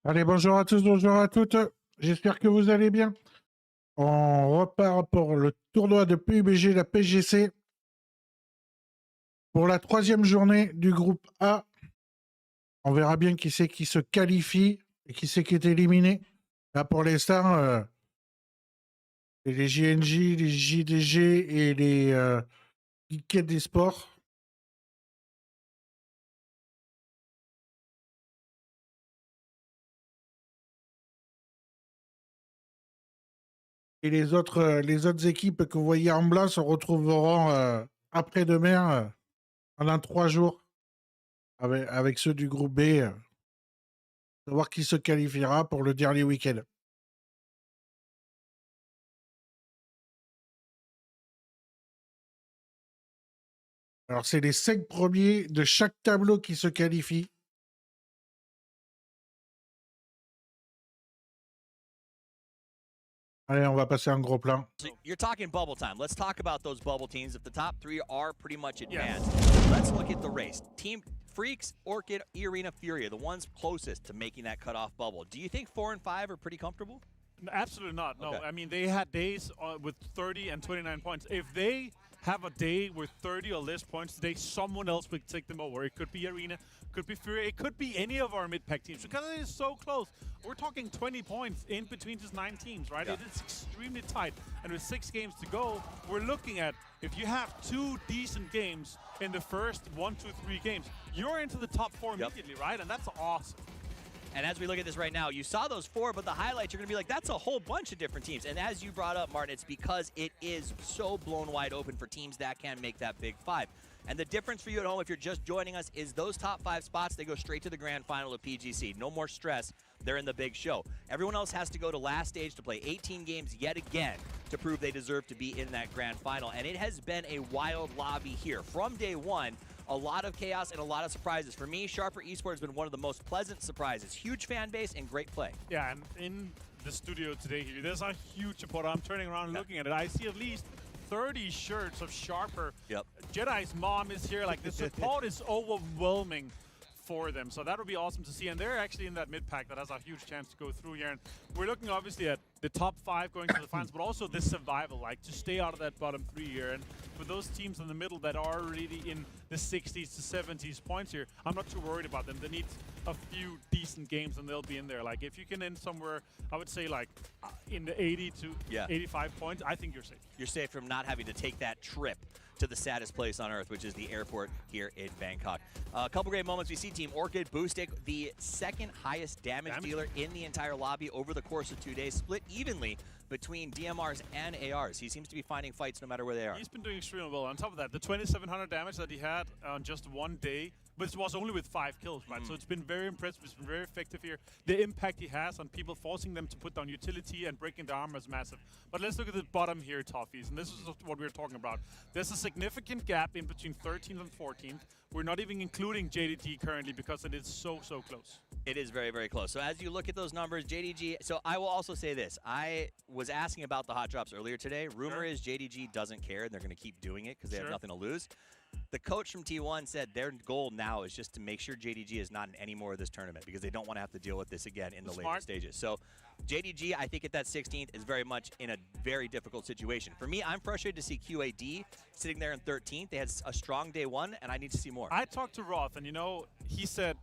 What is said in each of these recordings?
Allez, bonjour à tous, bonjour à toutes. J'espère que vous allez bien. On repart pour le tournoi de PUBG, la PGC, pour la 3e journée du groupe A. On verra bien qui c'est qui se qualifie et qui c'est qui est éliminé. Là, pour l'instant, c'est les JNJ, les JDG et les Geekets des sports. Et les autres équipes que vous voyez en blanc se retrouveront après-demain, pendant 3 jours, avec ceux du groupe B. Savoir qui se qualifiera pour le dernier week-end. Alors, c'est les 5 premiers de chaque tableau qui se qualifient. Allez, on va passer un gros plan. So you're talking bubble time. Let's talk about those bubble teams. If the top 3 are pretty much advanced, let's look at the race. Team Freaks, Orchid, Arena, Furia, the ones closest to making that cutoff bubble. Do you think 4 and 5 are pretty comfortable? Absolutely not. No, Okay. I mean, they had days with 30 and 29 points. If they have a day with 30 or less points today, someone else will take them over. It could be Arena, could be Fury, it could be any of our mid-pack teams because it is so close. We're talking 20 points in between just 9 teams, right? Yeah. It is extremely tight. And with 6 games to go, we're looking at if you have 2 decent games in the first 1, 2, 3 games, you're into the top 4 immediately, right? And that's awesome. And as we look at this right now, you saw those 4, but the highlights, you're going to be like, that's a whole bunch of different teams. And as you brought up, Martin, it's because it is so blown wide open for teams that can make that big 5. And the difference for you at home, if you're just joining us, is those top 5 spots, they go straight to the grand final of PGC. No more stress. They're in the big show. Everyone else has to go to last stage to play 18 games yet again to prove they deserve to be in that grand final. And it has been a wild lobby here. From day one, a lot of chaos and a lot of surprises. For me, Sharper Esports has been one of the most pleasant surprises. Huge fan base and great play. Yeah, and in the studio today here, there's a huge support. I'm turning around and looking at it. I see at least 30 shirts of Sharper. Yep. Jedi's mom is here. Like, the support is overwhelming for them. So that would be awesome to see. And they're actually in that mid-pack that has a huge chance to go through here. And we're looking obviously at the top 5 going to the finals, but also the survival, like to stay out of that bottom 3 here. And for those teams in the middle that are already in the 60s to 70s points here, I'm not too worried about them. They need a few decent games and they'll be in there. Like, if you can end somewhere, I would say like in the 80 to 85 points, I think you're safe. You're safe from not having to take that trip to the saddest place on earth, which is the airport here in Bangkok. A couple great moments. We see Team Orchid boosting the 2nd highest damage dealer in the entire lobby over the course of 2 days, split evenly between DMRs and ARs. He seems to be finding fights no matter where they are. He's been doing extremely well. On top of that, the 2,700 damage that he had on just 1 day, but it was only with 5 kills, right? So it's been very impressive. It's been very effective here. The impact he has on people, forcing them to put down utility and breaking the armor is massive. But let's look at the bottom here, Toffees, and this is what we're talking about. There's a significant gap in between 13th and 14th. We're not even including JDG currently because it is so close. It is very, very close. So as you look at those numbers, JDG, so I will also say this. I was asking about the hot drops earlier today. Rumor is JDG doesn't care and they're going to keep doing it because they have nothing to lose. The coach from T1 said their goal now is just to make sure JDG is not in any more of this tournament because they don't want to have to deal with this again in the later stages. So JDG, I think at that 16th is very much in a very difficult situation. For me, I'm frustrated to see QAD sitting there in 13th. They had a strong day 1, and I need to see more. I talked to Roth, and you know, he said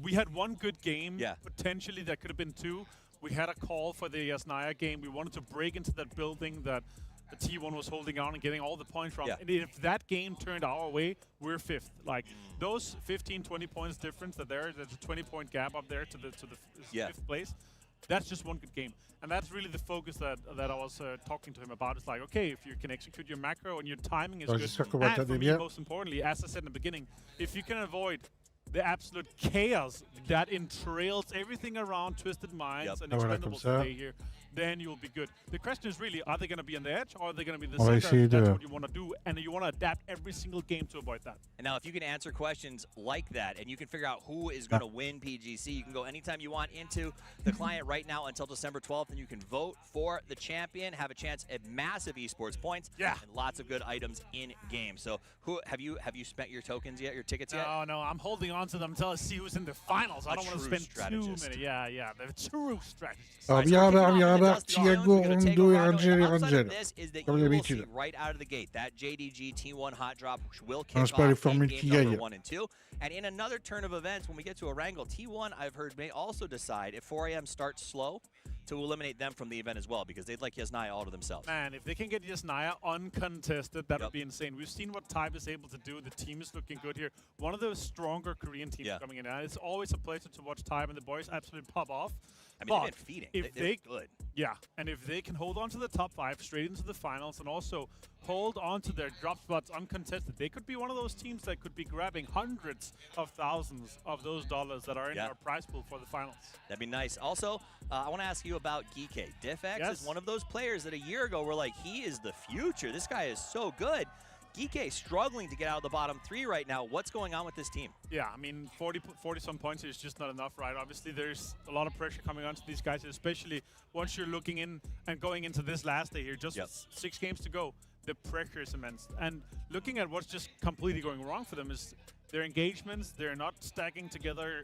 we had 1 good game. Potentially that could have been 2. We had a call for the Yasnaya game. We wanted to break into that building that the T1 was holding on and getting all the points from. And if that game turned our way, we're 5th. Like, those 15, 20 points difference that there's a 20-point gap up there to the 5th place. That's just 1 good game. And that's really the focus that I was talking to him about. It's like, okay, if you can execute your macro and your timing is good, and for me, most importantly, as I said in the beginning, if you can avoid the absolute chaos that entrails everything around Twisted Minds and Expendables today here, then you'll be good. The question is really, are they going to be on the edge or are they going to be the On va center? essayer That's de... what you want to do, and you want to adapt every single game to avoid that. And now if you can answer questions like that and you can figure out who is going to win PGC, you can go anytime you want into the client right now until December 12th, and you can vote for the champion, have a chance at massive esports points, and lots of good items in game. So who have you spent your tokens yet, your tickets yet? No, I'm holding on to them until I see who's in the finals. I don't want to spend too many. Yeah, the true strategist. Mirabert, Thiago, Rondo et Rangel et Rangel. This is that Comme you will see d'habitude. right out of the gate that JDG T1 hot drop will kick Non, c'est pas les off in formules game qui number gagnent. 1 and 2. And in another turn of events, when we get to Erangel, T1, I've heard, may also decide if 4 AM starts slow to eliminate them from the event as well, because they'd like Yasnaya all to themselves. Man, if they can get Yasnaya uncontested, that would be insane. We've seen what Type is able to do. The team is looking good here. One of those stronger Korean teams coming in. And it's always a pleasure to watch Type and the boys absolutely pop off. I mean, they've been feeding. If they're good. Yeah, and if they can hold on to the top 5 straight into the finals and also hold on to their drop spots uncontested, they could be one of those teams that could be grabbing hundreds of thousands of those dollars that are in our prize pool for the finals. That'd be nice. Also, I want to ask you about Geeke. DiffX is one of those players that a year ago were like, he is the future. This guy is so good. Geeke struggling to get out of the bottom 3 right now. What's going on with this team? Yeah, I mean, 40-some points is just not enough, right? Obviously, there's a lot of pressure coming onto these guys, especially once you're looking in and going into this last day here. Just 6 games to go. The pressure is immense. And looking at what's just completely going wrong for them is their engagements. They're not stacking together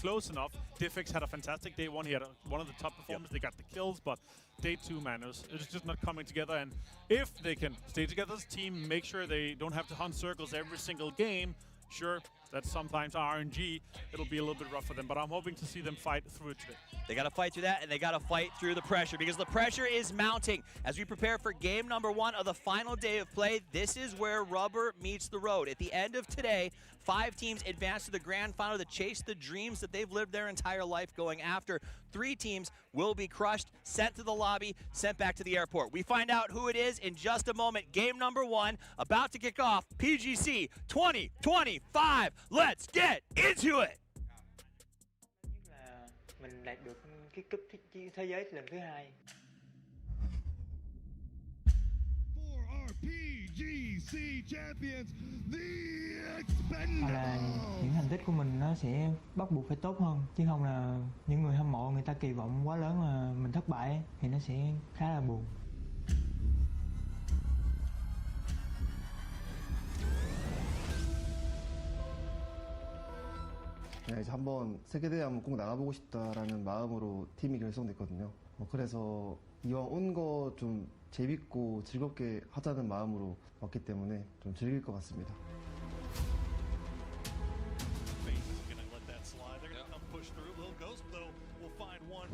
close enough. DiffX had a fantastic day 1. He had one of the top performers. They got the kills, but day 2, man, it's just not coming together. And if they can stay together as a team, make sure they don't have to hunt circles every single game, sure, that's sometimes RNG. It'll be a little bit rough for them, but I'm hoping to see them fight through it today. They got to fight through that, and they got to fight through the pressure, because the pressure is mounting. As we prepare for game number 1 of the final day of play, this is where rubber meets the road. At the end of today, 5 teams advance to the grand final to chase the dreams that they've lived their entire life going after. 3 teams will be crushed, sent to the lobby, sent back to the airport. We find out who it is in just a moment. Game number 1 about to kick off, PGC 2025. Let's get into it! Mình đạt được cái cúp thế giới lần thứ 2. For our PGC champions, the Expendables. Là những thành tích của mình nó sẽ bắt buộc phải tốt hơn, chứ không là những người hâm mộ người ta kỳ vọng quá lớn mà mình thất bại thì nó sẽ khá là buồn. 네, 이제 한번 세계대회 한번 꼭 나가보고 싶다라는 마음으로 팀이 결성됐거든요. 그래서 이왕 온 거 좀 재밌고 즐겁게 하자는 마음으로 왔기 때문에 좀 즐길 것 같습니다.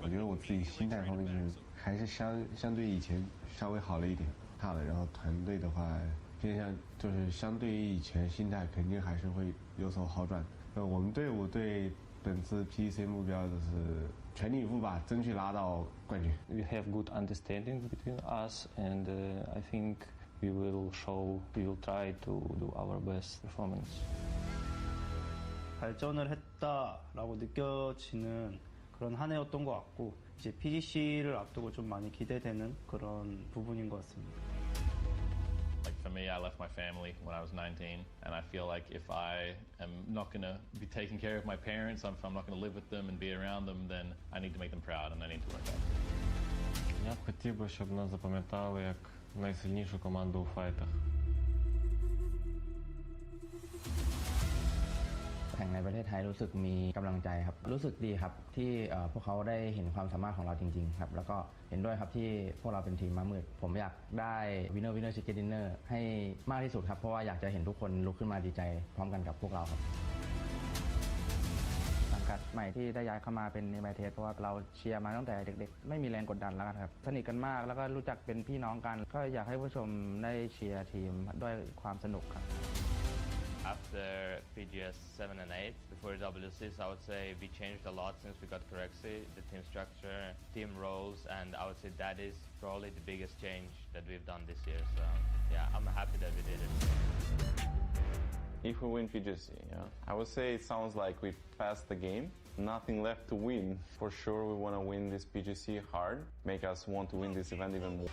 我觉得我自己心态方面就是还是相对以前稍微好了一点，差了。然后团队的话，偏向就是相对于以前心态肯定还是会有所好转。我们队伍对本次 PGC 目标就是全力以赴吧，争取拿到冠军。 We have good understanding between us, and I think we will try to do our best performance. 발전을 했다라고 느껴지는 그런 한 해였던 것 같고, 이제 PGC를 앞두고 좀 많이 기대되는 그런 부분인 것 같습니다. Like for me, I left my family when I was 19, and I feel like if I am not going to be taking care of my parents, if I'm not going to live with them and be around them, then I need to make them proud and I need to work hard. Я б хотів би, щоб нас запам'ятали як найсильнішу команду у файтах. แข่งในประเทศไทยรู้สึกมีกำลังใจครับรู้สึกดีครับที่พวกเขาได้เห็นความสามารถของเราจริงๆครับแล้วก็เห็นด้วยครับที่พวกเราเป็นทีมม้ามืดผมอยากได้winner chicken dinner ให้มากที่สุดครับเพราะว่าอยากจะเห็นทุกคนลุกขึ้นมาดีใจพร้อมกันกับพวกเราครับสังกัดใหม่ที่ได้ย้ายเข้ามาเป็นในประเทศเพราะว่าเราเชียร์มาตั้งแต่เด็กๆไม่มีแรงกดดันแล้วครับสนิทกันมากแล้วก็รู้จักเป็นพี่น้องกันก็อยากให้ผู้ชมได้เชียร์ทีมด้วยความสนุกครับ After PGS 7 and 8, before WCs, I would say we changed a lot since we got Corexy, the team structure, team roles, and I would say that is probably the biggest change that we've done this year. So yeah, I'm happy that we did it. If we win PGC, I would say it sounds like we passed the game, nothing left to win. For sure, we want to win this PGC hard, make us want to win this event even more.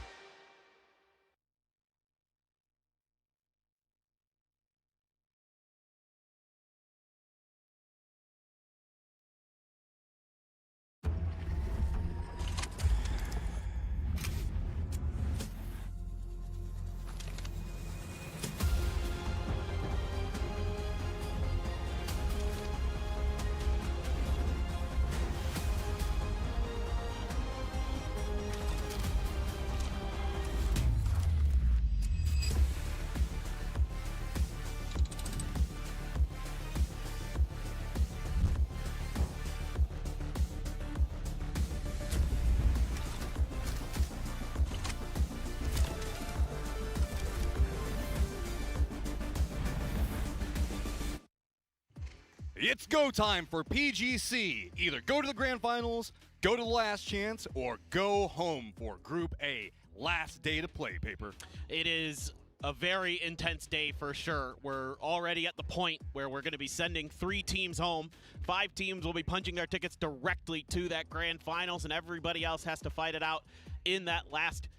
It's go time for PGC. Either go to the grand finals, go to the last chance, or go home for Group A. Last day to play, Paper. It is a very intense day for sure. We're already at the point where we're going to be sending 3 teams home. 5 teams will be punching their tickets directly to that grand finals, and everybody else has to fight it out in that last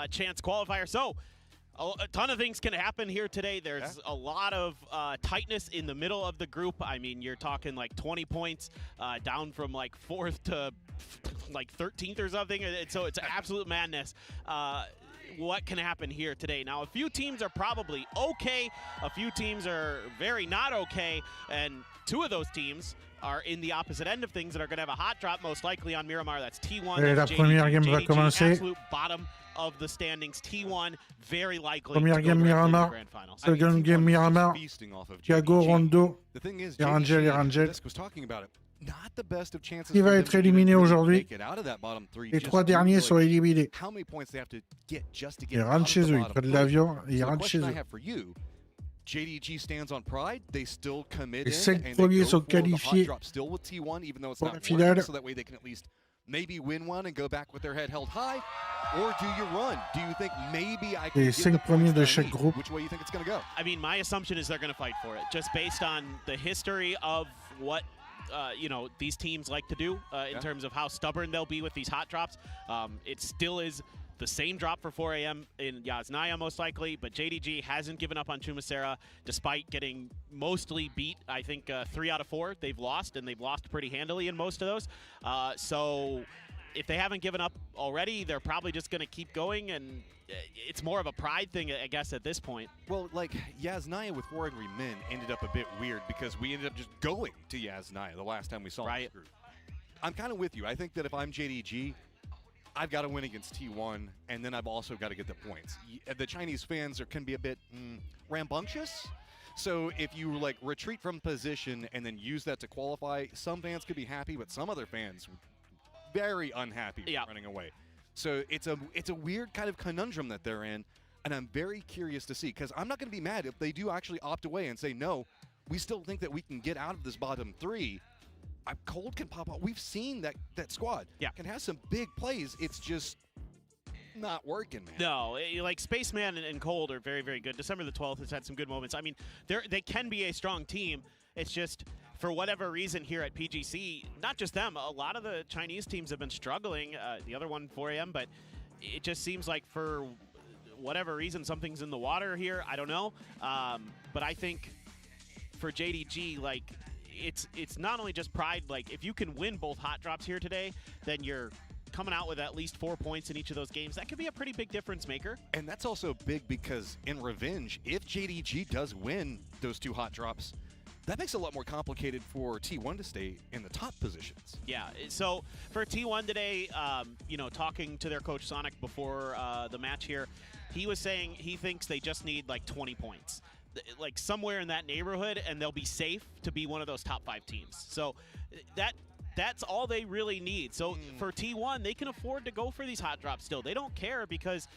chance qualifier. So a ton of things can happen here today. There's a lot of tightness in the middle of the group. I mean, you're talking like 20 points down from like 4th to like 13th or something. So it's absolute madness. What can happen here today? Now, a few teams are probably okay. A few teams are very not okay. And 2 of those teams are in the opposite end of things that are going to have a hot drop, most likely on Miramar. That's T1. La première game va commencer. Absolute bottom of the standings. T1 very likely Première game Miramar. Second game Miramar. Thiago, Rondo et Rangel et Rangel. Not the best of chances. Qui va être éliminé aujourd'hui? Les 3 derniers sont éliminés. How many points they have to get just to get Ils rentrent chez eux, ils prennent l'avion et ils rentrent chez eux. JDG stands on pride. They still commit Les 5 premiers sont qualifiés pour la finale. So that way they can at least maybe win one and go back with their head held high. Or do you run? Do you think maybe I can Les 5 premiers de chaque groupe. Which way do you think it's going to go? I mean, my assumption is they're going to fight for it, just based on the history of what you know, these teams like to do in terms of how stubborn they'll be with these hot drops. It still is the same drop for 4 a.m. in Yasnaya, most likely, but JDG hasn't given up on Chumacera despite getting mostly beat. I think 3 out of 4 they've lost, and they've lost pretty handily in most of those. So if they haven't given up already, they're probably just going to keep going, and it's more of a pride thing, I guess, at this point. Well, like, Yasnaya with 4 Angry Men ended up a bit weird because we ended up just going to Yasnaya the last time we saw this group. I'm kind of with you. I think that if I'm JDG, I've got to win against T1, and then I've also got to get the points. The Chinese fans can be a bit rambunctious. So if you like retreat from position and then use that to qualify, some fans could be happy, but some other fans very unhappy running away. So it's a weird kind of conundrum that they're in, and I'm very curious to see, because I'm not going to be mad if they do actually opt away and say, no, we still think that we can get out of this bottom 3. Cold can pop out. We've seen that squad can have some big plays. It's just not working, man. No, like Spaceman and Cold are very, very good. December the 12th has had some good moments. I mean, they can be a strong team. It's just, for whatever reason here at PGC, not just them, a lot of the Chinese teams have been struggling. The other one, 4 a.m., but it just seems like for whatever reason, something's in the water here. I don't know. But I think for JDG, like, it's not only just pride. Like, if you can win both hot drops here today, then you're coming out with at least 4 points in each of those games. That could be a pretty big difference maker. And that's also big because in Revenge, if JDG does win those 2 hot drops, that makes it a lot more complicated for T1 to stay in the top positions. Yeah, so for T1 today, you know, talking to their coach Sonic before the match here, he was saying he thinks they just need like 20 points. Like somewhere in that neighborhood, and they'll be safe to be one of those top 5 teams. So that's all they really need. So for T1, they can afford to go for these hot drops still. They don't care because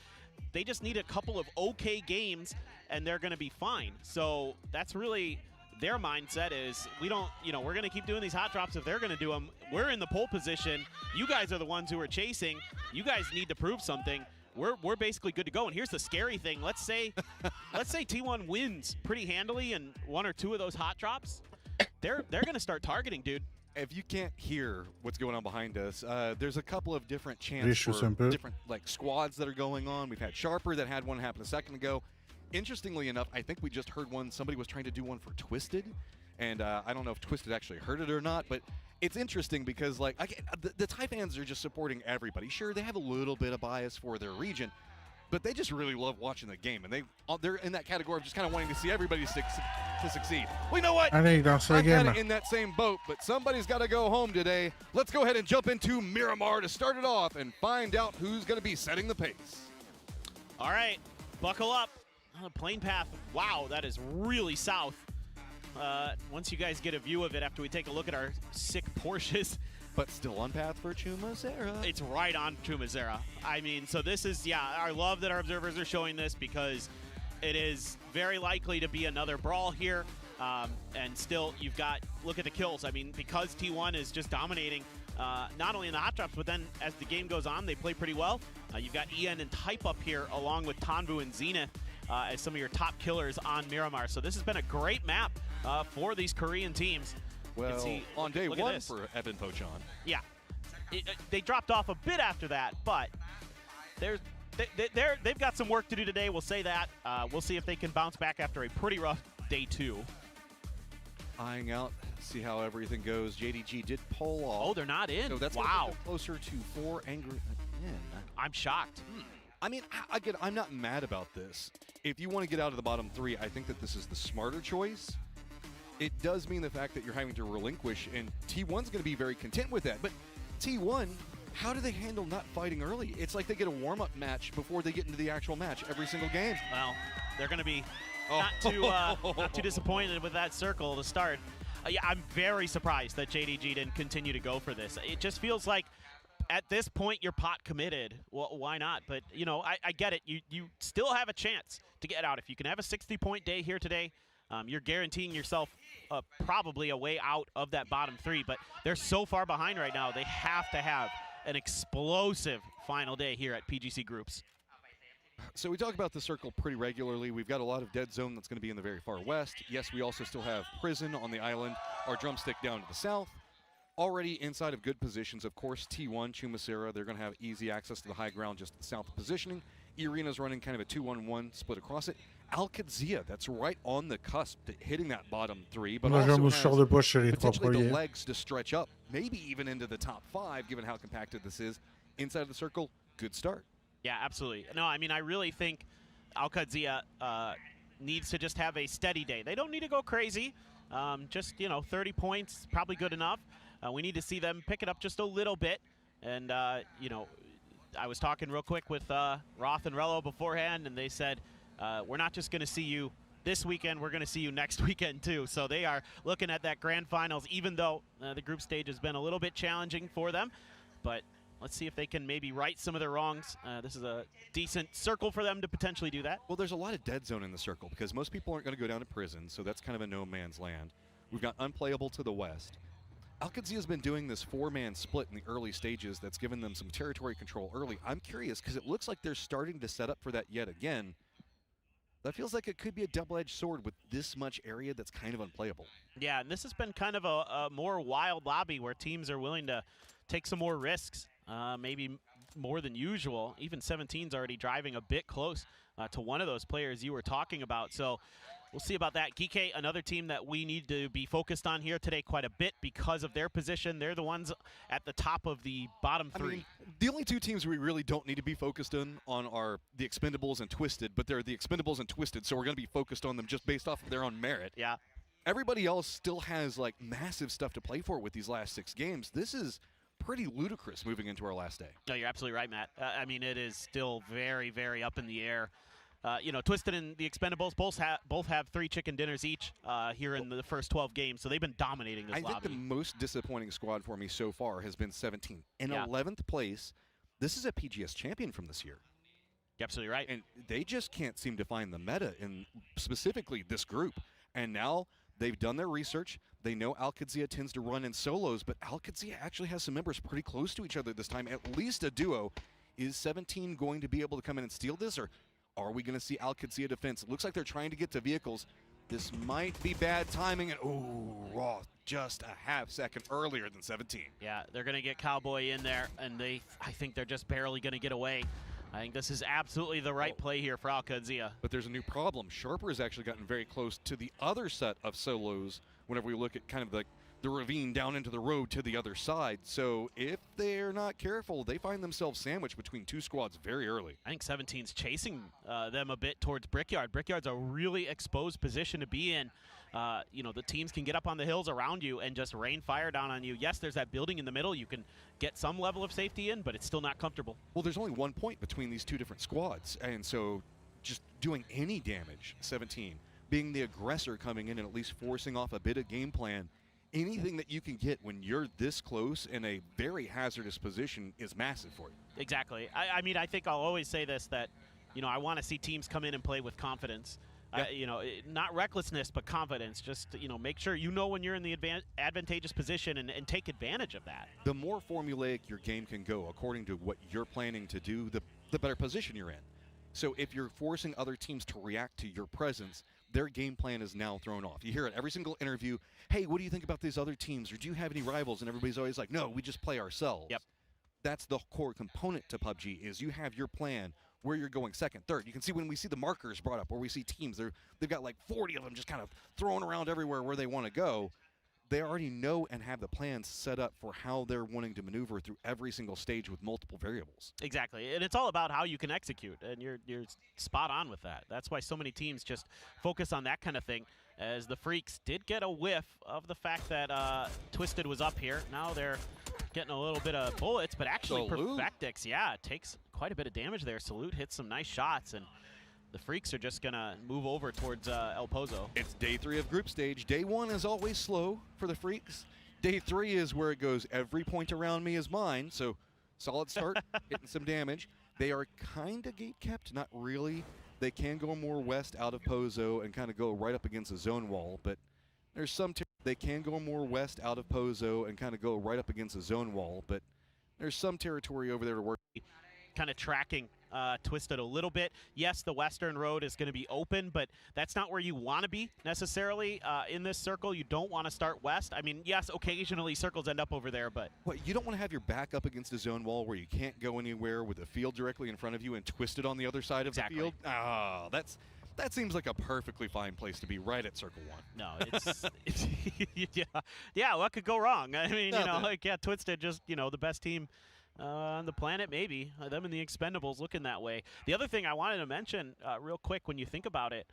they just need a couple of okay games, and they're going to be fine. So that's really their mindset is, we don't, you know, we're going to keep doing these hot drops if they're going to do them. We're in the pole position. You guys are the ones who are chasing. You guys need to prove something. We're basically good to go. And here's the scary thing. Let's say T1 wins pretty handily and 1 or 2 of those hot drops. They're going to start targeting, dude. if you can't hear what's going on behind us, there's a couple of different chants for different squads that are going on. We've had Sharper that had one happen a second ago. Interestingly enough, I think we just heard one. Somebody was trying to do one for Twisted, and I don't know if Twisted actually heard it or not, but it's interesting because the Thai fans are just supporting everybody. Sure, they have a little bit of bias for their region, but they just really love watching the game, and they're in that category of just kind of wanting to see everybody to succeed. Well, you know what? I'm kind of in that same boat, but somebody's got to go home today. Let's go ahead and jump into Miramar to start it off and find out who's going to be setting the pace. All right, buckle up. Plane path. Wow, that is really south. Once you guys get a view of it after we take a look at our sick Porsches. But still on path for Chumacera. It's right on Chumacera. I mean, so this is, I love that our observers are showing this because it is very likely to be another brawl here. And still, you've got, look at the kills. I mean, because T1 is just dominating, not only in the hot drops, but then as the game goes on, they play pretty well. You've got EN and Type up here, along with Tanvu and Zenith as some of your top killers on Miramar. So this has been a great map for these Korean teams. Well, on day one for Evan Pochon. Yeah. They dropped off a bit after that, but they've got some work to do today. We'll say that. We'll see if they can bounce back after a pretty rough day 2. Eyeing out, see how everything goes. JDG did pull off. Oh, they're not in. So that's closer to 4 angry in. I'm shocked. I mean, again, I'm not mad about this. If you want to get out of the bottom 3, I think that this is the smarter choice. It does mean the fact that you're having to relinquish, and T1's going to be very content with that. But T1, how do they handle not fighting early? It's like they get a warm-up match before they get into the actual match every single game. Well, they're going to be not too disappointed with that circle to start. Yeah, I'm very surprised that JDG didn't continue to go for this. It just feels like at this point you're pot committed. Well, why not? But, you know, I get it. You still have a chance to get out. If you can have a 60-point day here today, you're guaranteeing yourself probably a way out of that bottom 3, but they're so far behind right now. They have to have an explosive final day here at PGC Groups. So we talk about the circle pretty regularly. We've got a lot of dead zone that's going to be in the very far west. Yes, we also still have prison on the island, our drumstick down to the south. Already inside of good positions, of course, T1, Chumacera, they're going to have easy access to the high ground just at the south positioning. Irena's running kind of a 2-1-1 split across it. Alcadzia, that's right on the cusp to hitting that bottom 3, but also has potentially the legs to stretch up, maybe even into the top 5, given how compacted this is. Inside of the circle, good start. Yeah, absolutely. No, I mean, I really think Alcadzia needs to just have a steady day. They don't need to go crazy. Just, 30 points, probably good enough. We need to see them pick it up just a little bit. And, I was talking real quick with Roth and Rello beforehand, and they said, we're not just going to see you this weekend, we're going to see you next weekend too. So they are looking at that grand finals, even though the group stage has been a little bit challenging for them. But let's see if they can maybe right some of their wrongs. This is a decent circle for them to potentially do that. Well, there's a lot of dead zone in the circle because most people aren't going to go down to prison, so that's kind of a no man's land. We've got unplayable to the west. Alcadzia has been doing this 4-man split in the early stages that's given them some territory control early. I'm curious because it looks like they're starting to set up for that yet again. That feels like it could be a double-edged sword with this much area that's kind of unplayable. Yeah, and this has been kind of a more wild lobby where teams are willing to take some more risks, maybe more than usual. Even 17's already driving a bit close to one of those players you were talking about. So we'll see about that. Geekay, another team that we need to be focused on here today quite a bit because of their position. They're the ones at the top of the bottom 3. I mean, the only 2 teams we really don't need to be focused on are the Expendables and Twisted, but they're the Expendables and Twisted, so we're going to be focused on them just based off of their own merit. Yeah. Everybody else still has, like, massive stuff to play for with these last 6 games. This is pretty ludicrous moving into our last day. No, you're absolutely right, Matt. I mean, it is still very, very up in the air. Twisted and the Expendables both have 3 chicken dinners each here in the first 12 games, so they've been dominating this lobby. I think the most disappointing squad for me so far has been 17. In 11th place, this is a PGS champion from this year. You're absolutely right. And they just can't seem to find the meta in specifically this group. And now they've done their research. They know Alcadzia tends to run in solos, but Alcadzia actually has some members pretty close to each other this time, at least a duo. Is 17 going to be able to come in and steal this, or are we going to see Alcadzia defense? It looks like they're trying to get to vehicles. This might be bad timing, and ooh, Roth just a half second earlier than 17. Yeah, they're going to get Cowboy in there, and I think they're just barely going to get away. I think this is absolutely the right play here for Alcadzia. But there's a new problem. Sharper has actually gotten very close to the other set of solos whenever we look at kind of the ravine down into the road to the other side. So if they're not careful, they find themselves sandwiched between two squads very early. I think 17's chasing them a bit towards Brickyard. Brickyard's a really exposed position to be in. You know, the teams can get up on the hills around you and just rain fire down on you. Yes, there's that building in the middle. You can get some level of safety in, but it's still not comfortable. Well, there's only 1 point between these two different squads, and so just doing any damage, 17, being the aggressor coming in and at least forcing off a bit of game plan, anything that you can get when you're this close in a very hazardous position is massive for you. Exactly. I mean, I think I'll always say this, that, you know, I want to see teams come in and play with confidence. Yeah. You know, not recklessness, but confidence. Just, you know, make sure you know when you're in the advantageous position and take advantage of that. The more formulaic your game can go according to what you're planning to do, the better position you're in. So if you're forcing other teams to react to your presence, their game plan is now thrown off. You hear it every single interview, hey, what do you think about these other teams? Or do you have any rivals? And everybody's always like, no, we just play ourselves. Yep. That's the core component to PUBG is you have your plan where you're going second, third. You can see when we see the markers brought up where we see teams, they've got like 40 of them just kind of thrown around everywhere where they want to go. They already know and have the plans set up for how they're wanting to maneuver through every single stage with multiple variables. Exactly, and it's all about how you can execute, and you're spot on with that. That's why so many teams just focus on that kind of thing, as the Freaks did get a whiff of the fact that Twisted was up here. Now they're getting a little bit of bullets, but actually Perfectix, yeah, takes quite a bit of damage there. Salute hits some nice shots, and the Freaks are just going to move over towards El Pozo. It's day 3 of group stage. Day 1 is always slow for the Freaks. Day 3 is where it goes, every point around me is mine. So solid start, hitting some damage. They are kind of gate kept, not really. They can go more west out of Pozo and kind of go right up against the zone wall, but there's some they can go more west out of Pozo and kind of go right up against the zone wall, but there's some territory over there to work. Kind of tracking Twisted a little bit. Yes, the western road is going to be open, but that's not where you want to be necessarily in this circle. You don't want to start west. I mean, yes, occasionally circles end up over there, but... Well, you don't want to have your back up against a zone wall where you can't go anywhere with a field directly in front of you and Twisted on the other side of the field. Ah, that seems like a perfectly fine place to be right at Circle 1. No, it's yeah, what could go wrong? I mean, you know, like, yeah, Twisted just, you know, the best team on the planet, maybe. Them and the Expendables looking that way. The other thing I wanted to mention real quick when you think about it,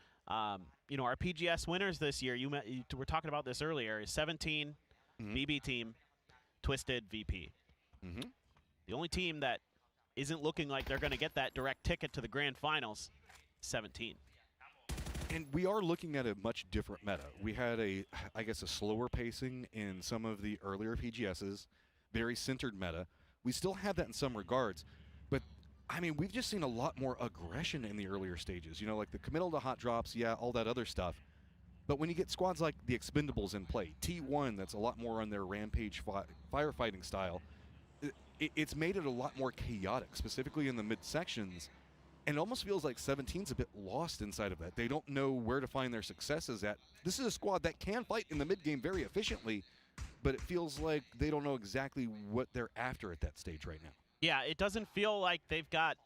you know, our PGS winners this year, you were talking about this earlier, is 17, BB team, Twisted, VP. The only team that isn't looking like they're going to get that direct ticket to the grand finals, 17. And we are looking at a much different meta. We had I guess, a slower pacing in some of the earlier PGSs, very centered meta. We still have that in some regards, but I mean, we've just seen a lot more aggression in the earlier stages. You know, like the committal to hot drops, yeah, all that other stuff. But when you get squads like the Expendables in play, T1, that's a lot more on their rampage firefighting style, it's made it a lot more chaotic, specifically in the midsections. And it almost feels like 17's a bit lost inside of that. They don't know where to find their successes at. This is a squad that can fight in the mid-game very efficiently, but it feels like they don't know exactly what they're after at that stage right now. Yeah, it doesn't feel like they've got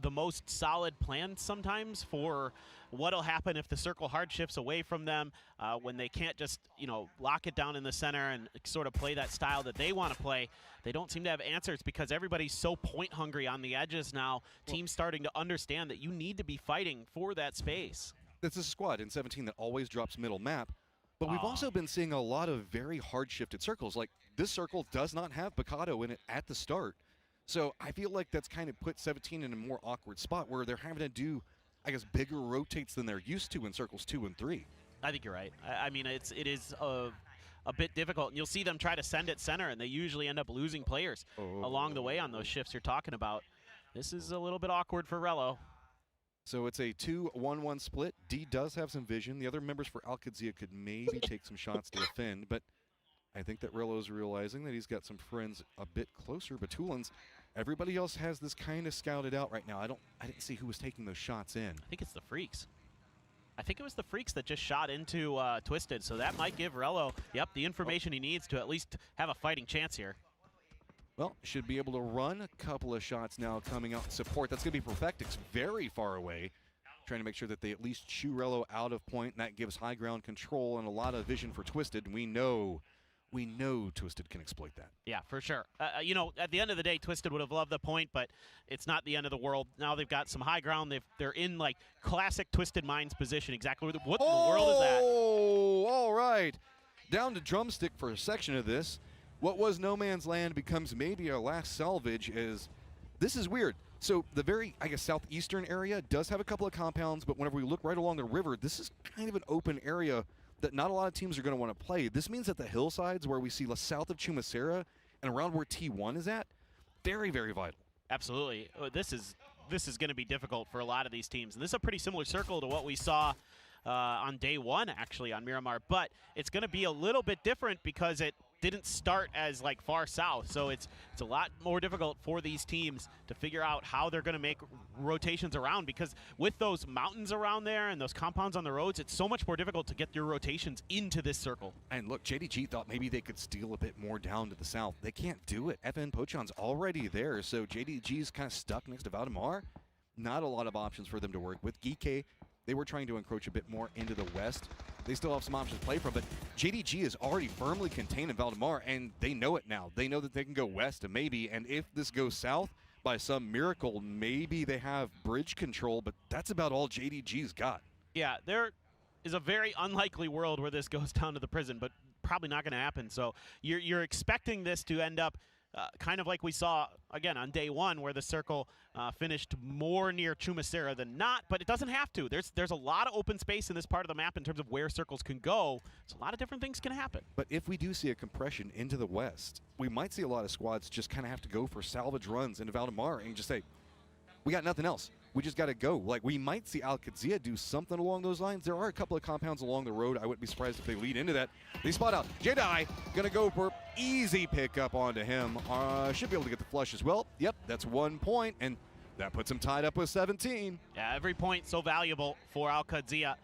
the most solid plan sometimes for what'll happen if the circle hard shifts away from them, when they can't just, you know, lock it down in the center and sort of play that style that they want to play. They don't seem to have answers because everybody's so point hungry on the edges now. Teams starting to understand that you need to be fighting for that space. This is a squad in 17 that always drops middle map, but we've also been seeing a lot of very hard shifted circles. Like this circle does not have Picado in it at the start. So I feel like that's kind of put 17 in a more awkward spot where they're having to do, I guess, bigger rotates than they're used to in circles 2 and 3. I think you're right. I mean, it is a bit difficult. And you'll see them try to send it center, and they usually end up losing players along the way on those shifts you're talking about. This is a little bit awkward for Rello. So it's a 2-1-1 split. D does have some vision. The other members for Alcadzia could maybe take some shots to defend, but I think that Rello's realizing that he's got some friends a bit closer. Batulans, everybody else has this kind of scouted out right now. I didn't see who was taking those shots in. I think it's the Freaks. I think it was the Freaks that just shot into Twisted, so that might give Rello, the information he needs to at least have a fighting chance here. Well, should be able to run a couple of shots now coming out in support. That's going to be Perfectix very far away, trying to make sure that they at least chew Rello out of point, and that gives high ground control and a lot of vision for Twisted. And we know Twisted can exploit that. Yeah, for sure. You know, at the end of the day, Twisted would have loved the point, but it's not the end of the world. Now they've got some high ground. They're in, like, classic Twisted Minds position. Exactly what in the world is that? Oh, all right. Down to drumstick for a section of this. What was no man's land becomes maybe our last salvage. This is weird. So the very, I guess, southeastern area does have a couple of compounds, but whenever we look right along the river, this is kind of an open area that not a lot of teams are going to want to play. This means that the hillsides where we see south of Chumacera and around where T1 is at, very, very vital. Absolutely. This is going to be difficult for a lot of these teams. And this is a pretty similar circle to what we saw on day one, actually, on Miramar. But it's going to be a little bit different because it didn't start as like far south, so it's a lot more difficult for these teams to figure out how they're going to make rotations around, because with those mountains around there and those compounds on the roads, it's so much more difficult to get your rotations into this circle. And look, JDG thought maybe they could steal a bit more down to the south. They can't do it. FN Pochan's already there, so JDG's kind of stuck next to Valdemar. Not a lot of options for them to work with. Geeke, they were trying to encroach a bit more into the west. They still have some options to play from, but JDG is already firmly contained in Valdemar, and they know it now. They know that they can go west, and if this goes south, by some miracle, maybe they have bridge control, but that's about all JDG's got. Yeah, there is a very unlikely world where this goes down to the prison, but probably not going to happen. So you're expecting this to end up kind of like we saw, again, on day one, where the circle finished more near Chumacera than not, but it doesn't have to. There's a lot of open space in this part of the map in terms of where circles can go, so a lot of different things can happen. But if we do see a compression into the west, we might see a lot of squads just kind of have to go for salvage runs into Valdemar and just say, we got nothing else. We just got to go. Like, we might see Alcadzia do something along those lines. There are a couple of compounds along the road. I wouldn't be surprised if they lead into that. They spot out. Jedi going to go for easy pickup onto him. Should be able to get the flush as well. Yep, that's 1 point, and that puts him tied up with 17. Yeah, every point so valuable for Alcadzia.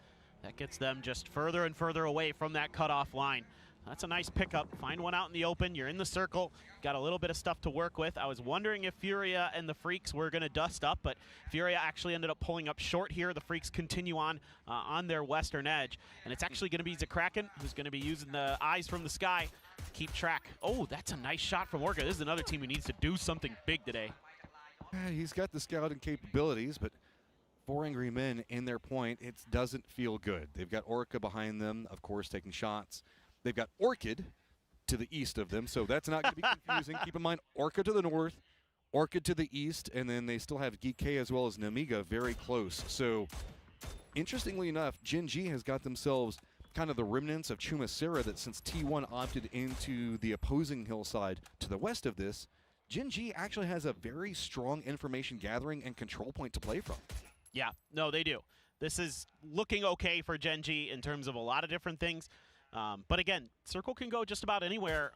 That gets them just further and further away from that cutoff line. That's a nice pickup. Find one out in the open. You're in the circle. Got a little bit of stuff to work with. I was wondering if Furia and the Freaks were going to dust up, but Furia actually ended up pulling up short here. The Freaks continue on their western edge, and it's actually going to be Zakraken who's going to be using the eyes from the sky to keep track. Oh, that's a nice shot from Orca. This is another team who needs to do something big today. He's got the scouting capabilities, but 4 angry men in their point, it doesn't feel good. They've got Orca behind them, of course, taking shots. They've got Orchid to the east of them, so that's not going to be confusing. Keep in mind, Orca to the north, Orchid to the east, and then they still have Geeke as well as Namiga very close. So, interestingly enough, Gen G has got themselves kind of the remnants of Chumacera that since T1 opted into the opposing hillside to the west of this, Gen G actually has a very strong information gathering and control point to play from. Yeah, no, they do. This is looking okay for Gen G in terms of a lot of different things. But again, circle can go just about anywhere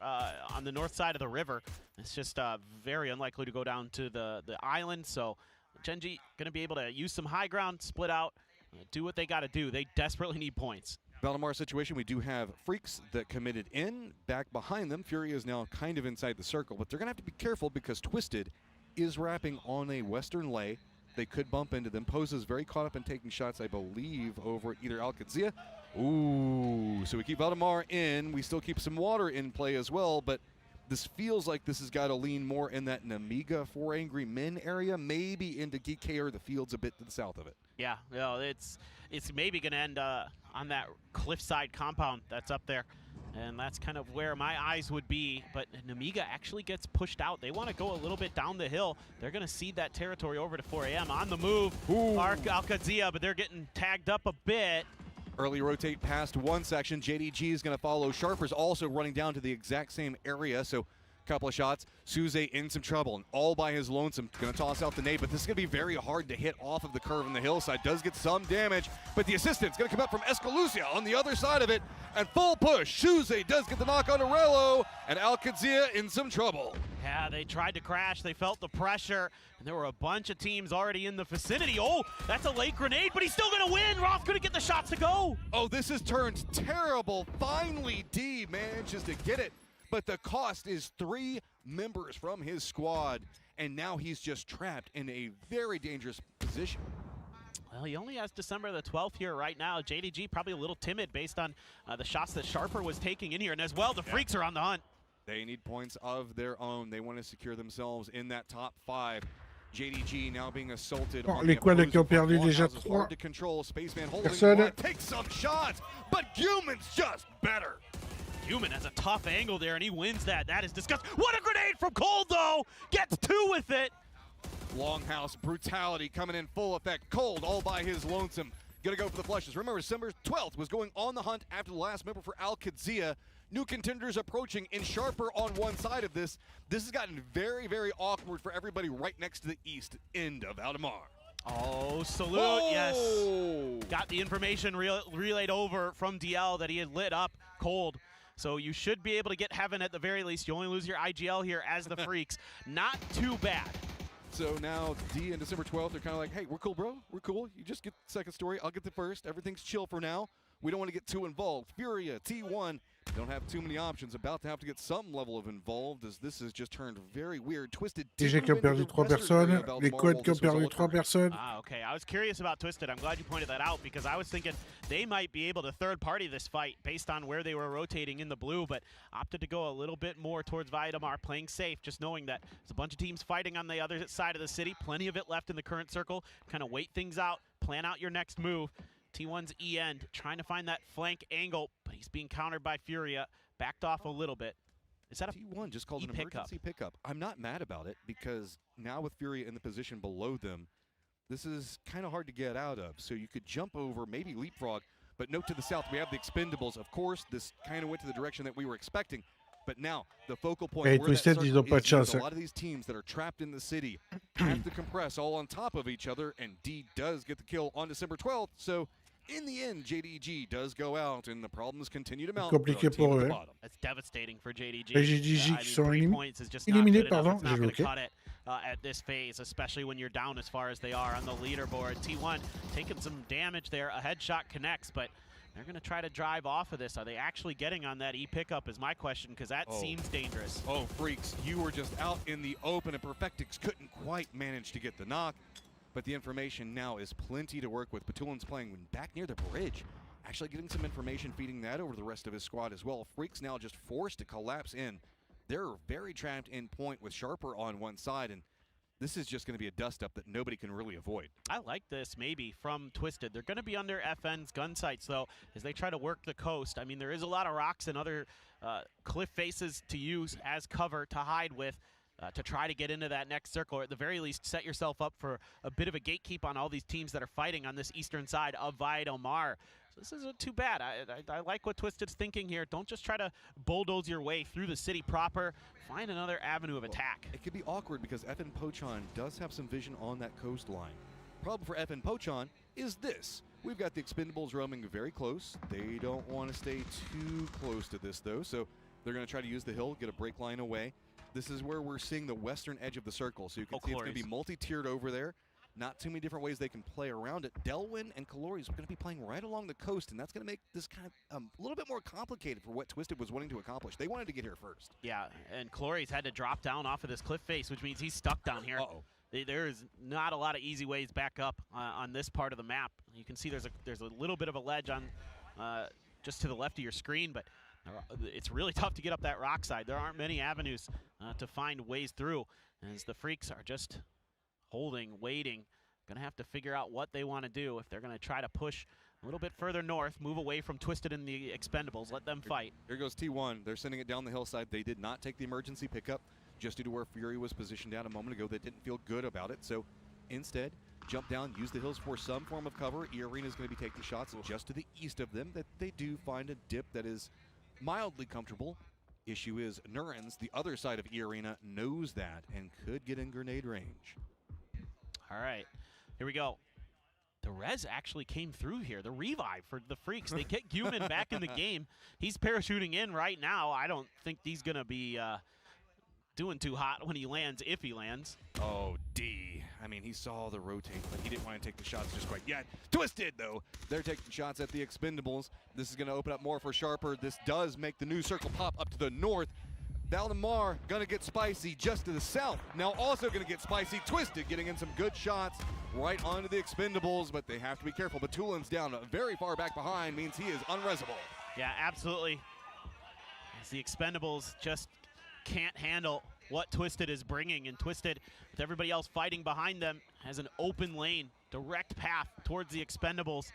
on the north side of the river. It's just very unlikely to go down to the island. So Gen G going to be able to use some high ground, split out, do what they got to do. They desperately need points. Valdemar situation, we do have Freaks that committed in. Back behind them, Furia is now kind of inside the circle, but they're going to have to be careful because Twisted is wrapping on a western lay. They could bump into them. Pose is very caught up in taking shots, I believe, over at either Alcadzia. Ooh, so we keep Valdemar in. We still keep some water in play as well, but this feels like this has got to lean more in that Namiga 4 angry men area, maybe into Geeke or the fields a bit to the south of it. Yeah, no, it's maybe going to end on that cliffside compound that's up there. And that's kind of where my eyes would be. But Namiga actually gets pushed out. They want to go a little bit down the hill. They're going to cede that territory over to 4AM. On the move, Alcadzia, but they're getting tagged up a bit. Early rotate past one section. JDG is going to follow. Sharper's also running down to the exact same area. So Couple of shots. Suze in some trouble and all by his lonesome. Going to toss out the nade, but this is going to be very hard to hit off of the curve on the hillside. Does get some damage, but the assistance going to come up from Escalucia on the other side of it. And full push. Suze does get the knock on Arello, and Alcadzia in some trouble. Yeah, they tried to crash. They felt the pressure, and there were a bunch of teams already in the vicinity. Oh, that's a late grenade, but he's still going to win. Roth couldn't get the shots to go. Oh, this has turned terrible. Finally, D manages to get it, but the cost is 3 members from his squad, and now he's just trapped in a very dangerous position. Well, he only has December the 12th here right now. JDG probably a little timid based on the shots that Sharper was taking in here, and as well, the Freaks are on the hunt. They need points of their own. They want to secure themselves in that top 5. JDG now being assaulted. Bon, les quads qui ont perdu déjà 3 to control. Spaceman holding personnes. one, takes some shots, but Human's just better. Human has a tough angle there, and he wins that. That is disgusting. What a grenade from Cold, though! Gets 2 with it. Longhouse brutality coming in full effect. Cold all by his lonesome. Gonna go for the flushes. Remember, December 12th was going on the hunt after the last member for Alcadzia. New contenders approaching in Sharper on one side of this. This has gotten very, very awkward for everybody right next to the east end of Valdemar. Oh, salute, yes. Got the information relayed over from DL that he had lit up Cold. So you should be able to get heaven at the very least. You only lose your IGL here as the Freaks. Not too bad. So now D and December 12th are kind of like, hey, we're cool, bro. We're cool. You just get the second story. I'll get the first. Everything's chill for now. We don't want to get too involved. Furia, T1, don't have too many options. About to have to get some level of involved as this has just turned very weird. Twisted. TG qui ont perdu 3 personnes. Les quads qui ont perdu 3 personnes. Ah, okay. I was curious about Twisted. I'm glad you pointed that out because I was thinking they might be able to third party this fight based on where they were rotating in the blue, but opted to go a little bit more towards Valdemar, playing safe, just knowing that there's a bunch of teams fighting on the other side of the city. Plenty of it left in the current circle. Kind of wait things out, plan out your next move. T1's E-end trying to find that flank angle, but he's being countered by Furia. Backed off a little bit. Is that a T1 just called an emergency pickup? I'm not mad about it because now with Furia in the position below them, this is kind of hard to get out of. So you could jump over, maybe leapfrog, but note to the south, we have the Expendables. Of course, this kind of went to the direction that we were expecting. But now, the focal point Hey, where Twisted, that ils ont pas de chance. a lot of these teams that are trapped in the city have to compress all on top of each other, and D does get the kill on December 12th. So in the end, JDG does go out, and the problems continue to mount. Compliqué pour eux. That's devastating for JDG. JDG qui sont 3 points is just not éliminés, good enough. pardon, It's not j'ai going to loqué. cut it at this phase, especially when you're down as far as they are on the leaderboard. T1 taking some damage there. A headshot connects, but they're going to try to drive off of this. Are they actually getting on that E-pickup is my question, because that seems dangerous. Oh, Freaks, you were just out in the open, and Perfectix couldn't quite manage to get the knock. But the information now is plenty to work with. Batulin's playing back near the bridge. Actually getting some information, feeding that over to the rest of his squad as well. Freaks now just forced to collapse in. They're very trapped in point with Sharper on one side, and this is just going to be a dust-up that nobody can really avoid. I like this maybe from Twisted. They're going to be under FN's gun sights, though, as they try to work the coast. I mean, there is a lot of rocks and other cliff faces to use as cover to hide with. To try to get into that next circle, or at the very least set yourself up for a bit of a gatekeep on all these teams that are fighting on this eastern side of Valdemar. So this isn't too bad. I like what Twisted's thinking here. Don't just try to bulldoze your way through the city proper. Find another avenue of attack. It could be awkward because FN Pochon does have some vision on that coastline. Problem for FN Pochon is this. We've got the Expendables roaming very close. They don't want to stay too close to this, though, so they're going to try to use the hill, get a break line away. This is where we're seeing the western edge of the circle, so you can see it's going to be multi-tiered over there. Not too many different ways they can play around it. Delwyn and Calori's are going to be playing right along the coast, and that's going to make this kind of a little bit more complicated for what Twisted was wanting to accomplish. They wanted to get here first. Yeah, and Calori's had to drop down off of this cliff face, which means he's stuck down here. There is not a lot of easy ways back up on this part of the map. You can see there's a little bit of a ledge on just to the left of your screen, but it's really tough to get up that rock side. There aren't many avenues to find ways through, as the Freaks are just holding, waiting. Going to have to figure out what they want to do if they're going to try to push a little bit further north, move away from Twisted and the Expendables, let them fight. Here goes T1. They're sending it down the hillside. They did not take the emergency pickup just due to where Fury was positioned down a moment ago. They didn't feel good about it, so instead, jump down, use the hills for some form of cover. E-Arena is going to be taking shots just to the east of them. That they do find a dip that is mildly comfortable. Issue is Nurens, the other side of E-Arena, knows that and could get in grenade range. All right, here we go. The res actually came through here. The revive for the Freaks. They get Guman back in the game. He's parachuting in right now. I don't think he's going to be doing too hot when he lands, if he lands. Oh, D. I mean, he saw the rotate, but he didn't want to take the shots just quite yet. Twisted, though. They're taking shots at the Expendables. This is going to open up more for Sharper. This does make the new circle pop up to the north. Valdemar going to get spicy just to the south. Now also going to get spicy. Twisted getting in some good shots right onto the Expendables, but they have to be careful. Batulin's down very far back behind, means he is unresable. Yeah, absolutely. As the Expendables just can't handle what Twisted is bringing, and Twisted, with everybody else fighting behind them, has an open lane, direct path towards the Expendables.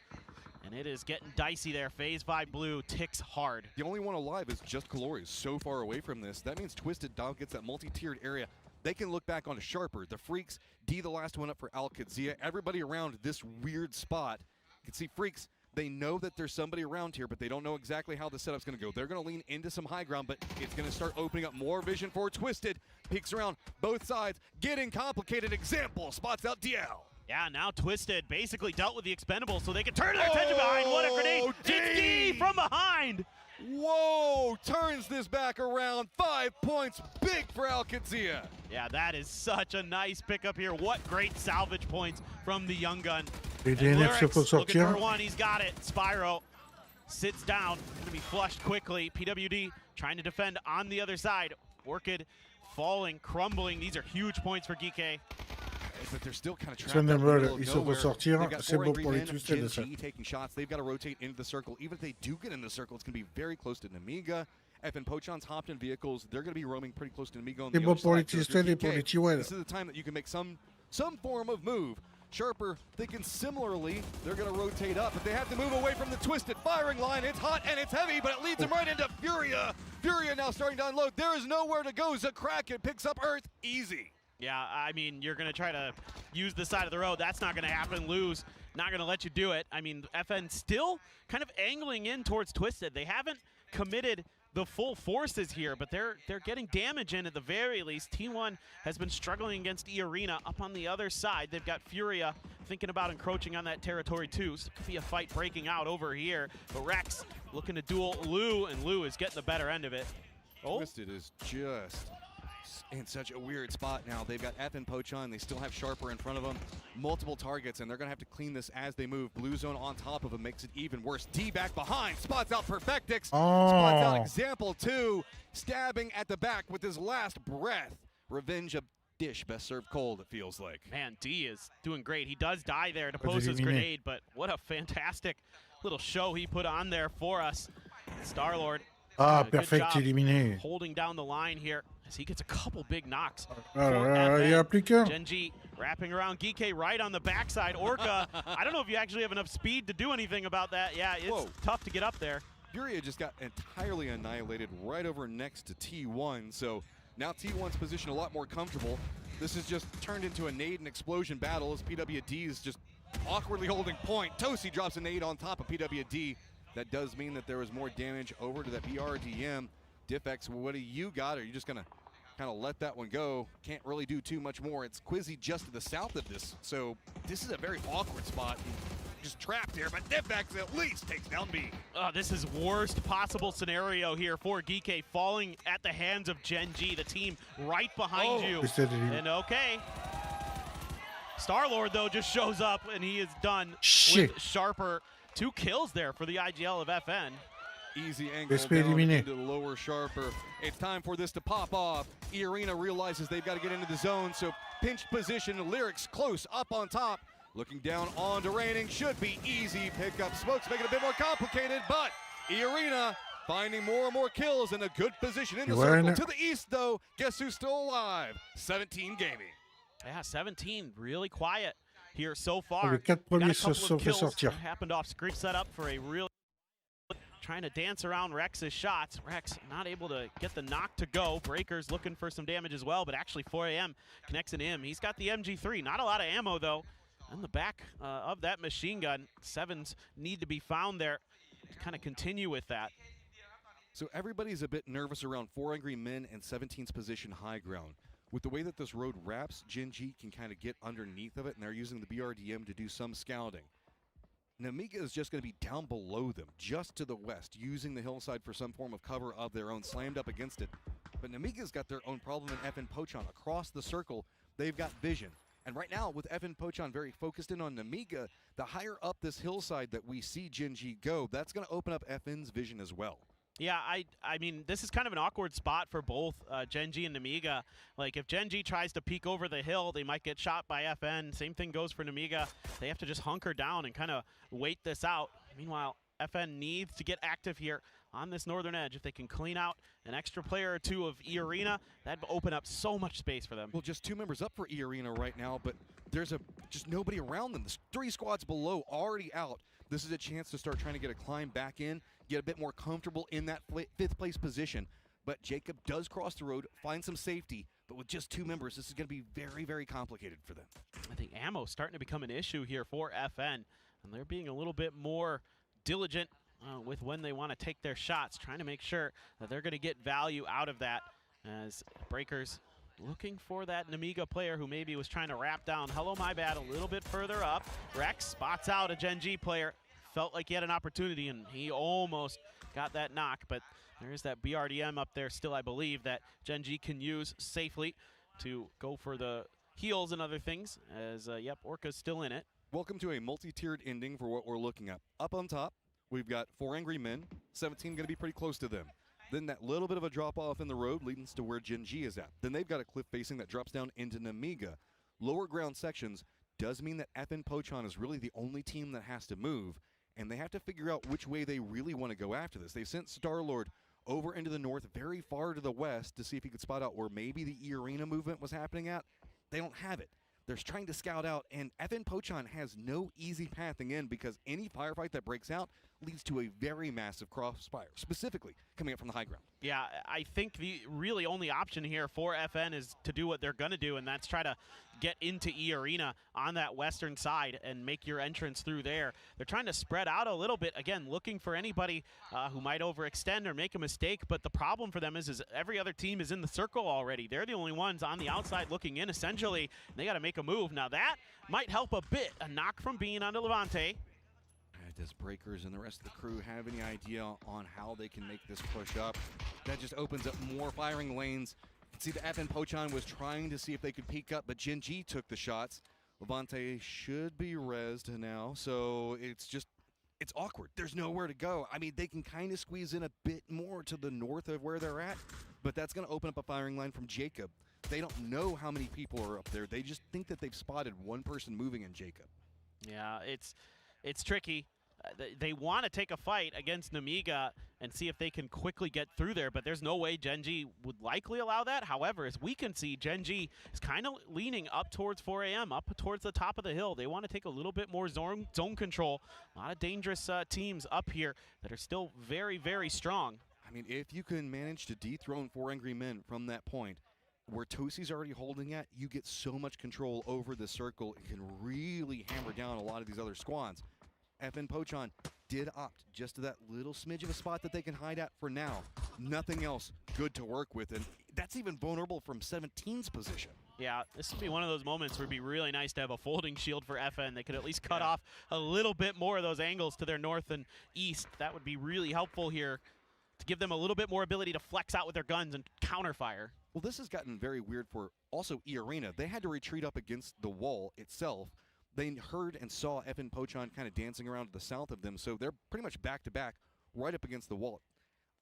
And it is getting dicey there. Phase 5 Blue ticks hard. The only one alive is just Glorious, so far away from this. That means Twisted Dog gets that multi-tiered area. They can look back onto Sharper, the Freaks, D the last one up for Al-Qadzia. Everybody around this weird spot. You can see Freaks, they know that there's somebody around here, but they don't know exactly how the setup's going to go. They're going to lean into some high ground, but it's going to start opening up more vision for Twisted. Peeks around both sides, getting complicated. Example, spots out DL. Yeah, now Twisted basically dealt with the Expendables so they can turn their attention behind. What a grenade! It's D from behind! Whoa, turns this back around. 5 points, big for Al-Qadzia. Yeah, that is such a nice pickup here. What great salvage points from the young gun. Les DNF se faut Looking sortir. for one, he's got it. Spyro sits down, gonna be flushed quickly. PWD trying to defend on the other side. Orchid falling, crumbling. These are huge points for Geeky. But they're still kind of trapped. Ils se font sortir. C'est bon pour les Twisted de ça. Taking shots. They've got to rotate into the circle. Even if they do get in the circle, it's going to be very close to Namiga. FN Pochon's hopped in vehicles. They're going to be roaming pretty close to Namiga on the C'est bon other pour les side. So if Twisted you're et pour les PK, Tiwell. this is the time that you can make some form of move. Sharper thinking similarly. They're going to rotate up, but they have to move away from the Twisted firing line. It's hot and it's heavy, but it leads them right into Furia. Furia now starting to unload. There is nowhere to go. Zakraken picks up Earth easy. Yeah, I mean, you're going to try to use the side of the road. That's not going to happen. Lose, not going to let you do it. I mean, FN still kind of angling in towards Twisted. They haven't committed the full forces here, but they're getting damage in at the very least. T1 has been struggling against E-Arena. Up on the other side, they've got Furia thinking about encroaching on that territory too. So it could be a fight breaking out over here. But Rex looking to duel Lou, and Lou is getting the better end of it. Oh. Twisted is just in such a weird spot now. They've got FN Pochon. They still have Sharper in front of them. Multiple targets, and they're going to have to clean this as they move. Blue Zone on top of them makes it even worse. D back behind. Spots out Perfectix. Spots out Example 2. Stabbing at the back with his last breath. Revenge of dish. Best served cold, it feels like. Man, D is doing great. He does die there to pose his grenade, but what a fantastic little show he put on there for us. Star-Lord. Perfect, éliminé. Holding down the line here as he gets a couple big knocks. Il y a plus qu'un. Genji wrapping around Geeky right on the backside. Orca, I don't know if you actually have enough speed to do anything about that. Yeah, it's tough to get up there. Furia just got entirely annihilated right over next to T1, so now T1's position a lot more comfortable. This has just turned into a nade and explosion battle as PWD is just awkwardly holding point. Tosi drops a nade on top of PWD. That does mean that there was more damage over to that BRDM. Diffx, what do you got? Are you just going to kind of let that one go? Can't really do too much more. It's Quizzy just to the south of this, so this is a very awkward spot. Just trapped here, but Diffx at least takes down B. Oh, this is worst possible scenario here for Geeky, falling at the hands of Genji, the team right behind you. And okay. Star-Lord, though, just shows up, and he is done with Sharper. 2 kills there for the IGL of FN. Easy angle down into the lower Sharper. It's time for this to pop off. E-Arena realizes they've got to get into the zone, so pinch position, Lyrics close up on top. Looking down onto Raining, should be easy pickup. Smokes make it a bit more complicated, but E-Arena finding more and more kills in a good position in the circle. To the east, though, guess who's still alive? 17 Gaming. Yeah, 17, really quiet here so far. Les 4 premiers se sont fait sortir. Happened off screen set up for a real trying to dance around Rex's shots. Rex not able to get the knock to go. Breakers looking for some damage as well, but actually 4AM connects an him. He's got the MG3. Not a lot of ammo though. On the back of that machine gun, 7s need to be found there to kind of continue with that. So everybody's a bit nervous around 4 Angry Men and 17's position high ground. With the way that this road wraps, Gen G can kind of get underneath of it, and they're using the BRDM to do some scouting. Namiga is just going to be down below them, just to the west, using the hillside for some form of cover of their own, slammed up against it. But Namiga's got their own problem in FN Pochon. Across the circle, they've got vision. And right now, with FN Pochon very focused in on Namiga, the higher up this hillside that we see Gen G go, that's going to open up FN's vision as well. Yeah, I mean, this is kind of an awkward spot for both Gen G and Namiga. Like, if Gen G tries to peek over the hill, they might get shot by FN. Same thing goes for Namiga. They have to just hunker down and kind of wait this out. Meanwhile, FN needs to get active here on this northern edge. If they can clean out an extra player or two of E-Arena, that'd open up so much space for them. Well, just 2 members up for E-Arena right now, but there's just nobody around them. There's 3 squads below already out. This is a chance to start trying to get a climb back in, get a bit more comfortable in that 5th place position. But Jacob does cross the road, find some safety, but with just 2 members, this is going to be very, very complicated for them. I think ammo's starting to become an issue here for FN, and they're being a little bit more diligent with when they want to take their shots, trying to make sure that they're going to get value out of that, as Breakers looking for that Namiga player who maybe was trying to wrap down. Hello, my bad, a little bit further up. Rex spots out a Gen G player. Felt like he had an opportunity, and he almost got that knock, but there's that BRDM up there still, I believe, that Gen G can use safely to go for the heals and other things, as, yep, Orca's still in it. Welcome to a multi-tiered ending for what we're looking at. Up on top, we've got 4 Angry Men, 17 going to be pretty close to them. Then that little bit of a drop-off in the road leads to where Gen G is at. Then they've got a cliff facing that drops down into Namiga. Lower ground sections does mean that FN Pochon is really the only team that has to move, and they have to figure out which way they really want to go after this. They've sent Star-Lord over into the north, very far to the west, to see if he could spot out where maybe the E-Arena movement was happening at. They don't have it. They're trying to scout out, and FN Pochon has no easy pathing in, because any firefight that breaks out leads to a very massive crossfire, specifically coming up from the high ground. Yeah, I think the really only option here for FN is to do what they're going to do, and that's try to get into E-Arena on that western side and make your entrance through there. They're trying to spread out a little bit, again, looking for anybody who might overextend or make a mistake, but the problem for them is every other team is in the circle already. They're the only ones on the outside looking in, essentially. They got to make a move. Now that might help a bit. A knock from Bean onto Levante. Does Breakers and the rest of the crew have any idea on how they can make this push up? That just opens up more firing lanes. You can see the FN Pochon was trying to see if they could peek up, but Gen G took the shots. Levante should be rezzed now, so it's awkward. There's nowhere to go. I mean, they can kind of squeeze in a bit more to the north of where they're at, but that's going to open up a firing line from Jacob. They don't know how many people are up there. They just think that they've spotted one person moving in Jacob. Yeah, it's tricky. They want to take a fight against Namiga and see if they can quickly get through there, but there's no way Gen G would likely allow that. However, as we can see, Gen G is kind of leaning up towards 4 AM, up towards the top of the hill. They want to take a little bit more zone control. A lot of dangerous teams up here that are still very, very strong. I mean, if you can manage to dethrone 4 Angry Men from that point, where Tosi's already holding at, you get so much control over the circle. It can really hammer down a lot of these other squads. FN Pochon did opt just to that little smidge of a spot that they can hide at for now. Nothing else good to work with, and that's even vulnerable from 17's position. Yeah, this would be one of those moments where it'd be really nice to have a folding shield for FN. They could at least cut off a little bit more of those angles to their north and east. That would be really helpful here to give them a little bit more ability to flex out with their guns and counterfire. Well, this has gotten very weird for also E-Arena. They had to retreat up against the wall itself. They heard and saw FN Pochon kind of dancing around to the south of them, so they're pretty much back-to-back right up against the wall.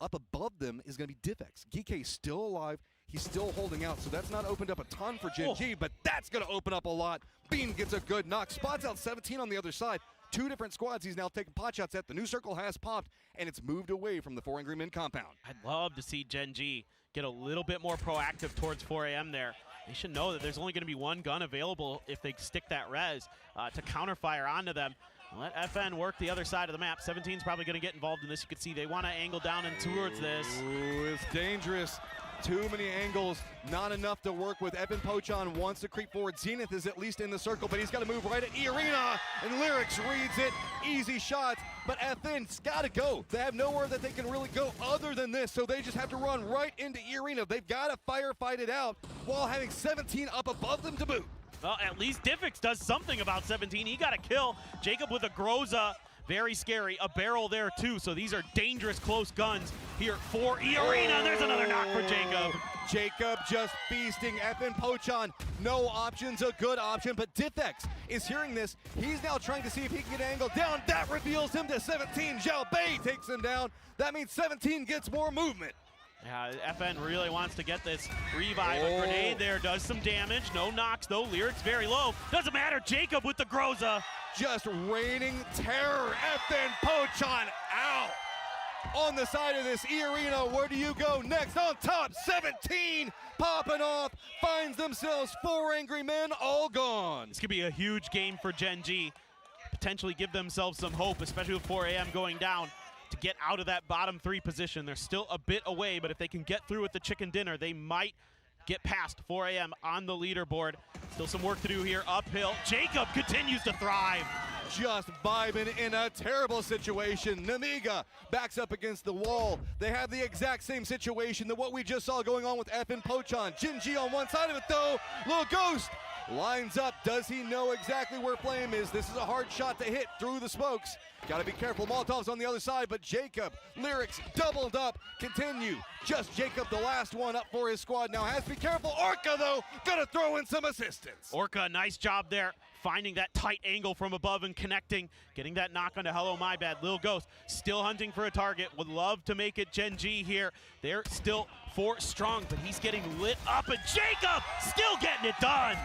Up above them is going to be Diffex. Geek's still alive. He's still holding out, so that's not opened up a ton for Gen G, but that's going to open up a lot. Bean gets a good knock. Spots out 17 on the other side. 2 different squads he's now taking pot shots at. The new circle has popped, and it's moved away from the 4 Angry Men compound. I'd love to see Gen G get a little bit more proactive towards 4 AM there. They should know that there's only going to be one gun available if they stick that res to counterfire onto them. Let FN work the other side of the map. 17's probably going to get involved in this. You can see they want to angle down and towards this. Ooh, it's dangerous. Too many angles, not enough to work with. Evan Pochon wants to creep forward. Zenith is at least in the circle, but he's got to move right at Arena, and Lyrics reads it. Easy shots, but FN's got to go. They have nowhere that they can really go other than this, so they just have to run right into Arena. They've got to firefight it out while having 17 up above them to boot. Well, at least Diffix does something about 17. He got a kill. Jacob with a Groza. Very scary. A barrel there, too. So these are dangerous close guns here for Arena. There's another knock for Jacob. Jacob just feasting. Evan Pochon, no options, a good option, but Diffex is hearing this. He's now trying to see if he can get an angle down. That reveals him to 17. Zhao Bei takes him down. That means 17 gets more movement. Yeah, FN really wants to get this revive. A grenade there does some damage. No knocks, though. Lyrics very low. Doesn't matter. Jacob with the Groza. Just raining terror. FN Pochon out. On the side of this Arena, where do you go next? On top, 17 popping off. Finds themselves 4 angry men, all gone. This could be a huge game for Gen G. Potentially give themselves some hope, especially with 4 AM going down, to get out of that bottom 3 position. They're still a bit away, but if they can get through with the chicken dinner, they might get past 4 AM on the leaderboard. Still some work to do here uphill. Jacob continues to thrive. Just vibing in a terrible situation. Namiga backs up against the wall. They have the exact same situation that what we just saw going on with FN Pochon. Gen G on one side of it though. Little Ghost lines up. Does he know exactly where Flame is? This is a hard shot to hit through the smokes. Got to be careful. Molotov's on the other side, but Jacob, Lyrics doubled up. Continue. Just Jacob, the last one up for his squad now. Has to be careful. Orca, though, gonna throw in some assistance. Orca, nice job there. Finding that tight angle from above and connecting. Getting that knock onto Hello My Bad. Lil Ghost still hunting for a target. Would love to make it Gen G here. They're still 4 strong, but he's getting lit up, and Jacob still getting it done.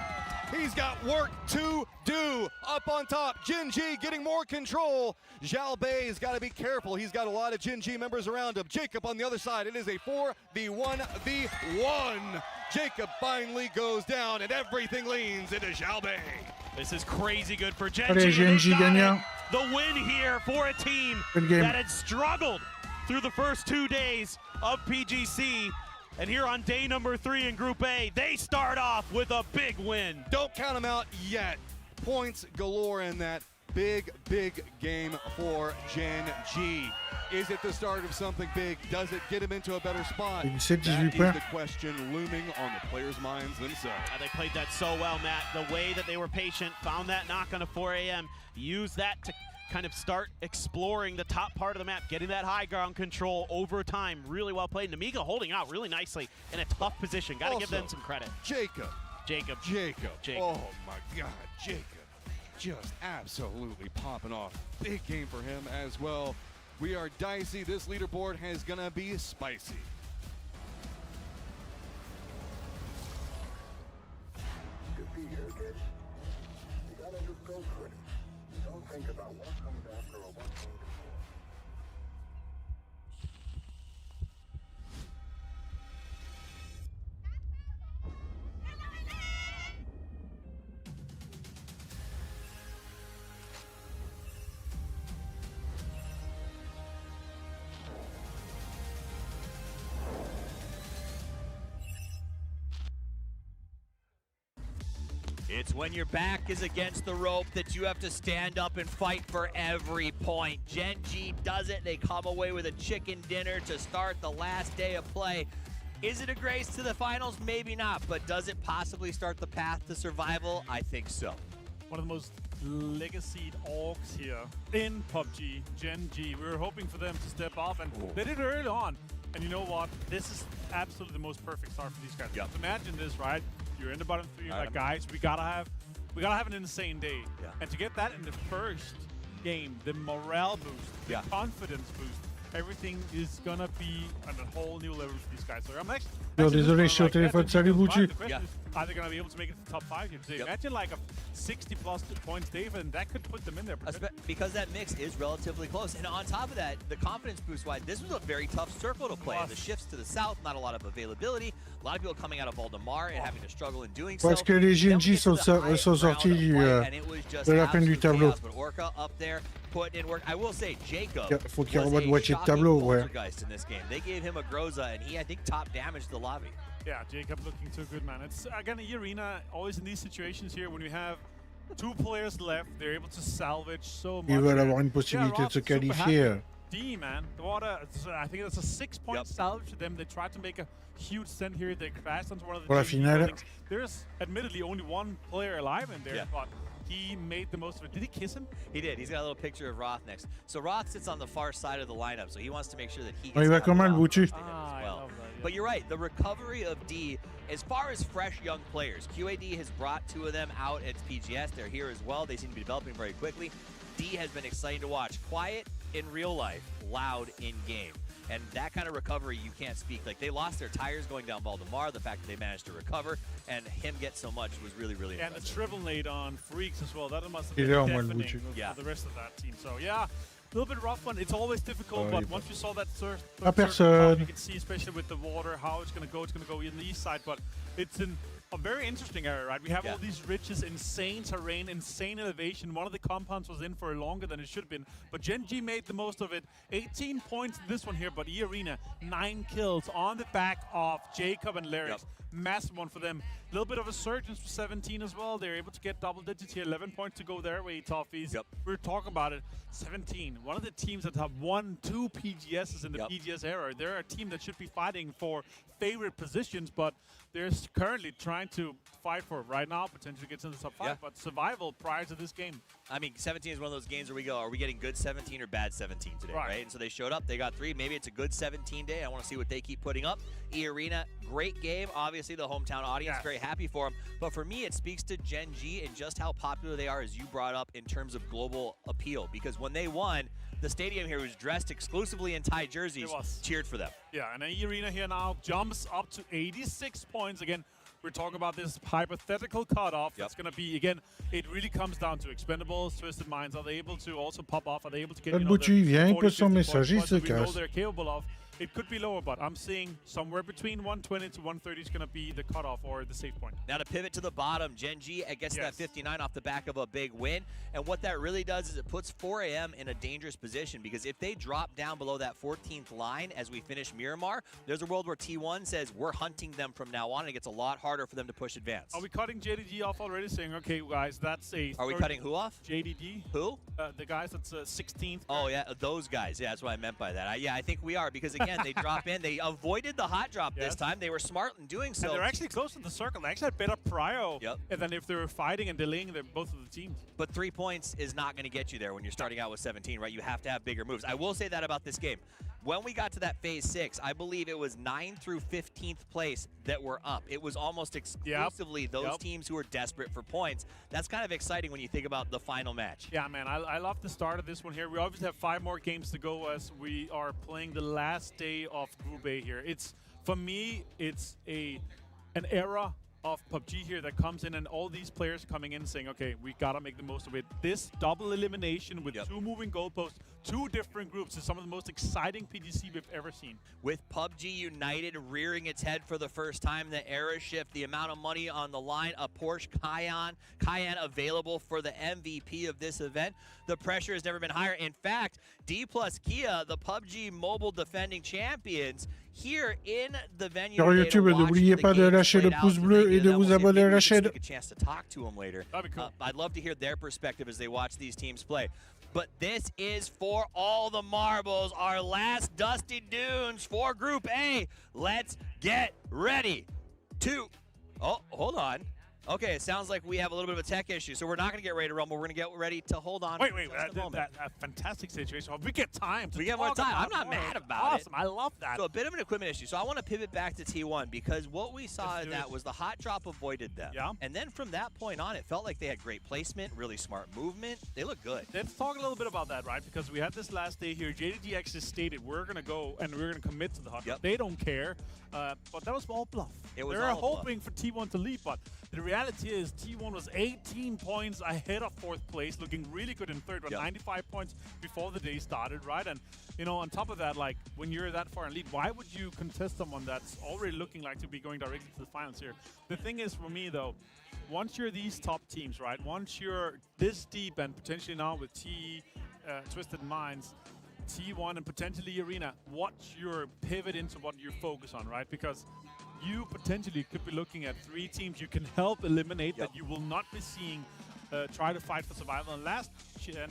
He's got work to do. Up on top, Gen G getting more control. Zhao Bei's got to be careful. He's got a lot of Gen G members around him. Jacob on the other side. It is a 4v1v1. Jacob finally goes down, and everything leans into Zhao Bei. This is crazy good for Gen Allez, G. GNG gagnant. The win here for a team that had struggled through the first 2 days of PGC. And here on day number 3 in Group A, they start off with a big win. Don't count them out yet. Points galore in that big, big game for Gen G. Is it the start of something big? Does it get him into a better spot? That is the question looming on the players' minds themselves. They played that so well, Matt. The way that they were patient, found that knock on a 4 AM, used that to kind of start exploring the top part of the map, getting that high ground control over time. Really well played. Namiga holding out really nicely in a tough position. Got to give them some credit. Jacob. Jacob. Oh my God, Jacob. Just absolutely popping off. Big game for him as well. We are dicey. This leaderboard is gonna be spicy. Think about what comes after or what comes. It's when your back is against the rope that you have to stand up and fight for every point. Gen G does it. They come away with a chicken dinner to start the last day of play. Is it a grace to the finals? Maybe not, but does it possibly start the path to survival? I think so. One of the most legacied orgs here in PUBG, Gen G. We were hoping for them to step up, and they did early on. And you know what? This is absolutely the most perfect start for these guys. Yeah. Imagine this, right? You're in the bottom 3, you're like, guys, we gotta have an insane day. Yeah. And to get that in the first game, the morale boost, the confidence boost, everything is gonna be on a whole new level for these guys. So I'm actually désolé, je suis au téléphone. Salut, Bouchu. Are they going to be able to make it to the top 5 here today? Imagine like a 60+ points Dave, and that could put them in there. Because that mix is relatively close. And on top of that, the confidence boost-wise, this was a very tough circle to play. The shifts to the south, not a lot of availability. A lot of people coming out of Valdemar and having to struggle in doing so. Parce que les GNG sont sortis de la fin du tableau. But Orca up there, putting in work. I will say, Jacob Faut qu'il was revoie de a moitié de shocking tableau, ouais. poltergeist in this game. They gave him a Groza, and he, I think, top damaged the lobby. Yeah, Jacob looking too good, man. It's again Arena. Always in these situations here, when we have 2 players left, they're able to salvage so much. Ils veulent avoir une possibilité de se qualifier. D, man, the water. I think that's a 6-point salvage to them. They tried to make a huge stand here. They crashed onto one of the Pour la finale. buildings. There's admittedly only one player alive in there, but he made the most of it. Did he kiss him? He did. He's got a little picture of Roth next. So Roth sits on the far side of the lineup, so he wants to make sure that he gets Il va out comment of le the Boutu? as well. But you're right. The recovery of D, as far as fresh young players, QAD has brought 2 of them out at PGS. They're here as well. They seem to be developing very quickly. D has been exciting to watch. Quiet in real life, loud in game. And that kind of recovery, you can't speak. Like, they lost their tires going down Valdemar. The fact that they managed to recover and him get so much was really, really and impressive. the triple nade on Freaks as well. That must have been Il est en moins le deafening Boutu. for the rest of that team. So yeah, a little bit rough one. It's always difficult, but once you saw that personne. you can see, especially with the water, how it's going to go. It's going to go in the east side, but it's in a very interesting area, right? We have all these ridges, insane terrain, insane elevation. One of the compounds was in for longer than it should have been, but Gen G made the most of it. 18 points in this one here, but E-Arena, 9 kills on the back of Jacob and Larry's. Massive one for them. A little bit of a surge for 17 as well. They're able to get double digits here. 11 points to go their way, Toffees. We were talking about it. 17. One of the teams that have won 2 PGSs in the PGS era. They're a team that should be fighting for favorite positions, but they're currently trying to fight for it right now, potentially gets into the top 5, but survival prior to this game. I mean, 17 is one of those games where we go, are we getting good 17 or bad 17 today, right? And so they showed up, they got 3. Maybe it's a good 17 day. I want to see what they keep putting up. E-Arena, great game. Obviously, the hometown audience, very happy for them. But for me, it speaks to Gen G and just how popular they are, as you brought up, in terms of global appeal. Because when they won, the stadium here was dressed exclusively in Thai jerseys, cheered for them. Yeah, and E-Arena here now jumps up to 86 points. Again, we're talking about this hypothetical cutoff. That's going to be, again, it really comes down to Expendables, Twisted Minds. Are they able to also pop off? Are they able to get, Le Boutu, il vient, il pose son message, il se we know casse. they're capable of. It could be lower, but I'm seeing somewhere between 120 to 130 is going to be the cutoff or the safe point. Now to pivot to the bottom, Gen G gets that 59 off the back of a big win. And what that really does is it puts 4 AM in a dangerous position, because if they drop down below that 14th line as we finish Miramar, there's a world where T1 says we're hunting them from now on, and it gets a lot harder for them to push advance. Are we cutting JDG off already, saying, okay, guys, that's a... Are we cutting who off? JDG. Who? The guys that's 16th. Oh, yeah, those guys. Yeah, that's what I meant by that. I think we are, because, again, they drop in. They avoided the hot drop this time. They were smart in doing so. And they're actually close to the circle. They actually had better prio than if they were fighting and delaying both of the teams. But 3 points is not going to get you there when you're starting out with 17, right? You have to have bigger moves. I will say that about this game. When we got to that phase 6, I believe it was 9 through 15th place that were up. It was almost exclusively those teams who were desperate for points. That's kind of exciting when you think about the final match. Yeah, man, I love the start of this one here. We obviously have 5 more games to go as we are playing the last day of Group A here. It's, for me, it's an era of PUBG here that comes in, and all these players coming in saying, okay, we gotta make the most of it. This double elimination with 2 moving goalposts, 2 different groups is some of the most exciting PGC we've ever seen. With PUBG United rearing its head for the first time, the era shift, the amount of money on the line, a Porsche Cayenne available for the MVP of this event, the pressure has never been higher. In fact, D plus Kia, the PUBG mobile defending champions, here in the venue. Sur YouTube, n'oubliez pas de lâcher le pouce bleu et de vous abonner à la chaîne. A chance to talk to them later. That'd be cool. I'd love to hear their perspective as they watch these teams play. But this is for all the marbles, our last Dusty Dunes for Group A. Let's get ready to... Oh, hold on. Okay, it sounds like we have a little bit of a tech issue, so we're not going to get ready to rumble. We're going to get ready to hold on. Wait, that fantastic situation. We get time. We get more time. I'm not mad about it. Awesome, I love that. So a bit of an equipment issue. So I want to pivot back to T1, because what we saw in that was the hot drop avoided them. Yeah. And then from that point on, it felt like they had great placement, really smart movement. They look good. Let's talk a little bit about that, right? Because we had this last day here. JDG actually stated we're going to go and we're going to commit to the hot drop. They don't care. But that was all bluff. It was They were all hoping for T1 to lead, but the reality is T1 was 18 points ahead of 4th place, looking really good in 3rd, but 95 points before the day started, right? And, you know, on top of that, like, when you're that far in lead, why would you contest someone that's already looking like to be going directly to the finals here? The thing is, for me, though, once you're these top teams, right, once you're this deep and potentially now with TE, Twisted Minds, T1, and potentially Arena, what's your pivot into what you focus on, right? Because you potentially could be looking at 3 teams you can help eliminate that you will not be seeing try to fight for survival in last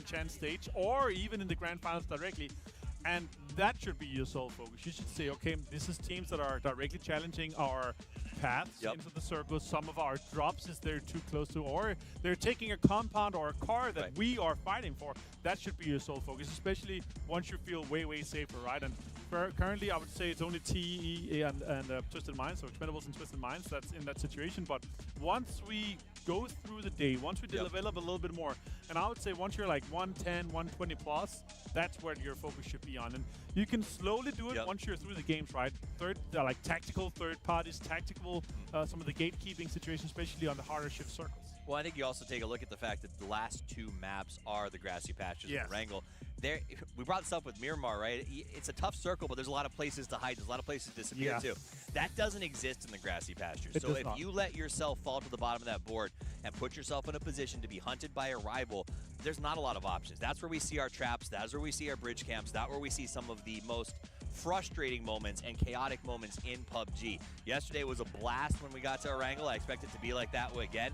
chance stage or even in the grand finals directly. And that should be your sole focus. You should say, okay, this is teams that are directly challenging our paths into the circle. Some of our drops is they're too close to, or they're taking a compound or a car that we are fighting for. That should be your sole focus, especially once you feel way, way safer, right? And currently, I would say it's only TE and Twisted Minds, so Expendables and Twisted Minds that's in that situation. But once we go through the day, once we develop a little bit more, and I would say once you're like 110, 120 plus, that's where your focus should be on. And you can slowly do it once you're through the games, right? Like tactical third parties, tactical, some of the gatekeeping situations, especially on the harder shift circles. Well, I think you also take a look at the fact that the last 2 maps are the grassy patches and the Wrangle. We brought this up with Miramar, right? It's a tough circle, but there's a lot of places to hide. There's a lot of places to disappear, too. That doesn't exist in the grassy pastures. So if you let yourself fall to the bottom of that board and put yourself in a position to be hunted by a rival, there's not a lot of options. That's where we see our traps. That's where we see our bridge camps. That's where we see some of the most frustrating moments and chaotic moments in PUBG. Yesterday was a blast when we got to Wrangle. I expect it to be like that again.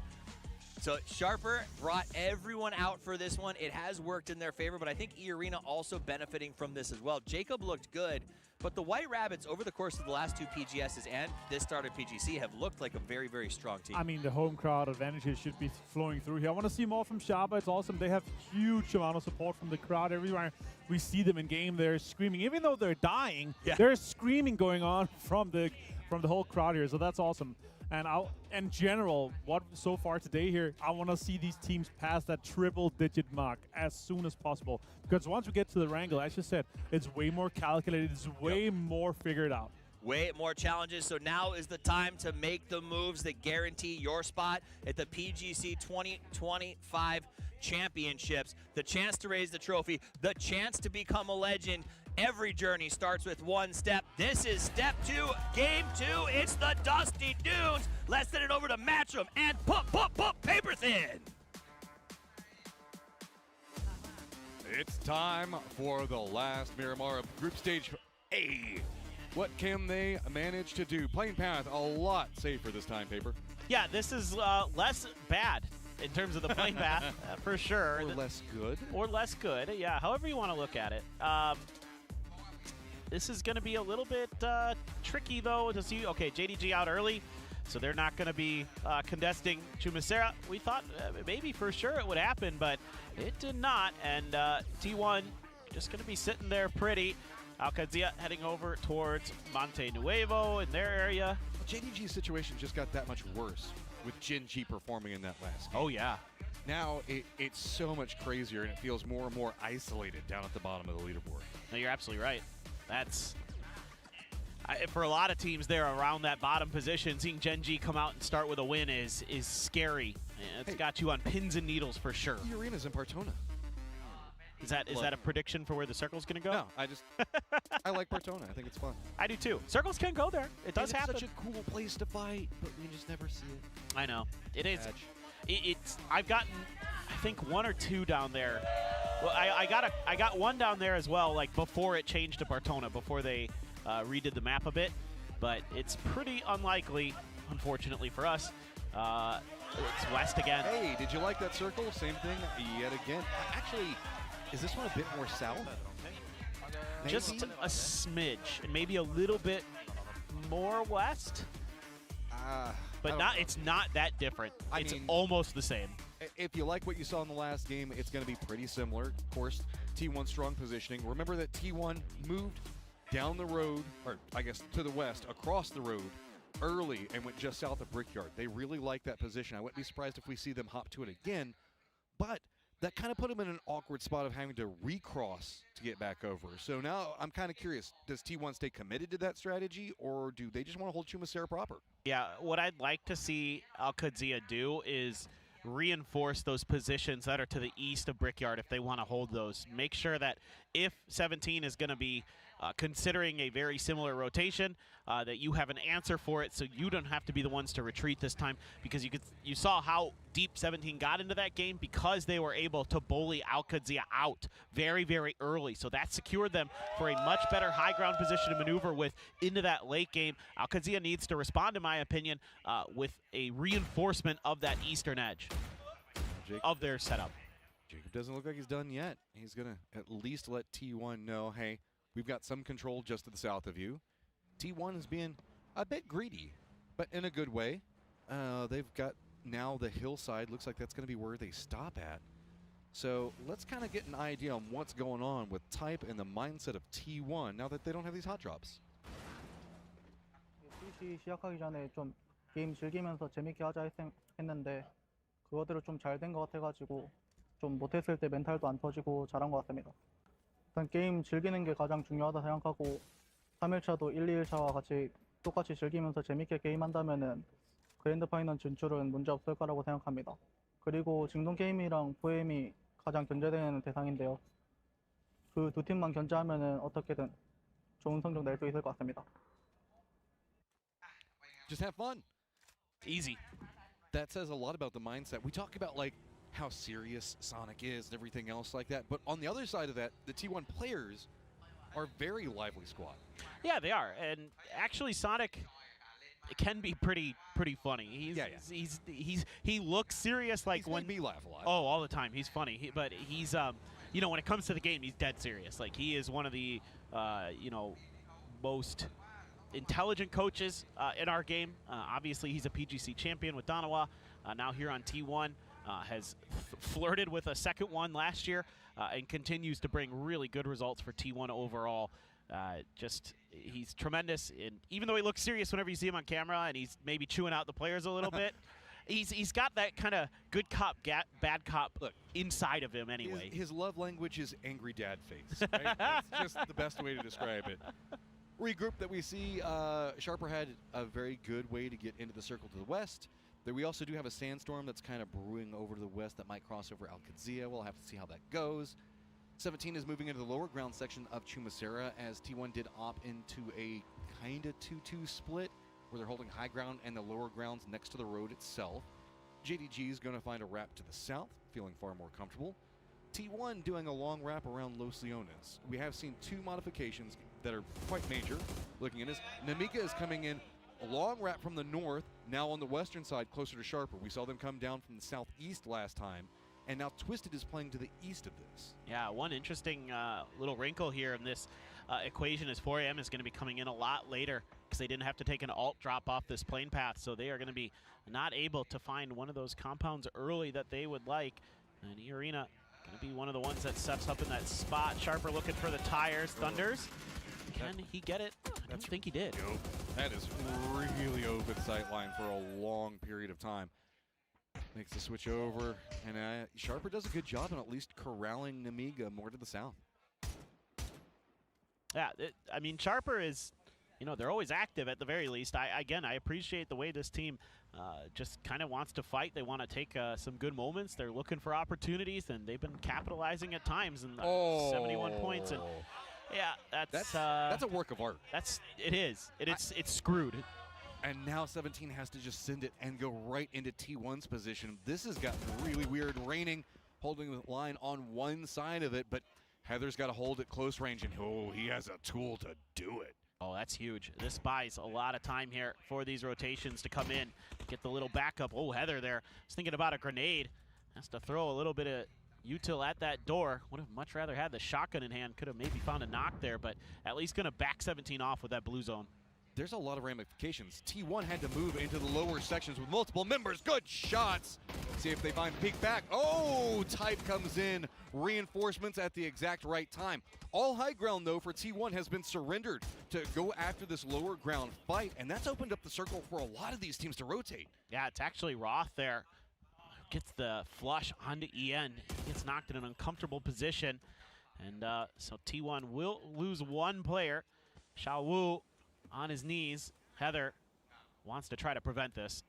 So Sharper brought everyone out for this one. It has worked in their favor, but I think E-Arena also benefiting from this as well. Jacob looked good, but the White Rabbits over the course of the last 2 PGSs and this start of PGC have looked like a very, very strong team. I mean, the home crowd advantages should be flowing through here. I want to see more from Sharper. It's awesome. They have huge amount of support from the crowd. Everywhere we see them in game, they're screaming. Even though they're dying, there's screaming going on from the whole crowd here, so that's awesome. And in general, what so far today here, I want to see these teams pass that triple-digit mark as soon as possible. Because once we get to the Wrangle, as you said, it's way more calculated. It's way more figured out. Way more challenges, so now is the time to make the moves that guarantee your spot at the PGC 2025 Championships. The chance to raise the trophy, the chance to become a legend. Every journey starts with one step. This is step 2, game 2. It's the Dusty Dunes. Let's send it over to Matchroom and paper thin. It's time for the last Miramar of Group Stage A. What can they manage to do? Playing path a lot safer this time, Paper. Yeah, this is less bad in terms of the playing path, for sure. Or less good. Or less good, yeah, however you want to look at it. This is going to be a little bit tricky, though, to see. Okay, JDG out early, so they're not going to be contesting Chumacera. We thought maybe for sure it would happen, but it did not. And T1 just going to be sitting there pretty. Alcadzia heading over towards Monte Nuevo in their area. JDG's situation just got that much worse with Jin G performing in that last game. Oh, yeah. Now it's so much crazier, and it feels more and more isolated down at the bottom of the leaderboard. No, you're absolutely right. That's for a lot of teams there around that bottom position. Seeing Gen G come out and start with a win is scary. It's got you on pins and needles for sure. The arena's in Partona. Is that a prediction for where the circle's going to go? No, I like Partona. I think it's fun. I do too. Circles can go there. It does happen. It's such a cool place to fight, but you just never see it. I know. It is. I've gotten, I think, 1 or 2 down there. Well, I got one down there as well, like before it changed to Partona, before they redid the map a bit. But it's pretty unlikely, unfortunately for us. It's west again. Hey, did you like that circle? Same thing yet again. Actually, is this one a bit more south? Maybe? Just a smidge, and maybe a little bit more west. But it's not that different. It's almost the same. If you like what you saw in the last game, it's going to be pretty similar. Of course, T1 strong positioning. Remember that T1 moved down the road, or I guess to the west, across the road early and went just south of Brickyard. They really like that position. I wouldn't be surprised if we see them hop to it again, but that kind of put them in an awkward spot of having to recross to get back over. So now I'm kind of curious, does T1 stay committed to that strategy, or do they just want to hold Chumacera proper? Yeah, what I'd like to see Alcadzia do is reinforce those positions that are to the east of Brickyard if they want to hold those. Make sure that if 17 is going to be considering a very similar rotation, that you have an answer for it, so you don't have to be the ones to retreat this time, because you saw how deep 17 got into that game because they were able to bully Alcadzia out very, very early. So that secured them for a much better high ground position to maneuver with into that late game. Alcadzia needs to respond, in my opinion, with a reinforcement of that eastern edge of their setup. Jacob doesn't look like he's done yet. He's going to at least let T1 know, hey, we've got some control just to the south of you. T1 is being a bit greedy, but in a good way. They've got now the hillside. Looks like that's going to be where they stop at. So let's kind of get an idea on what's going on with type and the mindset of T1 now that they don't have these hot drops. PC 시작하기 전에 좀 게임 즐기면서 재밌게 하자 했는데 그거대로 좀 잘 된 것 같아가지고 좀 못했을 때 멘탈도 안 터지고 잘한 것 같습니다. 일단 게임 즐기는 게 가장 중요하다 생각하고 3일차도 1, 2일차와 같이 똑같이 즐기면서 재밌게 게임한다면은 그랜드 파이널 진출은 문제 없을 거라고 생각합니다. 그리고 징동 게임이랑 포엠이 가장 견제되는 대상인데요. 그 두 팀만 견제하면은 어떻게든 좋은 성적 낼 수 있을 것 같습니다. Just have fun. Easy. That says a lot about the mindset. We talk about like how serious Sonic is and everything else like that, but on the other side of that, the T1 players are a very lively squad. Yeah, they are, and actually Sonic can be pretty funny. He looks serious, like when me laugh a lot. Oh, all the time. He's funny, but he's you know, when it comes to the game, he's dead serious. Like he is one of the you know, most intelligent coaches in our game. Obviously, he's a PGC champion with Danawa. Now here on T1, has flirted with a second one last year and continues to bring really good results for T1 overall. He's tremendous, and even though he looks serious whenever you see him on camera and he's maybe chewing out the players a little bit, he's got that kind of good cop, bad cop look inside of him anyway. His love language is angry dad face. Right? That's just the best way to describe it. Regroup that we see, Sharper had a very good way to get into the circle to the west. We also do have a sandstorm that's kind of brewing over to the west that might cross over Alcadzia. We'll have to see how that goes. 17 is moving into the lower ground section of Chumacera as T1 did opt into a kind of 2-2 split where they're holding high ground and the lower grounds next to the road itself. JDG is going to find a wrap to the south, feeling far more comfortable. T1 doing a long wrap around Los Leones. We have seen two modifications that are quite major. Looking at this, Namika is coming in a long wrap from the north, now on the western side, closer to Sharper. We saw them come down from the southeast last time, and now Twisted is playing to the east of this. Yeah, one interesting little wrinkle here in this equation is 4AM is going to be coming in a lot later because they didn't have to take an alt drop off this plane path, so they are going to be not able to find one of those compounds early that they would like. And E-Arena going to be one of the ones that steps up in that spot. Sharper looking for the tires. Thunders. Can he get it? I don't think he did. That is really open sightline for a long period of time. Makes the switch over, and Sharper does a good job in at least corralling Namiga more to the south. Yeah, I mean, Sharper is, you know, they're always active at the very least. Again, I appreciate the way this team just kind of wants to fight. They want to take some good moments. They're looking for opportunities, and they've been capitalizing at times. And 71 points, and yeah, that's a work of art. It is. It's screwed. And now 17 has to just send it and go right into T1's position. This has gotten really weird. Raining, holding the line on one side of it, but Heather's got to hold it close range, and he has a tool to do it. Oh, that's huge. This buys a lot of time here for these rotations to come in, get the little backup. Oh, Heather there. I was thinking about a grenade. Has to throw a little bit of util at that door. Would have much rather had the shotgun in hand. Could have maybe found a knock there, but at least going to back 17 off with that blue zone. There's a lot of ramifications. T1 had to move into the lower sections with multiple members. Good shots. See if they find the peek back. Oh, Type comes in. Reinforcements at the exact right time. All high ground, though, for T1 has been surrendered to go after this lower ground fight, and that's opened up the circle for a lot of these teams to rotate. Yeah, it's actually Roth there. Gets the flush onto EN. Gets knocked in an uncomfortable position. And so T1 will lose one player. Xiao Wu on his knees. Heather wants to try to prevent this.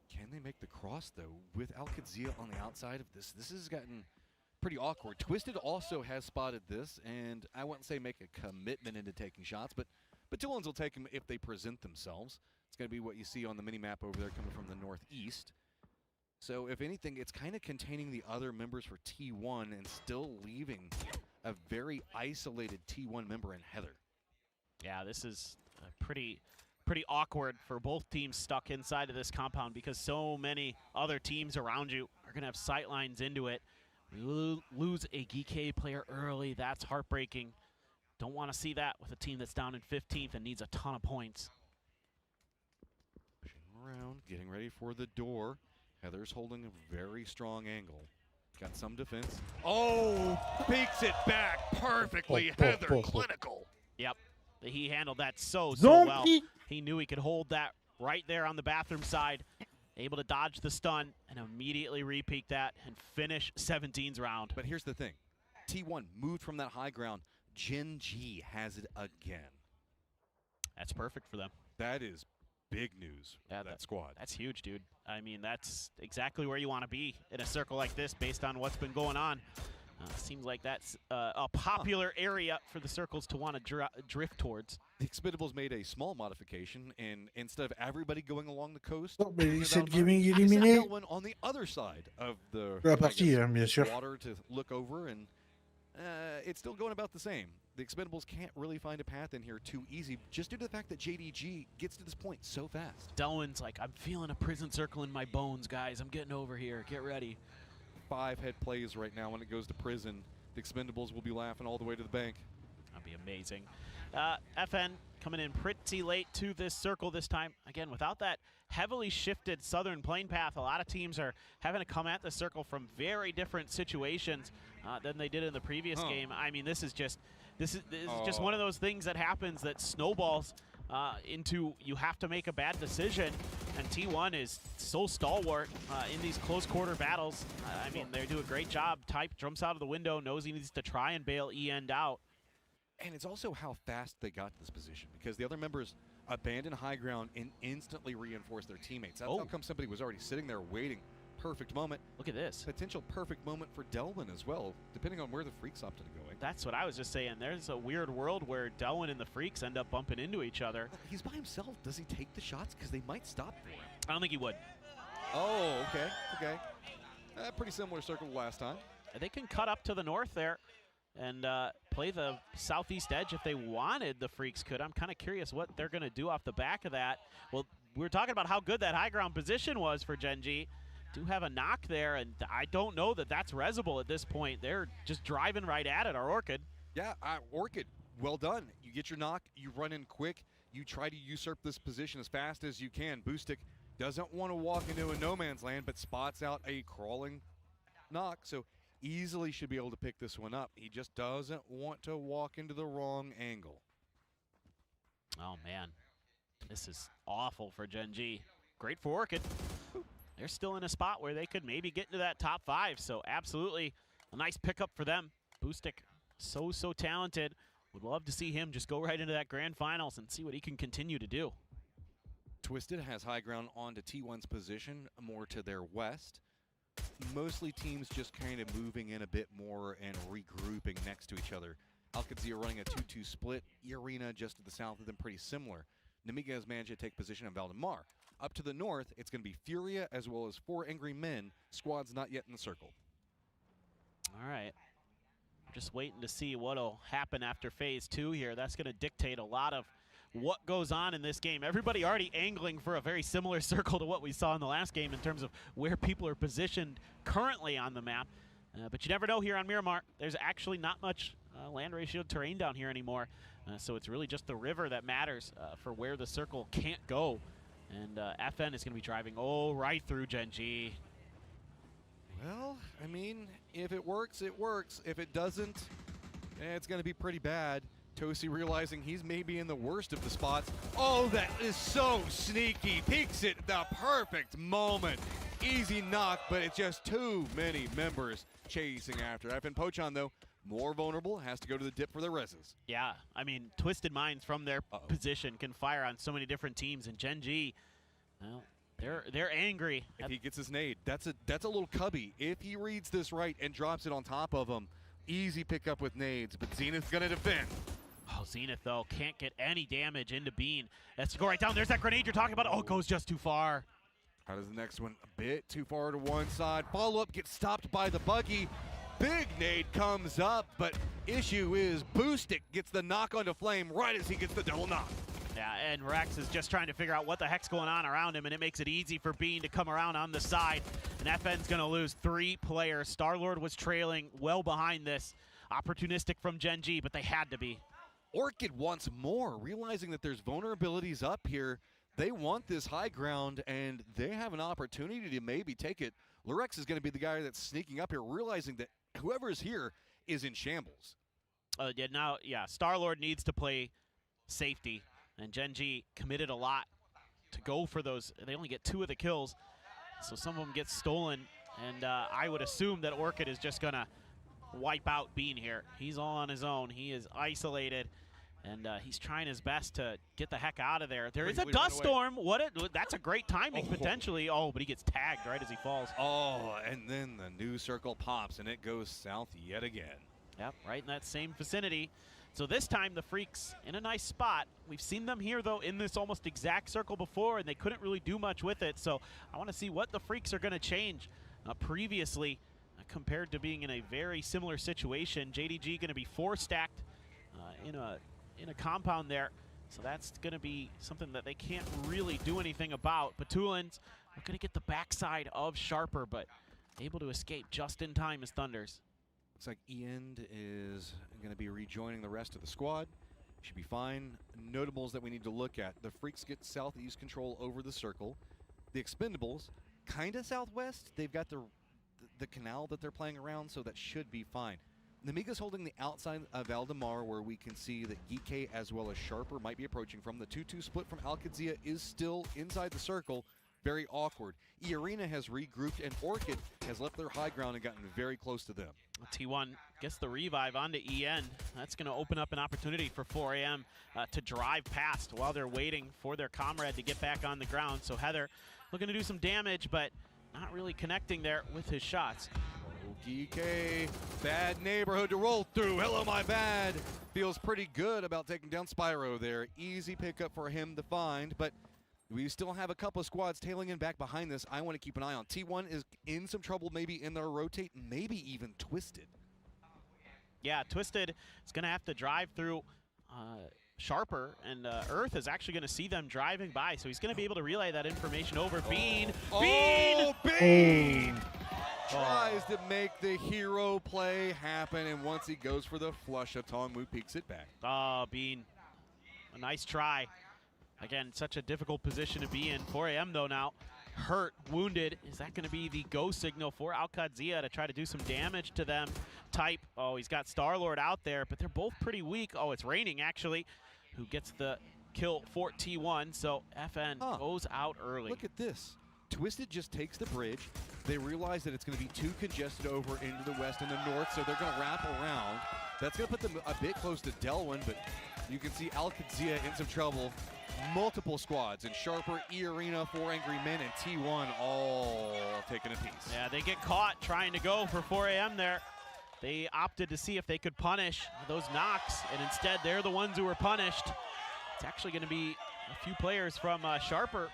Can they make the cross, though, with Alcadzia on the outside of this? This has gotten pretty awkward. Twisted also has spotted this, and I wouldn't say make a commitment into taking shots, but Batulans will take them if they present themselves. It's going to be what you see on the mini-map over there coming from the northeast. So if anything, it's kind of containing the other members for T1 and still leaving a very isolated T1 member in Heather. Yeah, this is pretty awkward for both teams stuck inside of this compound because so many other teams around you are going to have sight lines into it. We lose a GK player early. That's heartbreaking. Don't want to see that with a team that's down in 15th and needs a ton of points. Pushing around, getting ready for the door. Heather's holding a very strong angle. Got some defense. Oh, peeks it back perfectly. Heather, clinical. Yep, he handled that so well. He knew he could hold that right there on the bathroom side. Able to dodge the stun and immediately repeat that and finish 17's round. But here's the thing. T1 moved from that high ground. Gen G has it again. That's perfect for them. That is big news for that squad. That's huge, dude. I mean, that's exactly where you want to be in a circle like this based on what's been going on. Seems like that's a popular area for the circles to want to drift towards. The Expendables made a small modification, and instead of everybody going along the coast, one on the other side of the water to look over, and it's still going about the same. The Expendables can't really find a path in here too easy, just due to the fact that JDG gets to this point so fast. Delwyn's like, I'm feeling a prison circle in my bones, guys. I'm getting over here. Get ready. 5 head plays right now. When it goes to prison, the Expendables will be laughing all the way to the bank. That'd be amazing. FN coming in pretty late to this circle this time. Again, without that heavily shifted southern plane path, a lot of teams are having to come at the circle from very different situations than they did in the previous game. I mean, this is just one of those things that happens that snowballs into you have to make a bad decision, and T1 is so stalwart in these close quarter battles. I mean, they do a great job. Type jumps out of the window, knows he needs to try and bail E-End out. And it's also how fast they got to this position, because the other members abandoned high ground and instantly reinforced their teammates. That's how come somebody was already sitting there waiting. Perfect moment. Look at this. Potential perfect moment for Delwyn as well, depending on where the Freaks opted to go. That's what I was just saying. There's a weird world where Delwyn and the Freaks end up bumping into each other. He's by himself. Does he take the shots? Because they might stop for him. I don't think he would. Oh, okay. Pretty similar circle last time. They can cut up to the north there and play the southeast edge if they wanted. The Freaks could. I'm kind of curious what they're going to do off the back of that. Well, we were talking about how good that high ground position was for Gen G. Do have a knock there, and I don't know that that's Rezible at this point. They're just driving right at it, our Orchid. Yeah, Orchid, well done. You get your knock, you run in quick, you try to usurp this position as fast as you can. Boostic doesn't want to walk into a no man's land, but spots out a crawling knock, so easily should be able to pick this one up. He just doesn't want to walk into the wrong angle. Oh, man. This is awful for Gen G. Great for Orchid. They're still in a spot where they could maybe get into that top 5, so absolutely a nice pickup for them. Boostic, so talented. Would love to see him just go right into that grand finals and see what he can continue to do. Twisted has high ground onto T1's position, more to their west. Mostly teams just kind of moving in a bit more and regrouping next to each other. Alcazia running a 2-2 split. Arena just to the south of them, pretty similar. Namiga has managed to take position on Valdemar. Up to the north, it's going to be Furia as well as 4 Angry Men. Squad's not yet in the circle. All right. Just waiting to see what'll happen after phase 2 here. That's going to dictate a lot of what goes on in this game. Everybody already angling for a very similar circle to what we saw in the last game in terms of where people are positioned currently on the map. But you never know here on Miramar. There's actually not much land ratio terrain down here anymore. So it's really just the river that matters for where the circle can't go. And FN is going to be driving right through Gen G. Well, I mean, if it works, it works. If it doesn't, it's going to be pretty bad. Tosi realizing he's maybe in the worst of the spots. Oh, that is so sneaky. Peeks it the perfect moment. Easy knock, but it's just too many members chasing after. FN Pochon, though, more vulnerable, has to go to the dip for their reses. Yeah, I mean, Twisted Minds from their position can fire on so many different teams, and Gen G, well, They're angry. If he gets his nade, that's a little cubby. If he reads this right and drops it on top of him, easy pickup with nades, but Zenith's gonna defend. Oh, Zenith, though, can't get any damage into Bean. That's to go right down. There's that grenade you're talking about. Oh, it goes just too far. How does the next one? A bit too far to one side. Follow-up gets stopped by the buggy. Big nade comes up, but issue is Boostic gets the knock onto Flame right as he gets the double knock. Yeah, and Rex is just trying to figure out what the heck's going on around him, and it makes it easy for Bean to come around on the side. And FN's going to lose 3 players. Star-Lord was trailing well behind this. Opportunistic from Gen G, but they had to be. Orchid wants more, realizing that there's vulnerabilities up here. They want this high ground, and they have an opportunity to maybe take it. Lurex is going to be the guy that's sneaking up here, realizing that whoever is here is in shambles. Star-Lord needs to play safety, and Gen G committed a lot to go for those. They only get 2 of the kills, so some of them get stolen, and I would assume that Orchid is just going to wipe out Bean here. He's all on his own. He is isolated, and he's trying his best to get the heck out of there. There is a dust storm. That's a great timing, potentially. Oh, but he gets tagged right as he falls. Oh, and then the new circle pops, and it goes south yet again. Yep, right in that same vicinity. So this time the Freaks in a nice spot. We've seen them here, though, in this almost exact circle before, and they couldn't really do much with it. So I want to see what the Freaks are going to change previously compared to being in a very similar situation. JDG going to be 4 stacked in a compound there. So that's going to be something that they can't really do anything about. Batulins are going to get the backside of Sharper, but able to escape just in time as Thunders. Looks like End is going to be rejoining the rest of the squad. Should be fine. Notables that we need to look at. The Freaks get southeast control over the circle. The Expendables, kind of southwest. They've got the canal that they're playing around, so that should be fine. Namiga's holding the outside of Valdemar, where we can see that Geekay as well as Sharper might be approaching from. The 2-2 split from Alcadzia is still inside the circle. Very awkward. E-Arena has regrouped, and Orchid has left their high ground and gotten very close to them. T1 gets the revive onto EN. That's going to open up an opportunity for 4AM to drive past while they're waiting for their comrade to get back on the ground. So Heather looking to do some damage, but not really connecting there with his shots. GK, bad neighborhood to roll through. Hello, my bad. Feels pretty good about taking down Spyro there. Easy pickup for him to find, but we still have a couple of squads tailing in back behind this. I want to keep an eye on. T1 is in some trouble, maybe in their rotate, maybe even Twisted. Yeah, Twisted is going to have to drive through Sharper, and Earth is actually going to see them driving by, so he's going to be able to relay that information over. Bean! Bean! Bean! Tries to make the hero play happen, and once he goes for the flush, Tongmu peeks it back. Oh, Bean. A nice try. Again, such a difficult position to be in. 4AM, though, now hurt, wounded. Is that going to be the go signal for Alcadzia to try to do some damage to them? Type, oh, he's got Star-Lord out there, but they're both pretty weak. Oh, it's raining, actually, who gets the kill for T1, so FN goes out early. Look at this. Twisted just takes the bridge. They realize that it's going to be too congested over into the west and the north, so they're going to wrap around. That's going to put them a bit close to Delwyn, but you can see Alcadzia in some trouble. Multiple squads, and Sharper, E-Arena, 4 Angry Men, and T1 all taking a piece. Yeah, they get caught trying to go for 4AM there. They opted to see if they could punish those knocks, and instead they're the ones who were punished. It's actually going to be a few players from Sharper.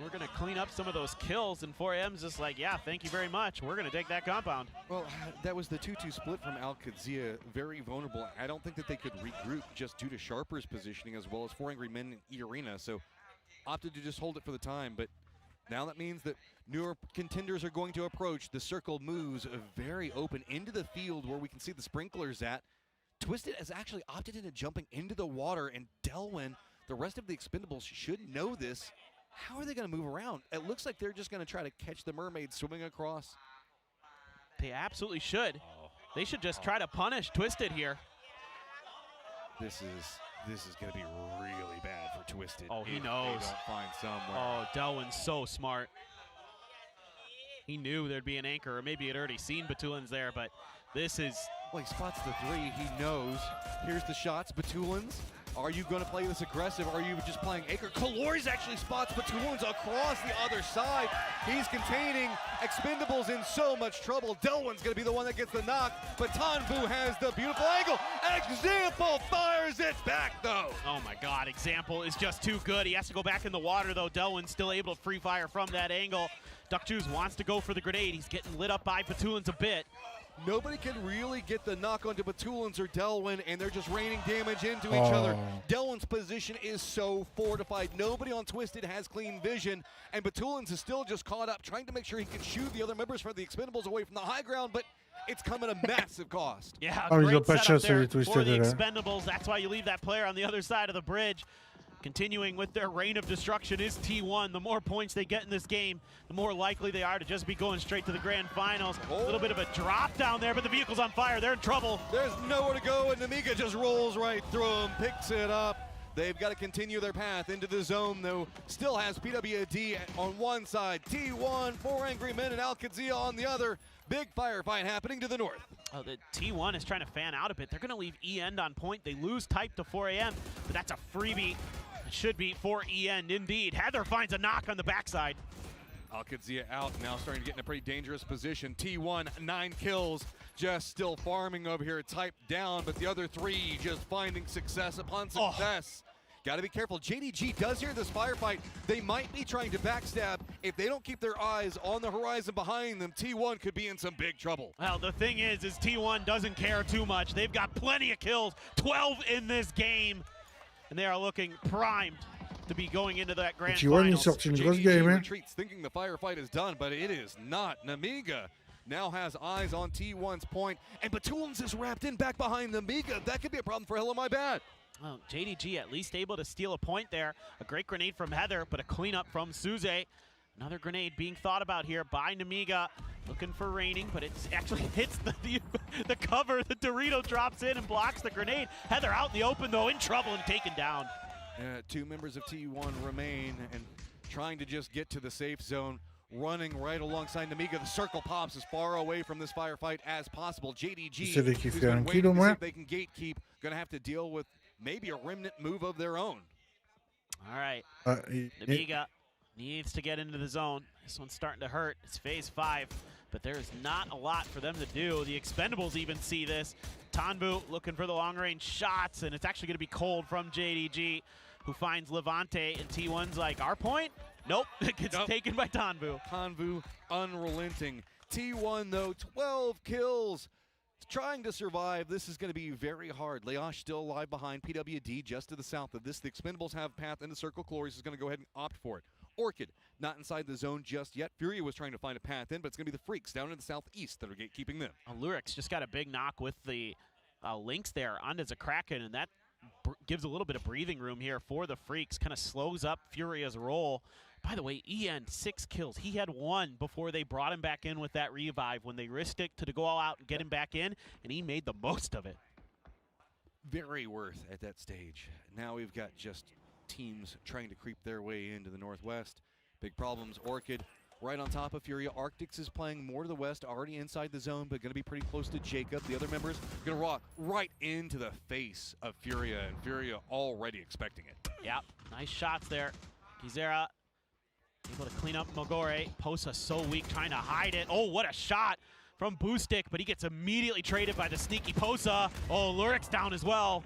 We're going to clean up some of those kills, and 4M's just like, yeah, thank you very much. We're going to take that compound. Well, that was the 2-2 split from Alcadzia. Very vulnerable. I don't think that they could regroup just due to Sharper's positioning as well as 4 Angry Men in E-Arena, so opted to just hold it for the time. But now that means that newer contenders are going to approach. The circle moves very open into the field where we can see the sprinklers at. Twisted has actually opted into jumping into the water, and Delwyn, the rest of the Expendables, should know this. How are they going to move around? It looks like they're just going to try to catch the mermaid swimming across. They absolutely should. They should just try to punish Twisted here. This is going to be really bad for Twisted. Oh, he if knows. They don't find somewhere. Oh, Delwyn's so smart. He knew there'd be an anchor, or maybe he'd already seen Batulins there, but this is... Well, he spots the 3. He knows. Here's the shots. Batulins Are you going to play this aggressive? Or are you just playing Acre? Kalori's actually spots Batoons across the other side. He's containing. Expendables in so much trouble. Delwyn's going to be the one that gets the knock, but Tanvu has the beautiful angle. Example fires it back, though. Oh my God, Example is just too good. He has to go back in the water, though. Delwyn's still able to free fire from that angle. Duck Juice wants to go for the grenade. He's getting lit up by Batoons a bit. Nobody can really get the knock onto Batoolins or Delwyn, and they're just raining damage into each other. Delwyn's position is so fortified. Nobody on Twisted has clean vision, and Batoolins is still just caught up, trying to make sure he can shoot the other members for the Expendables away from the high ground, but it's come at a massive cost. Yeah, Oh, great setup there Twisted for the là. Expendables. That's why you leave that player on the other side of the bridge. Continuing with their reign of destruction is T1. The more points they get in this game, the more likely they are to just be going straight to the grand finals. A little bit of a drop down there, but the vehicle's on fire. They're in trouble. There's nowhere to go, and Namiga just rolls right through him, picks it up. They've got to continue their path into the zone, though. Still has PWD on one side, T1, 4 Angry Men, and Alcazia on the other. Big firefight happening to the north. Oh, the T1 is trying to fan out a bit. They're going to leave E-End on point. They lose Type to 4 AM, but that's a freebie. It should be for E-End, indeed. Heather finds a knock on the backside. Alcazia out, now starting to get in a pretty dangerous position. T1, 9 kills, just still farming over here. Type down, but the other 3 just finding success upon success. Got to be careful. JDG does hear this firefight. They might be trying to backstab. If they don't keep their eyes on the horizon behind them, T1 could be in some big trouble. Well, the thing is T1 doesn't care too much. They've got plenty of kills, 12 in this game, and they are looking primed to be going into that grand finals. JDG retreats thinking the firefight is done, but it is not. Namiga now has eyes on T1's point, and Batoolins is wrapped in back behind Namiga. That could be a problem for Hello My Bad. Well, JDG at least able to steal a point there. A great grenade from Heather, but a cleanup from Suze. Another grenade being thought about here by Namiga. Looking for raining, but it actually hits the cover. The Dorito drops in and blocks the grenade. Heather out in the open, though, in trouble and taken down. 2 members of T1 remain and trying to just get to the safe zone. Running right alongside Namiga. The circle pops as far away from this firefight as possible. JDG, who's been waiting to see if they can gatekeep, going to have to deal with maybe a remnant move of their own. All right. Namiga needs to get into the zone. This one's starting to hurt. It's phase 5, but there is not a lot for them to do. The Expendables even see this. Tanvu looking for the long-range shots, and it's actually going to be cold from JDG, who finds Levante, and T1's like, our point? Nope, it gets taken by Tanvu. Tanvu unrelenting. T1, though, 12 kills. Trying to survive. This is going to be very hard. Leosh still alive behind. PWD just to the south of this. The Expendables have path into Circle. Cloris is going to go ahead and opt for it. Orchid not inside the zone just yet. Furia was trying to find a path in, but it's going to be the Freaks down in the southeast that are gatekeeping them. Lurix just got a big knock with the links there onto Zakraken, and that gives a little bit of breathing room here for the Freaks. Kind of slows up Furia's roll. By the way, E-End, 6 kills. He had 1 before they brought him back in with that revive when they risked it to go all out and get him back in, and he made the most of it. Very worth at that stage. Now we've got just teams trying to creep their way into the northwest. Big problems. Orchid right on top of Furia. Arctics is playing more to the west, already inside the zone, but going to be pretty close to Jacob. The other members going to rock right into the face of Furia, and Furia already expecting it. Yep, nice shots there. Kizera able to clean up Mogore. Posa so weak, trying to hide it. Oh, what a shot from Boostic, but he gets immediately traded by the sneaky Posa. Oh, Lurix down as well.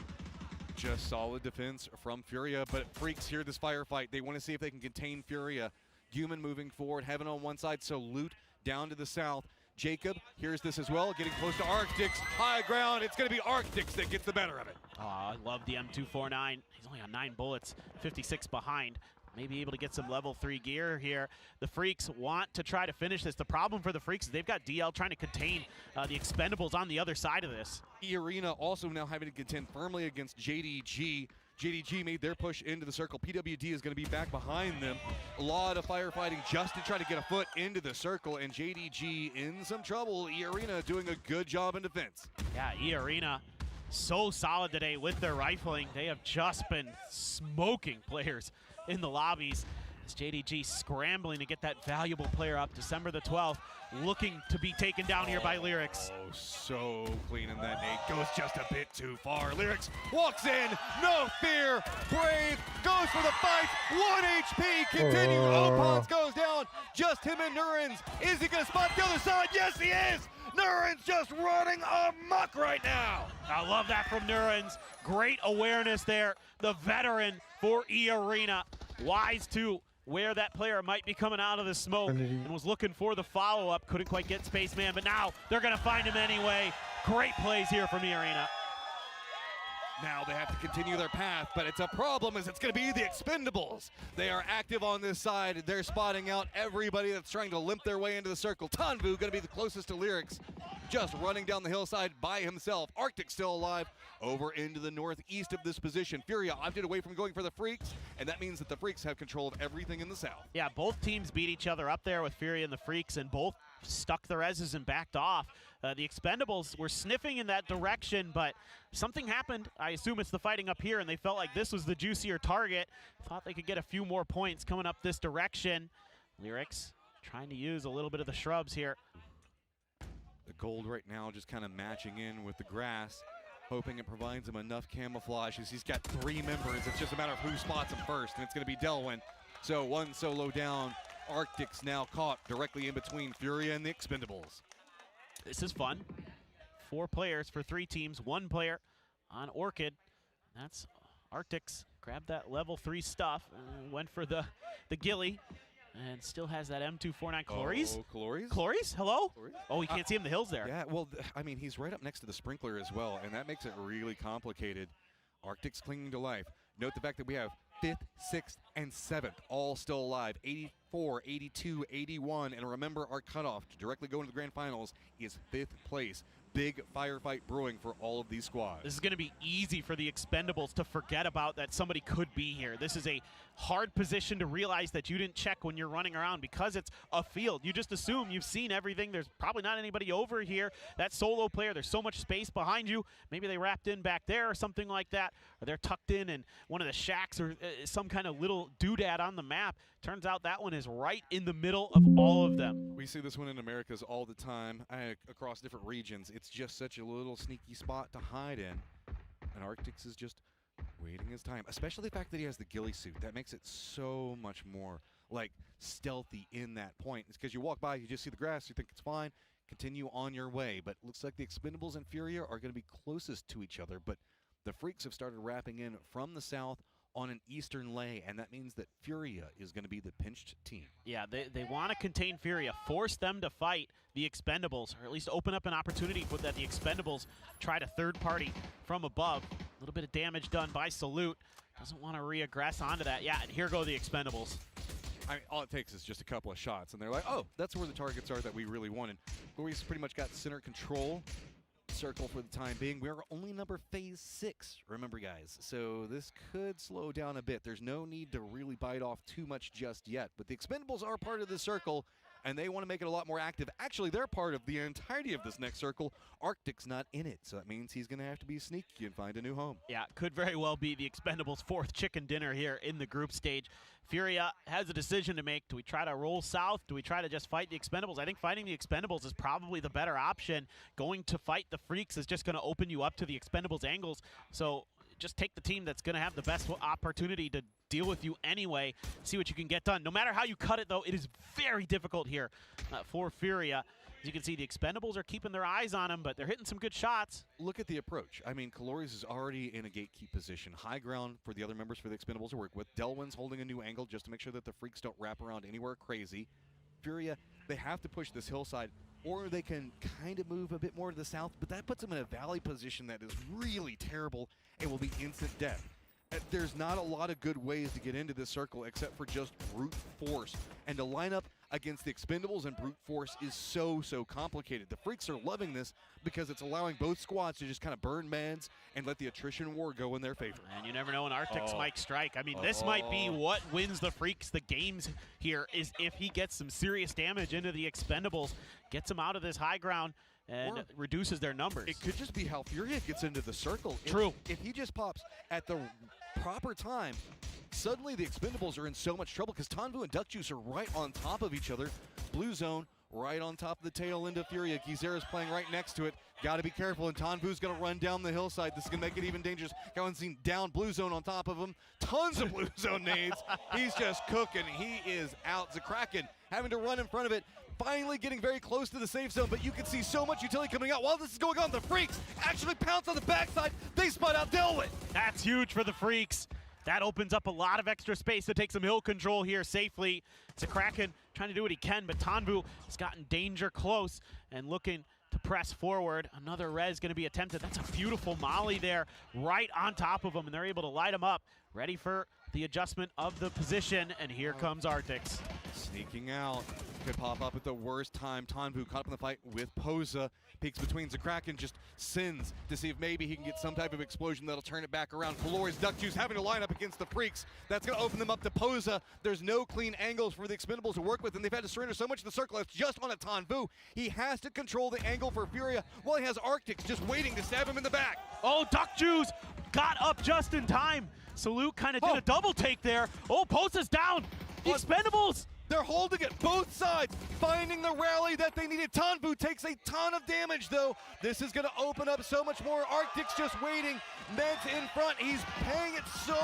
Just solid defense from Furia, but Freaks hear this firefight. They want to see if they can contain Furia. Human moving forward, Heaven on one side, so Loot down to the south. Jacob hears this as well, getting close to Arctics. High ground, it's going to be Arctics that gets the better of it. Oh, I love the M249. He's only on 9 bullets, 56 behind. Maybe able to get some level 3 gear here. The Freaks want to try to finish this. The problem for the Freaks is they've got DL trying to contain the Expendables on the other side of this. E-Arena also now having to contend firmly against JDG. JDG made their push into the circle. PWD is going to be back behind them. A lot of firefighting just to try to get a foot into the circle, and JDG in some trouble. E-Arena doing a good job in defense. Yeah, E-Arena so solid today with their rifling. They have just been smoking players in the lobbies. As JDG scrambling to get that valuable player up December the 12th, looking to be taken down here by Lyrics. Oh, so clean in that nade. Goes just a bit too far. Lyrics walks in, no fear. Brave goes for the fight. 1 HP, continue. Opons goes down. Just him and Nurens. Is he going to spot the other side? Yes, he is. Nurens just running amok right now. I love that from Nurens. Great awareness there. The veteran for E-Arena. Wise to where that player might be coming out of the smoke and was looking for the follow-up. Couldn't quite get Spaceman, but now they're going to find him anyway. Great plays here from E-Arena. Now they have to continue their path, but it's a problem as it's going to be the Expendables. They are active on this side. They're spotting out everybody that's trying to limp their way into the circle. Tanvu going to be the closest to Lyrics, just running down the hillside by himself. Arctic still alive over into the northeast of this position. Furia opted away from going for the Freaks, and that means that the Freaks have control of everything in the south. Yeah, both teams beat each other up there with Furia and the Freaks, and both stuck the reses and backed off. The Expendables were sniffing in that direction, but something happened. I assume it's the fighting up here, and they felt like this was the juicier target. Thought they could get a few more points coming up this direction. Lyrics trying to use a little bit of the shrubs here. The gold right now just kind of matching in with the grass, hoping it provides him enough camouflage as he's got 3 members. It's just a matter of who spots him first, and it's going to be Delwyn. So 1 solo down. Arctic's now caught directly in between Furia and the Expendables. This is fun. 4 players for 3 teams, 1 player on Orchid. That's Arctic's grabbed that level 3 stuff and went for the ghillie and still has that M249. Clories? Oh, Clories? Clories? Hello? Clories? Oh, you can't see him in the hills there. Yeah, well, I mean, he's right up next to the sprinkler as well, and that makes it really complicated. Arctic's clinging to life. Note the fact that we have 5th, 6th, and 7th all still alive. 84, 82, 81, and remember our cutoff to directly go into the grand finals is 5th place. Big firefight brewing for all of these squads. This is going to be easy for the Expendables to forget about that somebody could be here. This is a hard position to realize that you didn't check when you're running around because it's a field. You just assume you've seen everything. There's probably not anybody over here. That solo player, there's so much space behind you. Maybe they wrapped in back there or something like that. Or they're tucked in one of the shacks or some kind of little doodad on the map. Turns out that one is right in the middle of all of them. We see this one in Americas all the time across different regions. It's just such a little sneaky spot to hide in. And Arctic's is just waiting his time, especially the fact that he has the ghillie suit. That makes it so much more like stealthy in that point. It's because you walk by, you just see the grass, you think it's fine, continue on your way. But it looks like the Expendables and Furia are going to be closest to each other. But the Freaks have started wrapping in from the south on an eastern lay, and that means that Furia is going to be the pinched team. Yeah, they want to contain Furia, force them to fight the Expendables, or at least open up an opportunity for that the Expendables try to third party from above. A little bit of damage done by Salute. Doesn't want to re-aggress onto that. Yeah, and here go the Expendables. I mean, all it takes is just a couple of shots, and they're like, oh, that's where the targets are that we really wanted. Glorious pretty much got center control. Circle for the time being. We're only number phase 6, remember guys, so this could slow down a bit. There's no need to really bite off too much just yet, but the Expendables are part of the circle and they want to make it a lot more active. Actually, they're part of the entirety of this next circle. Arctic's not in it, so that means he's going to have to be sneaky and find a new home. Yeah, could very well be the Expendables' 4th chicken dinner here in the group stage. Furia has a decision to make. Do we try to roll south? Do we try to just fight the Expendables? I think fighting the Expendables is probably the better option. Going to fight the Freaks is just going to open you up to the Expendables' angles. So just take the team that's going to have the best opportunity to deal with you anyway, see what you can get done. No matter how you cut it, though, it is very difficult here for Furia. As you can see, the Expendables are keeping their eyes on him, but they're hitting some good shots. Look at the approach. I mean, Calories is already in a gatekeep position. High ground for the other members for the Expendables to work with. Delwyn's holding a new angle just to make sure that the Freaks don't wrap around anywhere crazy. Furia, they have to push this hillside, or they can kind of move a bit more to the south, but that puts them in a valley position that is really terrible and will be instant death. There's not a lot of good ways to get into this circle except for just brute force. And to line up against the Expendables and brute force is so complicated. The Freaks are loving this because it's allowing both squads to just kind of burn mans and let the attrition war go in their favor. And you never know when Arctic's might strike. I mean, this might be what wins the Freaks the games here, is if he gets some serious damage into the Expendables, gets them out of this high ground, and reduces their numbers. It could just be how Furia gets into the circle. True. If he just pops at the proper time, suddenly the Expendables are in so much trouble because Tanvu and Duck Juice are right on top of each other. Blue zone right on top of the tail end of Furia. Gizera's playing right next to it. Got to be careful, and Tanvu's going to run down the hillside. This is going to make it even dangerous. Gawain down blue zone on top of him. Tons of blue zone nades. He's just cooking. He is out. Zakraken having to run in front of it. Finally getting very close to the safe zone, but you can see so much utility coming out. While this is going on, the Freaks actually pounce on the backside. They spot out Delwyn. That's huge for the Freaks. That opens up a lot of extra space to take some hill control here safely. Zakraken trying to do what he can, but Tanvu has gotten danger close and looking to press forward. Another res going to be attempted. That's a beautiful molly there right on top of him, and they're able to light him up. Ready for the adjustment of the position, and here comes Arctics. Sneaking out. Could pop up at the worst time. Tanvu caught up in the fight with Posa. Peeks between Zakraken, just sins to see if maybe he can get some type of explosion that'll turn it back around. Glorious Duck Juice having to line up against the Freaks. That's going to open them up to Posa. There's no clean angles for the Expendables to work with, and they've had to surrender so much in the circle. It's just on a Tanvu. He has to control the angle for Furia while he has Arctics just waiting to stab him in the back. Oh, Duck Juice got up just in time. Salute kind of did a double take there. Oh, Posa's down. The Expendables. They're holding it, both sides, finding the rally that they needed. Tanvu takes a ton of damage, though. This is going to open up so much more. Arctic's just waiting. Meds in front. He's paying it so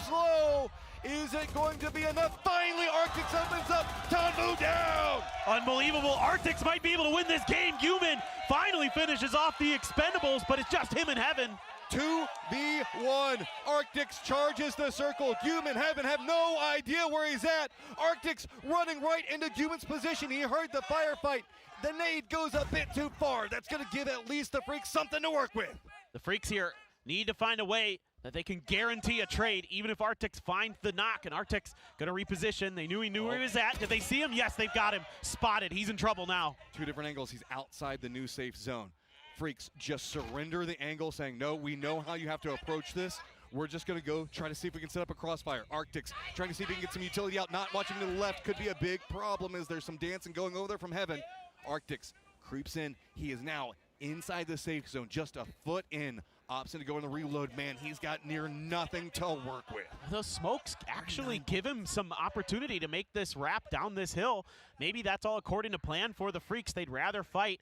slow. Is it going to be enough? Finally, Arctic's opens up. Tanvu down. Unbelievable. Arctics might be able to win this game. Human finally finishes off the Expendables, but it's just him in heaven. 2v1. Arctics charges the circle. Human Heaven have no idea where he's at. Arctics running right into Human's position. He heard the firefight. The nade goes a bit too far. That's going to give at least the Freaks something to work with. The Freaks here need to find a way that they can guarantee a trade, even if Arctics finds the knock. And Arctics going to reposition. They knew where he was at. Did they see him? Yes, they've got him spotted. He's in trouble now. Two different angles. He's outside the new safe zone. Freaks just surrender the angle, saying, no, we know how you have to approach this. We're just going to go try to see if we can set up a crossfire. Arctics trying to see if he can get some utility out. Not watching to the left could be a big problem as there's some dancing going over there from Heaven. Arctics creeps in. He is now inside the safe zone, just a foot in. Opts to go in the reload. Man, he's got near nothing to work with. Those smokes actually give him some opportunity to make this wrap down this hill. Maybe that's all according to plan for the Freaks. They'd rather fight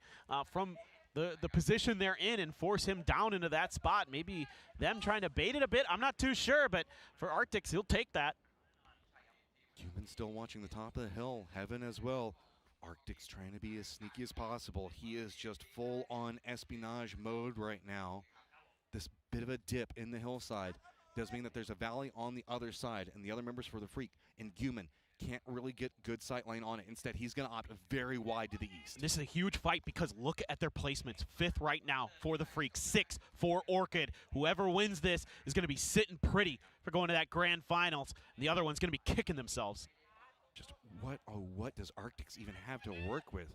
from the position they're in and force him down into that spot. Maybe them trying to bait it a bit. I'm not too sure, but for Arctics, he'll take that. Human still watching the top of the hill. Heaven as well. Arctics trying to be as sneaky as possible. He is just full on espionage mode right now. This bit of a dip in the hillside does mean that there's a valley on the other side, and the other members for the Freak and Human can't really get good sight line on it. Instead, he's going to opt very wide to the east. This is a huge fight because look at their placements. 5th right now for the Freaks, 6th for Orchid. Whoever wins this is going to be sitting pretty for going to that grand finals. And the other one's going to be kicking themselves. Just what does Arctics even have to work with?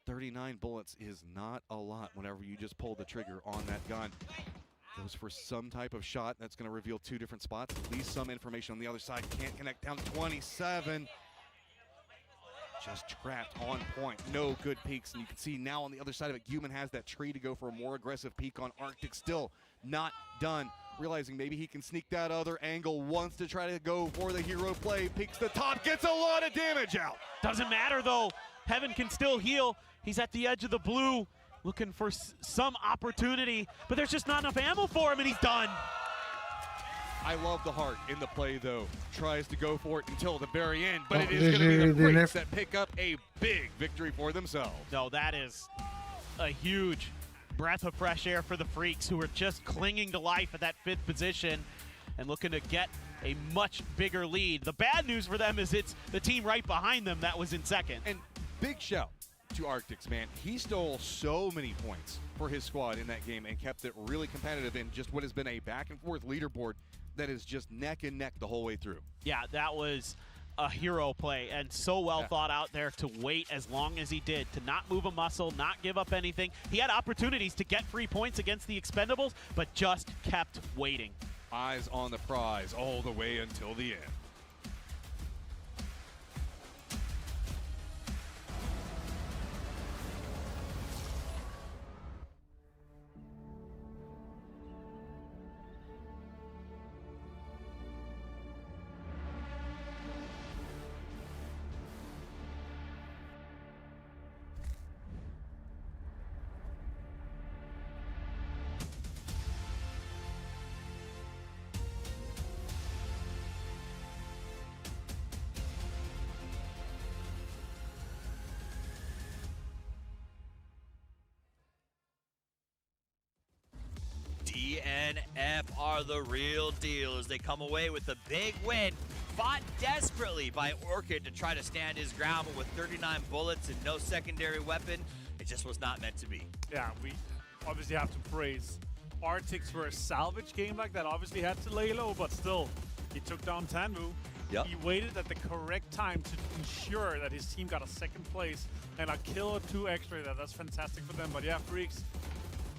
39 bullets is not a lot whenever you just pull the trigger on that gun. Goes for some type of shot that's going to reveal 2 different spots. At least some information on the other side. Can't connect down 27. Just trapped on point. No good peeks. And you can see now on the other side of it, Human has that tree to go for a more aggressive peek on Arctic. Still not done. Realizing maybe he can sneak that other angle. Wants to try to go for the hero play. Peeks the top. Gets a lot of damage out. Doesn't matter though. Heaven can still heal. He's at the edge of the blue, looking for some opportunity, but there's just not enough ammo for him, and he's done. I love the heart in the play, though. Tries to go for it until the very end, but it is going to be the Freaks that pick up a big victory for themselves. No, that is a huge breath of fresh air for the Freaks, who are just clinging to life at that 5th position and looking to get a much bigger lead. The bad news for them is it's the team right behind them that was in 2nd. And big shout to Arctics, man. He stole so many points for his squad in that game and kept it really competitive in just what has been a back and forth leaderboard that is just neck and neck the whole way through. Yeah, that was a hero play and so well thought out there to wait as long as he did, to not move a muscle, not give up anything. He had opportunities to get free points against the Expendables, but just kept waiting. Eyes on the prize all the way until the end. DNF are the real deal as they come away with the big win. Fought desperately by Orchid to try to stand his ground, but with 39 bullets and no secondary weapon, it just was not meant to be. Yeah, we obviously have to praise Arctics for a salvage game like that. Obviously had to lay low, but still, he took down Tanmu. Yep. He waited at the correct time to ensure that his team got a second place and a kill or two extra. That's fantastic for them. But yeah, Freaks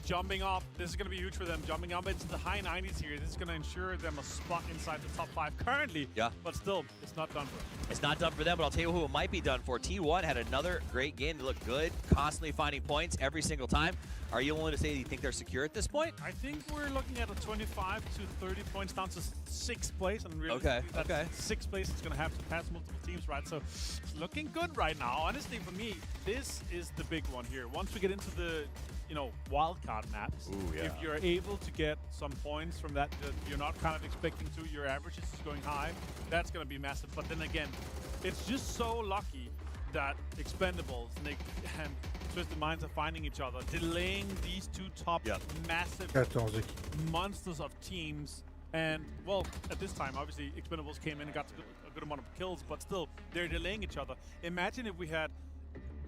jumping up. This is going to be huge for them. Jumping up into the high 90s here. This is going to ensure them a spot inside the top 5 currently. Yeah. But still, it's not done for them. It's not done for them, but I'll tell you who it might be done for. T1 had another great game. They look good, constantly finding points every single time. Are you willing to say that you think they're secure at this point? I think we're looking at a 25 to 30 points down to 6th place. And really, okay. 6th place is going to have to pass multiple teams, right? So it's looking good right now. Honestly, for me, this is the big one here. Once we get into the wildcard maps, if you're able to get some points from that you're not kind of expecting to, your average is going high, that's going to be massive. But then again, it's just so lucky that Expendables and Twisted Minds are finding each other, delaying these two top massive monsters of teams. And, well, at this time, obviously, Expendables came in and got a good amount of kills, but still, they're delaying each other. Imagine if we had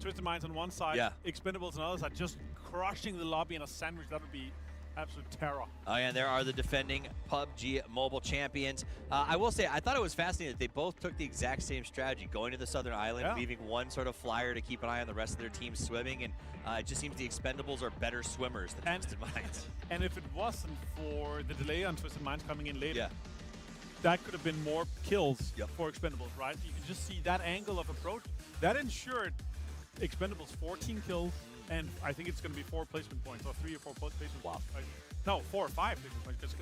Twisted Minds on one side, Expendables on the other side, just crushing the lobby in a sandwich. That would be absolute terror. Oh, yeah, and there are the defending PUBG Mobile champions. I will say, I thought it was fascinating that they both took the exact same strategy, going to the Southern Island, leaving one sort of flyer to keep an eye on the rest of their team swimming, and it just seems the Expendables are better swimmers than Twisted Minds. And if it wasn't for the delay on Twisted Minds coming in later, that could have been more kills for Expendables, right? You can just see that angle of approach. That ensured Expendables 14 kills, and I think it's going to be 4 placement points, or 3 or 4 placement points. No, 4 or 5 placement points.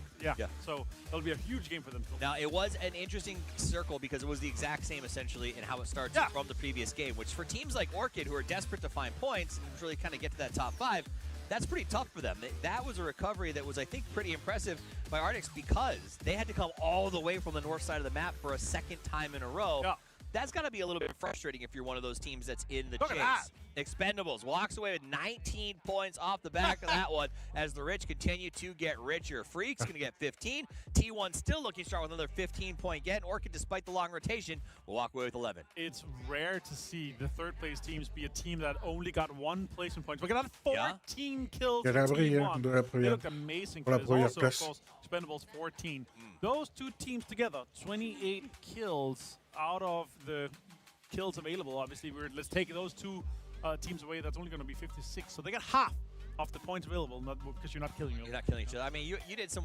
So it'll be a huge game for them. Now, it was an interesting circle because it was the exact same, essentially, in how it starts from the previous game, which for teams like Orchid, who are desperate to find points and really kind of get to that top 5, that's pretty tough for them. That was a recovery that was, I think, pretty impressive by Arctics because they had to come all the way from the north side of the map for a second time in a row. That's got to be a little bit frustrating if you're one of those teams that's in the chase. Expendables walks away with 19 points off the back of that one as the rich continue to get richer. Freaks going to get 15. T1 still looking strong with another 15-point get. Orchid, despite the long rotation, will walk away with 11. It's rare to see the third-place teams be a team that only got 1 placement point. Look at that, 14 kills for T1. They look amazing. Also, of course, Expendables 14. Those two teams together, 28 kills out of the kills available. Obviously, let's take those two teams away. That's only going to be 56. So they got half of the points available, not because you're not killing them. You're not killing each other. I mean, you did some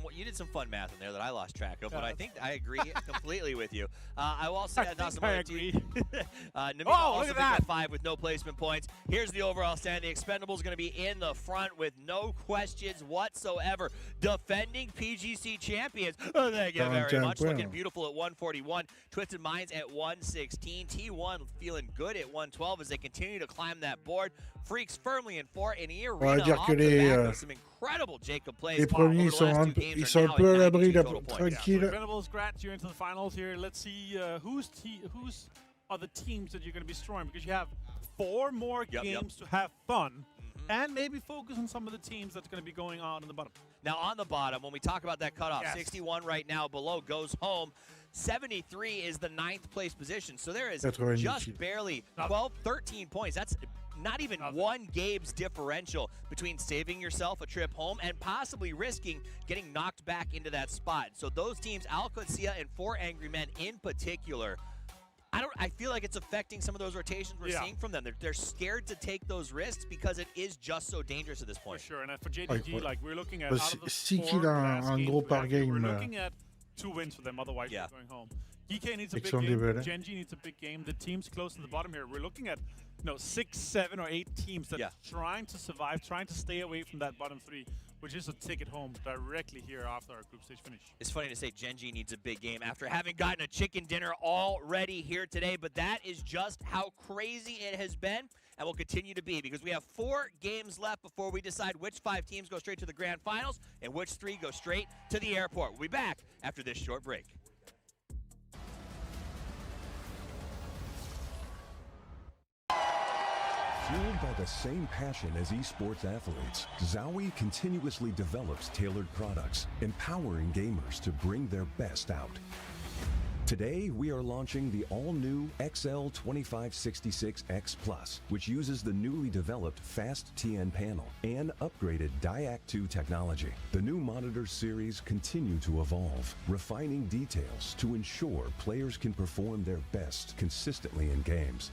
fun math in there that I lost track of, but I think I agree completely with you. I will also say that I agree. Namika also picked up 5 with no placement points. Here's the overall standing. Expendables going to be in the front with no questions whatsoever. Defending PGC champions. Thank you very much. Looking beautiful at 141. Twisted Minds at 116. T1 feeling good at 112 as they continue to climb that board. Freaks firmly in 4 in the arena. Some incredible Jacob plays. Les premiers, ils sont un peu à l'abri, tranquille. Expendables scratch you into the finals here. Let's see who's are the teams that you're going to be destroying, because you have 4 more games to have fun and maybe focus on some of the teams that's going to be going on in the bottom. Now on the bottom, when we talk about that cutoff, 61 right now below goes home. 73 is the 9th place position. So there is just barely 12, 13 points. That's not even 1 game's differential between saving yourself a trip home and possibly risking getting knocked back into that spot. So those teams, Alcocia and 4 Angry Men in particular, I feel like it's affecting some of those rotations we're seeing from them. They're scared to take those risks because it is just so dangerous at this point. For sure, and for JDG, like we're looking at out of the 4 last games we're looking at 2 wins for them, otherwise we're going home. DK needs a big game. Genji needs a big game. The teams close to the bottom here, we're looking at 6, 7, or 8 teams that are trying to survive, trying to stay away from that bottom 3, which is a ticket home directly here after our group stage finish. It's funny to say Genji needs a big game after having gotten a chicken dinner already here today, but that is just how crazy it has been and will continue to be, because we have 4 games left before we decide which 5 teams go straight to the grand finals and which 3 go straight to the airport. We'll be back after this short break. Fueled by the same passion as esports athletes, Zowie continuously develops tailored products, empowering gamers to bring their best out. Today, we are launching the all-new XL2566X Plus, which uses the newly developed Fast TN panel and upgraded Diac 2 technology. The new monitor series continue to evolve, refining details to ensure players can perform their best consistently in games.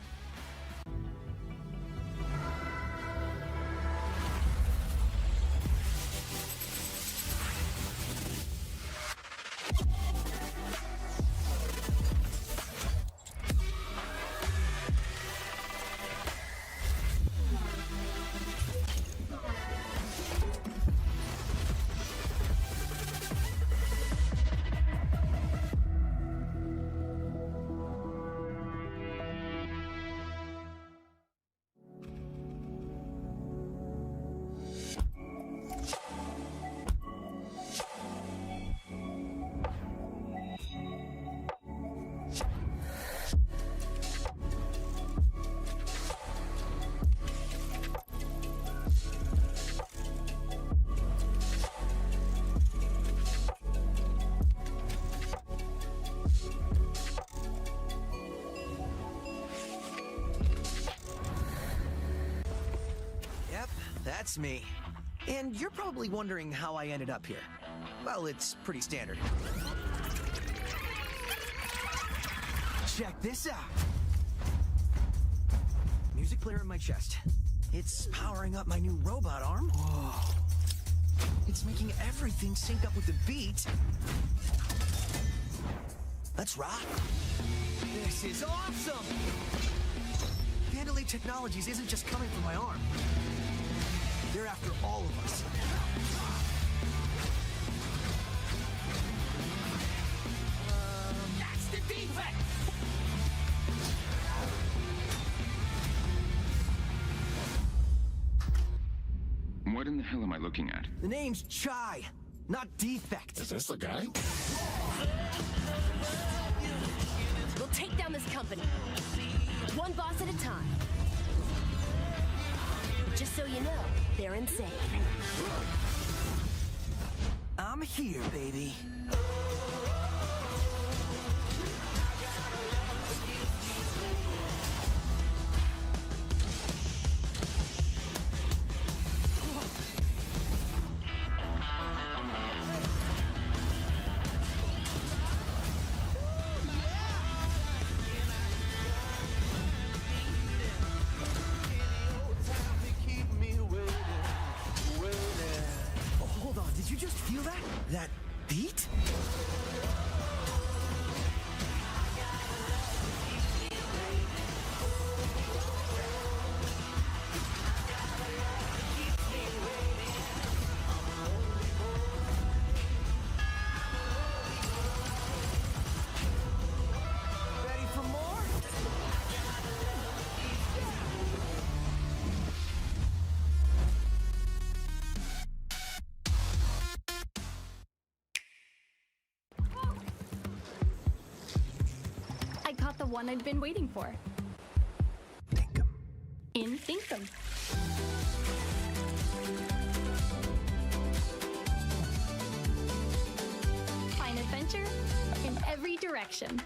That's me. And you're probably wondering how I ended up here. Well, it's pretty standard. Check this out. Music player in my chest. It's powering up my new robot arm. Whoa. It's making everything sync up with the beat. Let's rock. This is awesome! Vandalay Technologies isn't just coming from my arm. They're after all of us. That's the defect! What in the hell am I looking at? The name's Chai, not Defect. Is this the guy? We'll take down this company. One boss at a time. Just so you know, they're insane. I'm here, baby. Did you just feel that? That beat? Ready for more? I caught the one I'd been waiting for. In Thinkum. Find adventure in every direction.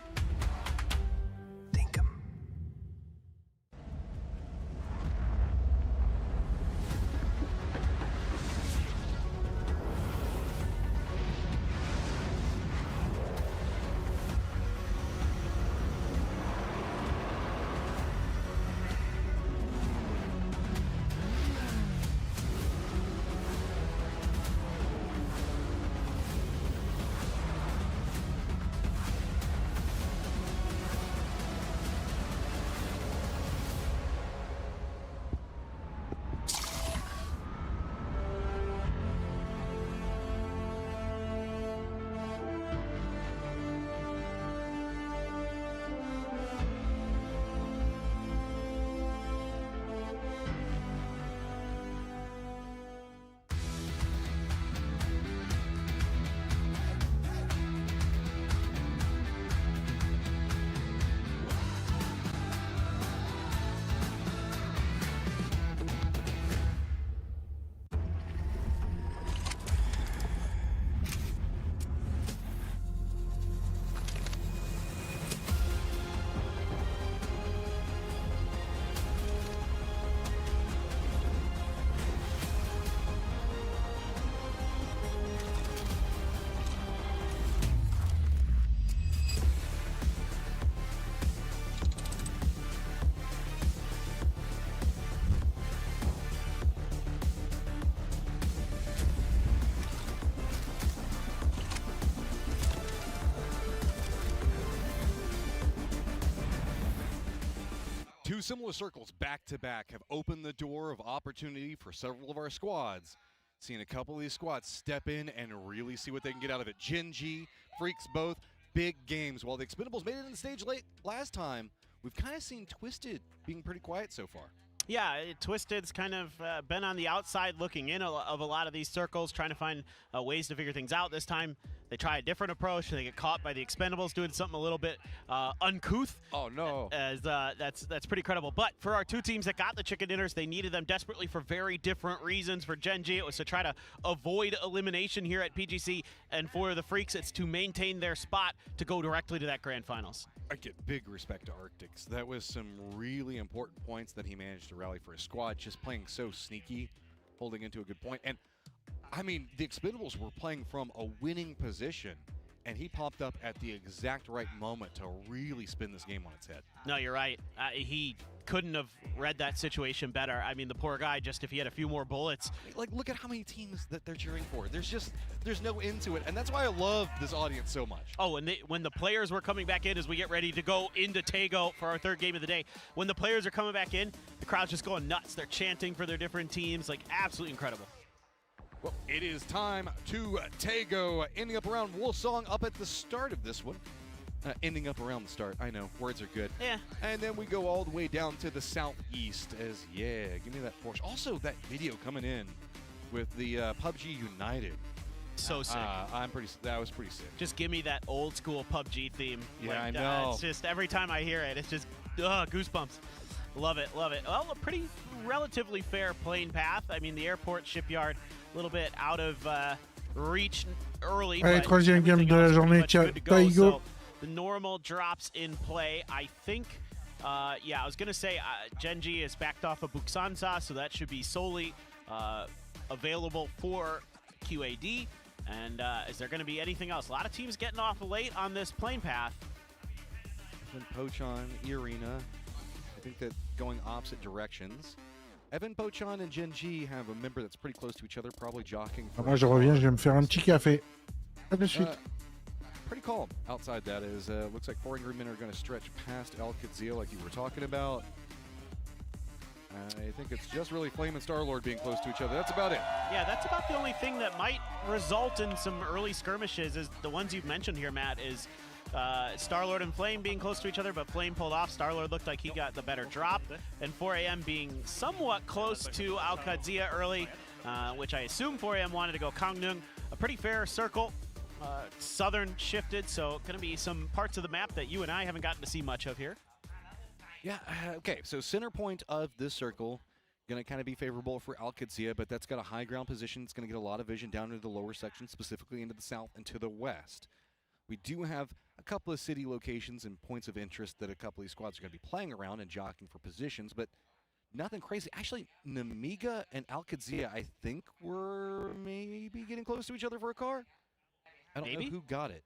Two similar circles back to back have opened the door of opportunity for several of our squads. Seen a couple of these squads step in and really see what they can get out of it. Gen G, Freaks both, big games. While the Expendables made it in the stage late last time, we've kind of seen Twisted being pretty quiet so far. Yeah, Twisted's kind of been on the outside looking in of a lot of these circles, trying to find ways to figure things out. This time, they try a different approach. They get caught by the Expendables doing something a little bit uncouth. Oh, no. As that's pretty credible. But for our two teams that got the chicken dinners, they needed them desperately for very different reasons. For Gen G, it was to try to avoid elimination here at PGC. And for the Freaks, it's to maintain their spot to go directly to that grand finals. I get big respect to Arctics. That was some really important points that he managed to rally for his squad, just playing so sneaky, holding into a good point. And, I mean, the Expendables were playing from a winning position, and he popped up at the exact right moment to really spin this game on its head. No, you're right. He couldn't have read that situation better. I mean, the poor guy, just if he had a few more bullets. Like, look at how many teams that they're cheering for. There's no end to it, and that's why I love this audience so much. Oh, and when the players were coming back in as we get ready to go into Tago for our third game of the day, when the players are coming back in, the crowd's just going nuts. They're chanting for their different teams, like absolutely incredible. Well, it is time to Tago, ending up around Wolsong up at the start of this one. Ending up around the start. I know, words are good. Yeah. And then we go all the way down to the southeast as, yeah, give me that Porsche. Also, that video coming in with the PUBG United. So sick. That was pretty sick. Just give me that old school PUBG theme. Yeah, I know. It's just, every time I hear it, it's just, goosebumps. Love it, love it. Well, a pretty relatively fair plane path. I mean, the airport shipyard, a little bit out of reach early. Allez, troisième game de la journée, Tago. So the normal drops in play. I think, yeah, I was going to say Gen G is backed off of Buksansa, so that should be solely available for QAD. And is there going to be anything else? A lot of teams getting off late on this plane path. Evan Pochon, Irina. I think that going opposite directions. Evan Pochon and Gen G have a member that's pretty close to each other, probably jockeying. Moi, je reviens, je vais me faire un petit café. À de suite. Pretty calm outside that is. Looks like 4 Angry Men are going to stretch past Al Qadzia like you were talking about. I think it's just really Flame and Star-Lord being close to each other. That's about it. Yeah, that's about the only thing that might result in some early skirmishes is the ones you've mentioned here, Matt, is Star-Lord and Flame being close to each other, but Flame pulled off. Star-Lord looked like he got the better drop, and 4AM being somewhat close to Al Qadzia early, which I assume 4AM wanted to go Kangnung. A pretty fair circle. Southern shifted, so going to be some parts of the map that you and I haven't gotten to see much of here. Yeah, okay, so center point of this circle, going to kind of be favorable for Al Qadzia, but that's got a high ground position. It's going to get a lot of vision down into the lower section, specifically into the south and to the west. We do have a couple of city locations and points of interest that a couple of these squads are going to be playing around and jockeying for positions, but nothing crazy. Actually, Namiga and Al Qadzia, I think, were maybe getting close to each other for a car. I don't know who got it.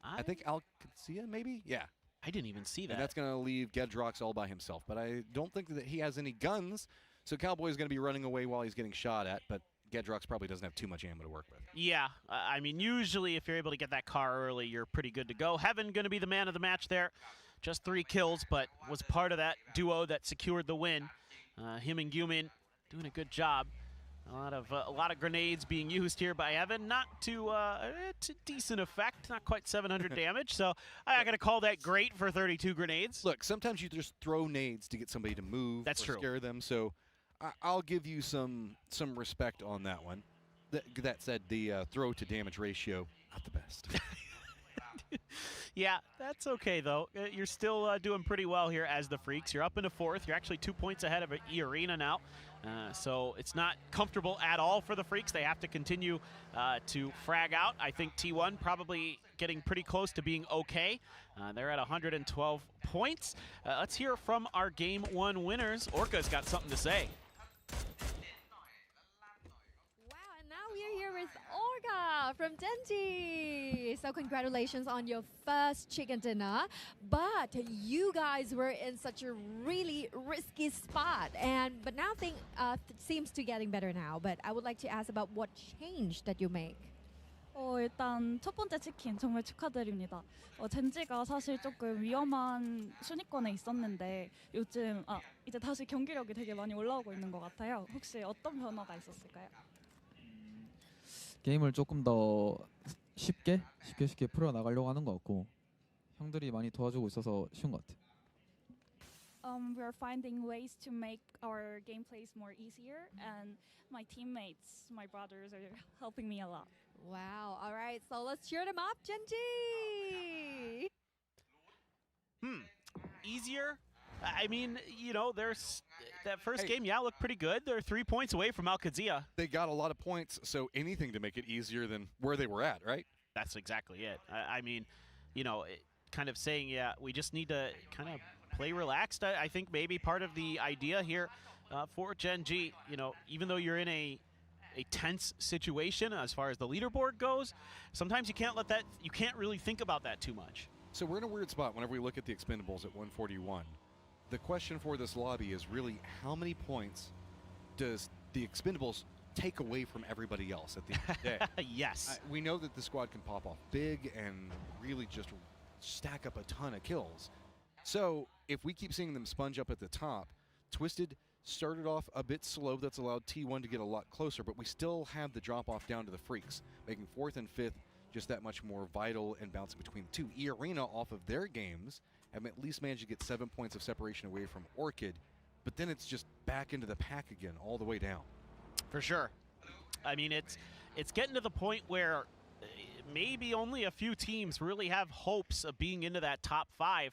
I think Al Qadzia, maybe? Yeah. I didn't even see that. And that's going to leave Gedrox all by himself. But I don't think that he has any guns, so Cowboy's going to be running away while he's getting shot at, but Gedrox probably doesn't have too much ammo to work with. Yeah, I mean, usually if you're able to get that car early, you're pretty good to go. Heaven going to be the man of the match there. Just 3 kills, but was part of that duo that secured the win. Him and Gumin doing a good job. A lot of grenades being used here by Evan, not to decent effect, not quite 700 damage. So I got to call that great for 32 grenades. Look, sometimes you just throw nades to get somebody to move. That's true. Scare them. So I'll give you some respect on that one. That said, the throw to damage ratio, not the best. Yeah, that's okay though. You're still doing pretty well here as the Freaks. You're up into 4th. You're actually 2 points ahead of E-Arena now. So it's not comfortable at all for the Freaks. They have to continue to frag out. I think T1 probably getting pretty close to being okay. They're at 112 points. Let's hear from our Game 1 winners. Orca's got something to say. We're here with Orca from Denti. So congratulations on your first chicken dinner. But you guys were in such a really risky spot. But now things seems to getting better now. But I would like to ask about what change that you make. 일단 첫 번째 치킨 정말 축하드립니다. 젠지가 사실 조금 위험한 순위권에 있었는데 요즘 이제 다시 경기력이 되게 많이 올라오고 있는 것 같아요. 혹시 어떤 변화가 있었을까요? 게임을 조금 더 쉽게 풀어 나가려고 하는 것 같고 형들이 많이 도와주고 있어서 쉬운 것 같아요. We are finding ways to make our gameplays more easier, and my teammates, my brothers, are helping me a lot. Wow. All right. So let's cheer them up, Genji. Easier? I mean, you know, there's that first game, looked pretty good. They're 3 points away from Al Qadsia. They got a lot of points, so anything to make it easier than where they were at, right? That's exactly it. I mean, you know, kind of saying, yeah, we just need to kind of play relaxed. I think maybe part of the idea here for Genji, you know, even though you're in a tense situation as far as the leaderboard goes, sometimes you can't really think about that too much. So we're in a weird spot whenever we look at the Expendables at 141. The question for this lobby is really how many points does the Expendables take away from everybody else at the end of the day? Yes. We know that the squad can pop off big and really just stack up a ton of kills. So if we keep seeing them sponge up at the top, Twisted started off a bit slow. That's allowed T1 to get a lot closer, but we still have the drop off down to the Freaks, making 4th and 5th just that much more vital and bouncing between the two. E-Arena off of their games have at least managed to get 7 points of separation away from Orchid, but then it's just back into the pack again all the way down. For sure. I mean, it's getting to the point where maybe only a few teams really have hopes of being into that top 5.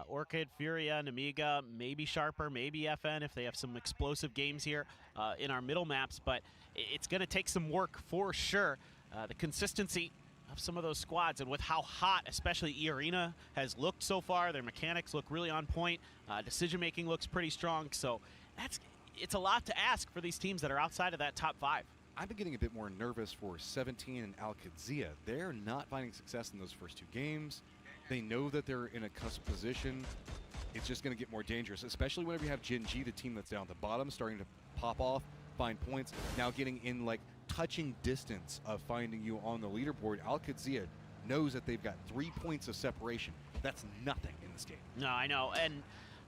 Orchid, Furia, Namiga, maybe Sharper, maybe FN if they have some explosive games here in our middle maps, but it's going to take some work for sure. The consistency of some of those squads, and with how hot especially E-Arena has looked so far, their mechanics look really on point, decision making looks pretty strong, so it's a lot to ask for these teams that are outside of that top 5. I've been getting a bit more nervous for 17 and Al Qadsia. They're not finding success in those first 2 games. They know that they're in a cusp position. It's just going to get more dangerous, especially whenever you have Genji, the team that's down at the bottom, starting to pop off, find points, now getting in like touching distance of finding you on the leaderboard. Al Qadsia knows that they've got 3 points of separation. That's nothing in this game. No, I know, and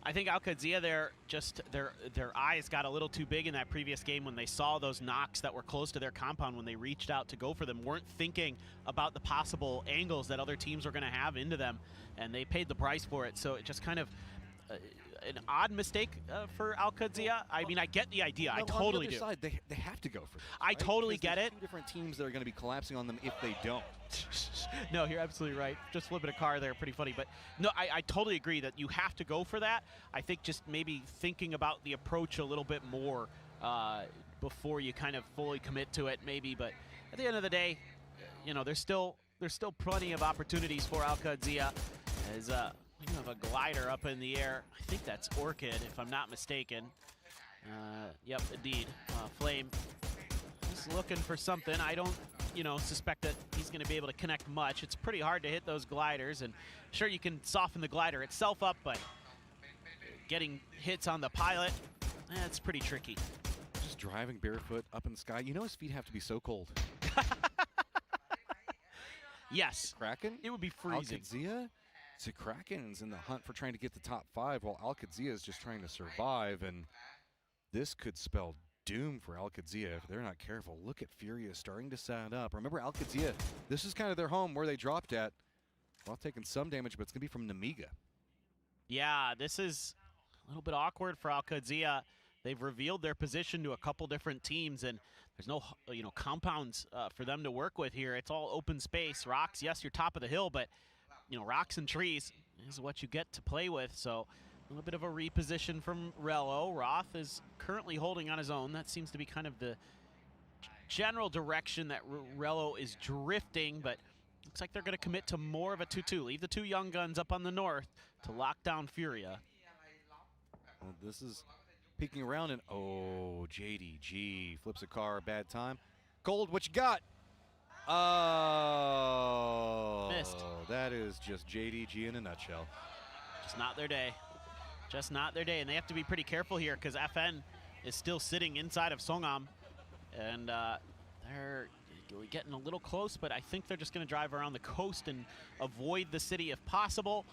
I think Al Qadsia there, just their eyes got a little too big in that previous game when they saw those knocks that were close to their compound when they reached out to go for them, weren't thinking about the possible angles that other teams were going to have into them, and they paid the price for it. So it just kind of an odd mistake for Al Qadsia. I mean, I get the idea. I totally do. Side, they have to go for this. I totally get it. 2 different teams that are going to be collapsing on them if they don't. No, you're absolutely right. Just flipping a car there, pretty funny. But no, I totally agree that you have to go for that. I think just maybe thinking about the approach a little bit more before you kind of fully commit to it, maybe. But at the end of the day, you know, there's still plenty of opportunities for Al Qadsia. As we have a glider up in the air. I think that's Orchid, if I'm not mistaken. Yep, indeed. Flame just looking for something. I don't, you know, suspect that he's going to be able to connect much. It's pretty hard to hit those gliders, and sure, you can soften the glider itself up, but getting hits on the pilot, that's pretty tricky. Just driving barefoot up in the sky. You know his feet have to be so cold. Yes. Kraken? It would be freezing. Al Qadsia? So Kraken's in the hunt for trying to get the top 5 while Al Qadsia is just trying to survive, and this could spell doom for Al Qadsia if they're not careful. Look at Furia starting to set up. Remember, Al Qadsia, this is kind of their home where they dropped at. Well, taking some damage, but it's going to be from Namiga. Yeah, this is a little bit awkward for Al Qadsia. They've revealed their position to a couple different teams, and there's no, you know, compounds for them to work with here. It's all open space. Rocks, yes, you're top of the hill, but you know, rocks and trees is what you get to play with. So a little bit of a reposition from Rello. Roth is currently holding on his own. That seems to be kind of the general direction that Rello is drifting, but looks like they're going to commit to more of a 2-2. Leave the 2 young guns up on the north to lock down Furia. Well, this is peeking around, and oh, JDG flips a car, bad time. Gold, what you got? Oh, missed. That is just JDG in a nutshell. Just not their day. Just not their day, and they have to be pretty careful here because FN is still sitting inside of Songam, and they're Gilly getting a little close, but I think they're just going to drive around the coast and avoid the city if possible.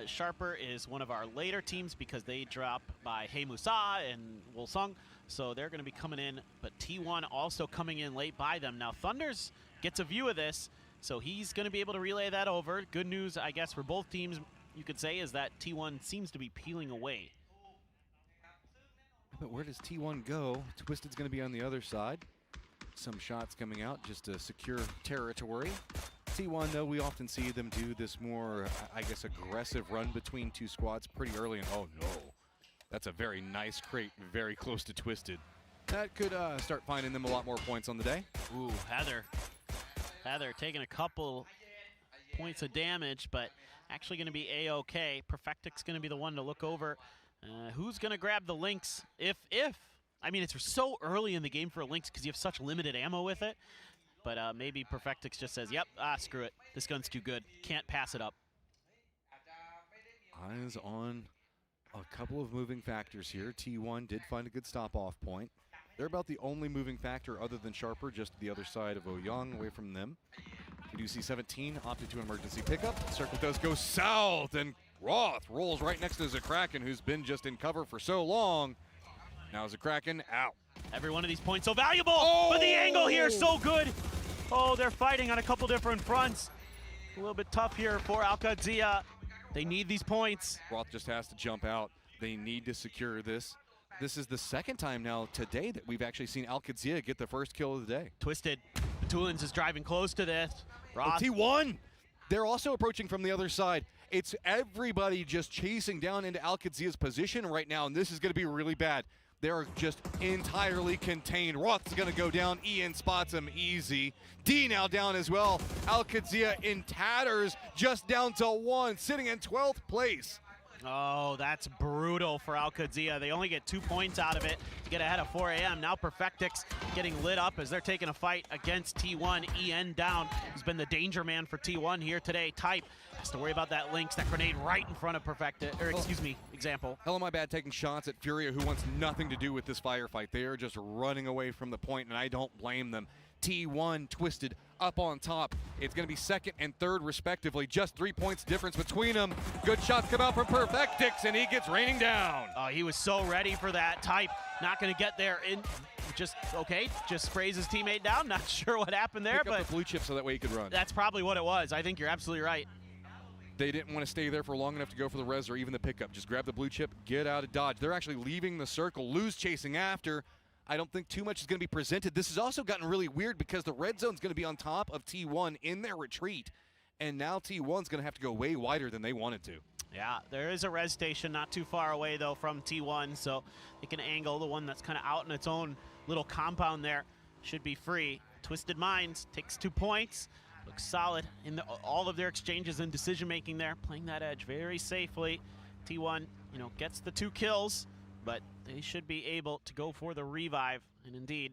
Sharper is one of our later teams because they drop by Hey Musa and Wolsung, so they're going to be coming in, but T1 also coming in late by them. Now Thunders gets a view of this, so he's going to be able to relay that over. Good news, I guess, for both teams, you could say, is that T1 seems to be peeling away. But where does T1 go? Twisted's going to be on the other side. Some shots coming out just to secure territory. T1, though, we often see them do this more, I guess, aggressive run between two squads pretty early. And oh no, that's a very nice crate, very close to Twisted. That could start finding them a lot more points on the day. Ooh, Heather taking a couple points of damage, but actually going to be A-OK. Perfectic's going to be the one to look over. Who's going to grab the Lynx? I mean, it's so early in the game for a Lynx because you have such limited ammo with it. But maybe Perfectix just says, yep, screw it. This gun's too good. Can't pass it up. Eyes on a couple of moving factors here. T1 did find a good stop-off point. They're about the only moving factor other than Sharper, just to the other side of Ouyang, away from them. We do see 17 opted to emergency pickup. Circle does go south, and Roth rolls right next to Zakraken, who's been just in cover for so long. Now Zakraken out. Every one of these points so valuable, but the angle here is so good. Oh, they're fighting on a couple different fronts. A little bit tough here for Al-Qadsia. They need these points. Roth just has to jump out. They need to secure this. This is the second time now today that we've actually seen Al-Qadsia get the first kill of the day. Twisted. Batulins is driving close to this. Roth. T1! They're also approaching from the other side. It's everybody just chasing down into Al-Qadsia's position right now, and this is going to be really bad. They're just entirely contained. Roth's going to go down. Ian spots him easy. D now down as well. Al-Qadsia in tatters, just down to 1, sitting in 12th place. Oh, that's brutal for Al-Qadsia. They only get 2 points out of it to get ahead of 4 a.m. Now Perfectix getting lit up as they're taking a fight against T1. EN down, who's been the danger man for T1 here today. Type has to worry about that Lynx, that grenade right in front of Perfectix, or excuse me, Example. Hell, my bad, taking shots at Furia, who wants nothing to do with this firefight. They are just running away from the point, and I don't blame them. T1 Twisted up on top. It's going to be second and third respectively. Just 3 points difference between them. Good shots come out from Perfectix, and he gets raining down. Oh, he was so ready for that. Type not going to get there. Just sprays his teammate down. Not sure what happened there, but the blue chip so that way he could run. That's probably what it was. I think you're absolutely right. They didn't want to stay there for long enough to go for the res or even the pickup. Just grab the blue chip, get out of dodge. They're actually leaving the circle. Lou's chasing after. I don't think too much is going to be presented. This has also gotten really weird because the red zone's going to be on top of T1 in their retreat, and now T1's going to have to go way wider than they wanted to. Yeah, there is a res station not too far away, though, from T1, so they can angle the one that's kind of out in its own little compound there. Should be free. Twisted Minds takes 2 points. Looks solid in all of their exchanges and decision-making there, playing that edge very safely. T1, gets the 2 kills, but they should be able to go for the revive. And indeed,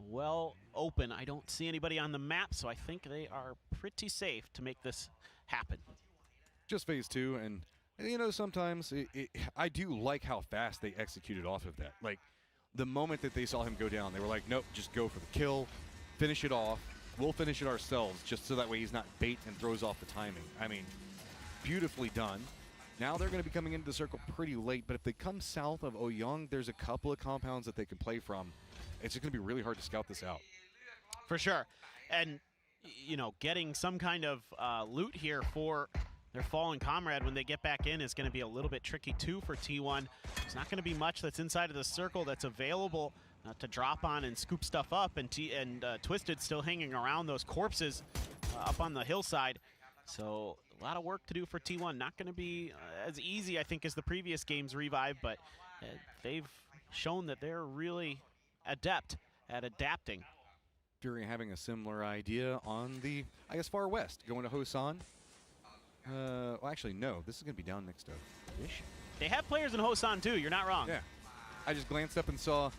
well open. I don't see anybody on the map, so I think they are pretty safe to make this happen. Just phase 2, and sometimes I do like how fast they executed off of that. Like, the moment that they saw him go down, they were like, nope, just go for the kill, finish it off. We'll finish it ourselves, just so that way he's not bait and throws off the timing. I mean, beautifully done. Now they're going to be coming into the circle pretty late, but if they come south of Ouyang, there's a couple of compounds that they can play from. It's just going to be really hard to scout this out. For sure. And, getting some kind of loot here for their fallen comrade when they get back in is going to be a little bit tricky, too, for T1. There's not going to be much that's inside of the circle that's available to drop on and scoop stuff up, and Twisted still hanging around those corpses up on the hillside. So a lot of work to do for T1. Not going to be as easy, I think, as the previous game's revive, but they've shown that they're really adept at adapting. Fury having a similar idea on the, far west, going to Hosan. Well, actually, no. This is going to be down next to Fish. They have players in Hosan, too. You're not wrong. Yeah. I just glanced up and saw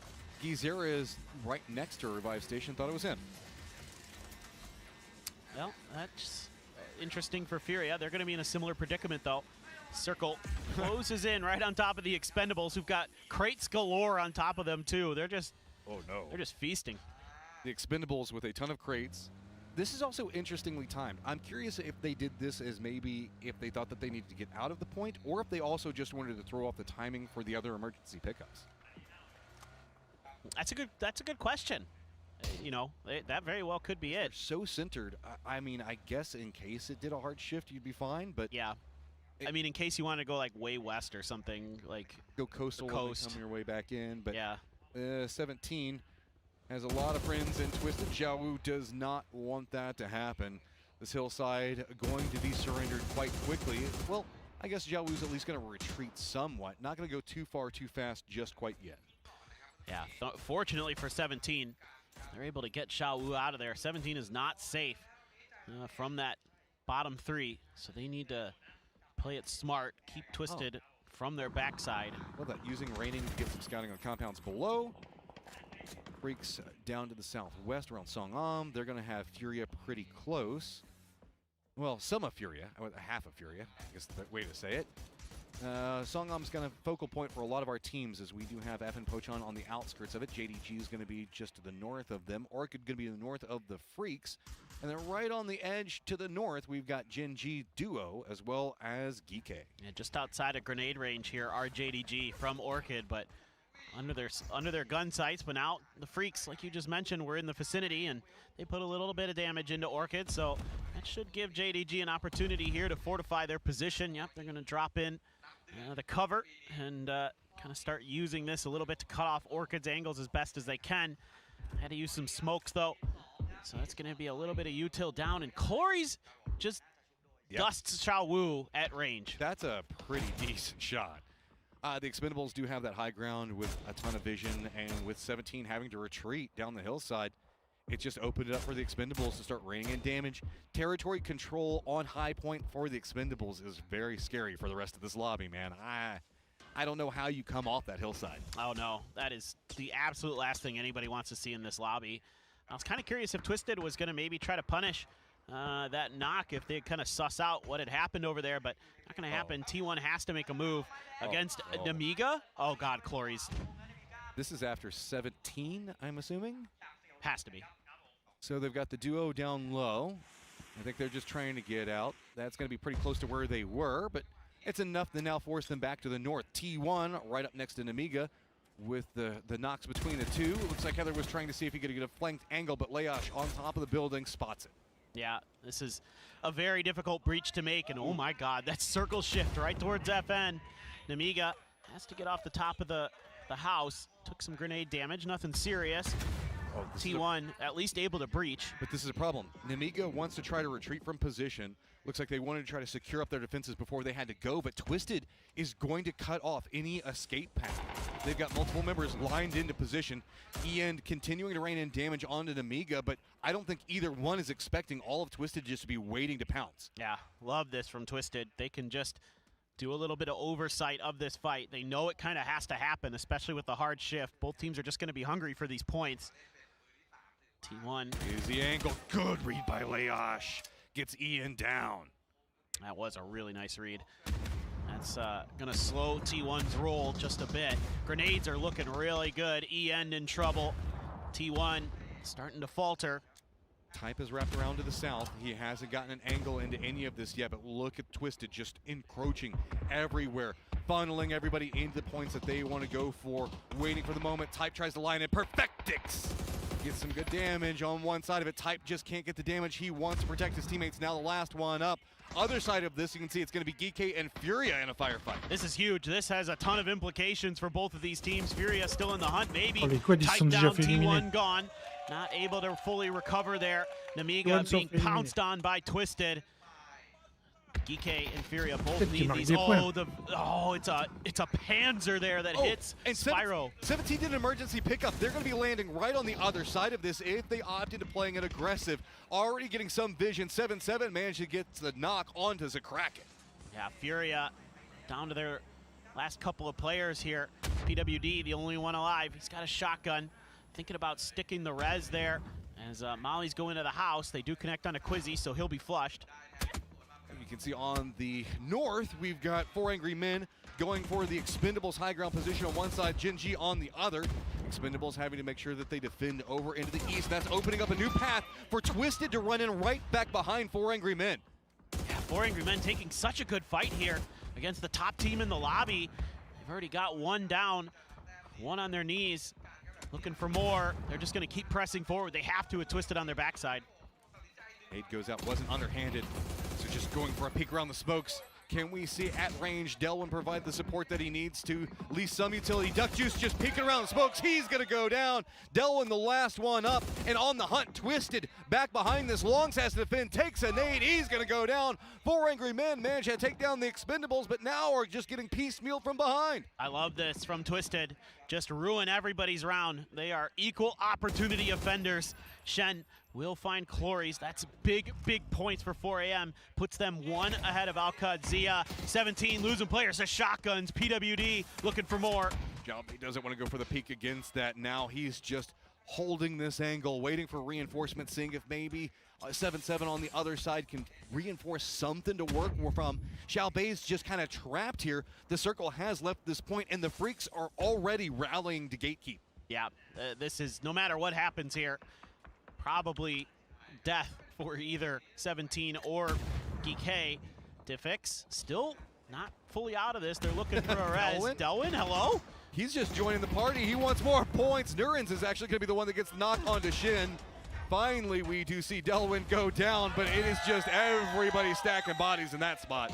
Gizera is right next to a revive station. Thought it was him. Well, that's interesting for Furia. They're going to be in a similar predicament, though. Circle closes in right on top of the Expendables, who've got crates galore on top of them, too. They're just, oh no, they're just feasting. The Expendables with a ton of crates. This is also interestingly timed. I'm curious if they did this as maybe if they thought that they needed to get out of the point, or if they also just wanted to throw off the timing for the other emergency pickups. That's a good question. You know, that very well could be it. They're so centered. I mean, I guess in case it did a hard shift, you'd be fine, but yeah. I mean, in case you want to go like way west or something, like go coastal, coast. Come your way back in. But yeah, 17 has a lot of friends in Twisted. Xiaowu does not want that to happen. This hillside going to be surrendered quite quickly. Well, I guess Xiaowu's at least going to retreat somewhat. Not going to go too far, too fast just quite yet. Yeah, fortunately for 17, they're able to get Xiaowu out of there. 17 is not safe from that bottom three, so they need to play it smart, keep Twisted from their backside. Well, that using raining to get some scouting on compounds below. Freaks down to the southwest around Songam. They're going to have Furia pretty close. Well, some of Furia, half of Furia, I guess the way to say it. Songam's going to focal point for a lot of our teams, as we do have FN Pochon on the outskirts of it. JDG is going to be just to the north of them. Orchid going to be to the north of the Freaks. And then right on the edge to the north, we've got Gen.G Duo as well as Geekay. Yeah, just outside of grenade range here are JDG from Orchid, but under their gun sights. But now the Freaks, like you just mentioned, were in the vicinity, and they put a little bit of damage into Orchid, so that should give JDG an opportunity here to fortify their position. Yep, they're going to drop in the cover and kind of start using this a little bit to cut off Orchid's angles as best as they can. Had to use some smokes, though. So that's going to be a little bit of util down, and Corey's just dusts Xiaowu at range. That's a pretty decent shot. The Expendables do have that high ground with a ton of vision, and with 17 having to retreat down the hillside, it just opened it up for the Expendables to start raining in damage. Territory control on high point for the Expendables is very scary for the rest of this lobby, man. I don't know how you come off that hillside. Oh, no. That is the absolute last thing anybody wants to see in this lobby. I was kind of curious if Twisted was going to maybe try to punish that knock, if they kind of suss out what had happened over there, but not going to happen. T1 has to make a move against Namiga. Oh, God, Clories. This is after 17, I'm assuming? Has to be. So they've got the duo down low. I think they're just trying to get out. That's going to be pretty close to where they were, but it's enough to now force them back to the north. T1 right up next to Namiga with the knocks between the two. It looks like Heather was trying to see if he could get a flanked angle, but Layosh on top of the building spots it. Yeah, this is a very difficult breach to make, and oh my God, that circle shift right towards FN. Namiga has to get off the top of the house. Took some grenade damage, nothing serious. T1 at least able to breach. But this is a problem. Namiga wants to try to retreat from position. Looks like they wanted to try to secure up their defenses before they had to go, but Twisted is going to cut off any escape path. They've got multiple members lined into position. Ian continuing to rain in damage onto Namiga, but I don't think either one is expecting all of Twisted just to be waiting to pounce. Yeah, love this from Twisted. They can just do a little bit of oversight of this fight. They know it kind of has to happen, especially with the hard shift. Both teams are just going to be hungry for these points. T1. Is the angle. Good read by Layosh. Gets Ian down. That was a really nice read. That's going to slow T1's roll just a bit. Grenades are looking really good. Ian in trouble. T1 starting to falter. Type is wrapped around to the south. He hasn't gotten an angle into any of this yet, but look at Twisted just encroaching everywhere, funneling everybody into the points that they want to go for, waiting for the moment. Type tries to line in. Perfectix! Gets some good damage on one side of it. Type just can't get the damage he wants to protect his teammates. Now the last one up. Other side of this, you can see it's going to be Geekay and Furia in a firefight. This is huge. This has a ton of implications for both of these teams. Furia still in the hunt, maybe. Type down, T1 gone. Not able to fully recover there. Namiga being pounced on by Twisted. Geekay and Furia both need these. It's a Panzer there that hits Spyro. 17 did an emergency pickup. They're going to be landing right on the other side of this if they opt into playing it aggressive. Already getting some vision. 7-7 managed to get the knock onto Zakraken. Yeah, Furia down to their last couple of players here. PWD, the only one alive. He's got a shotgun. Thinking about sticking the res there. As Molly's going to the house, they do connect on a Quizzy, so he'll be flushed. You can see on the north, we've got 4 Angry Men going for the Expendables high ground position on one side, Gen.G on the other. Expendables having to make sure that they defend over into the east. That's opening up a new path for Twisted to run in right back behind 4 Angry Men. Yeah, 4 Angry Men taking such a good fight here against the top team in the lobby. They've already got one down, one on their knees, looking for more. They're just going to keep pressing forward. They have to with Twisted on their backside. 8 goes out, wasn't underhanded, so just going for a peek around the smokes. Can we see at range Delwyn provide the support that he needs to? At least some utility. Duck Juice just peeking around the smokes. He's going to go down. Delwyn the last one up and on the hunt. Twisted back behind this. Longs has to defend. Takes a nade. He's going to go down. 4 Angry Men managed to take down the Expendables, but now are just getting piecemeal from behind. I love this from Twisted. Just ruin everybody's round. They are equal opportunity offenders. Shen will find Clories. That's big points for 4AM. Puts them one ahead of Alcad Zia. 17 losing players to shotguns. PWD looking for more. Xiaobei doesn't want to go for the peek against that. Now he's just holding this angle, waiting for reinforcement, seeing if maybe 7-7 on the other side can reinforce something to work from. Xiaobei's just kind of trapped here. The circle has left this point, and the Freaks are already rallying to gatekeep. Yeah, this is, no matter what happens here, probably death for either 17 or GK. Diffix still not fully out of this. They're looking for a res. Delwyn, hello? He's just joining the party. He wants more points. Nurens is actually going to be the one that gets knocked onto Shin. Finally, we do see Delwyn go down, but it is just everybody stacking bodies in that spot.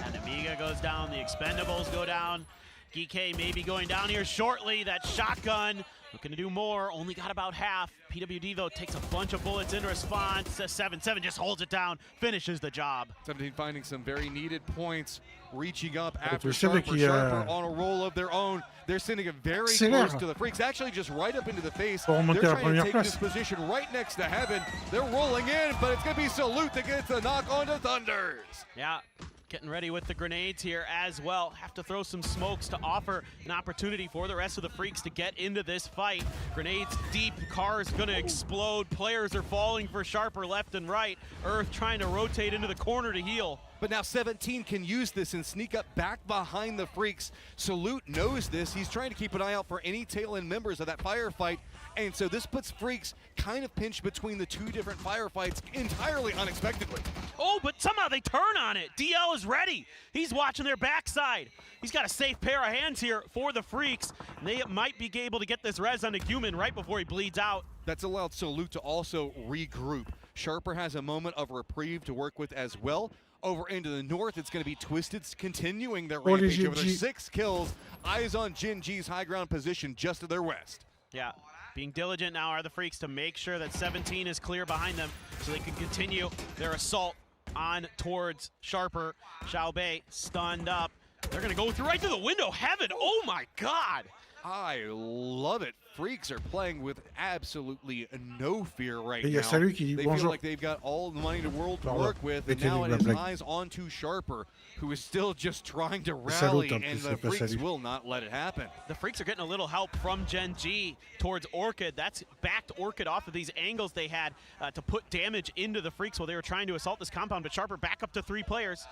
And Amiga goes down. The Expendables go down. GK maybe going down here shortly. That shotgun looking to do more. Only got about half. PWD, though, takes a bunch of bullets in response. 7-7 just holds it down, finishes the job. 17 finding some very needed points, reaching up But after tu savais Sharper. qu'il, Sharper on a roll of their own. They're sending it very close to the Freaks, actually just right up into the face. They're remonter à la trying to première take place. this position right next to Heaven. They're rolling in, but it's going to be Salute that gets the knock onto Thunders. Yeah, getting ready with the grenades here as well. Have to throw some smokes to offer an opportunity for the rest of the Freaks to get into this fight. Grenades deep, cars gonna explode. Players are falling for Sharper left and right. Earth trying to rotate into the corner to heal. But now 17 can use this and sneak up back behind the Freaks. Salute knows this. He's trying to keep an eye out for any tail-end members of that firefight. And so this puts Freaks kind of pinched between the two different firefights entirely unexpectedly. Oh, but somehow they turn on it. DL is ready. He's watching their backside. He's got a safe pair of hands here for the Freaks. They might be able to get this res on a human right before he bleeds out. That's allowed Salute to also regroup. Sharper has a moment of reprieve to work with as well. Over into the north, it's going to be Twisted continuing their rampage over their 6 kills. Eyes on Jin G's high ground position just to their west. Yeah, being diligent now are the Freaks to make sure that 17 is clear behind them so they can continue their assault on towards Sharper. Xiaobei stunned up. They're going to go right through the window. Heaven, oh my God. I love it. Freaks are playing with absolutely no fear right Et il y a now. Salut qui dit They feel bonjour. like they've got all the money in the world to Pardon. work with, and Mettez now les it is blagues. eyes onto Sharper, who is still just trying to Salut, rally, en and plus, the c'est pas Freaks Salut. will not let it happen. The Freaks are getting a little help from Gen G towards Orchid. That's backed Orchid off of these angles they had to put damage into the Freaks while they were trying to assault this compound, but Sharper back up to 3 players.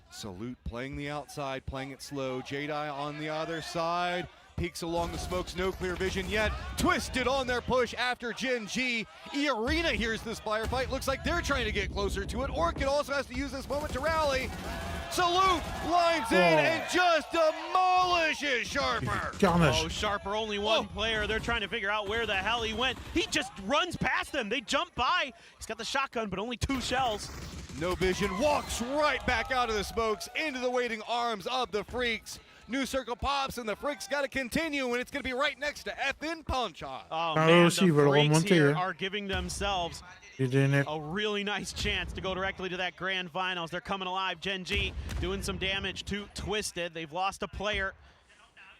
Salute playing the outside, playing it slow. Jedi on the other side. Peeks along the smokes, no clear vision yet. Twisted on their push after Gen G. E-Arena hears this firefight. Looks like they're trying to get closer to it. Orchid also has to use this moment to rally. Salute lines in and just demolishes Sharper. Carnage. Oh, Sharper, only one player. They're trying to figure out where the hell he went. He just runs past them. They jump by. He's got the shotgun, but only 2 shells. No vision, walks right back out of the smokes into the waiting arms of the Freaks. New circle pops, and the Freaks got to continue, and it's going to be right next to FN Punch-On. Oh, Ah, man, aussi, the ils veulent Freaks remonter, here hein. are giving themselves Les DNF. a really nice chance to go directly to that grand finals. They're coming alive. Gen G doing some damage to Twisted. They've lost a player.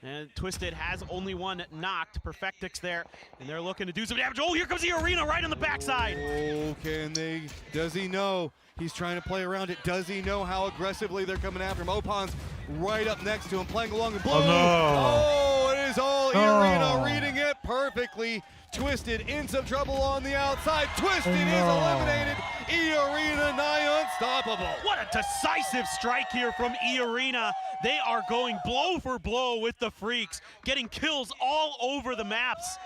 And Twisted has only one knocked. Perfectix there, and they're looking to do some damage. Oh, here comes the Arena right on the backside. Oh, can they? Does he know? He's trying to play around it. Does he know how aggressively they're coming after him? Opon's right up next to him, playing along the blue. Oh, no. Oh, it is all E-Arena reading it perfectly. Twisted in some trouble on the outside. Twisted is eliminated. E-Arena nigh unstoppable. What a decisive strike here from E-Arena. They are going blow for blow with the Freaks, getting kills all over the maps.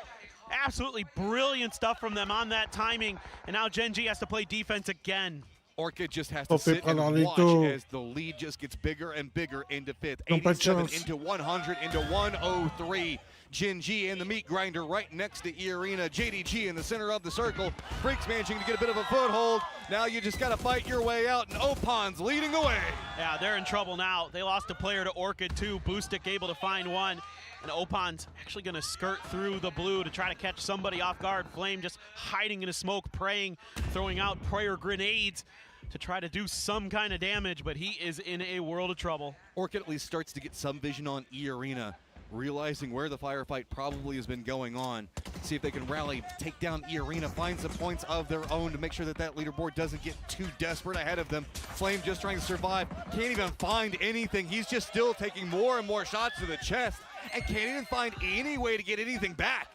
Absolutely brilliant stuff from them on that timing. And now Gen G has to play defense again. Orchid just has to sit and watch as the lead just gets bigger and bigger into 5th. 87 into 100 into 103. Gen G and the meat grinder right next to E-Arena. JDG in the center of the circle. Freaks managing to get a bit of a foothold. Now you just got to fight your way out, and Opon's leading the way. Yeah, they're in trouble now. They lost a player to Orchid too. Boostic able to find one. And Opon's actually going to skirt through the blue to try to catch somebody off guard. Flame just hiding in a smoke, praying, throwing out prayer grenades to try to do some kind of damage, but he is in a world of trouble. Orchid at least starts to get some vision on E-Arena, realizing where the firefight probably has been going on. See if they can rally, take down E-Arena, find some points of their own to make sure that that leaderboard doesn't get too desperate ahead of them. Flame just trying to survive, can't even find anything. He's just still taking more and more shots to the chest and can't even find any way to get anything back.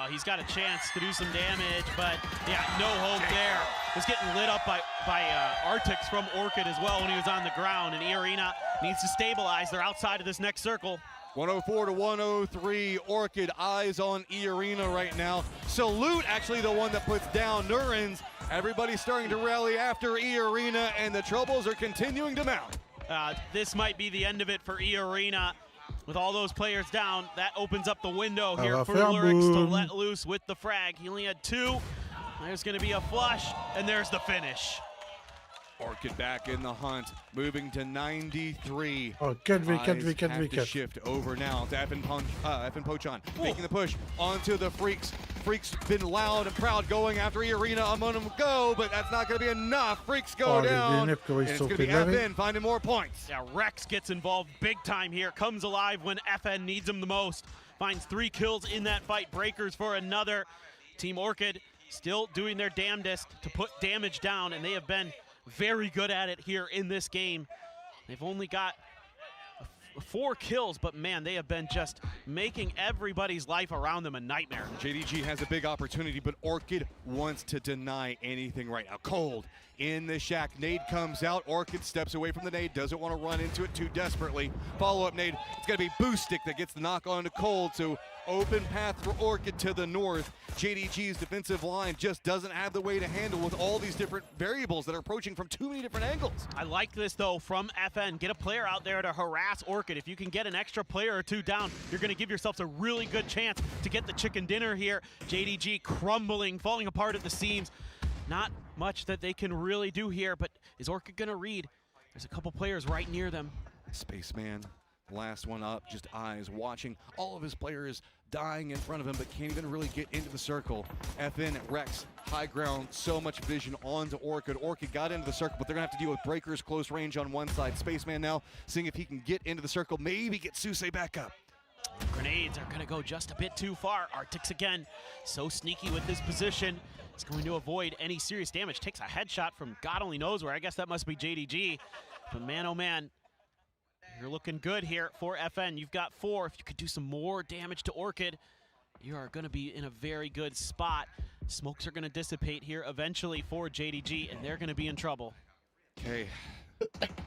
He's got a chance to do some damage, but yeah, no hope there. Was getting lit up by Artix from Orchid as well when he was on the ground, and E-Arena needs to stabilize. They're outside of this next circle. 104 to 103, Orchid eyes on E-Arena right now. Salute actually the one that puts down Nurens. Everybody's starting to rally after E-Arena, and the troubles are continuing to mount. This might be the end of it for E-Arena. With all those players down, that opens up the window here for Lyrics to let loose with the frag. He only had 2. There's going to be a flush, and there's the finish. Orchid back in the hunt, moving to 93. Oh, good weekend. Shift over now to Evan Pochon, making the push onto the Freaks. Freaks been loud and proud going after E-Arena a moment ago, but that's not going to be enough. Freaks go down, and it's going to be FN finding more points. Yeah, Rex gets involved big time here, comes alive when FN needs him the most. Finds 3 kills in that fight, breakers for another. Team Orchid still doing their damnedest to put damage down, and they have been very good at it here in this game. They've only got 4 kills, but man, they have been just making everybody's life around them a nightmare. JDG has a big opportunity, but Orchid wants to deny anything right now. Cold in the shack. Nade comes out. Orchid steps away from the nade, doesn't want to run into it too desperately. Follow-up nade. It's going to be Boostic that gets the knock on to Cold, so open path for Orchid to the north. JDG's defensive line just doesn't have the way to handle with all these different variables that are approaching from too many different angles. I like this though from FN. Get a player out there to harass Orchid. If you can get an extra player or 2 down, you're going to give yourselves a really good chance to get the chicken dinner here. JDG crumbling, falling apart at the seams. Not much that they can really do here, but is Orchid going to read? There's a couple players right near them. Spaceman, last one up, just eyes watching all of his players dying in front of him, but can't even really get into the circle. FN, Rex, high ground, so much vision onto Orchid. Orchid got into the circle, but they're gonna have to deal with breakers close range on one side. Spaceman now seeing if he can get into the circle, maybe get Suse back up. Grenades are gonna go just a bit too far. Artix again, so sneaky with this position. It's going to avoid any serious damage. Takes a headshot from God only knows where. I guess that must be JDG. But man, oh man, you're looking good here for FN. You've got 4. If you could do some more damage to Orchid, you are going to be in a very good spot. Smokes are going to dissipate here eventually for JDG, and they're going to be in trouble. Okay,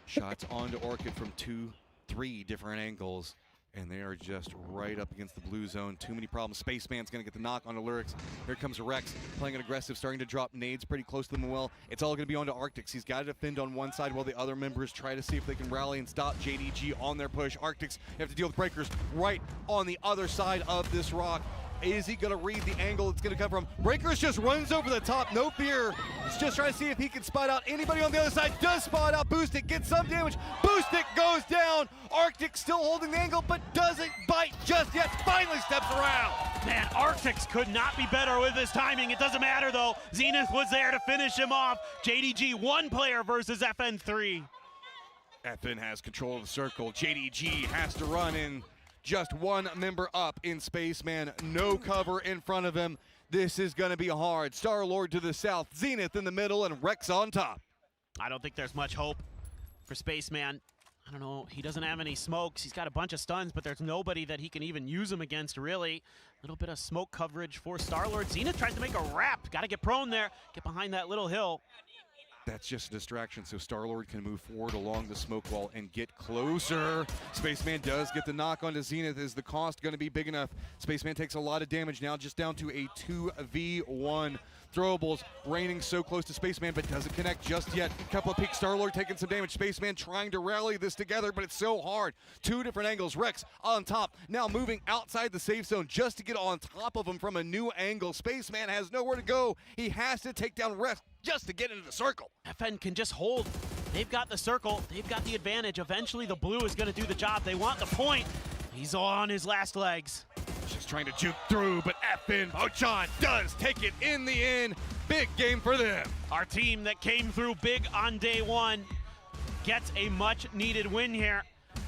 shots onto Orchid from 2-3 different angles, and they are just right up against the blue zone. Too many problems. Spaceman's going to get the knock onto Lyrics. Here comes Rex, playing it aggressive, starting to drop nades pretty close to them. Well, it's all going to be onto Arctics. He's got to defend on one side while the other members try to see if they can rally and stop JDG on their push. Arctics have to deal with breakers right on the other side of this rock. Is he going to read the angle it's going to come from? Breakers just runs over the top, no fear. He's just trying to see if he can spot out anybody on the other side. Does spot out Boostic, gets some damage. Boostic goes down. Arctic still holding the angle, but doesn't bite just yet. Finally steps around. Man, Arctics could not be better with his timing. It doesn't matter though. Zenith was there to finish him off. JDG 1 player versus FN 3. FN has control of the circle. JDG has to run in. Just 1 member up in Spaceman, no cover in front of him. This is going to be hard. Star-Lord to the south, Zenith in the middle, and Rex on top. I don't think there's much hope for Spaceman. I don't know, he doesn't have any smokes. He's got a bunch of stuns, but there's nobody that he can even use them against, really. A little bit of smoke coverage for Star-Lord. Zenith tries to make a wrap. Got to get prone there, get behind that little hill. That's just a distraction, so Star-Lord can move forward along the smoke wall and get closer. Spaceman does get the knock onto Zenith. Is the cost going to be big enough? Spaceman takes a lot of damage now, just down to a 2v1. Throwables raining so close to Spaceman, but doesn't connect just yet. Couple of peaks, Star-Lord taking some damage. Spaceman trying to rally this together, but it's so hard. Two different angles. Rex on top, now moving outside the safe zone just to get on top of him from a new angle. Spaceman has nowhere to go. He has to take down Rex just to get into the circle. FN can just hold. They've got the circle. They've got the advantage. Eventually, the blue is going to do the job. They want the point. He's on his last legs. Just trying to juke through, but FN Ochan does take it in the end. Big game for them. Our team that came through big on day one gets a much-needed win here.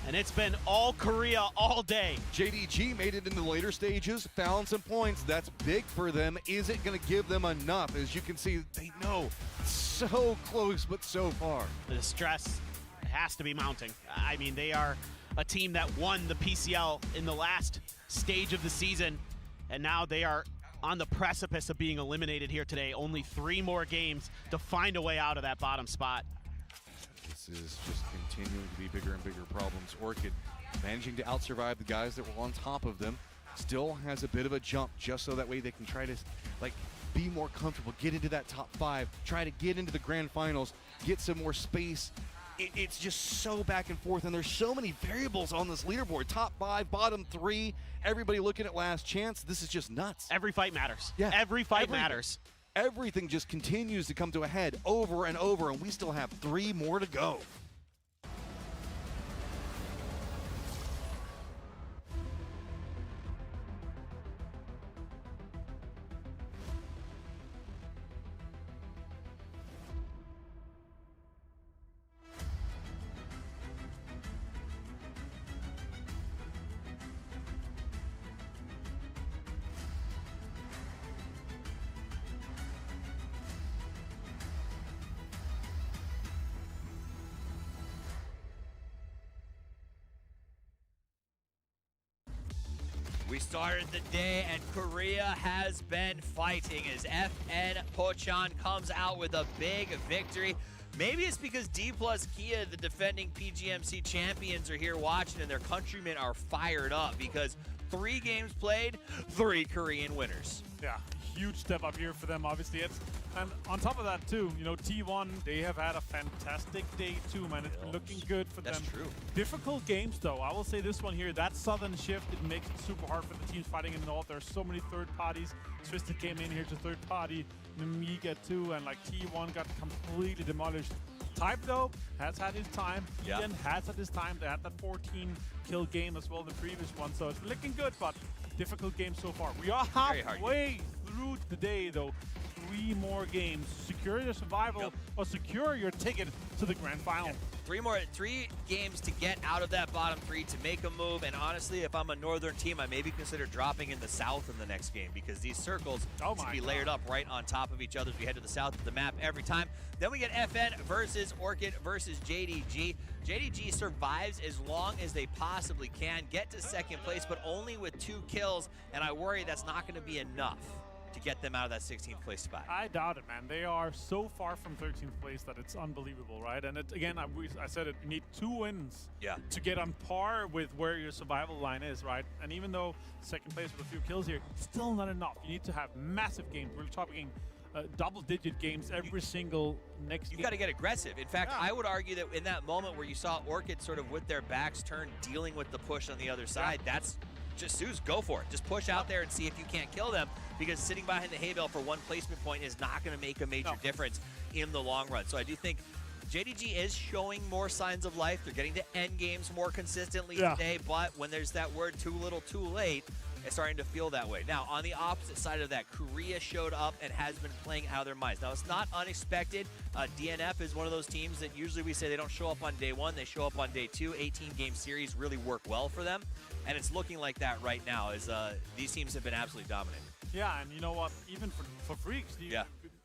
And it's been all Korea all day. JDG made it into the later stages, found some points. That's big for them. Is it going to give them enough? As you can see, they know so close, but so far. The stress has to be mounting. I mean, they are a team that won the PCL in the last stage of the season, and now they are on the precipice of being eliminated here today. Only 3 more games to find a way out of that bottom spot. This is just continuing to be bigger and bigger problems. Orchid managing to outsurvive the guys that were on top of them. Still has a bit of a jump just so that way they can try to be more comfortable, get into that top 5, try to get into the grand finals, get some more space. It's just so back and forth, and there's so many variables on this leaderboard. Top 5, bottom 3, everybody looking at last chance. This is just nuts. Every fight matters. Yeah, every fight matters. Everything just continues to come to a head over and over, and we still have 3 more to go. We started the day and Korea has been fighting as FN Pochan comes out with a big victory. Maybe it's because D plus Kia, the defending PGMC champions, are here watching and their countrymen are fired up because 3 games played, 3 Korean winners. Yeah, huge step up here for them, obviously. And on top of that, too, you know, T1, they have had a fantastic day, too, man. It's been looking good for them. That's true. Difficult games, though. I will say this one here, that southern shift, it makes it super hard for the teams fighting in the north. There's so many third parties. Twisted came in here to third party, Mimiga, too, and T1 got completely demolished. Type, though, has had his time. Ian has had his time. They had that 14-kill game as well, the previous one, so it's been looking good, but difficult game so far. We are halfway through the day, though. 3 more games. Secure your survival or secure your ticket to the grand final. 3 games to get out of that bottom 3 to make a move. And honestly, if I'm a northern team, I maybe consider dropping in the south in the next game because these circles seem to be layered up right on top of each other as we head to the south of the map every time. Then we get FN versus Orchid versus JDG. JDG survives as long as they possibly can, get to second place, but only with 2 kills. And I worry that's not going to be enough to get them out of that 16th place spot. I doubt it, man. They are so far from 13th place that it's unbelievable, right? And again, I said it, you need 2 wins to get on par with where your survival line is, right? And even though second place with a few kills here, still not enough. You need to have massive games. We're talking double-digit games every single next game. You've got to get aggressive. In fact, I would argue that in that moment where you saw Orchid sort of with their backs turned, dealing with the push on the other side, that's just Zeus, go for it. Just push out there and see if you can't kill them, because sitting behind the hay bale for 1 placement point is not going to make a major difference in the long run. So I do think JDG is showing more signs of life. They're getting to end games more consistently today, but when there's that word too little too late, it's starting to feel that way. Now, on the opposite side of that, Korea showed up and has been playing out of their minds. Now, it's not unexpected. DNF is one of those teams that usually we say they don't show up on day 1, they show up on day 2. 18-game series really work well for them, and it's looking like that right now as these teams have been absolutely dominant. Yeah, and you know what? Even for Freaks,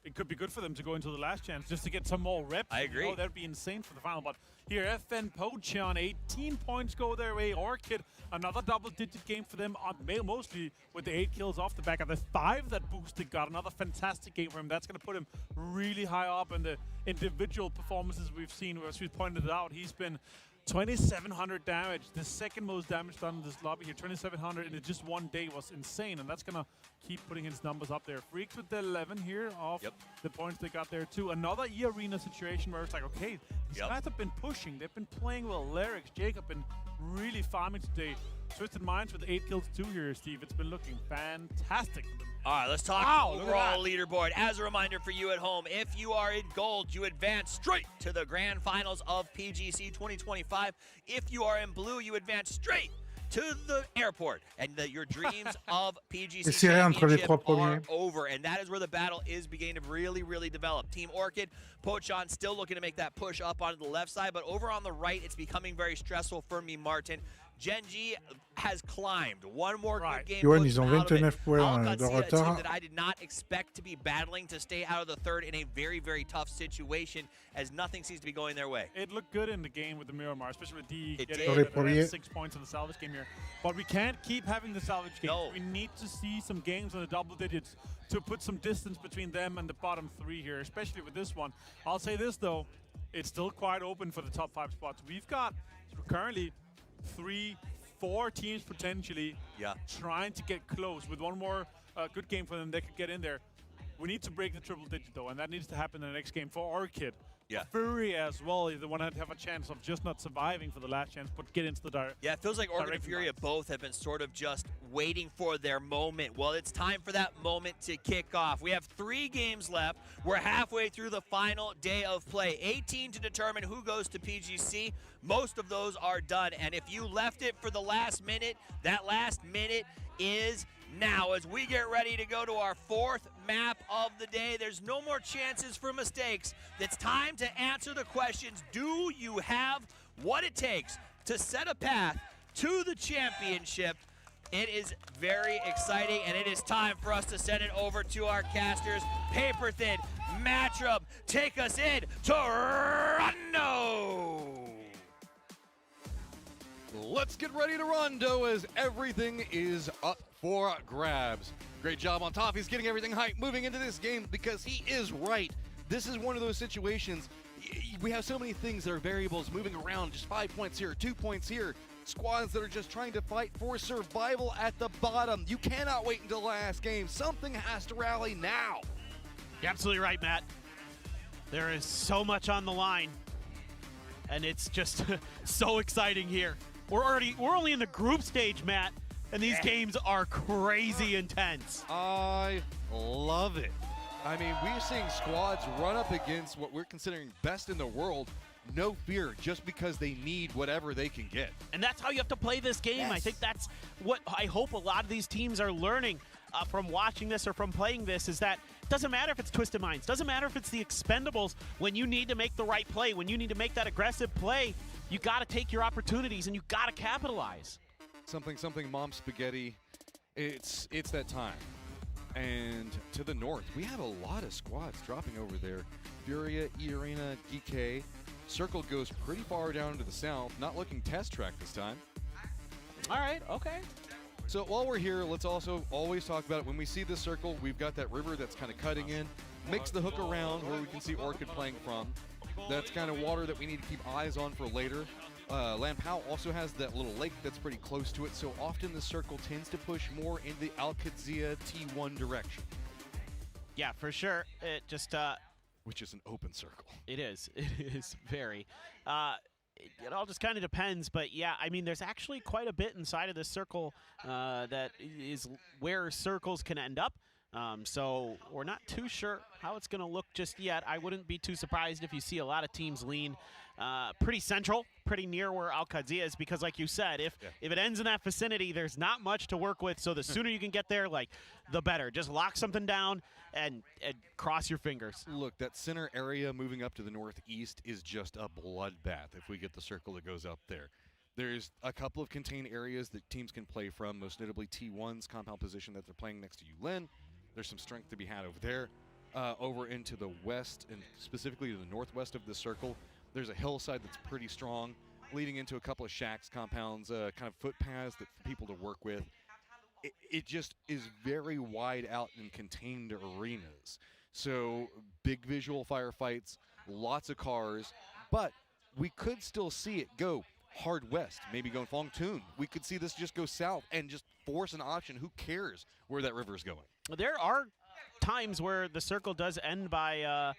it could be good for them to go into the last chance just to get some more reps. I agree. That'd be insane for the final. But here, FN Pocheon, 18 points go their way. Orchid, another double-digit game for them, mostly with the 8 kills off the back of the 5 that Boosted got. Another fantastic game for him. That's going to put him really high up in the individual performances we've seen. As we pointed out, he's been 2,700 damage, the second most damage done in this lobby here. 2,700 in just one day was insane, and that's gonna keep putting his numbers up there. Freaks with the 11 here off the points they got there too. Another E-Arena situation where it's like, okay, these guys have been pushing. They've been playing well. Larix, Jacob been really farming today. Twisted Minds with 8 kills too here, Steve. It's been looking fantastic. All right, let's talk overall leaderboard. As a reminder for you at home, if you are in gold, you advance straight to the grand finals of PGC 2025. If you are in blue, you advance straight to the airport, and your dreams of PGC Championship are over, and that is where the battle is beginning to really develop. Team Orchid, Pochon still looking to make that push up onto the left side, but over on the right, it's becoming very stressful for me, Martin. Genji has climbed. One more good game. Ils ont 29 points de a team retard. that I did not expect to be battling to stay out of the third in a very tough situation, as nothing seems to be going their way. It looked good in the game with the Miramar, especially with D It getting 6 points in the salvage game here. But we can't keep having the salvage game. No. We need to see some games in the double digits to put some distance between them and the bottom 3 here, especially with this one. I'll say this, though. It's still quite open for the top 5 spots. We've got currently 3-4 teams potentially trying to get close. With one more good game for them, they could get in there. We need to break the triple digit though, and that needs to happen in the next game for Orchid. Fury as well, they want to have a chance of just not surviving for the last chance, but get into the direct. Yeah, it feels like Orchid and Furia both have been sort of just waiting for their moment. Well, it's time for that moment to kick off. We have 3 games left. We're halfway through the final day of play. 18 to determine who goes to PGC. Most of those are done, and if you left it for the last minute, that last minute is now. As we get ready to go to our 4th map of the day, there's no more chances for mistakes. It's time to answer the questions. Do you have what it takes to set a path to the championship? It is very exciting, and it is time for us to send it over to our casters. Paper Thin, Matchup, take us in Toronto. Let's get ready to rondo as everything is up for grabs. Great job on Toffee's getting everything hyped moving into this game, because he is right. This is one of those situations. We have so many things that are variables moving around. Just 5 points here, 2 points here. Squads that are just trying to fight for survival at the bottom. You cannot wait until the last game. Something has to rally now. You're absolutely right, Matt. There is so much on the line, and it's just so exciting here. We're only in the group stage, Matt, and these games are crazy intense. I love it. I mean, we're seeing squads run up against what we're considering best in the world, no fear, just because they need whatever they can get. And that's how you have to play this game. Yes. I think that's what I hope a lot of these teams are learning from watching this or from playing this, is that it doesn't matter if it's Twisted Minds, doesn't matter if it's the Expendables. When you need to make the right play, when you need to make that aggressive play, you got to take your opportunities and you got to capitalize. Something Mom Spaghetti, it's that time. And to the north, we have a lot of squads dropping over there. Furia, E-Arena, DK. Circle goes pretty far down to the south, not looking test track this time. All right, okay. So while we're here, let's also always talk about it. When we see this circle, we've got that river that's kind of cutting in. Makes the hook around where we can see Orchid playing from. That's kind of water that we need to keep eyes on for later. Lampao also has that little lake that's pretty close to it, so often the circle tends to push more in the Al-Qadsia T1 direction. Yeah, for sure. It just... which is an open circle. It is. It is very. It all just kind of depends, but yeah, I mean, there's actually quite a bit inside of this circle that is where circles can end up. So we're not too sure how it's going to look just yet. I wouldn't be too surprised if you see a lot of teams lean pretty central, pretty near where Al-Qadsia is, because like you said, if it ends in that vicinity, there's not much to work with. So the sooner you can get there, like, the better. Just lock something down and cross your fingers. Look, that center area moving up to the northeast is just a bloodbath if we get the circle that goes up there. There's a couple of contained areas that teams can play from, most notably T1's compound position that they're playing next to Yulin. There's some strength to be had over there. over into the west and specifically to the northwest of the circle. There's a hillside that's pretty strong, leading into a couple of shacks, compounds, kind of footpaths that for people to work with. It just is very wide out in contained arenas. So big visual firefights, lots of cars, but we could still see it go hard west, maybe go Fongtun. We could see this just go south and just force an option. Who cares where that river is going? There are times where the circle does end by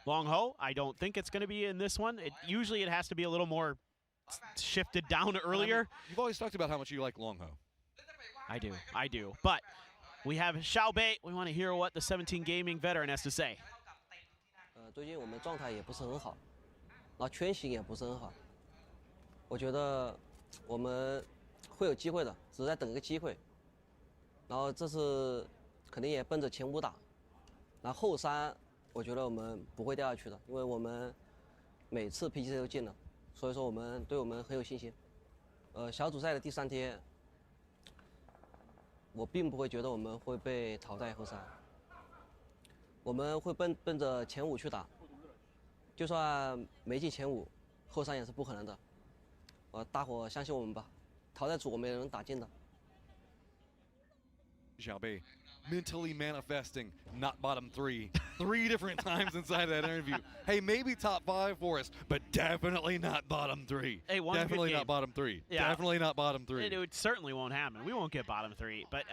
Long Ho. I don't think it's going to be in this one. Usually it has to be a little more shifted down earlier. You've always talked about how much you like Long Ho. I do. But we have Xiao Bei. We want to hear what the 17 Gaming veteran has to say. 最近我们状态也不是很好，然后圈型也不是很好。我觉得我们会有机会的，只是在等一个机会。然后这次肯定也奔着前5打，然后后3我觉得我们不会掉下去的，因为我们每次 PGC 都进了，所以说对我们很有信心。小组赛的第3天。 我并不会觉得我们会被淘汰后3，我们会奔着前5去打，就算没进前5，后3也是不可能的。大伙相信我们吧，淘汰组我们也能打进的。Xiao Bei mentally manifesting not bottom 3 different times inside that interview. Hey, maybe top 5 for us, but definitely not bottom 3. Hey, definitely not bottom 3. Yeah. Definitely not bottom 3. It certainly won't happen. We won't get bottom 3, but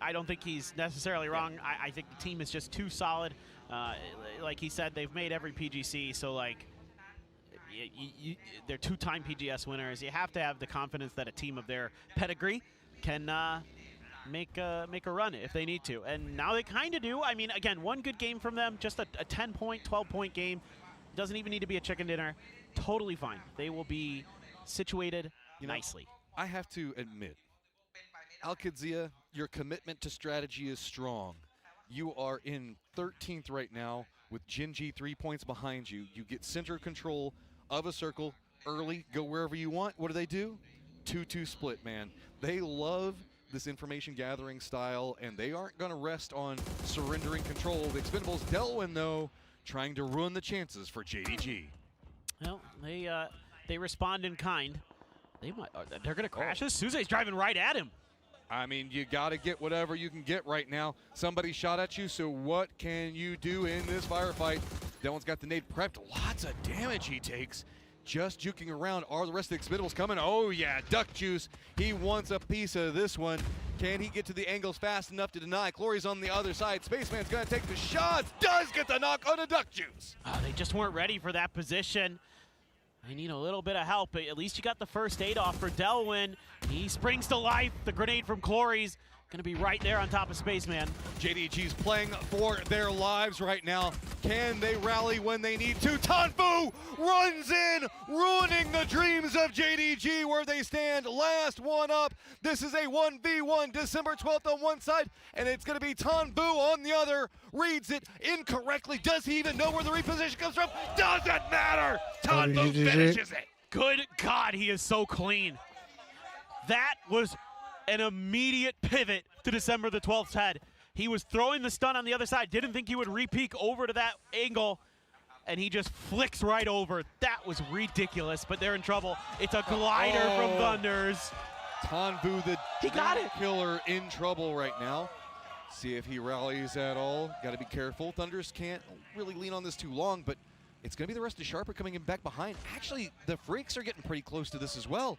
I don't think he's necessarily wrong. I think the team is just too solid. Like he said, they've made every PGC, so like they're 2-time PGS winners. You have to have the confidence that a team of their pedigree can make a run if they need to, and now they kind of do. I mean, again, one good game from them, just a 10-point, 12-point game. Doesn't even need to be a chicken dinner. Totally fine. They will be situated nicely. I have to admit, Al-Qadsia, your commitment to strategy is strong. You are in 13th right now with Jinji 3 points behind you. You get center control of a circle early, go wherever you want. What do? 2-2 split, man. They love this information gathering style, and they aren't going to rest on surrendering control. The Expendables Delwyn, though, trying to ruin the chances for JDG. Well, they respond in kind. They're going to crash this. Suze's driving right at him. I mean, you got to get whatever you can get right now. Somebody shot at you, so what can you do in this firefight? Delwyn's got the nade prepped. Lots of damage he takes. Just juking around. Are the rest of the Expendables coming? Oh, yeah, Duck Juice. He wants a piece of this one. Can he get to the angles fast enough to deny? Clory's on the other side. Spaceman's going to take the shots. Does get the knock on a Duck Juice. They just weren't ready for that position. They need a little bit of help, but at least you got the first aid off for Delwyn. He springs to life. The grenade from Clory's gonna be right there on top of Spaceman. JDG's playing for their lives right now. Can they rally when they need to? Tanfu runs in, ruining the dreams of JDG where they stand. Last one up. This is a 1v1, December 12th on one side, and it's gonna be Tanfu on the other. Reads it incorrectly. Does he even know where the reposition comes from? Doesn't matter. Tanfu finishes it. Good God, he is so clean. That was an immediate pivot to December the 12th's head. He was throwing the stun on the other side, didn't think he would re-peek over to that angle, and he just flicks right over. That was ridiculous, but they're in trouble. It's a glider from Thunders. Tanfu, the killer, in trouble right now. See if he rallies at all. Got to be careful. Thunders can't really lean on this too long, but it's going to be the rest of Sharper coming in back behind. Actually, the Freaks are getting pretty close to this as well.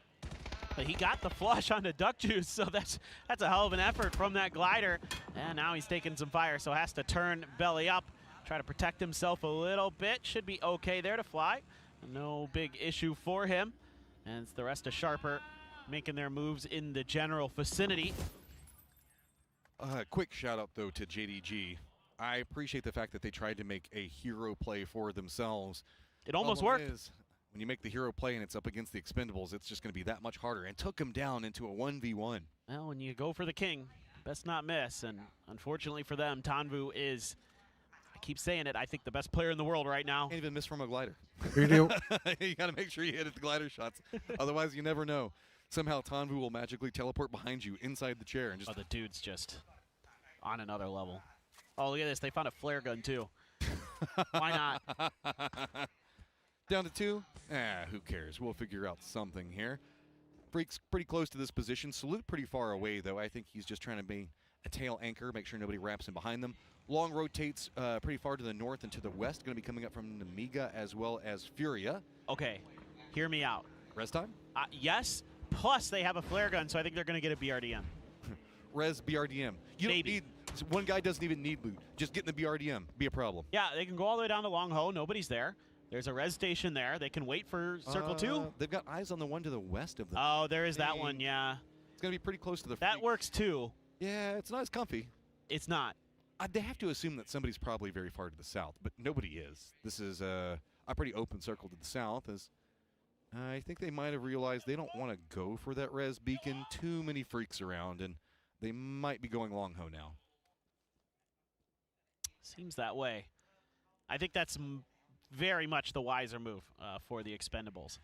But he got the flush onto Duck Juice, so that's a hell of an effort from that glider. And now he's taking some fire, so has to turn belly up, try to protect himself a little bit. Should be okay there to fly. No big issue for him. And it's the rest of Sharper making their moves in the general vicinity. Quick shout out, though, to JDG. I appreciate the fact that they tried to make a hero play for themselves. It almost worked. When you make the hero play and it's up against the Expendables, it's just going to be that much harder, and took him down into a 1v1. Well, when you go for the king, best not miss, and unfortunately for them, Tanvu is, I keep saying it, I think the best player in the world right now. Can't even miss from a glider. You do. You got to make sure you hit at the glider shots. Otherwise, you never know. Somehow Tanvu will magically teleport behind you inside the chair and just... Oh, the dude's just on another level. Oh, look at this. They found a flare gun, too. Why not? Down to 2? Who cares? We'll figure out something here. Freak's pretty close to this position. Salute pretty far away, though. I think he's just trying to be a tail anchor, make sure nobody wraps in behind them. Long rotates pretty far to the north and to the west. Going to be coming up from Namiga as well as Furia. Okay, hear me out. Res time? Yes, plus they have a flare gun, so I think they're going to get a BRDM. Res BRDM. You don't need, one guy doesn't even need loot. Just getting the BRDM be a problem. Yeah, they can go all the way down to Long Ho. Nobody's there. There's a res station there. They can wait for Circle 2. They've got eyes on the one to the west of them. Oh, there is that one, yeah. It's going to be pretty close to the That works, too. Yeah, it's not as comfy. It's not. They have to assume that somebody's probably very far to the south, but nobody is. This is a pretty open circle to the south, as I think they might have realized they don't want to go for that res beacon. Too many freaks around, and they might be going Long Ho now. Seems that way. I think that's very much the wiser move for the Expendables.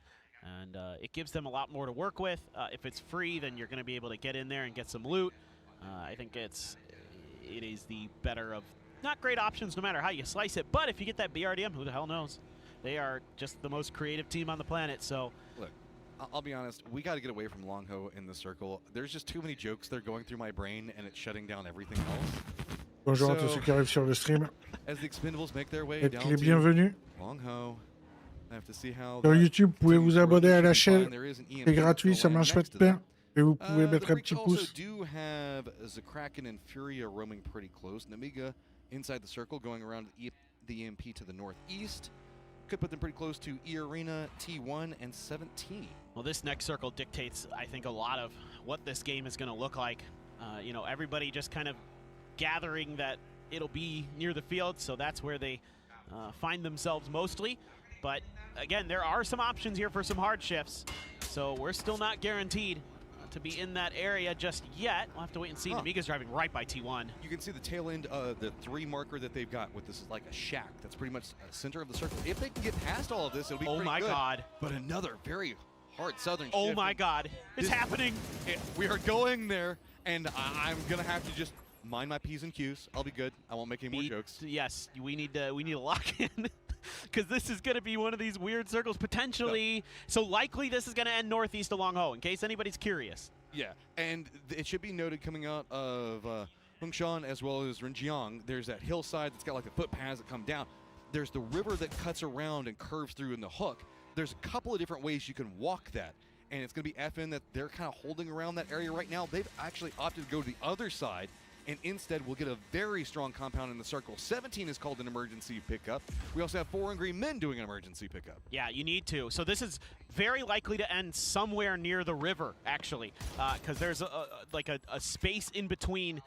And it gives them a lot more to work with. If it's free, then you're going to be able to get in there and get some loot. I think it is the better of not great options no matter how you slice it. But if you get that BRDM, who the hell knows? They are just the most creative team on the planet. So look, I'll be honest. We got to get away from Long Ho in the circle. There's just too many jokes that are going through my brain, and it's shutting down everything else. Bonjour à tous ceux qui arrivent sur le stream. As the Expendables make their way Êtes down les to bienvenus. Long Ho. I have to see how Sur YouTube, vous pouvez vous abonner à la chaîne. C'est gratuit, ça marche pas de pain. Et vous pouvez mettre un petit pouce. Do have Zakraken and Furia roaming pretty close. Namiga inside the circle, going around the EMP to the northeast. Could put them pretty close to E-Arena, T1, and 17. Well, this next circle dictates, I think, a lot of what this game is going to look like. You know, everybody just kind of gathering that it'll be near the field, so that's where they find themselves mostly. But again, there are some options here for some hard shifts, so we're still not guaranteed to be in that area just yet. We'll have to wait and see. Namiga's driving right by T1. You can see the tail end of the 3 marker that they've got with this is like a shack. That's pretty much the center of the circle. If they can get past all of this, it'll be pretty good. Oh my God. But another very hard southern Oh shift. my God. It's happening. We are going there, and I'm going to have to just mind my P's and Q's. I'll be good. I won't make any more jokes. Yes, we need to lock in. Because this is going to be one of these weird circles potentially. So likely this is going to end northeast of Long Ho, in case anybody's curious. Yeah, and it should be noted coming out of Hongshan as well as Renjiang, there's that hillside that's got like the footpaths that come down. There's the river that cuts around and curves through in the hook. There's a couple of different ways you can walk that, and it's going to be FN that they're kind of holding around that area right now. They've actually opted to go to the other side, and instead we'll get a very strong compound in the circle. 17 is called an emergency pickup. We also have 4 Angry Men doing an emergency pickup. Yeah, you need to. So this is very likely to end somewhere near the river, actually, because there's a space in between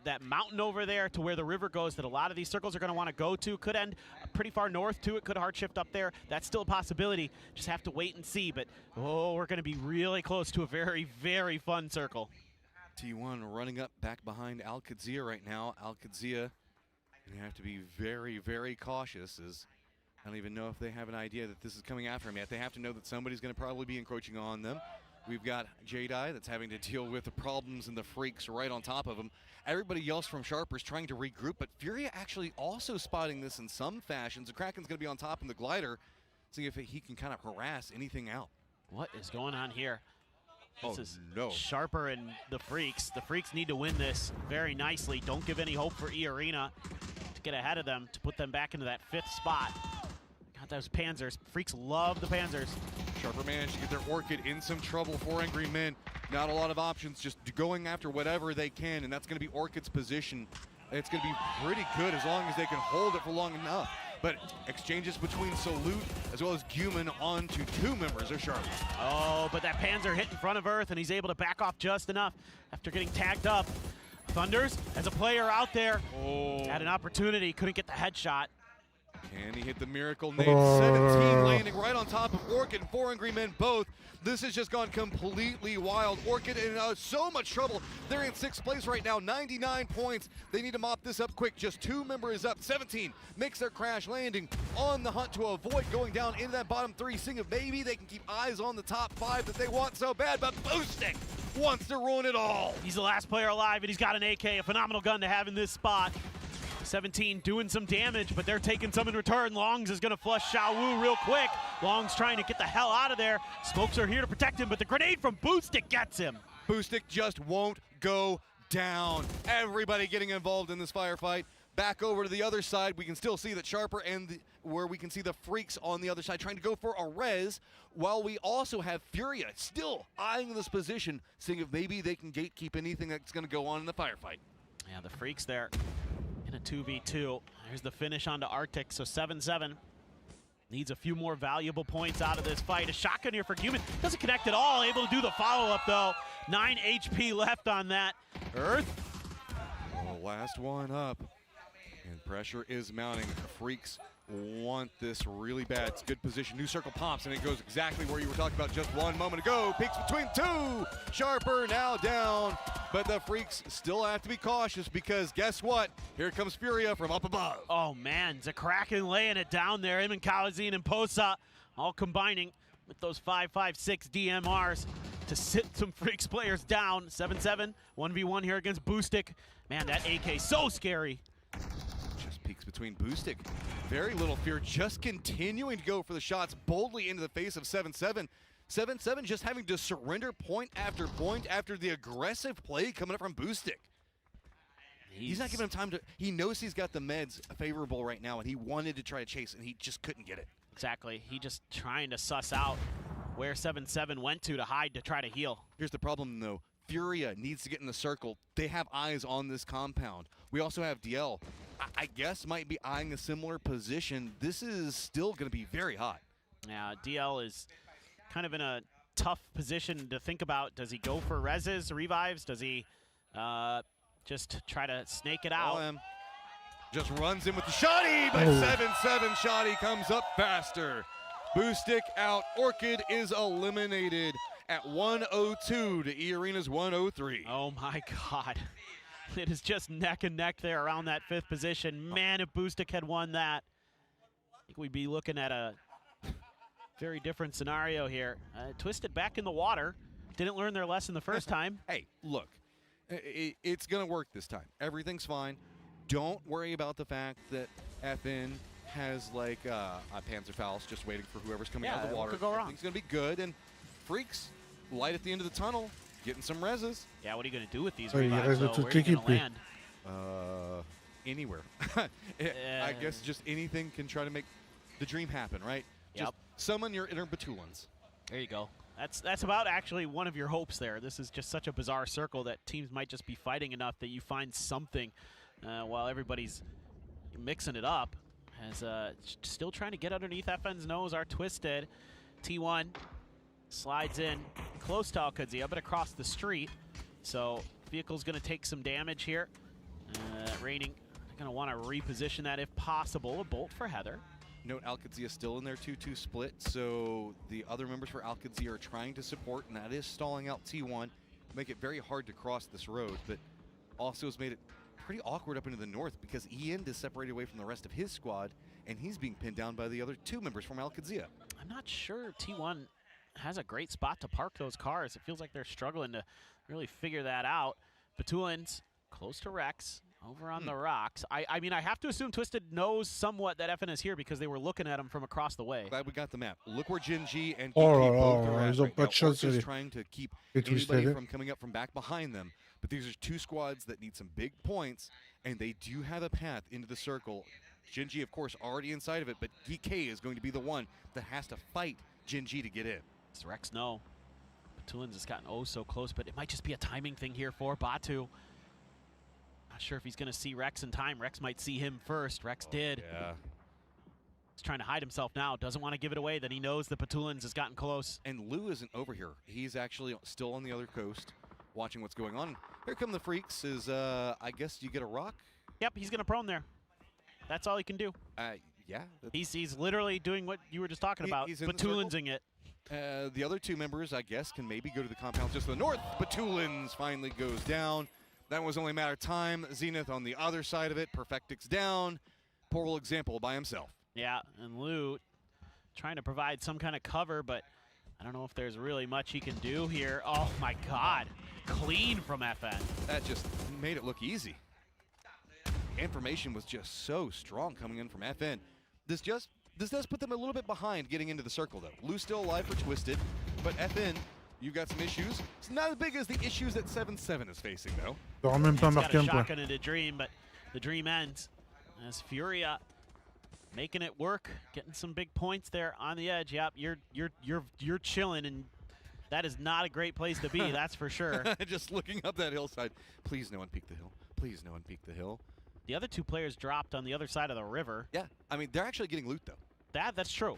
that mountain over there to where the river goes that a lot of these circles are going to want to go to. Could end pretty far north, too. It could hard shift up there. That's still a possibility. Just have to wait and see. But, we're going to be really close to a very, very fun circle. T1 running up back behind Al-Qadsia right now. Al-Qadsia, you have to be very, very cautious, as I don't even know if they have an idea that this is coming after them yet. They have to know that somebody's going to probably be encroaching on them. We've got Jedi that's having to deal with the problems and the freaks right on top of him. Everybody else from Sharper's trying to regroup, but Furia actually also spotting this in some fashion. The Kraken's going to be on top in the glider, see if he can kind of harass anything out. What is going on here? This is no. Sharper and the Freaks. The Freaks need to win this very nicely. Don't give any hope for E-Arena to get ahead of them, to put them back into that 5th spot. God, those Panzers. Freaks love the Panzers. Sharper managed to get their Orchid in some trouble. 4 Angry Men. Not a lot of options, just going after whatever they can, and that's going to be Orchid's position. It's going to be pretty good as long as they can hold it for long enough. But exchanges between Salute as well as Guman on to 2 members of Sharper. Oh, but that Panzer hit in front of Earth, and he's able to back off just enough after getting tagged up. Thunders, as a player out there, had an opportunity, couldn't get the headshot. Can he hit the miracle name? 17 landing right on top of Orchid and 4 Angry Men both. This has just gone completely wild. Orchid in so much trouble. They're in 6th place right now, 99 points. They need to mop this up quick. Just 2 members up. 17 makes their crash landing on the hunt to avoid going down into that bottom 3, seeing if maybe they can keep eyes on the top 5 that they want so bad, but Boosting wants to ruin it all. He's the last player alive, and he's got an AK, a phenomenal gun to have in this spot. 17 doing some damage, but they're taking some in return. Longs is going to flush Xiaowu real quick. Longs trying to get the hell out of there. Smokes are here to protect him, but the grenade from Boostic gets him. Boostic just won't go down. Everybody getting involved in this firefight. Back over to the other side, we can still see that Sharper and where we can see the Freaks on the other side trying to go for a res, while we also have Furia still eyeing this position, seeing if maybe they can gatekeep anything that's going to go on in the firefight. Yeah, the Freaks there in a 2v2. Here's the finish onto Arctic, so 7-7. Needs a few more valuable points out of this fight. A shotgun here for Human. Doesn't connect at all. Able to do the follow-up, though. 9 HP left on that. Earth. Oh, last one up. And pressure is mounting. The Freaks want this really bad. It's good position. New circle pops, and it goes exactly where you were talking about just one moment ago. Peaks between two. Sharper now down. But the Freaks still have to be cautious because guess what? Here comes Furia from up above. Oh, man. Zakraken laying it down there. Him and Kalazine and Posa all combining with those 5.56 DMRs to sit some Freaks players down. 7-7. 1v1 here against Boostic. Man, that AK so scary. Just peeks between Boostic. Very little fear, just continuing to go for the shots boldly into the face of 7-7. 7-7 just having to surrender point after the aggressive play coming up from Boostic. He's not giving him time to, he knows he's got the meds favorable right now, and he wanted to try to chase, and he just couldn't get it. Exactly. He just trying to suss out where 7-7 went to hide to try to heal. Here's the problem, though. Furia needs to get in the circle. They have eyes on this compound. We also have DL. I guess might be eyeing a similar position. This is still going to be very hot. Yeah, DL is kind of in a tough position to think about. Does he go for reses, revives? Does he just try to snake it out? Just runs in with the shotty, but 7-7 shotty comes up faster. Boostic out. Orchid is eliminated at 102 to E-Arena's 103. Oh my God. It is just neck and neck there around that 5th position. Man, if Boostic had won that, I think we'd be looking at a very different scenario here. Twisted back in the water. Didn't learn their lesson the first time. Hey, look, it's going to work this time. Everything's fine. Don't worry about the fact that FN has like a Panzerfaust just waiting for whoever's coming out of the water. Could go wrong. Everything's going to be good, and Freaks, light at the end of the tunnel, getting some reses. Yeah, what are you going to do with these Oh, revives, though? Where are you going to land? Anywhere. I guess just anything can try to make the dream happen, right? Yep. Just summon your inner Batulans. There you go. That's about actually one of your hopes there. This is just such a bizarre circle that teams might just be fighting enough that you find something while everybody's mixing it up. As still trying to get underneath FN's nose are Twisted. T1 slides in close to Alcadzia, but across the street. So vehicle's going to take some damage here. Raining going to want to reposition that if possible. A bolt for Heather. Note Alcadzia still in their 2-2 split, so the other members for Alcadzia are trying to support, and that is stalling out T1. Make it very hard to cross this road, but also has made it pretty awkward up into the north because Ian is separated away from the rest of his squad, and he's being pinned down by the other 2 members from Alcadzia. I'm not sure T1 has a great spot to park those cars. It feels like they're struggling to really figure that out. Batulins close to Rex. Over on the rocks. I mean, I have to assume Twisted knows somewhat that FN is here because they were looking at him from across the way. Glad we got the map. Look where Jinji and Oh Kiki là both là, are at ils ont right pas now. de chance, Orca's les- trying to keep les anybody Twisted. from coming up from back behind them. But these are 2 squads that need some big points, and they do have a path into the circle. Jinji, of course, already inside of it, but DK is going to be the one that has to fight Jinji to get in. Does Rex know? Batulins has gotten oh so close, but it might just be a timing thing here for Batu. Not sure if he's going to see Rex in time. Rex might see him first. Rex did. Yeah. He's trying to hide himself now. Doesn't want to give it away. Then he knows that Batulins has gotten close. And Lou isn't over here. He's actually still on the other coast watching what's going on. Here come the Freaks. I guess you get a rock? Yep, he's going to prone there. That's all he can do. Yeah. He's literally doing what you were just talking about. He's in the Batulinsing it. The other 2 members, I guess, can maybe go to the compound just to the north. Batulins finally goes down. That was only a matter of time. Zenith on the other side of it. Perfectix down. Poor example by himself. Yeah, and Lou trying to provide some kind of cover, but I don't know if there's really much he can do here. Oh my God, clean from FN. That just made it look easy. information was just so strong coming in from FN. This does put them a little bit behind getting into the circle, though. Lou's still alive for Twisted, but FN, you've got some issues. It's not as big as the issues that 7-7 is facing, though. T'auras même pas He's got marqué a un point. shotgun into Dream, but the Dream ends as Furia making it work, getting some big points there on the edge. Yep, you're chilling, and that is not a great place to be. That's for sure. Just looking up that hillside. Please, no one peek the hill. Please, no one peek the hill. The other two players dropped on the other side of the river. Yeah, I mean, they're actually getting loot, though. That's true.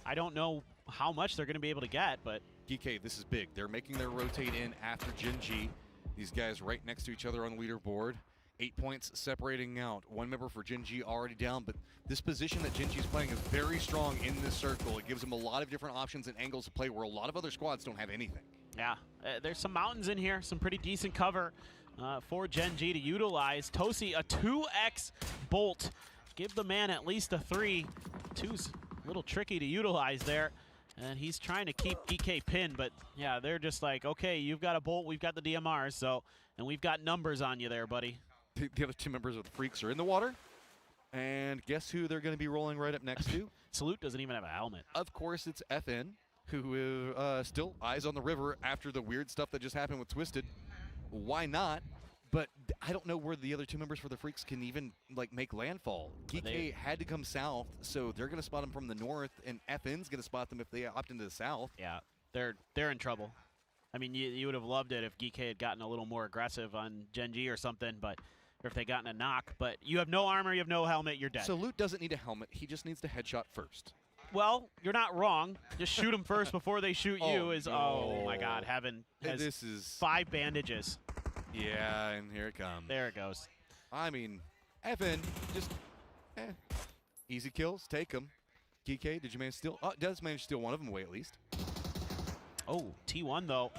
I don't know how much they're going to be able to get, but DK, this is big. They're making their rotate in after Gen G. These guys right next to each other on the leaderboard. 8 points separating out. One member for Gen G already down, but this position that Gen G is playing is very strong in this circle. It gives them a lot of different options and angles to play where a lot of other squads don't have anything. yeah, there's some mountains in here, some pretty decent cover for Gen G to utilize. Tosi, a 2x bolt. Give the man at least a 3. 2's a little tricky to utilize there. And he's trying to keep DK pinned, but yeah, they're just like, okay, you've got a bolt, we've got the DMRs, so, and we've got numbers on you there, buddy. The other two members of the Freaks are in the water. And guess who they're going to be rolling right up next to? Salute doesn't even have a helmet. Of course, it's FN, who still eyes on the river after the weird stuff that just happened with Twisted. Why not? But I don't know where the other two members for the Freaks can even like make landfall. GK had to come south, so they're going to spot them from the north, and FN's going to spot them if they opt into the south. Yeah, they're in trouble. I mean, you would have loved it if GK had gotten a little more aggressive on Gen G or something, or if they gotten a knock. But you have no armor, you have no helmet, you're dead. So Salute doesn't need a helmet. He just needs to headshot first. Well, you're not wrong. Just shoot them first before they shoot you. No. Oh my God, Heaven has This is 5 bandages. Yeah, and here it comes. There it goes. I mean, FN just easy kills, take them. GK, did you manage to steal? Oh, does manage to steal one of them away at least. Oh, T1 though,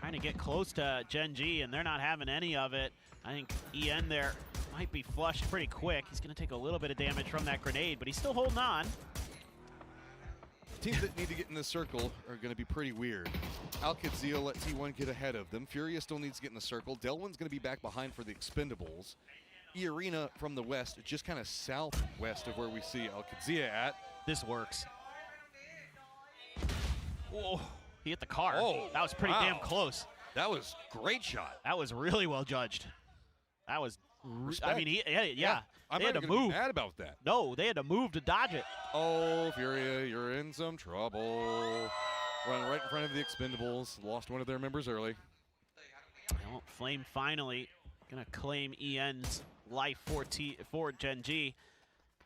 trying to get close to Gen G, and they're not having any of it. I think EN there might be flushed pretty quick. He's going to take a little bit of damage from that grenade, but he's still holding on. Teams that need to get in this circle are going to be pretty weird. Alcadzia let T1 get ahead of them. Furia still needs to get in the circle. Delwyn's going to be back behind for the Expendables. E-Arena from the west, just kind of southwest of where we see Alcadzia at. This works. Whoa, he hit the car. Oh, that was pretty damn close. That was great shot. That was really well judged. That was, Respect. I mean, yeah. I'm they had not to gonna move. be mad about that. No, they had to move to dodge it. Oh, Furia, you're in some trouble. Running right in front of the Expendables. Lost one of their members early. Well, Flame finally gonna claim EN's life for Gen G,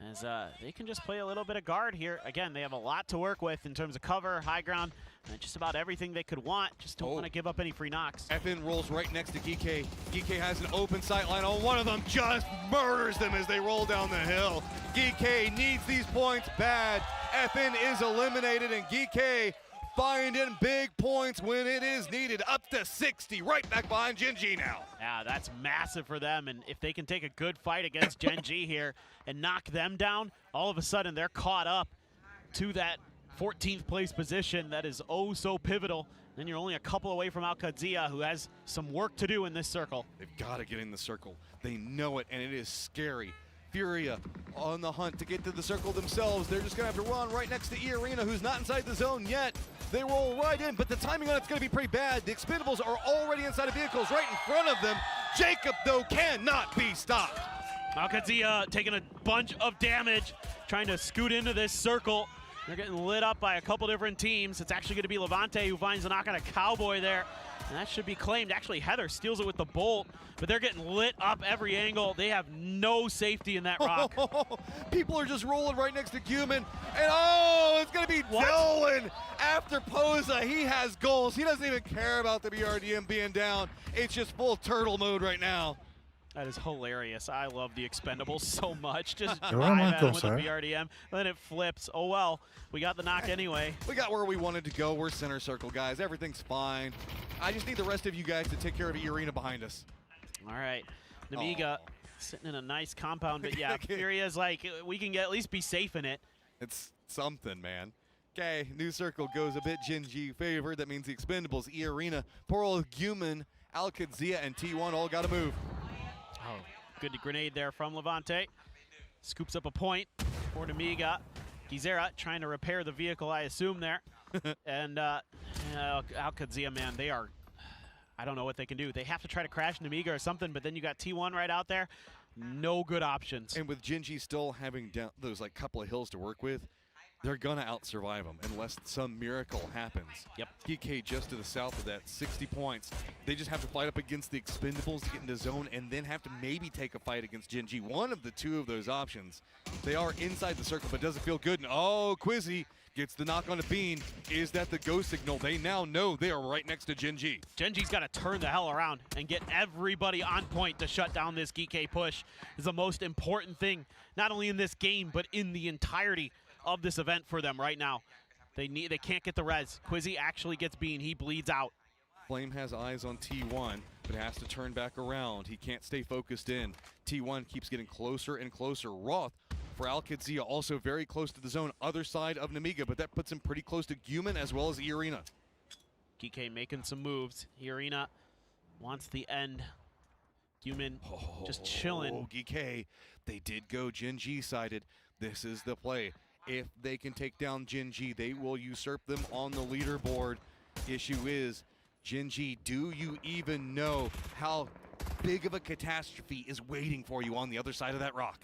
as they can just play a little bit of guard here. Again, they have a lot to work with in terms of cover, high ground, and just about everything they could want. Just don't want to give up any free knocks. FN rolls right next to GK. GK has an open sight line on one of them, just murders them as they roll down the hill. GK needs these points bad. FN is eliminated, and GK finding big points when it is needed. Up to 60, right back behind Gen G now. Yeah, that's massive for them, and if they can take a good fight against Gen G here and knock them down, all of a sudden they're caught up to that 14th place position that is oh so pivotal. Then you're only a couple away from Alcadzia, who has some work to do in this circle. They've got to get in the circle. They know it, and it is scary. Furia on the hunt to get to the circle themselves. They're just going to have to run right next to E-Arena, who's not inside the zone yet. They roll right in, but the timing on it's going to be pretty bad. The Expendables are already inside of vehicles right in front of them. Jacob, though, cannot be stopped. Alcadzia taking a bunch of damage, trying to scoot into this circle. They're getting lit up by a couple different teams. It's actually going to be Levante who finds the knock on a Cowboy there. And that should be claimed. Actually, Heather steals it with the bolt, but they're getting lit up every angle. They have no safety in that rock. People are just rolling right next to Cumin. And oh, it's going to be Delwyn after Posa. He has goals. He doesn't even care about the BRDM being down. It's just full turtle mode right now. That is hilarious. I love the Expendables so much. Just drive vraiment at him comme with the ça. BRDM, then it flips. Oh well, we got the knock anyway. We got where we wanted to go. We're center circle, guys. Everything's fine. I just need the rest of you guys to take care of E-Arena behind us. All right, Namiga sitting in a nice compound, but yeah, Furia's like, we can at least be safe in it. It's something, man. Okay, new circle goes a bit Gen G favored. That means the Expendables, E-Arena, poor old Guman, Alcadzia, and T1 all got to move. Oh, Good grenade there from Levante. Scoops up a point for Namiga. Gizera trying to repair the vehicle, I assume, there. And Alcadzia, man, they are, I don't know what they can do. They have to try to crash Namiga or something, but then you got T1 right out there. No good options. And with Genji still having down those like couple of hills to work with, they're gonna out-survive them unless some miracle happens. Yep. DK just to the south of that, 60 points. They just have to fight up against the Expendables to get into zone and then have to maybe take a fight against Genji. One of the two of those options. They are inside the circle, but doesn't feel good. And oh, Quizzy gets the knock on the bean. Is that the go signal? They now know they are right next to Genji. Genji's got to turn the hell around and get everybody on point to shut down this GK push. Is the most important thing, not only in this game, but in the entirety of this event for them right now. They can't get the res. Quizzy actually gets bean. He bleeds out. Flame has eyes on T1, but has to turn back around. He can't stay focused in. T1 keeps getting closer and closer. Roth for Alcadzia also very close to the zone, other side of Namiga, but that puts him pretty close to Guman as well as Irina. GK making some moves. Irina wants the end. Guman just chilling. Oh, GK, they did go Genji-sided. This is the play. If they can take down Genji, they will usurp them on the leaderboard. Issue is, Genji, do you even know how big of a catastrophe is waiting for you on the other side of that rock?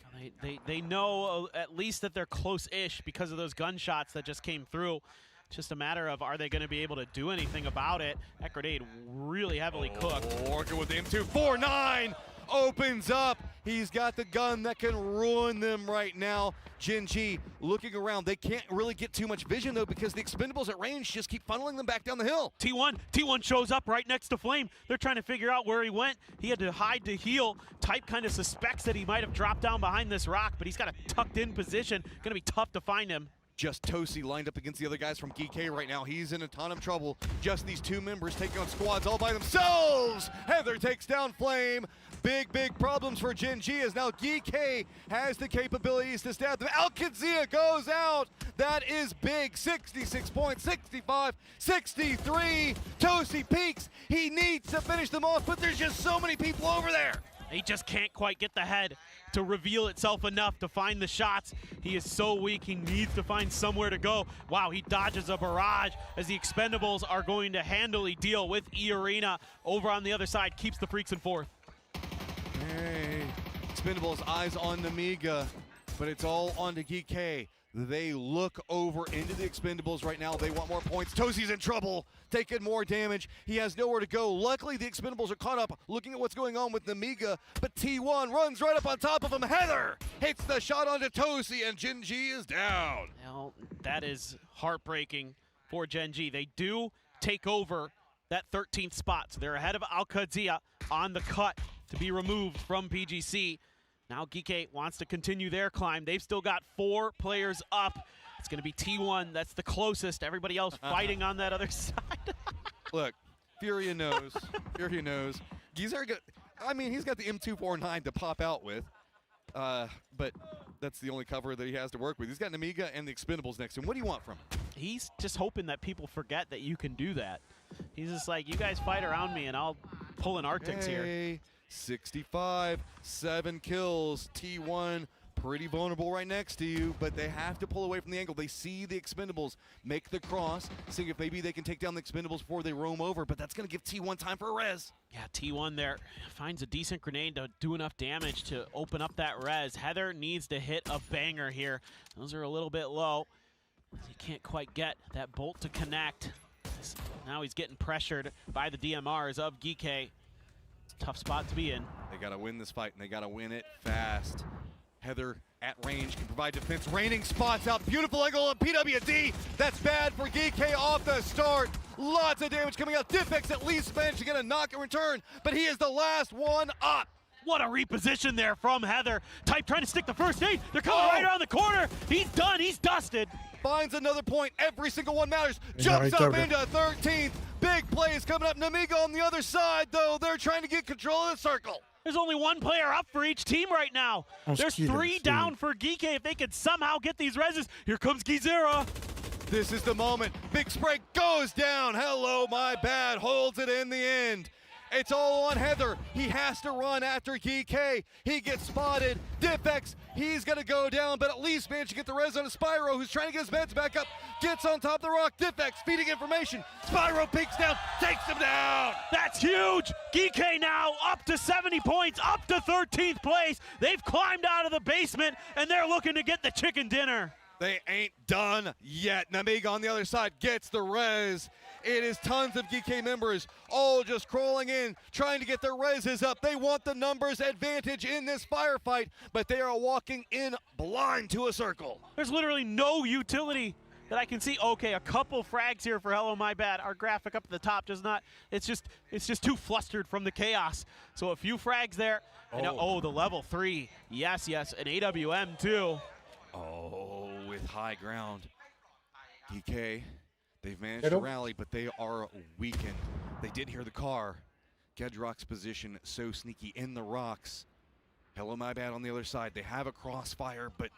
They know at least that they're close-ish because of those gunshots that just came through. It's just a matter of, are they going to be able to do anything about it? That grenade really heavily cooked. Orca with the M249 opens up. He's got the gun that can ruin them right now. Genji looking around. They can't really get too much vision, though, because the Expendables at range just keep funneling them back down the hill. T1 shows up right next to Flame. They're trying to figure out where he went. He had to hide to heal. Type kind of suspects that he might have dropped down behind this rock, but he's got a tucked-in position. Going to be tough to find him. Just Tosi lined up against the other guys from GK right now. He's in a ton of trouble. Just these two members taking on squads all by themselves. Heather takes down Flame. Big problems for Genji as now GK has the capabilities to stab them. Alcadzia goes out. That is big. 66 points, 65, 63. Tosi peaks. He needs to finish them off, but there's just so many people over there. He just can't quite get the head to reveal itself enough to find the shots. He is so weak, he needs to find somewhere to go. Wow, he dodges a barrage as the Expendables are going to handily deal with Irina. Over on the other side, keeps the Freaks in fourth. Hey, Expendables eyes on Namiga, but it's all on to GK. They look over into the Expendables right now. They want more points. Tosi's in trouble, taking more damage. He has nowhere to go. Luckily, the Expendables are caught up looking at what's going on with Namiga, but T1 runs right up on top of him. Heather hits the shot onto Tosi, and Genji is down. Now, that is heartbreaking for Genji. They do take over that 13th spot, so they're ahead of Alcadzia on the cut to be removed from PGC. Now GK wants to continue their climb. They've still got 4 players up. It's going to be T1. That's the closest. Everybody else fighting on that other side. Look, Furia knows. Furia knows. He's got the M249 to pop out with, but that's the only cover that he has to work with. He's got Namiga and the Expendables next to him. What do you want from him? He's just hoping that people forget that you can do that. He's just like, you guys fight around me and I'll pull an Arctics here. 65, 7 kills. T1 pretty vulnerable right next to you, but they have to pull away from the angle. They see the Expendables make the cross, seeing if maybe they can take down the Expendables before they roam over, but that's going to give T1 time for a res. Yeah, T1 there finds a decent grenade to do enough damage to open up that res. Heather needs to hit a banger here. Those are a little bit low. He can't quite get that bolt to connect. Now he's getting pressured by the DMRs of GK. Tough spot to be in. They got to win this fight, and they got to win it fast. Heather at range can provide defense. Raining spots out. Beautiful angle on PWD. That's bad for GK off the start. Lots of damage coming out. Diffex at least managed to get a knock in return, but he is the last one up. What a reposition there from Heather. Type trying to stick the first aid. They're coming right around the corner. He's done. He's dusted. Finds another point. Every single one matters. Jumps up into 13th. Big plays coming up. Namiga on the other side, though. They're trying to get control of the circle. There's only 1 player up for each team right now. There's 3 down for GK if they could somehow get these reses. Here comes Gizera. This is the moment. Big spray goes down. Hello, my bad. Holds it in the end. It's all on Heather. He has to run after GK. He gets spotted. Diffex, he's going to go down, but at least managed to get the res on Spyro, who's trying to get his meds back up. Gets on top of the rock. Diffex feeding information. Spyro peeks down, takes him down. That's huge. GK now up to 70 points, up to 13th place. They've climbed out of the basement, and they're looking to get the chicken dinner. They ain't done yet. Namiga on the other side gets the res. It is tons of GK members all just crawling in, trying to get their reses up. They want the numbers advantage in this firefight, but they are walking in blind to a circle. There's literally no utility that I can see. Okay, a couple frags here for Hello My Bad. Our graphic up at the top does not, it's just too flustered from the chaos. So a few frags there. And the level 3. Yes, an AWM too. Oh, with high ground. DK, they've managed to rally, but they are weakened. They did hear the car. Gedrock's position so sneaky in the rocks. Hello My Bad on the other side. They have a crossfire, but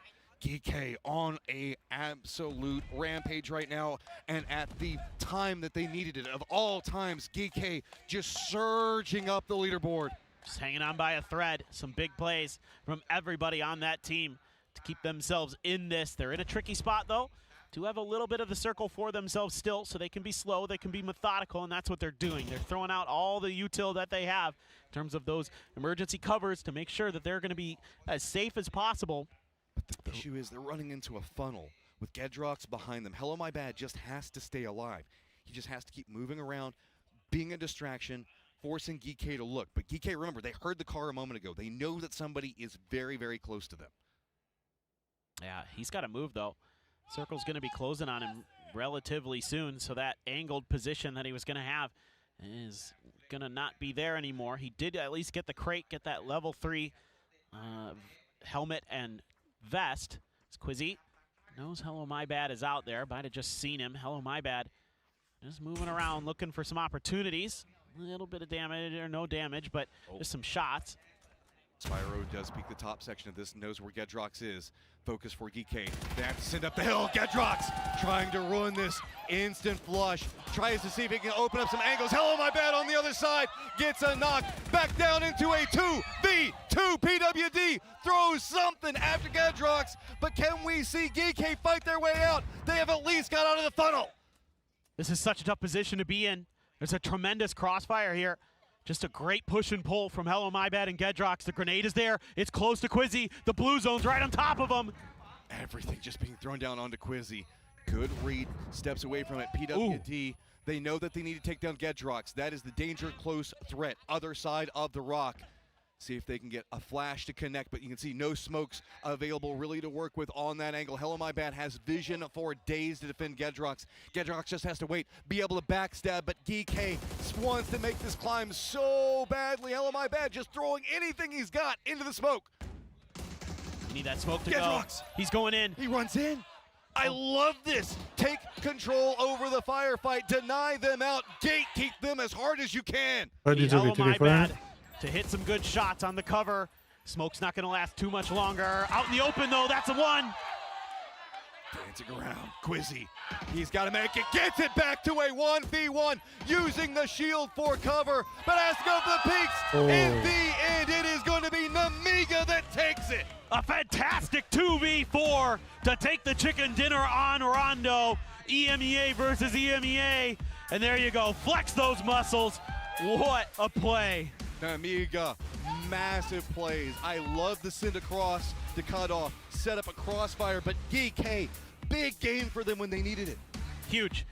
GK on a absolute rampage right now, and at the time that they needed it, of all times, GK just surging up the leaderboard. Just hanging on by a thread. Some big plays from everybody on that team to keep themselves in this. They're in a tricky spot, though, to have a little bit of the circle for themselves still, so they can be slow, they can be methodical, and that's what they're doing. They're throwing out all the util that they have in terms of those emergency covers to make sure that they're going to be as safe as possible. But the issue is they're running into a funnel with Gedrox behind them. Hello My Bad just has to stay alive. He just has to keep moving around, being a distraction, forcing GK to look. But GK, remember, they heard the car a moment ago. They know that somebody is very, very close to them. Yeah, he's got to move, though. Circle's going to be closing on him relatively soon, so that angled position that he was going to have is going to not be there anymore. He did at least get the crate, get that level 3 helmet and vest. Quizzy knows Hello My Bad is out there. Might have just seen him. Hello My Bad just moving around, looking for some opportunities. A little bit of damage, or no damage, but just some shots. Spyro does peek the top section of this, knows where Gedrox is. Focus for GK. They have to send up the hill. Gedrox trying to ruin this. Instant flush. Tries to see if he can open up some angles. Hello My Bad on the other side. Gets a knock. Back down into a 2v2 PWD. Throws something after Gedrox. But can we see GK fight their way out? They have at least got out of the funnel. This is such a tough position to be in. There's a tremendous crossfire here. Just a great push and pull from Hello My Bad and Gedrox. The grenade is there. It's close to Quizzy. The blue zone's right on top of him. Everything just being thrown down onto Quizzy. Good read. Steps away from it. PWD. They know that they need to take down Gedrox. That is the danger close threat. Other side of the rock. See if they can get a flash to connect, but you can see no smokes available really to work with on that angle. Hello My Bad has vision for days to defend Gedrox. Gedrox just has to wait, be able to backstab, but GK wants to make this climb so badly. Hello My Bad just throwing anything he's got into the smoke. You need that smoke to Gedrox. go. He's going in. He runs in. I love this. Take control over the firefight. Deny them out. Gatekeep them as hard as you can. Hello My Bad to hit some good shots on the cover. Smoke's not going to last too much longer. Out in the open, though, that's a 1. Dancing around, Quizzy. He's got to make it. Gets it back to a 1v1, using the shield for cover, but has to go for the peaks. In the end, it is going to be Namiga that takes it. A fantastic 2v4 to take the chicken dinner on Rondo. EMEA versus EMEA. And there you go. Flex those muscles. What a play. Namiga, massive plays. I love the send across to cut off, set up a crossfire, but GK, big game for them when they needed it. Huge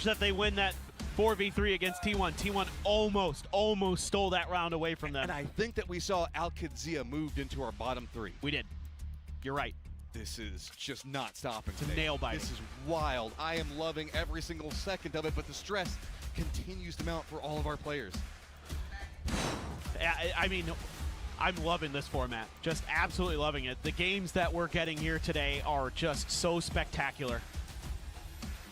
that they win that 4v3 against T1. T1 almost stole that round away from them. And I think that we saw Al-Qadsia moved into our bottom 3. We did. You're right. This is just not stopping today. Nail biting. This is wild. I am loving every single second of it, but the stress continues to mount for all of our players. I mean, I'm loving this format. Just absolutely loving it. The games that we're getting here today are just so spectacular.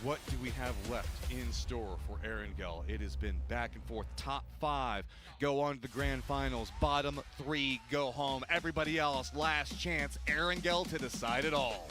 What do we have left in store for Erangel? It has been back and forth. Top 5 go on to the grand finals. Bottom 3 go home. Everybody else, last chance. Erangel to decide it all.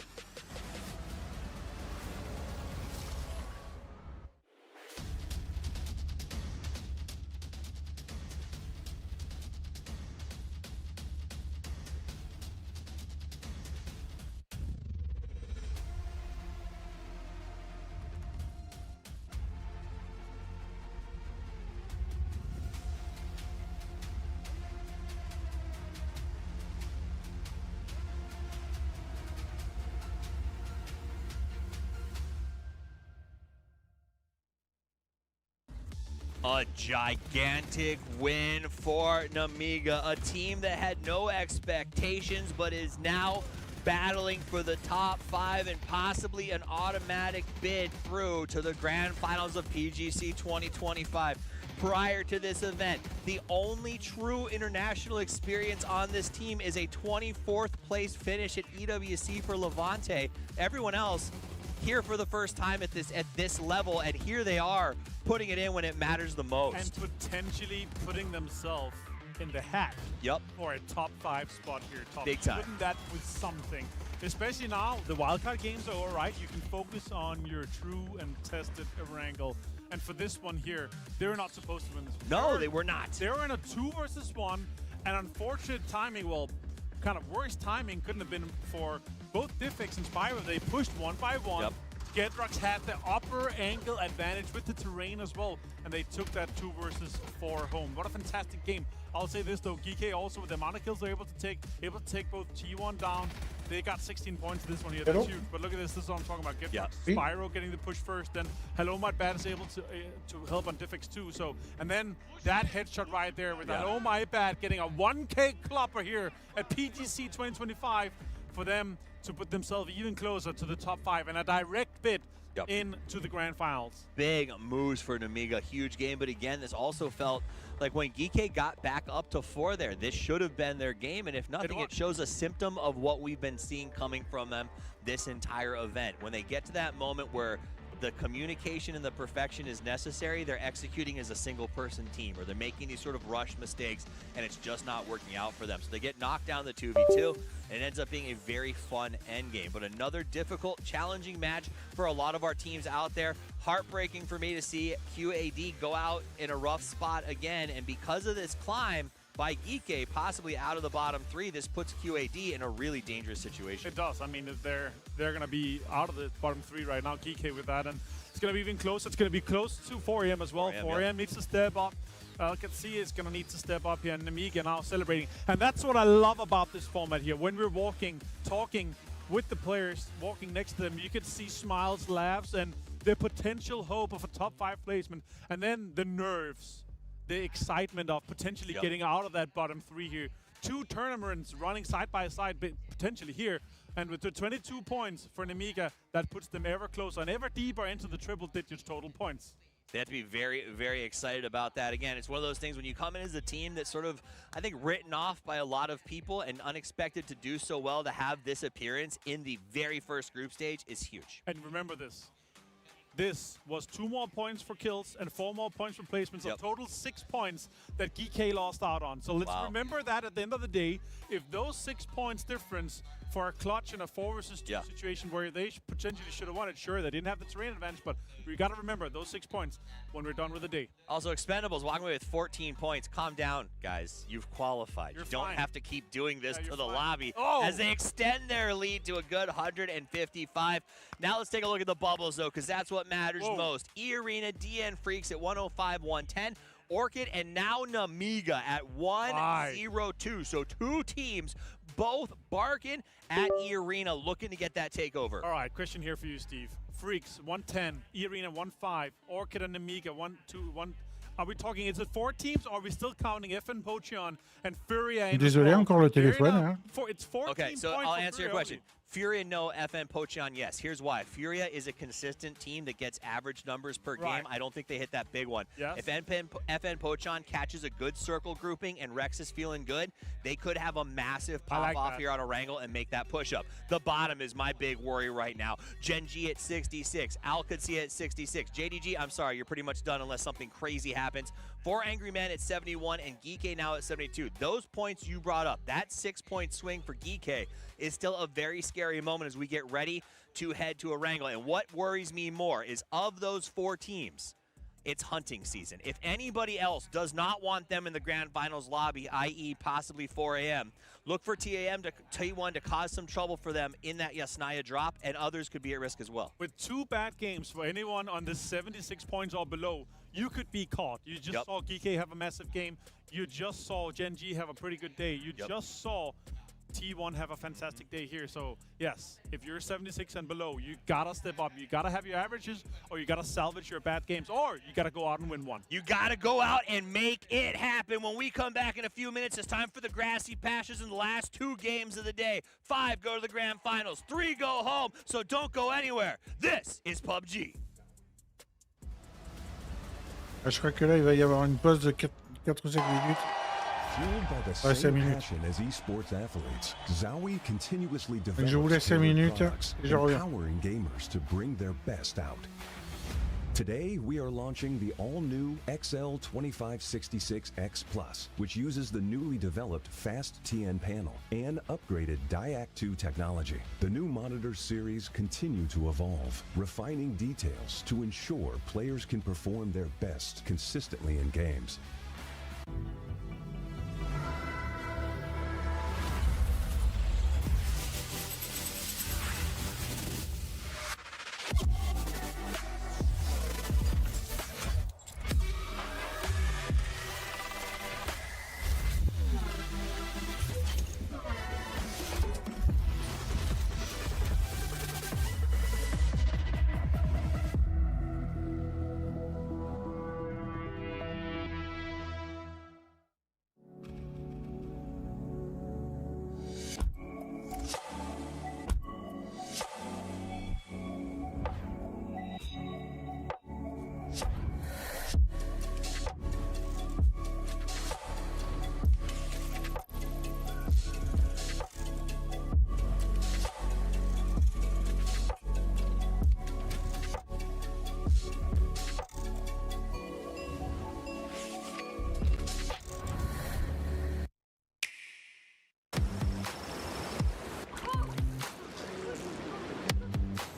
A gigantic win for Namiga, a team that had no expectations but is now battling for the top 5 and possibly an automatic bid through to the grand finals of PGC 2025. Prior to this event, the only true international experience on this team is a 24th place finish at EWC for Levante. Everyone else here for the first time at this level, and here they are putting it in when it matters the most. And potentially putting themselves in the hat for a top 5 spot here. Big time. Putting that with something. Especially now, the wildcard games are all right. You can focus on your true and tested Erangel. And for this one here, they're not supposed to win this one. No, they were not. They were in a 2 versus 1, and unfortunate timing, well, kind of worst timing couldn't have been for both Diffix and Spyro. They pushed 1 by 1. Gedrox had the upper angle advantage with the terrain as well, and they took that 2 versus 4 home. What a fantastic game. I'll say this though, GK also with the amount of kills they're able to take both T1 down. They got 16 points this one here. That's huge. But look at this is what I'm talking about. Gedrox, Spyro getting the push first, then Hello My Bad is able to help on Diffix too. So, and then that headshot right there with Hello My Bad getting a 1K clopper here at PGC 2025 for them to put themselves even closer to the top 5 and a direct bid into the grand finals. Big moves for Namiga, huge game, but again, this also felt like when Geeke got back up to 4 there, this should have been their game, and if nothing, it shows a symptom of what we've been seeing coming from them this entire event. When they get to that moment where the communication and the perfection is necessary, they're executing as a single-person team, or they're making these sort of rush mistakes, and it's just not working out for them. So they get knocked down the 2v2, and it ends up being a very fun endgame. But another difficult, challenging match for a lot of our teams out there. Heartbreaking for me to see QAD go out in a rough spot again, and because of this climb by Geeke, possibly out of the bottom 3, this puts QAD in a really dangerous situation. It does. I mean, they're going to be out of the bottom 3 right now, Geeke with that, and it's going to be even closer. It's going to be close to 4AM as well. 4AM needs to step up. Alcatzee is going to need to step up here, and Namiga now celebrating. And that's what I love about this format here. When we're talking with the players, walking next to them, you can see smiles, laughs, and the potential hope of a top 5 placement, and then the nerves. The excitement of potentially getting out of that bottom 3 here. 2 tournaments running side by side, potentially here. And with the 22 points for Namiga, that puts them ever closer and ever deeper into the triple digits total points. They have to be very, very excited about that. Again, it's one of those things when you come in as a team that's sort of, I think, written off by a lot of people and unexpected to do so well, to have this appearance in the very first group stage is huge. And remember this. This was 2 more points for kills and 4 more points for placements. So total 6 points that Geeke lost out on. So let's remember that at the end of the day, if those 6 points difference for a clutch in a 4 versus 2 situation where they potentially should have won it, sure, they didn't have the terrain advantage, but we got to remember those 6 points when we're done with the day. Also, Expendables walking away with 14 points. Calm down, guys. You've qualified. You don't have to keep doing this to the lobby as they extend their lead to a good 155. Now let's take a look at the bubbles, though, because that's what matters most. E-Arena, DN Freaks at 105-110. Orchid and now Namiga at 1-0-2. So 2 teams both barking at E-Arena, looking to get that takeover. All right, question here for you, Steve. Freaks, 110. E-Arena, 1-5. Orchid and Namiga, 1-2-1. Are we talking, is it 4 teams, or are we still counting FN Pocheon and Furia? Désolé, encore le téléphone. Hein? It's 14 okay, so points I'll answer your question. Only. Furia, no. FN Pocheon, yes. Here's why. Furia is a consistent team that gets average numbers per game. I don't think they hit that big one. If FN Pocheon catches a good circle grouping and Rex is feeling good, they could have a massive pop-off here on Erangel and make that push-up. The bottom is my big worry right now. Genji at 66. Alcatzee at 66. JDG, I'm sorry, you're pretty much done unless something crazy happens. 4 Angry Men at 71 and Geeke now at 72. Those points you brought up, that 6-point swing for Geeke is still a very scary moment as we get ready to head to Erangel. And what worries me more is of those 4 teams, it's hunting season. If anybody else does not want them in the grand finals lobby, i.e. possibly 4AM, look for T1 to cause some trouble for them in that Yasnaya drop, and others could be at risk as well. With 2 bad games for anyone on the 76 points or below, you could be caught. You just saw Geeke have a massive game. You just saw Genji have a pretty good day. You just saw T1 have a fantastic day here. So yes, if you're 76 and below, you gotta step up. You gotta have your averages, or you gotta salvage your bad games, or you gotta go out and win one. You gotta go out and make it happen. When we come back in a few minutes, it's time for the grassy patches in the last 2 games of the day. 5 go to the grand finals, 3 go home, so don't go anywhere. This is PUBG. Je crois que là, il va y avoir une pause de 4 ou 5 minutes. Fueled by the same passion as esports athletes, Zowie continuously develops tailored products, empowering gamers to bring their best out. Today, we are launching the all-new XL2566X Plus, which uses the newly developed Fast TN panel and upgraded Diac 2 technology. The new monitor series continue to evolve, refining details to ensure players can perform their best consistently in games.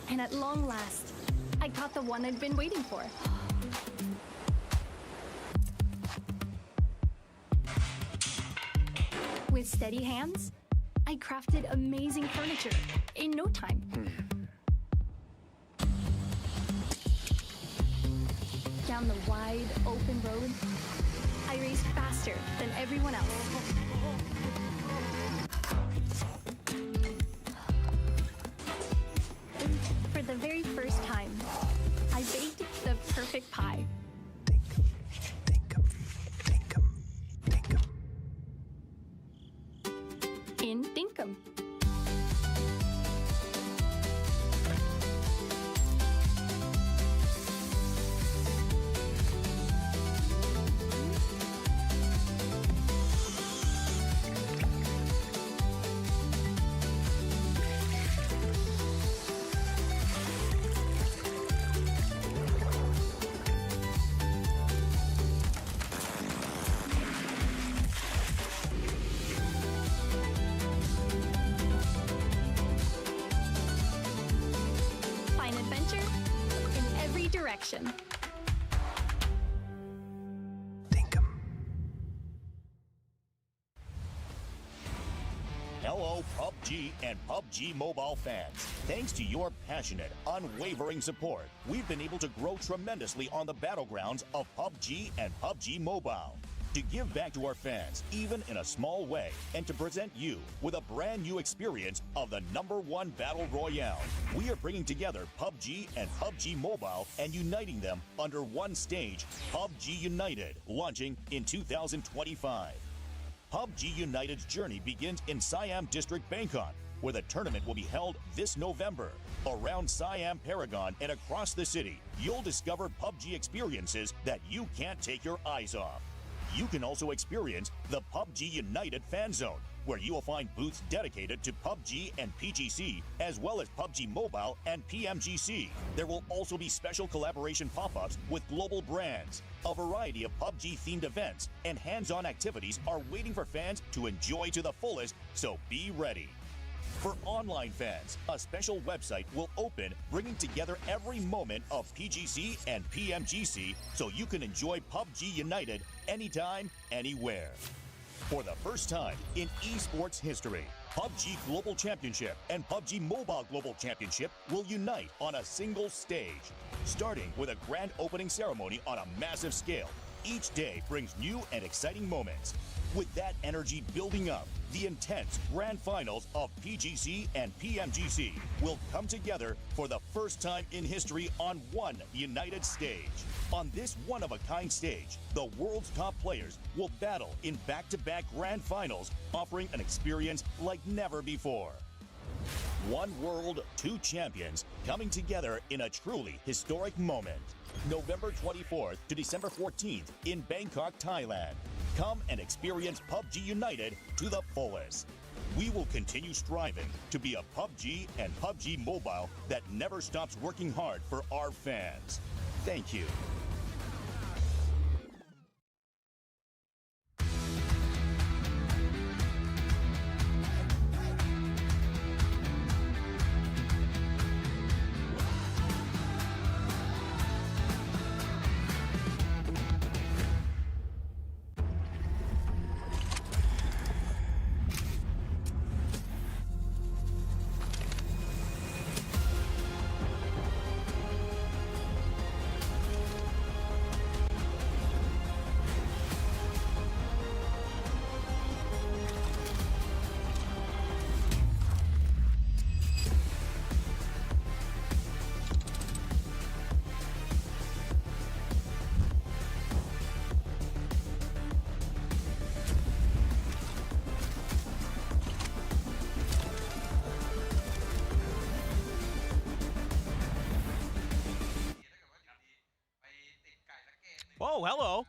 And at long last, I caught the one I'd been waiting for. With steady hands, I crafted amazing furniture in no time. Down the wide, open road, I raced faster than everyone else. For the very first time, I baked the perfect pie. In Dinkum. Find adventure in every direction. Hello, PUBG and PUBG Mobile fans. Thanks to your passionate, unwavering support, we've been able to grow tremendously on the battlegrounds of PUBG and PUBG Mobile. To give back to our fans, even in a small way, and to present you with a brand new experience of the #1 Battle Royale, we are bringing together PUBG and PUBG Mobile and uniting them under one stage, PUBG United, launching in 2025. PUBG United's journey begins in Siam District, Bangkok, where the tournament will be held this November. Around Siam Paragon and across the city, you'll discover PUBG experiences that you can't take your eyes off. You can also experience the PUBG United Fan Zone, where you will find booths dedicated to PUBG and PGC, as well as PUBG Mobile and PMGC. There will also be special collaboration pop-ups with global brands. A variety of PUBG-themed events and hands-on activities are waiting for fans to enjoy to the fullest, so be ready. For online fans, a special website will open, bringing together every moment of PGC and PMGC so you can enjoy PUBG United anytime, anywhere. For the first time in esports history, PUBG Global Championship and PUBG Mobile Global Championship will unite on a single stage. Starting with a grand opening ceremony on a massive scale, each day brings new and exciting moments. With that energy building up, the intense grand finals of PGC and PMGC will come together for the first time in history on one united stage. On this one-of-a-kind stage, the world's top players will battle in back-to-back grand finals, offering an experience like never before. One world, two champions coming together in a truly historic moment. November 24th to December 14th in Bangkok, Thailand. Come and experience PUBG United to the fullest. We will continue striving to be a PUBG and PUBG Mobile that never stops working hard for our fans. Thank you. Oh, hello.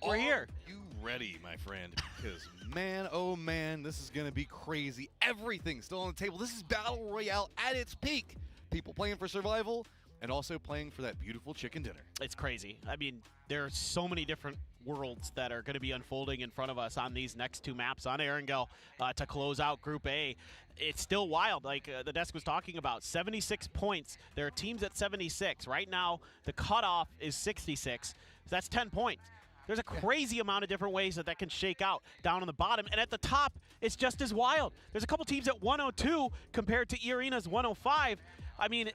We're here. Are you ready, my friend? Because, man, oh, man, this is going to be crazy. Everything's still on the table. This is Battle Royale at its peak. People playing for survival and also playing for that beautiful chicken dinner. It's crazy. I mean, there are so many different worlds that are going to be unfolding in front of us on these next two maps on Erangel to close out Group A. It's still wild, like the desk was talking about. 76 points. There are teams at 76. Right now, the cutoff is 66. So that's 10 points. There's a crazy amount of different ways that can shake out down on the bottom. And at the top, it's just as wild. There's a couple teams at 102 compared to E-Arena's 105. I mean,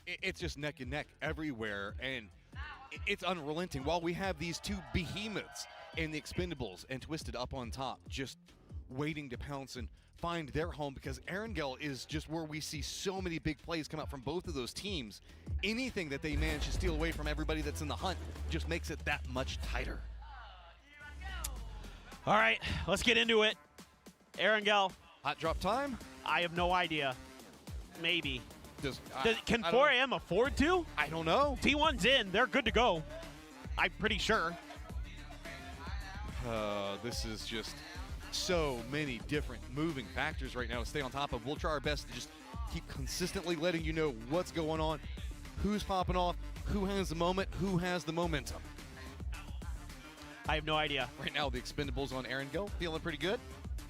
it's just neck and neck everywhere, and it's unrelenting. While we have these two behemoths in the Expendables and Twisted up on top, just waiting to pounce and find their home, because Erangel is just where we see so many big plays come out from both of those teams. Anything that they manage to steal away from everybody that's in the hunt just makes it that much tighter. All right, let's get into it. Erangel. Hot drop time? I have no idea. Maybe. Can I 4AM afford to? I don't know. T1's in. They're good to go. I'm pretty sure. This is just so many different moving factors right now to stay on top of. We'll try our best to just keep consistently letting you know what's going on, who's popping off, who has the moment, who has the momentum. I have no idea. Right now, the Expendables on Erangel feeling pretty good.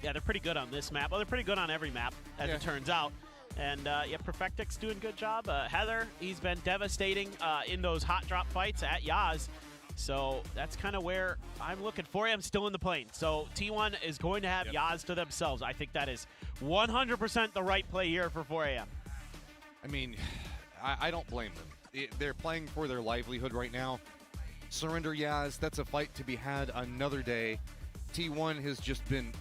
Yeah, they're pretty good on this map. Well, they're pretty good on every map, as it turns out. And yeah, Perfectic's doing a good job. Heather, he's been devastating in those hot drop fights at Yaz. So that's kind of where I'm looking for. I'm still in the plane. So T1 is going to have Yaz to themselves. I think that is 100% the right play here for 4AM. I mean, I don't blame them. They're playing for their livelihood right now. Surrender Yaz, that's a fight to be had another day. T1 has just been,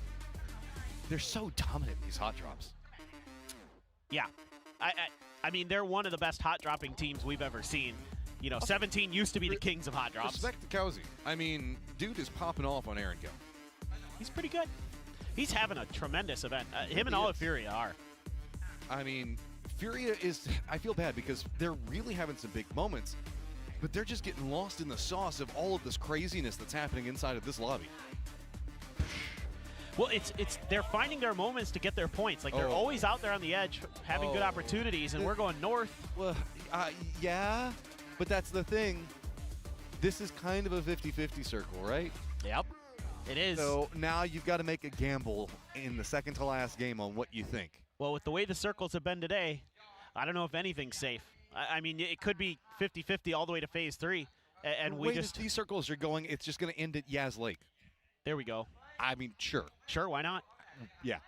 they're so dominant in these hot drops. Yeah. I mean, they're one of the best hot dropping teams we've ever seen. You know, 17 used to be the kings of hot drops. Respect to Kowsey. I mean, dude is popping off on Erangel. He's pretty good. He's having a tremendous event. Him and all of Furia are. I mean, Furia is, I feel bad because they're really having some big moments, but they're just getting lost in the sauce of all of this craziness that's happening inside of this lobby. Well, they're finding their moments to get their points. Like, they're always out there on the edge, having good opportunities, and we're going north. Well, yeah, but that's the thing. This is kind of a 50-50 circle, right? Yep, it is. So now you've got to make a gamble in the second to last game on what you think. Well, with the way the circles have been today, I don't know if anything's safe. I mean, it could be 50-50 all the way to phase 3. And we just... these circles are going, it's just going to end at Yaz Lake. There we go. I mean, sure. Sure, why not? Yeah.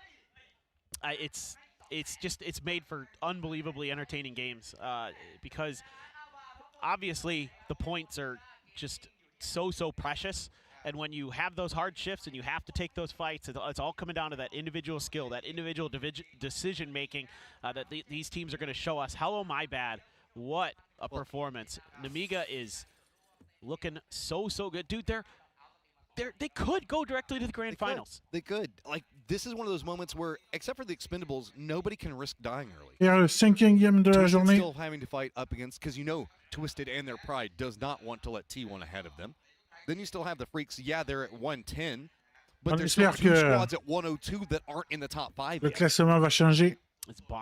It's made for unbelievably entertaining games because obviously the points are just so precious, And when you have those hard shifts and you have to take those fights, it's all coming down to that individual skill, that individual decision making that these teams are going to show us. Hello, my bad. What a performance. Nemiga is looking so good. Dude, they could go directly to the grand finals. They could. Like, this is one of those moments where, except for the Expendables, nobody can risk dying early. Et le 5e game de la Twisted journée. still having to fight up against, because you know Twisted and their pride does not want to let T1 ahead of them. Then you still have the Freaks. Yeah, they're at 110, but there's still two squads at 102 that aren't in the top 5 Le yet. classement va changer.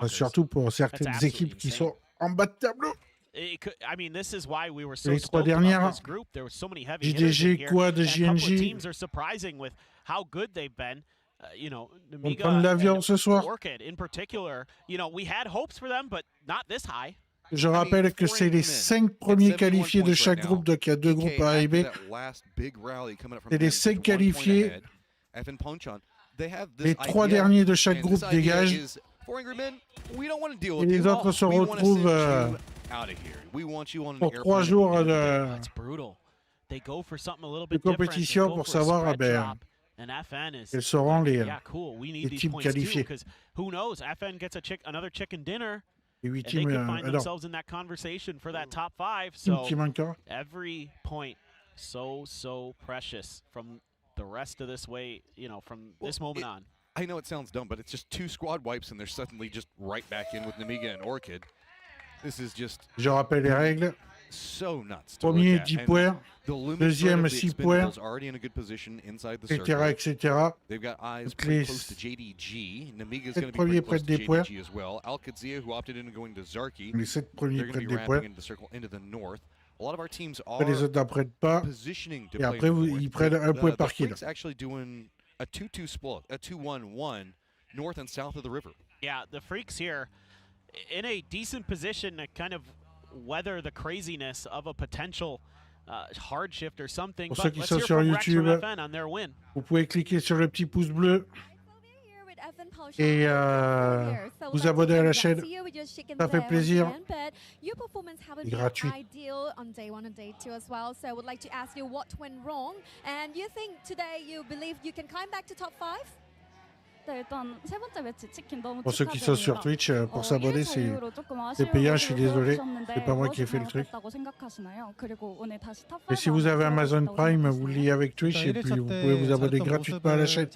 Surtout pour That's certaines équipes qui sont en bas de tableau. I mean, this is why we were so Les trois stoked about dernières, this group. There were so many heavy hitters in JDG, here. Quad, And a couple of JNG. teams are surprising with how good they've been. You know, Vont prendre l'avion ce soir. Orchid in particular. You know, we had hopes for them, but not this high. Je rappelle que c'est les 5 premiers qualifiés de chaque groupe, donc il y a 2 groupes à arriver. C'est les 5 qualifiés. Les 3 derniers de chaque groupe dégagent. Et les autres se retrouvent pour 3 jours de compétition pour savoir quels seront les teams qualifiés. Who knows? FN gets another chicken dinner. Les 8 And they teams, could find themselves in that conversation for that top 5. So every point so precious from the rest of this way, you know, from this moment on. I know it sounds dumb, but it's just 2 squad wipes and they're suddenly just right back in with Nemiga and Orchid. This is just Je rappelle les règles. so nuts. Premier 10 points, deuxième 6 points, etc. etc. They've got eyes Donc pretty les close to JDG. Nemiga's 7 going to be premiers pretty close prennent to des points. JDG as well. Al-Qadsia, who opted into going to Zarki, Les 7 premiers they're going to prennent be des wrapping points. into the circle into the north. A lot of our teams Après, les are autres n'en prennent pas. positioning to Et play après, in the north. ils prennent un point The par kill. Freaks actually doing a 2-2 split, a 2-1-1, north and south of the river. Yeah, the Freaks here in a decent position to kind of weather the craziness of a potential hard shift or something. Pour But ceux qui let's sont hear sur from Rex from YouTube, FN on their win. vous pouvez cliquer sur le petit pouce bleu et vous abonner à la chaîne. Ça fait plaisir. Your performance haven't Et been gratuit. ideal on day 1 and day 2 as well. So I would like to ask you what went wrong, and you think today you believe you can climb back to top 5? 네, 일단 세 번째 매치 치킨 너무 Pour ceux qui sont sur Twitch, pour s'abonner, c'est payant, je suis désolé. C'est pas moi qui ai fait le truc. Et si vous avez Amazon Prime, vous le liez avec Twitch et puis vous pouvez vous abonner gratuitement à la chaîne.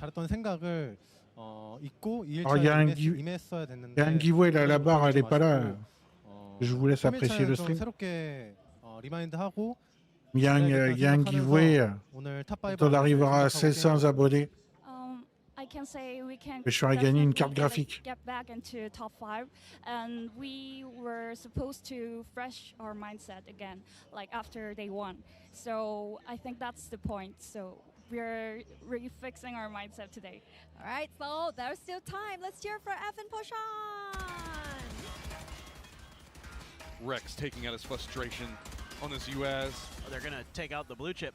Alors, il y a un giveaway là, la barre, elle n'est pas là. Je vous laisse apprécier le stream. Il y a un giveaway quand on arrivera à 1600 abonnés. I can say we can Je ferai gagner une carte graphique. get back into top 5, and we were supposed to fresh our mindset again, like after day 1. So I think that's the point. So we're refixing our mindset today. All right, so there's still time. Let's cheer for Evan Poshan. Rex taking out his frustration on this US. Oh, they're going to take out the blue chip.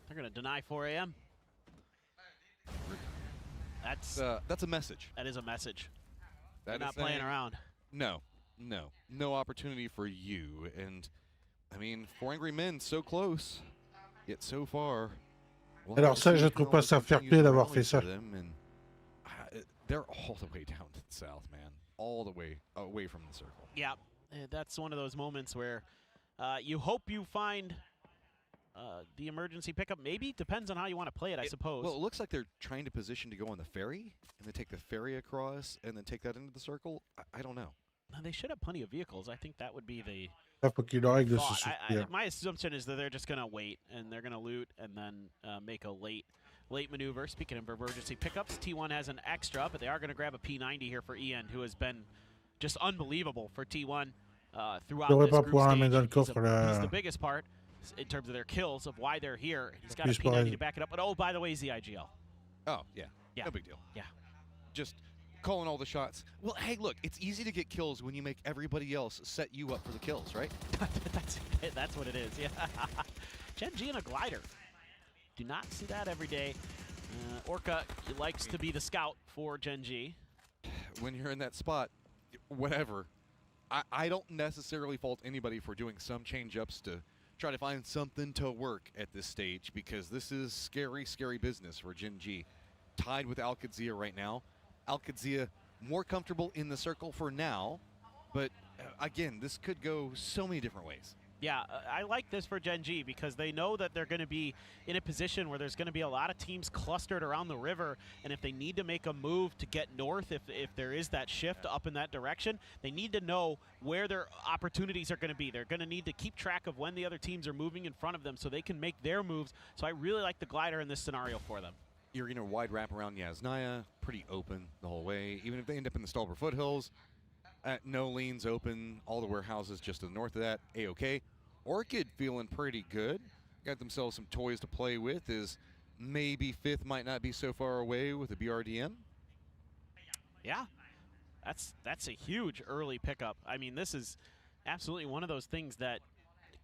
They're going to deny 4 a.m. That's a message. That is a message. They're That not is playing saying, around. No opportunity for you. And I mean, 4 Angry Men so close, yet so far. Alors ça, je trouve pas ça fair play d'avoir fait ça. They're all the way down to the south, man. All the way away from the circle. Yeah, that's one of those moments where you hope you find the emergency pickup. Maybe depends on how you want to play it, I suppose. Well, it looks like they're trying to position to go on the ferry, and then take the ferry across, and then take that into the circle. I don't know. They should have plenty of vehicles. I think that would be the Faut qu'il le règle thought. ce My assumption is that they're just going to wait, and they're going to loot, and then make a late maneuver. Speaking of emergency pickups, T1 has an extra, but they are going to grab a P90 here for Ian, who has been just unbelievable for T1 throughout this group stage. He's the biggest part in terms of their kills, of why they're here. He's got a P90 to back it up. But oh, by the way, he's the IGL. Oh, yeah. No big deal. Yeah. Just calling all the shots. Well, hey, look, it's easy to get kills when you make everybody else set you up for the kills, right? That's what it is, yeah. Gen G and a glider. Do not see that every day. Orca likes to be the scout for Gen G. When you're in that spot, whatever. I don't necessarily fault anybody for doing some change-ups to try to find something to work at this stage, because this is scary, scary business for Gen G. Tied with Alcadzia right now. Alcadzia more comfortable in the circle for now, but again, this could go so many different ways. Yeah, I like this for Gen G because they know that they're going to be in a position where there's going to be a lot of teams clustered around the river, and if they need to make a move to get north, if there is that shift up in that direction, they need to know where their opportunities are going to be. They're going to need to keep track of when the other teams are moving in front of them so they can make their moves. So I really like the glider in this scenario for them. You're going to wide wrap around Yasnaya, pretty open the whole way. Even if they end up in the Stalber foothills, no leans open, all the warehouses just to the north of that, A-OK. Orchid feeling pretty good. Got themselves some toys to play with. Is maybe 5th might not be so far away with the BRDM. Yeah, that's a huge early pickup. I mean, this is absolutely one of those things that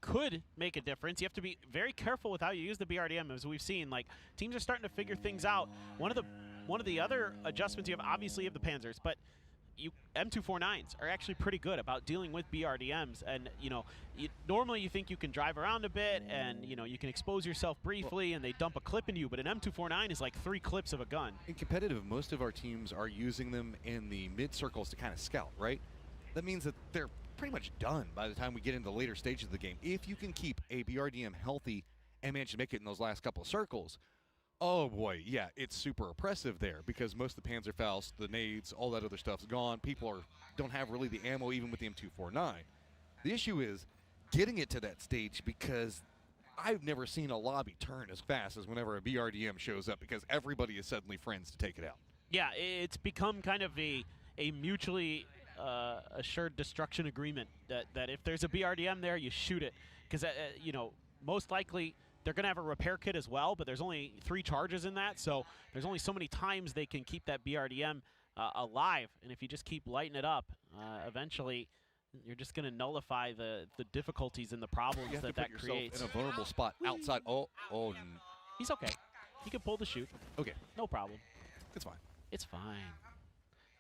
could make a difference. You have to be very careful with how you use the BRDM, as we've seen. Like, teams are starting to figure things out. One of the other adjustments you have, obviously, you have the Panzers, but M249s are actually pretty good about dealing with BRDMs, and normally you think you can drive around a bit and you can expose yourself briefly and they dump a clip into you, but an M249 is like 3 clips of a gun. In competitive, most of our teams are using them in the mid circles to kind of scout, right? That means that they're pretty much done by the time we get into the later stages of the game. If you can keep a BRDM healthy and manage to make it in those last couple of circles, oh boy, yeah, it's super oppressive there, because most of the Panzerfaust, the nades, all that other stuff's gone. People don't have really the ammo even with the M249. The issue is getting it to that stage, because I've never seen a lobby turn as fast as whenever a BRDM shows up, because everybody is suddenly friends to take it out. Yeah, it's become kind of a mutually assured destruction agreement that if there's a BRDM there, you shoot it, because most likely they're going to have a repair kit as well, but there's only 3 charges in that, so there's only so many times they can keep that BRDM alive, and if you just keep lighting it up, eventually you're just going to nullify the difficulties and the problems you have that to put creates. in a vulnerable spot outside. He's okay. He can pull the chute. Okay. No problem. It's fine. It's fine.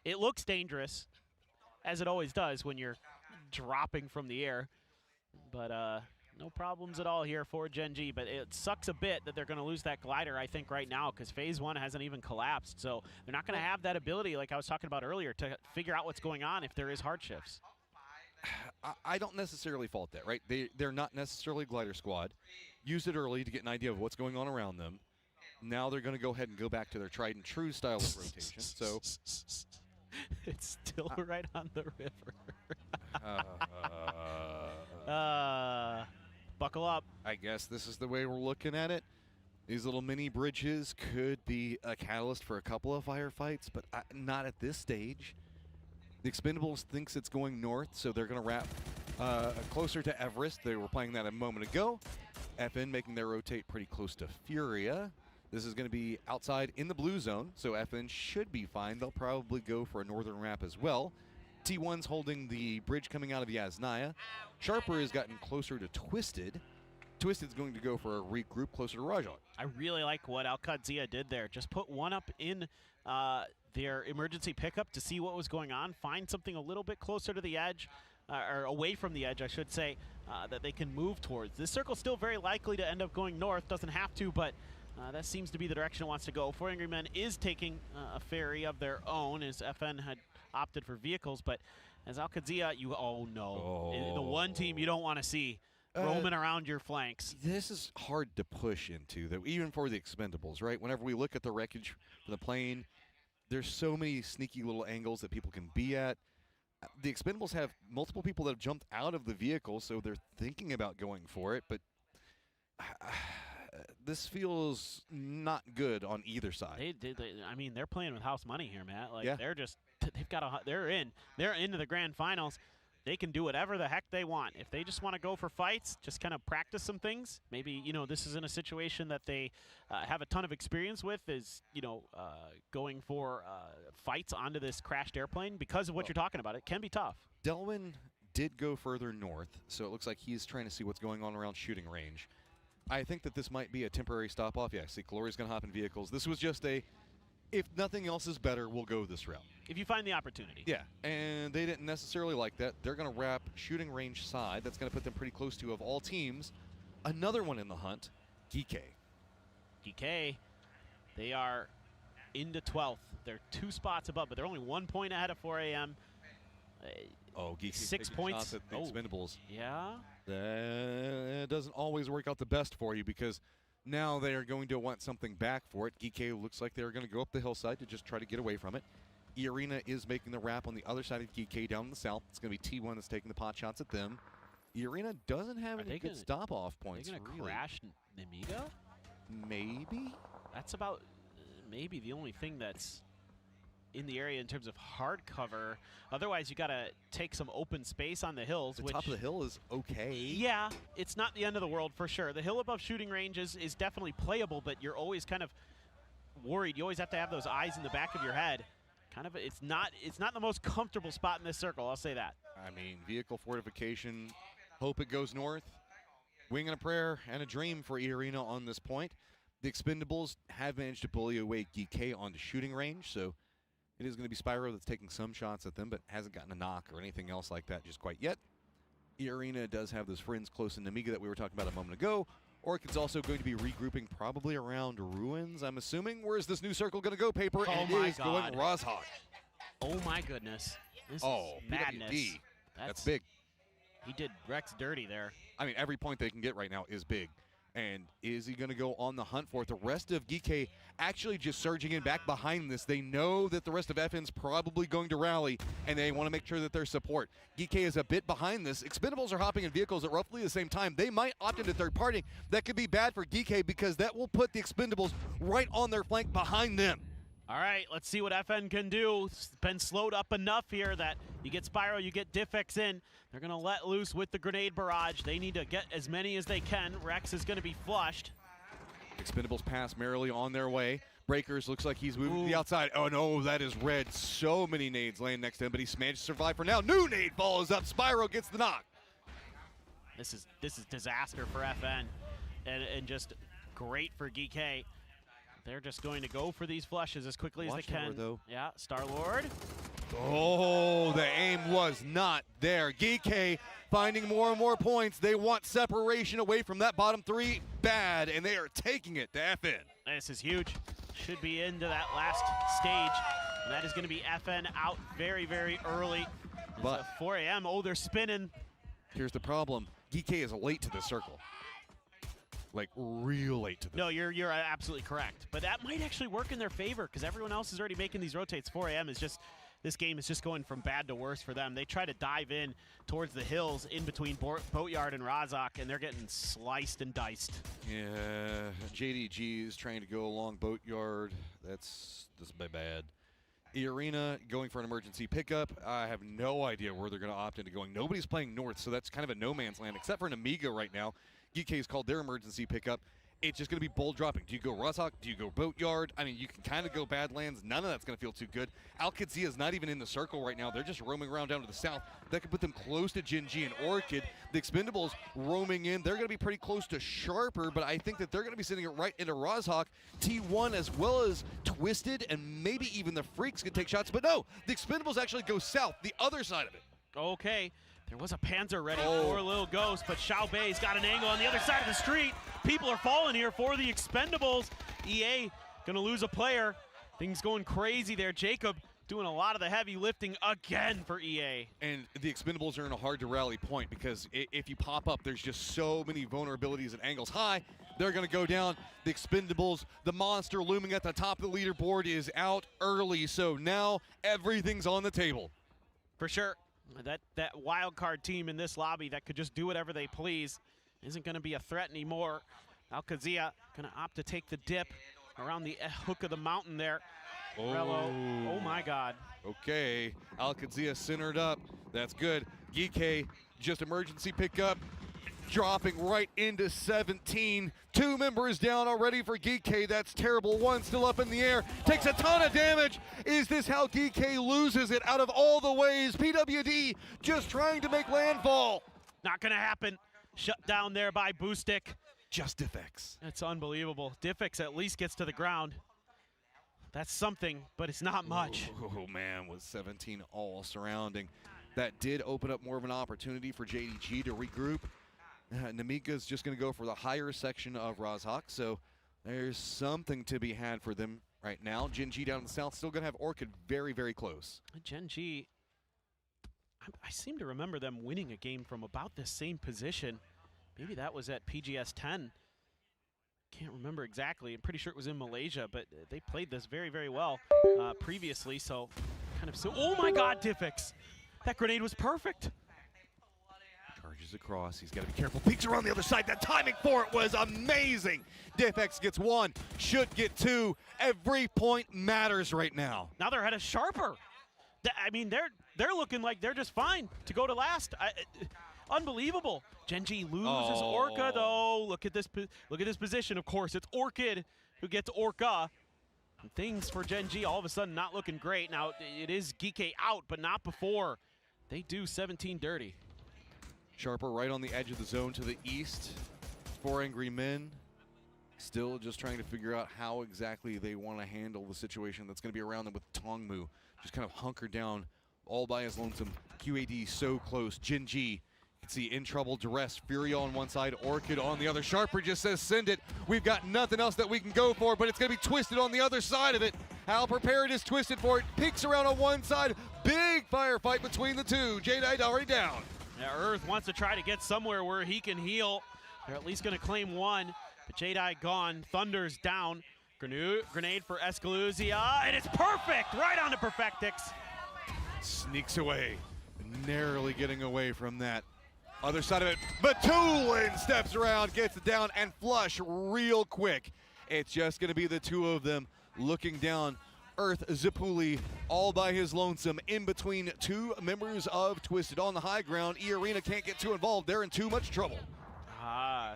It looks dangerous, as it always does when you're dropping from the air, but no problems at all here for Gen G, but it sucks a bit that they're going to lose that glider, I think, right now, because Phase 1 hasn't even collapsed, so they're not going to have that ability, like I was talking about earlier, to figure out what's going on if there is hard shifts. I don't necessarily fault that, right? They're not necessarily glider squad. Used it early to get an idea of what's going on around them. Now they're going to go ahead and go back to their tried and true style of rotation, so... It's still right on the river. Buckle up. I guess this is the way we're looking at it. These little mini bridges could be a catalyst for a couple of firefights, but not at this stage. The Expendables thinks it's going north, so they're going to wrap closer to Everest. They were playing that a moment ago. FN making their rotate pretty close to Furia. This is going to be outside in the blue zone, so FN should be fine. They'll probably go for a northern wrap as well. T1's holding the bridge coming out of Yasnaya. Sharper has gotten closer to Twisted. Twisted's going to go for a regroup closer to Rajat. I really like what Alcadzia did there. Just put one up in their emergency pickup to see what was going on. Find something a little bit closer to the edge, or away from the edge, I should say, that they can move towards. This circle's still very likely to end up going north. Doesn't have to, but that seems to be the direction it wants to go. 4 Angry Men is taking a ferry of their own, as FN had opted for vehicles, but as Alcadzia, the one team you don't want to see roaming around your flanks. This is hard to push into, though, even for the Expendables, right? Whenever we look at the wreckage from the plane, there's so many sneaky little angles that people can be at. The Expendables have multiple people that have jumped out of the vehicle, so they're thinking about going for it, but this feels not good on either side. I mean, they're playing with house money here, Matt. Like, yeah. They're into the grand finals. They can do whatever the heck they want. If they just want to go for fights, just kind of practice some things. Maybe, this isn't a situation that they have a ton of experience with, is, going for fights onto this crashed airplane because of what you're talking about. It can be tough. Delwyn did go further north, so it looks like he's trying to see what's going on around shooting range. I think that this might be a temporary stop-off. Yeah, see, Glory's going to hop in vehicles. This was just if nothing else is better, we'll go this route. If you find the opportunity. Yeah, and they didn't necessarily like that. They're going to wrap shooting range side. That's going to put them pretty close to, of all teams, another one in the hunt, Geekay. Geekay, they are into 12th. They're 2 spots above, but they're only 1 point ahead of 4 a.m. Geekay 6 taking points. shots at the Expendables. Yeah. That doesn't always work out the best for you because now they are going to want something back for it. Geekay looks like they're going to go up the hillside to just try to get away from it. E-Arena is making the wrap on the other side of Geekay down in the south. It's going to be T1 that's taking the pot shots at them. E-Arena doesn't have any good stop-off points. Are they going to really. crash Nemiga? Maybe. That's about maybe the only thing that's in the area in terms of hard cover. Otherwise, you got to take some open space on the hills. The top of the hill is okay. Yeah, it's not the end of the world for sure. The hill above shooting range is definitely playable, but you're always kind of worried. You always have to have those eyes in the back of your head. Kind of, it's not the most comfortable spot in this circle, I'll say that. I mean, vehicle fortification, hope it goes north. Wing and a prayer and a dream for E-Arena on this point. The Expendables have managed to bully away Geekay on the shooting range, so it is going to be Spyro that's taking some shots at them, but hasn't gotten a knock or anything else like that just quite yet. E-Arena does have those friends close in Nemiga that we were talking about a moment ago. Orchid's also going to be regrouping probably around Ruins, I'm assuming. Where's this new circle going to go, Paper? Oh and my it is God. going Rozhawk. Oh my goodness. This Oh, is madness. PWD. That's big. He did Rex dirty there. I mean, every point they can get right now is big. And is he going to go on the hunt for it? The rest of Geekay actually just surging in back behind this. They know that the rest of FN's probably going to rally, and they want to make sure that their support. Geekay is a bit behind this. Expendables are hopping in vehicles at roughly the same time. They might opt into third party. That could be bad for Geekay because that will put the Expendables right on their flank behind them. All right, let's see what FN can do. It's been slowed up enough here that you get Spyro, you get Diffix in. They're going to let loose with the grenade barrage. They need to get as many as they can. Rex is going to be flushed. Expendables pass merrily on their way. Breakers looks like he's moving to the outside. Oh no, that is red. So many nades laying next to him, but he's managed to survive for now. New nade follows up. Spyro gets the knock. This is disaster for FN and just great for Geekay. They're just going to go for these flushes as quickly as they can. Though. Yeah, Star-Lord. Oh, the aim was not there. Geekay finding more and more points. They want separation away from that bottom three bad, and they are taking it to FN. This is huge. Should be into that last stage. And that is going to be FN out very, very early. But 4 a.m. Oh, they're spinning. Here's the problem. Geekay is late to the circle. Like, real late to this. No, you're absolutely correct. But that might actually work in their favor because everyone else is already making these rotates. 4 a.m. is just, this game is just going from bad to worse for them. They try to dive in towards the hills in between Boatyard and Rozhawk, and they're getting sliced and diced. Yeah, JDG is trying to go along Boatyard. This is bad. E-Arena going for an emergency pickup. I have no idea where they're going to opt into going. Nobody's playing north, so that's kind of a no man's land, except for an Amiga right now. Geekay's called their emergency pickup. It's just going to be bold dropping. Do you go Rozhawk? Do you go Boatyard? I mean, you can kind of go Badlands. None of that's going to feel too good. Al-Qadsiya is not even in the circle right now. They're just roaming around down to the south. That could put them close to Gen.G and Orchid. The Expendables roaming in. They're going to be pretty close to Sharper, but I think that they're going to be sending it right into Rozhawk. T1 as well as Twisted, and maybe even the Freaks can take shots. But no, the Expendables actually go south, the other side of it. Okay. There was a Panzer ready for Lil Ghost, but Xiao Bei's got an angle on the other side of the street. People are falling here for the Expendables. EA gonna lose a player. Things going crazy there. Jacob doing a lot of the heavy lifting again for EA. And the Expendables are in a hard to rally point because if you pop up, there's just so many vulnerabilities and angles high. They're gonna go down. The Expendables, the monster looming at the top of the leaderboard is out early. So now everything's on the table. For sure. That wild card team in this lobby that could just do whatever they please isn't going to be a threat anymore. Al-Qadsiya going to opt to take the dip around the hook of the mountain there. Rello, oh my God. Okay, Al-Qadsiya centered up. That's good. Geekay, just emergency pickup. Dropping right into 17. 2 members down already for Geekay. That's terrible. 1 still up in the air. Takes a ton of damage. Is this how Geekay loses it out of all the ways? PWD just trying to make landfall. Not going to happen. Shut down there by Boostic. Just Diffix. That's unbelievable. Diffix at least gets to the ground. That's something, but it's not much. Oh, man, with 17 all surrounding. That did open up more of an opportunity for JDG to regroup. Namika's just going to go for the higher section of Razhak, so there's something to be had for them right now. Gen G down in the south still going to have Orchid very, very close. Gen G, I seem to remember them winning a game from about the same position. Maybe that was at PGS 10. Can't remember exactly. I'm pretty sure it was in Malaysia, but they played this very, very well previously, so kind of so. Oh my God, Diffix! That grenade was perfect. Charges across. He's got to be careful. Peeks around the other side. That timing for it was amazing. Diffx gets one, should get two. Every point matters right now. Now they're at a Sharper. I mean, they're looking like they're just fine to go to last. Unbelievable. Gen G loses Orca though. Look at this position. Of course, it's Orchid who gets Orca. And things for Gen G all of a sudden not looking great. Now it is Geeke out, but not before they do 17 dirty. Sharper right on the edge of the zone to the east. 4 Angry Men still just trying to figure out how exactly they want to handle the situation that's going to be around them with Tongmu just kind of hunkered down all by his lonesome. QAD so close. Gen G, you can see in trouble, duress. Furio on one side, Orchid on the other. Sharper just says send it. We've got nothing else that we can go for, but it's going to be twisted on the other side of it. How prepared is twisted for it. Peeks around on one side. Big firefight between the two. Jadeite already down. Yeah, Earth wants to try to get somewhere where he can heal. They're at least going to claim one, but Jadeite gone. Thunder's down. Grenade for Escaluzia, and it's perfect! Right on to Perfectix. Sneaks away, narrowly getting away from that. Other side of it, Batulin steps around, gets it down, and flush real quick. It's just going to be the two of them looking down. Earth Zipuli all by his lonesome in between two members of Twisted on the high ground. E-Arena can't get too involved. They're in too much trouble.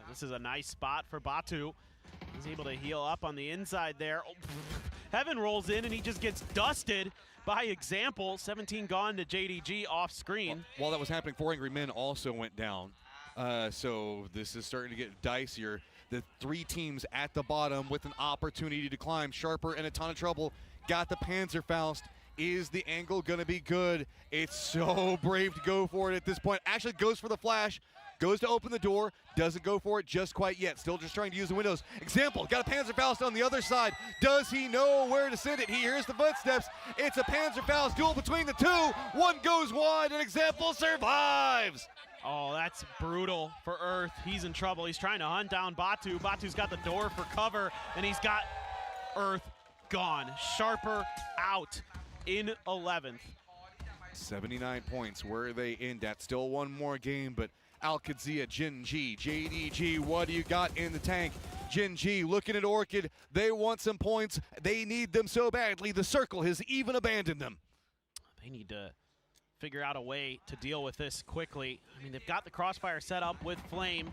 This is a nice spot for Batu. He's able to heal up on the inside there. Oh, Heaven rolls in and he just gets dusted by example. 17 gone to JDG off screen. While that was happening, 4 Angry Men also went down. So this is starting to get dicier. The three teams at the bottom with an opportunity to climb. Sharper and a ton of trouble. Got the Panzerfaust. Is the angle going to be good? It's so brave to go for it at this point. Actually goes for the flash. Goes to open the door, doesn't go for it just quite yet. Still just trying to use the windows. Example, got a Panzerfaust on the other side. Does he know where to send it? He hears the footsteps. It's a Panzerfaust duel between the two. One goes wide and Example survives. Oh, that's brutal for Earth. He's in trouble. He's trying to hunt down Batu. Batu's got the door for cover, and he's got Earth gone. Sharper out in 11th. 79 points where they end at. Still one more game, but Al-Qadzia, Gen G, JDG, what do you got in the tank? Gen G looking at Orchid. They want some points. They need them so badly. The circle has even abandoned them. They need to figure out a way to deal with this quickly. I mean, they've got the crossfire set up with Flame.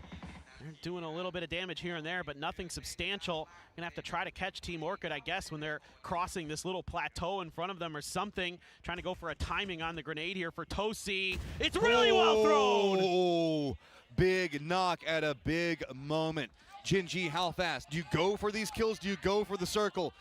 They're doing a little bit of damage here and there, but nothing substantial. Gonna have to try to catch Team Orchid, I guess, when they're crossing this little plateau in front of them or something. Trying to go for a timing on the grenade here for Tosi. It's really well thrown! Big knock at a big moment. Gen G, how fast? Do you go for these kills? Do you go for the circle?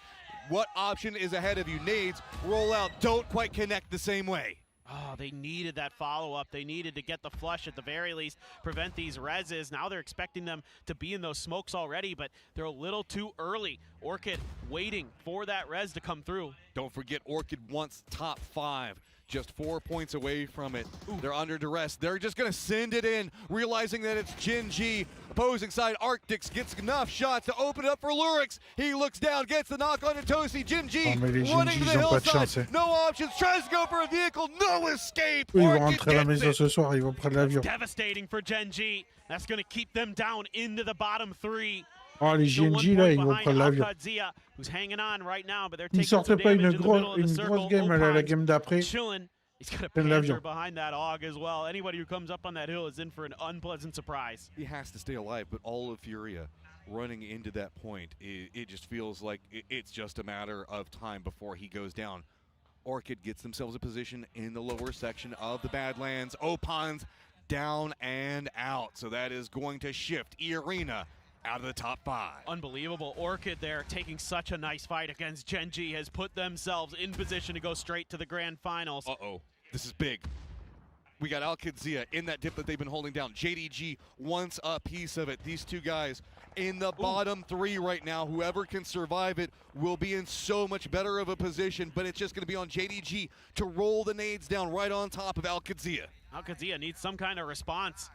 What option is ahead of you? Nades, roll out, don't quite connect the same way. Oh, they needed that follow-up. They needed to get the flush at the very least, prevent these reses. Now they're expecting them to be in those smokes already, but they're a little too early. Orchid waiting for that res to come through. Don't forget, Orchid wants top 5. Just 4 points away from it. They're under duress. They're just going to send it in, realizing that it's Gen G. Opposing side, Arctix gets enough shots to open it up for Lurix. He looks down, gets the knock on Tosi. Gen G running to the hillside. No options, tries to go for a vehicle, no escape. Ils vont rentrer à la maison ce soir, ils vont prendre l'avion. Devastating for Gen G. That's going to keep them down into the bottom 3. Oh, les GNG là, ils vont prendre l'avion. Who's hanging on right now, but they're Ils taking some sortaient pas damage in the middle of the une circle. grosse game la game d'après. Chillin'. He's got a Prennent Panther l'avion. behind that AUG as well. Anybody who comes up on that hill is in for an unpleasant surprise. He has to stay alive, but all of Furia running into that point, it just feels like it's just a matter of time before he goes down. Orchid gets themselves a position in the lower section of the Badlands. Opans down and out, so that is going to shift E-Arena out of the top 5. Unbelievable. Orchid there taking such a nice fight against Gen G has put themselves in position to go straight to the grand finals. Uh-oh. This is big. We got Al-Qadzia in that dip that they've been holding down. JDG wants a piece of it. These two guys in the bottom 3 right now. Whoever can survive it will be in so much better of a position, but it's just going to be on JDG to roll the nades down right on top of Al-Qadzia. Al-Qadzia needs some kind of response.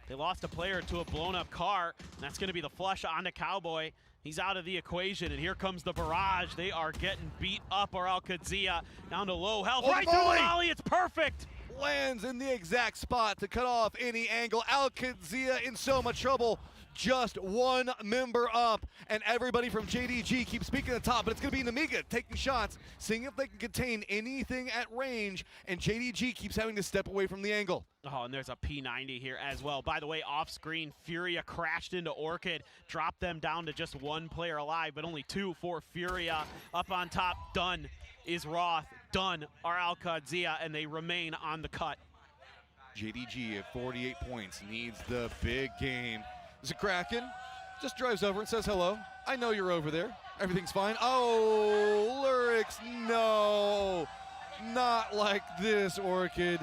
They lost a player to a blown-up car, and that's going to be the flush onto Cowboy. He's out of the equation, and here comes the barrage. They are getting beat up, or Al-Qadzia down to low health. Oh, right through the volley, it's perfect! Lands in the exact spot to cut off any angle. Al-Qadzia in so much trouble. Just one member up, and everybody from JDG keeps speaking at the top, but it's going to be Nemiga taking shots, seeing if they can contain anything at range, and JDG keeps having to step away from the angle. Oh, and there's a P90 here as well. By the way, off screen, Furia crashed into Orchid, dropped them down to just one player alive, but only 2 for Furia. Up on top, done is Roth, done are Al-Qadzia, and they remain on the cut. JDG at 48 points needs the big game. Kraken just drives over and says hello. I know you're over there. Everything's fine. Oh, Lyrics, no. Not like this, Orchid.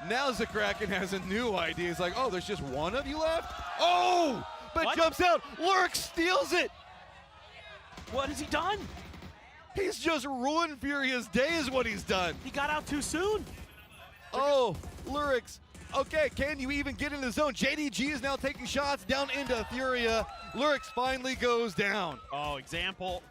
Now Kraken has a new idea. He's like, oh, there's just one of you left? Oh, but What? jumps out. Lyrics steals it. What has he done? He's just ruined Furia's day is what he's done. He got out too soon. Oh, Lyrics. Okay, can you even get in the zone? JDG is now taking shots down into Furia. Lyrics finally goes down. Oh, example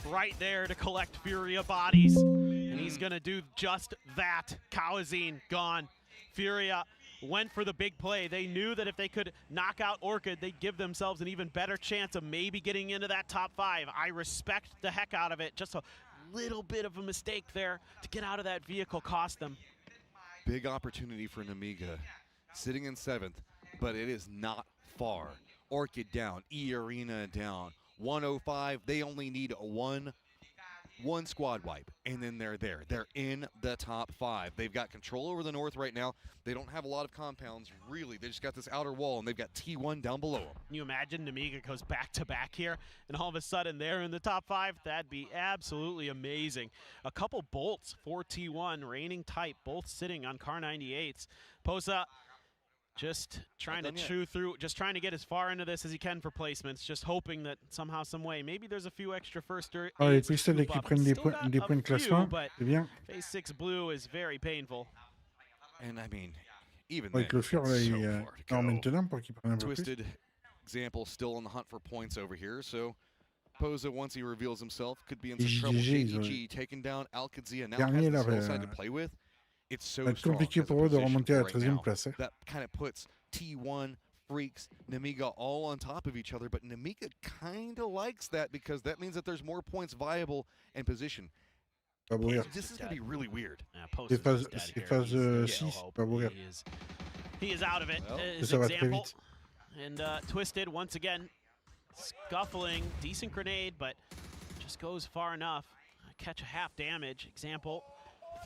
right there to collect Furia bodies. And he's going to do just that. Kawazine gone. Furia went for the big play. They knew that if they could knock out Orchid, they'd give themselves an even better chance of maybe getting into that top 5. I respect the heck out of it. Just a little bit of a mistake there to get out of that vehicle cost them. Big opportunity for Nemiga, sitting in 7th, but it is not far. Orchid down, E-Arena down, 105. They only need one squad wipe, and then they're there. They're in the top 5. They've got control over the north right now. They don't have a lot of compounds, really. They just got this outer wall, and they've got T1 down below them. Can you imagine Nemiga goes back-to-back here, and all of a sudden they're in the top 5? That'd be absolutely amazing. A couple bolts for T1, reigning type, both sitting on Car 98s. Posa just trying to chew through, just trying to get as far into this as he can for placements, just hoping that somehow, some way, maybe there's a few extra first or les Twisted qui prennent des points de classement, c'est bien. Phase 6 blue is very painful. And I mean, even Avec le fur, là, il maintenant pour qu'il prenne un peu plus. Twisted example still on the hunt for points over here, so Posa, once he reveals himself, could be in some trouble. JDG taking down Al-Qadzia, now has the skill side to play with. It's so strong compliqué pour eux de remonter à la 13e place. that kind of puts T1, Freaks, Nemiga all on top of each other, but Nemiga kind of likes that because that means that there's more points viable in position. This is going to be really weird. C'est phase 6, pas mourir. He is out of it. His Ça va très example. vite. And Twisted, once again, scuffling. Decent grenade, but just goes far enough. Catch a half damage. Example.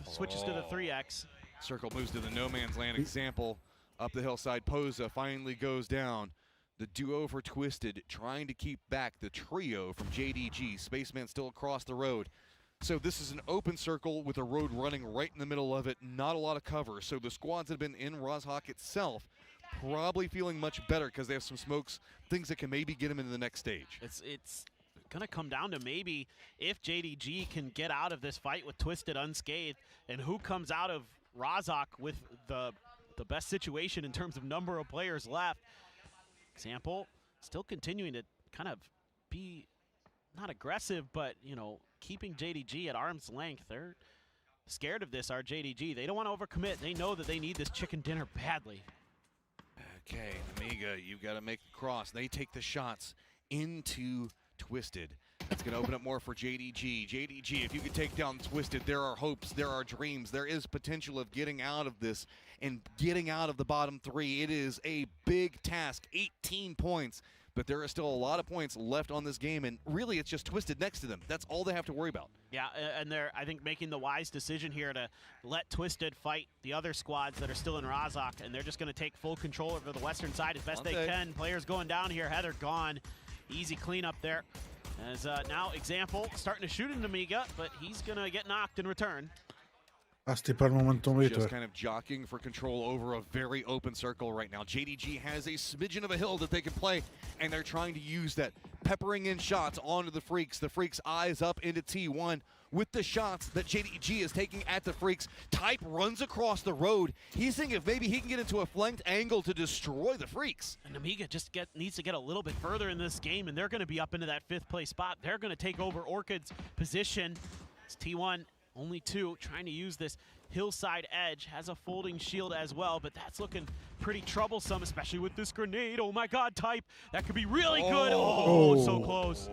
Switches to the 3X. Circle moves to the no man's land. Example up the hillside. Posa finally goes down. The duo for Twisted trying to keep back the trio from JDG. Spaceman still across the road. So this is an open circle with a road running right in the middle of it. Not a lot of cover. So the squads that have been in Rozhok itself probably feeling much better because they have some smokes, things that can maybe get them into the next stage. It's going to come down to maybe if JDG can get out of this fight with Twisted unscathed, and who comes out of Rozhok with the best situation in terms of number of players left. Example, still continuing to kind of be not aggressive, but, you know, keeping JDG at arm's length. They're scared of this, our JDG. They don't want to overcommit. They know that they need this chicken dinner badly. Okay, Nemiga, you've got to make the cross. They take the shots into Twisted. That's going to open up more for JDG. JDG, if you can take down Twisted, there are hopes, there are dreams, there is potential of getting out of this and getting out of the bottom 3. It is a big task, 18 points, but there are still a lot of points left on this game, and really it's just Twisted next to them. That's all they have to worry about. Yeah, and they're, I think, making the wise decision here to let Twisted fight the other squads that are still in Rozhok, and they're just going to take full control over the western side as best they can. Players going down here. Heather gone. Easy cleanup there. As now Example starting to shoot into Nemiga, but he's going to get knocked in return. Ah, c'était pas le moment de tomber, toi. Just kind of jockeying for control over a very open circle right now. JDG has a smidgen of a hill that they can play, and they're trying to use that, peppering in shots onto the Freaks. The Freaks eyes up into T1 with the shots that JDG is taking at the Freaks. Type runs across the road. He's thinking if maybe he can get into a flanked angle to destroy the Freaks. And Amiga just needs to get a little bit further in this game, and they're going to be up into that 5th place spot. They're going to take over Orchid's position. It's T1, only 2, trying to use this hillside edge. Has a folding shield as well, but that's looking pretty troublesome, especially with this grenade. Oh my god, Type. That could be really good. Oh, so close.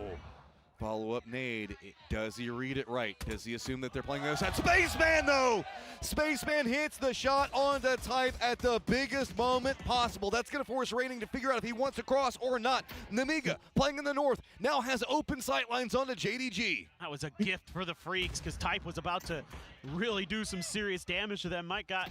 Follow-up nade. Does he read it right? Does he assume that they're playing the other side? Spaceman, though! Spaceman hits the shot on the Type at the biggest moment possible. That's going to force Raining to figure out if he wants to cross or not. Namiga, playing in the north, now has open sight lines onto JDG. That was a gift for the Freaks, because Type was about to really do some serious damage to them. Mike got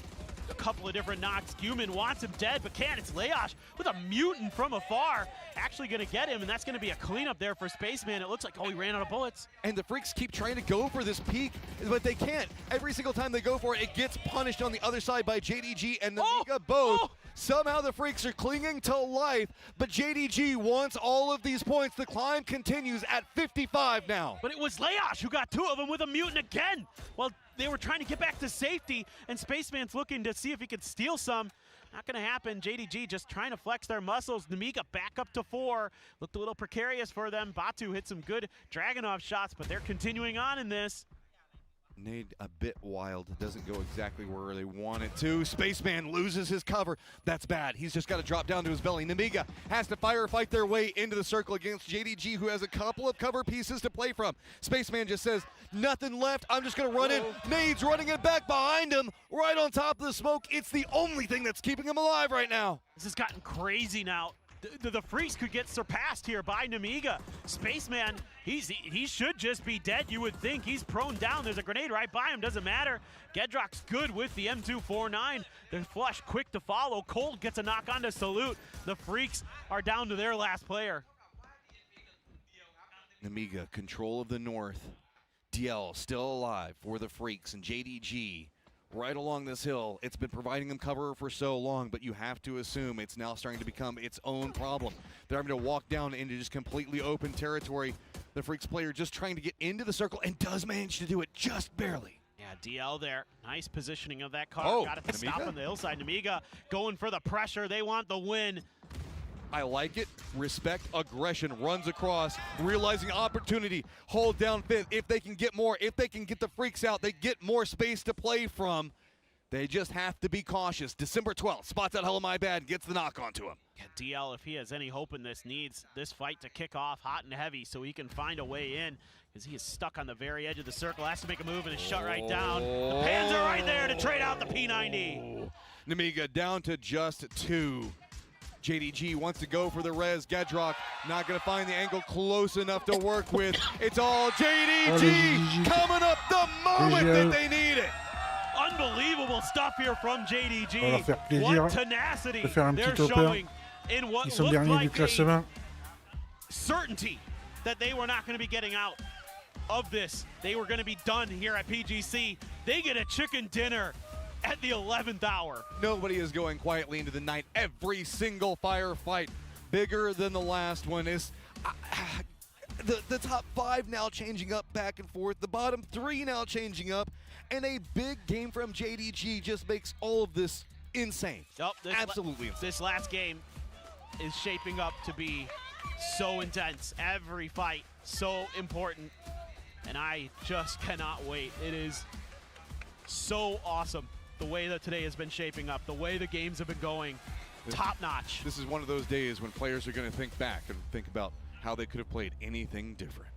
a couple of different knocks. Guman wants him dead, but can't. It's Leosh with a mutant from afar. Actually going to get him, and that's going to be a cleanup there for Spaceman. It looks like, oh, he ran out of bullets. And the Freaks keep trying to go for this peak, but they can't. Every single time they go for it, it gets punished on the other side by JDG and Namiga both. Somehow the Freaks are clinging to life, but JDG wants all of these points. The climb continues at 55 now. But it was Leosh who got 2 of them with a mutant again. Well, they were trying to get back to safety, and Spaceman's looking to see if he could steal some. Not going to happen. JDG just trying to flex their muscles. Namiga back up to 4. Looked a little precarious for them. Batu hit some good Dragunov shots, but they're continuing on in this. Nade a bit wild. Doesn't go exactly where they want it to. Spaceman loses his cover. That's bad. He's just got to drop down to his belly. Namiga has to firefight their way into the circle against JDG, who has a couple of cover pieces to play from. Spaceman just says, nothing left. I'm just going to run in. Nade's running it back behind him, right on top of the smoke. It's the only thing that's keeping him alive right now. This has gotten crazy now. The Freaks could get surpassed here by Namiga. Spaceman, he should just be dead, you would think. He's prone down. There's a grenade right by him. Doesn't matter. Gedrock's good with the M249. The flush quick to follow. Cold gets a knock on to Salute. The Freaks are down to their last player. Namiga, control of the north. DL still alive for the Freaks, and JDG right along this hill. It's been providing them cover for so long, but you have to assume it's now starting to become its own problem. They're having to walk down into just completely open territory. The Freaks player just trying to get into the circle and does manage to do it just barely. Yeah, DL there. Nice positioning of that car. Oh, got it to stop on the hillside. Namiga going for the pressure. They want the win. I like it. Respect, aggression, runs across, realizing opportunity, hold down 5th. If they can get more, if they can get the Freaks out, they get more space to play from. They just have to be cautious. December 12th, spots out Hellamibad and gets the knock onto him. Yeah, DL, if he has any hope in this, needs this fight to kick off hot and heavy so he can find a way in, because he is stuck on the very edge of the circle. Has to make a move and is shut right down. The Pans are right there to trade out the P90. Namiga down to just 2. JDG wants to go for the res. Gedrock not going to find the angle close enough to work with. It's all JDG coming up the moment that they need it. Unbelievable stuff here from JDG. What tenacity they're showing in what looked like a certainty that they were not going to be getting out of this. They were going to be done here at PGC. They get a chicken dinner at the 11th hour. Nobody is going quietly into the night. Every single firefight, bigger than the last one, is the top 5 now changing up back and forth. The bottom 3 now changing up. And a big game from JDG just makes all of this insane. Absolutely insane. This last game is shaping up to be so intense. Every fight so important. And I just cannot wait. It is so awesome. The way that today has been shaping up, the way the games have been going, top notch. This is one of those days when players are going to think back and think about how they could have played anything different.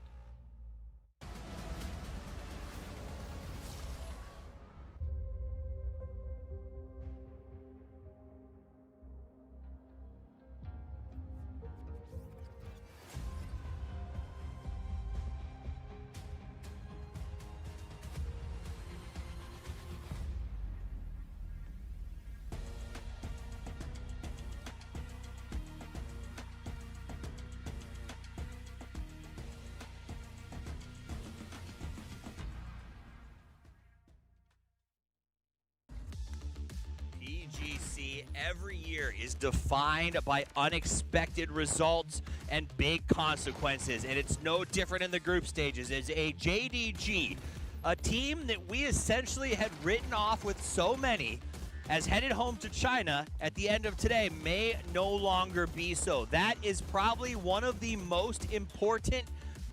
see every year is defined by unexpected results and big consequences, and it's no different in the group stages. As a JDG, a team that we essentially had written off with so many, as headed home to China at the end of today, may no longer be so. That is probably one of the most important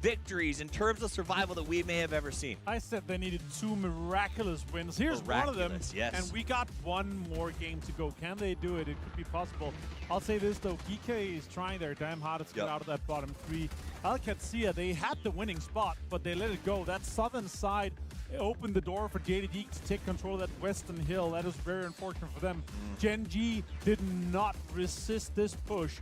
victories in terms of survival that we may have ever seen. I said they needed 2 miraculous wins. Here's one of them, yes. And we got one more game to go. Can they do it? It could be possible. I'll say this though, GK is trying their damn hardest to get out of that bottom 3. Al-Qadsiya, they had the winning spot, but they let it go. That southern side opened the door for JDG to take control of that western hill. That is very unfortunate for them. Gen G did not resist this push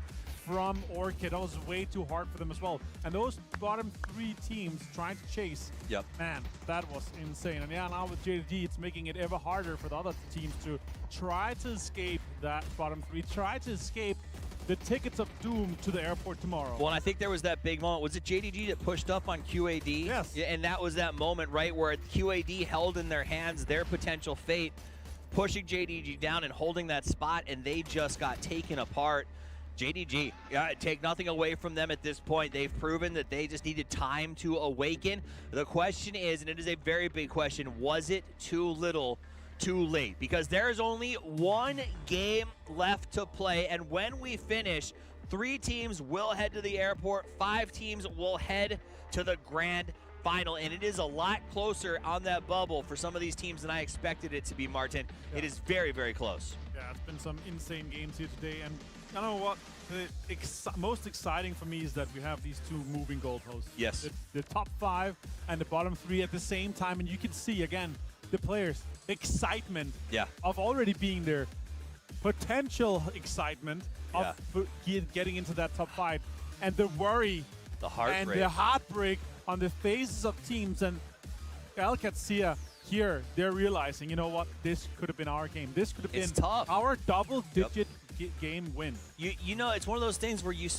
from Orchid. That was way too hard for them as well. And those bottom 3 teams trying to chase, man, that was insane. And yeah, now with JDG, it's making it ever harder for the other teams to try to escape that bottom 3, try to escape the tickets of doom to the airport tomorrow. Well, and I think there was that big moment. Was it JDG that pushed up on QAD? Yes. Yeah, and that was that moment, right, where QAD held in their hands their potential fate, pushing JDG down and holding that spot, and they just got taken apart. JDG, take nothing away from them at this point. They've proven that they just needed time to awaken. The question is, and it is a very big question, was it too little, too late? Because there is only one game left to play, and when we finish, 3 teams will head to the airport, 5 teams will head to the grand final, and it is a lot closer on that bubble for some of these teams than I expected it to be, Martin. Yeah. It is very, very close. Yeah, it's been some insane games here today, and I don't know what the most exciting for me is that we have these 2 moving goalposts. Yes. The top 5 and the bottom 3 at the same time, and you can see, again, the players' excitement of already being there, potential excitement of getting into that top 5, and the worry, the heartbreak, and the heartbreak on the faces of teams. And Al-Qadsiya here, they're realizing, you know what, this could have been our game. This could have been our double-digit game win. You know, it's one of those things where you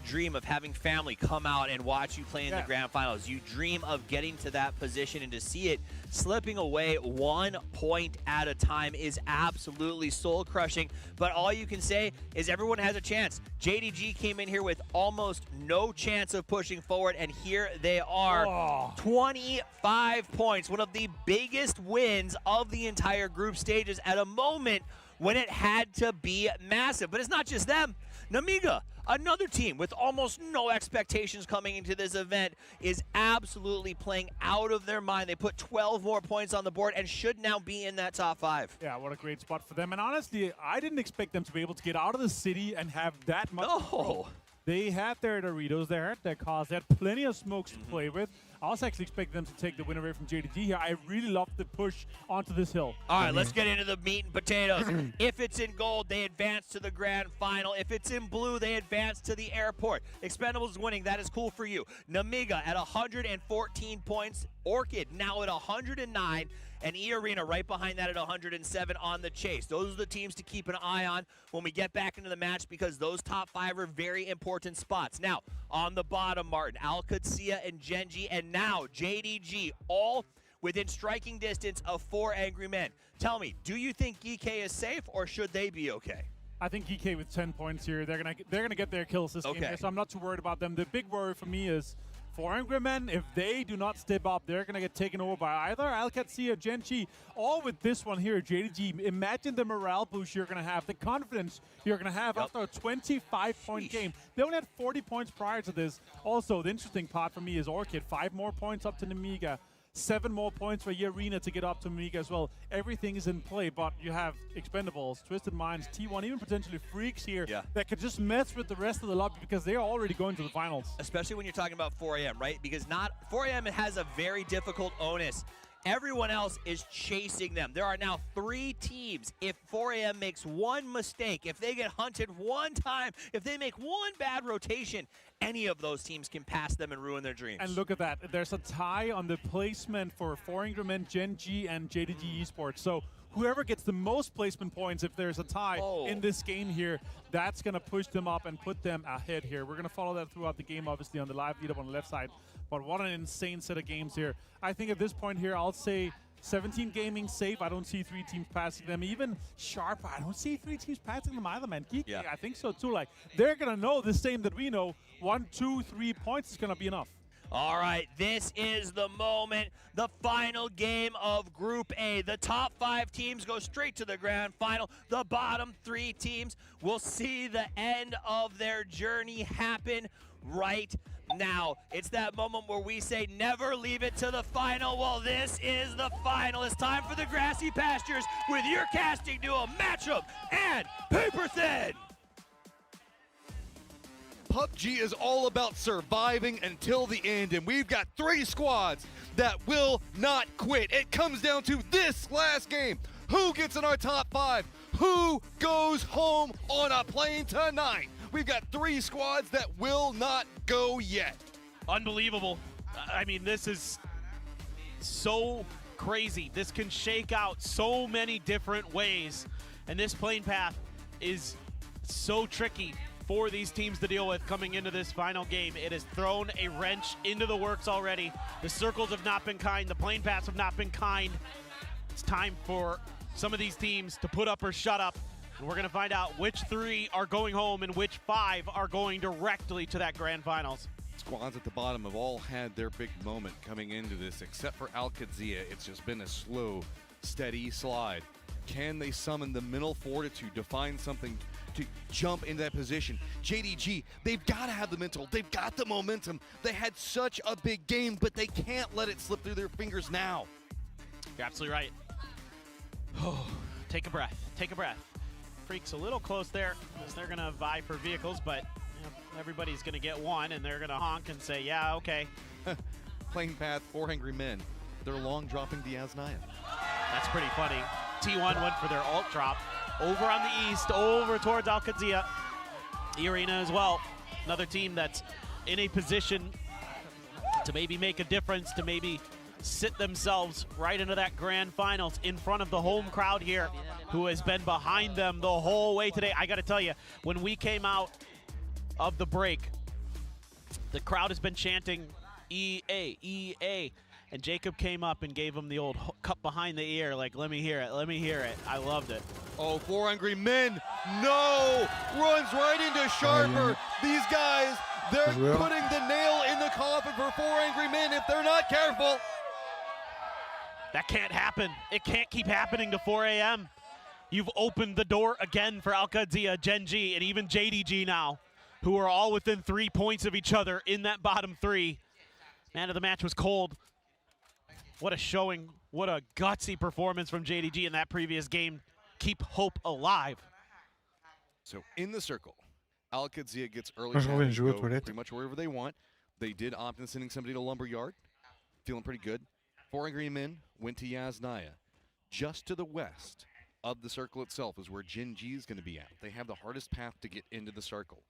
dream of having family come out and watch you play in the grand finals. You dream of getting to that position, and to see it slipping away 1 point at a time is absolutely soul-crushing. But all you can say is everyone has a chance. JDG came in here with almost no chance of pushing forward, and here they are. 25 points, one of the biggest wins of the entire group stages at a moment when it had to be massive. But it's not just them. Namiga, another team with almost no expectations coming into this event, is absolutely playing out of their mind. They put 12 more points on the board and should now be in that top 5. Yeah, what a great spot for them. And honestly, I didn't expect them to be able to get out of the city and have that much control. They had their Doritos, they had their cars, they had plenty of smokes to play with. I was actually expecting them to take the win away from JDG here. I really love the push onto this hill. All right, let's get into the meat and potatoes. If it's in gold, they advance to the grand final. If it's in blue, they advance to the airport. Expendables winning, that is cool for you. Namiga at 114 points. Orchid now at 109. And E-Arena right behind that at 107 on the chase. Those are the teams to keep an eye on when we get back into the match, because those top 5 are very important spots. Now, on the bottom, Martin, Al-Qadsiya and Gen G, and now JDG, all within striking distance of 4 angry men. Tell me, do you think GK is safe, or should they be okay? I think GK with 10 points here, they're gonna get their kills this game here, so I'm not too worried about them. The big worry for me is 4 angry men. If they do not step up, they're going to get taken over by either Al-Qadsiya or Gen G. All with this one here, JDG. Imagine the morale boost you're going to have, the confidence you're going to have after a 25-point game. They only had 40 points prior to this. Also, the interesting part for me is Orchid. 5 more points up to Namiga. 7 more points for E-Arena to get up to Namiga as well. Everything is in play, but you have Expendables, Twisted Minds, T1, even potentially Freaks here that could just mess with the rest of the lobby, because they're already going to the finals. Especially when you're talking about 4AM, right? Because 4AM has a very difficult onus. Everyone else is chasing them. There are now 3 teams. If 4AM makes one mistake, if they get hunted one time, if they make one bad rotation, any of those teams can pass them and ruin their dreams. And look at that. There's a tie on the placement for 4 angry men, Gen G, and JDG Esports. So whoever gets the most placement points, if there's a tie in this game here, that's going to push them up and put them ahead here. We're going to follow that throughout the game, obviously, on the live lead up on the left side. But what an insane set of games here. I think at this point here, I'll say 17 Gaming safe. I don't see 3 teams passing them. Even Sharp, I don't see 3 teams passing them either, man. Geek, Yeah. I think so too. Like, they're going to know the same that we know. 1, 2, 3 points is going to be enough. All right, this is the moment, the final game of Group A. The top 5 teams go straight to the grand final. The bottom 3 teams will see the end of their journey happen right now. It's that moment where we say never leave it to the final. Well, this is the final. It's time for the grassy pastures with your casting duo, Matchup and Paper Thin. PUBG is all about surviving until the end, and we've got 3 squads that will not quit. It comes down to this last game. Who gets in our top 5? Who goes home on a plane tonight? We've got 3 squads that will not go yet. Unbelievable. I mean, this is so crazy. This can shake out so many different ways, and this plane path is so tricky for these teams to deal with coming into this final game. It has thrown a wrench into the works already. The circles have not been kind. The plane paths have not been kind. It's time for some of these teams to put up or shut up. And we're going to find out which 3 are going home and which 5 are going directly to that grand finals. Squads at the bottom have all had their big moment coming into this, except for Al-Qadsia. It's just been a slow, steady slide. Can they summon the mental fortitude to find something to jump into that position? JDG, they've got to have the mental. They've got the momentum. They had such a big game, but they can't let it slip through their fingers now. You're absolutely right. Oh, take a breath. Take a breath. Freak's a little close there because they're going to vie for vehicles, but you know, everybody's going to get one, and they're going to honk and say, yeah, okay. Plane path, 4 Angry Men. They're long dropping Diaz Naya. That's pretty funny. T1 went for their alt drop. Over on the east, over towards Al-Qadsia. Arena as well. Another team that's in a position to maybe make a difference, to maybe sit themselves right into that grand finals in front of the home crowd here, who has been behind them the whole way today. I got to tell you, when we came out of the break, the crowd has been chanting EA, EA. And Jacob came up and gave him the old cup behind the ear, like, let me hear it, let me hear it. I loved it. Oh, 4 Angry Men, no! Runs right into Sharper. These guys, they're putting the nail in the coffin for 4 Angry Men if they're not careful. That can't happen. It can't keep happening to 4 a.m. You've opened the door again for Al-Qadsia, Gen G, and even JDG now, who are all within 3 points of each other in that bottom 3. Man of the match was cold. What a showing, what a gutsy performance from JDG in that previous game. Keep hope alive. So in the circle, Al-Qadsia gets early to go pretty much wherever they want. They did opt in sending somebody to Lumberyard. Feeling pretty good. 4 Angry Men went to Yasnaya. Just to the west of the circle itself is where Gen G is going to be at. They have the hardest path to get into the circle.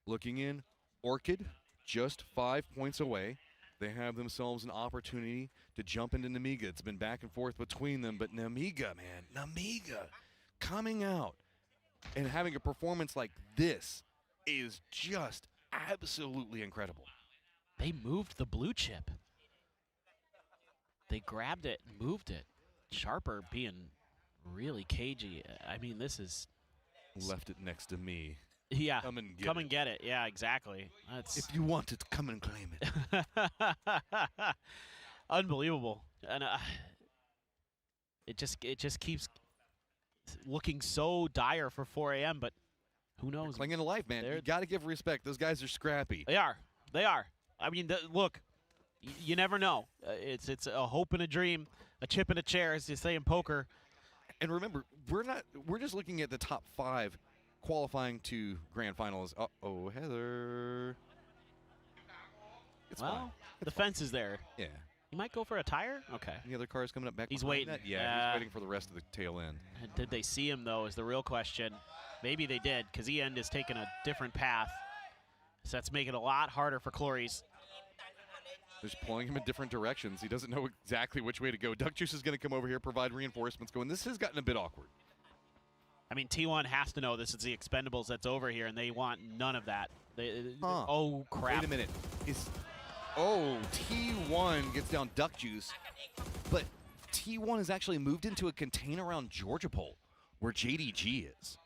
Looking in, Orchid just 5 points away. They have themselves an opportunity to jump into Namiga. It's been back and forth between them, but Namiga, man, Namiga coming out and having a performance like this is just absolutely incredible. They moved the blue chip. They grabbed it and moved it. Sharper being really cagey. I mean, this is... Left it next to me. Yeah, come and get it. Yeah, exactly. That's if you want it, come and claim it. Unbelievable, and it just keeps looking so dire for 4 a.m. But who knows? They're clinging to life, man. You got to give respect. Those guys are scrappy. They are. They are. I mean, look, you never know. It's a hope and a dream, a chip and a chair, as you say in poker. And remember, we're just looking at the top 5. Qualifying to grand finals. Uh-oh, Heather. It's fine. The fence is there. Yeah. You might go for a tire? Okay. Any other cars coming up back? He's waiting. That? Yeah, he's waiting for the rest of the tail end. Did they see him, though, is the real question. Maybe they did, because End is taking a different path. So that's making it a lot harder for Cloris. They're just pulling him in different directions. He doesn't know exactly which way to go. Duck Juice is going to come over here, provide reinforcements going. This has gotten a bit awkward. I mean, T1 has to know this is the Expendables that's over here, and they want none of that. Oh, crap. Wait a minute. T1 gets down Duck Juice, but T1 has actually moved into a container around Georgia Pole, where JDG is.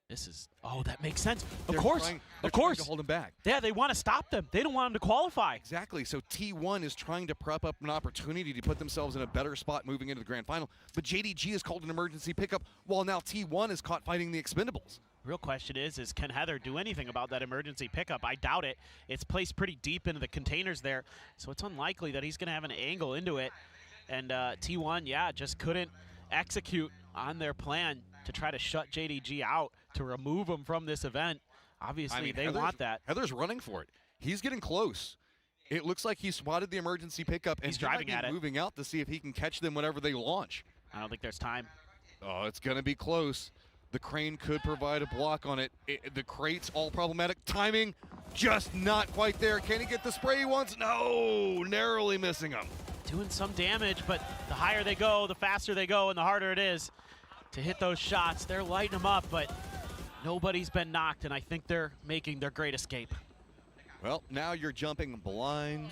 This is, oh, that makes sense. They're Of course, trying to hold him back. Yeah, they want to stop them. They don't want them to qualify. Exactly. So T1 is trying to prep up an opportunity to put themselves in a better spot moving into the grand final. But JDG has called an emergency pickup, while now T1 is caught fighting the Expendables. Real question is can Heather do anything about that emergency pickup? I doubt it. It's placed pretty deep into the containers there, so it's unlikely that he's going to have an angle into it. And T1, yeah, just couldn't execute on their plan to try to shut JDG out, to remove him from this event. Obviously, they want that. Heather's running for it. He's getting close. It looks like he spotted the emergency pickup, and he's driving at it, moving out to see if he can catch them whenever they launch. I don't think there's time. Oh, it's going to be close. The crane could provide a block on it. The crate's all problematic. Timing, just not quite there. Can he get the spray he wants? No, narrowly missing him. Doing some damage, but the higher they go, the faster they go, and the harder it is to hit those shots. They're lighting them up, but nobody's been knocked, and I think they're making their great escape. Well, now you're jumping blind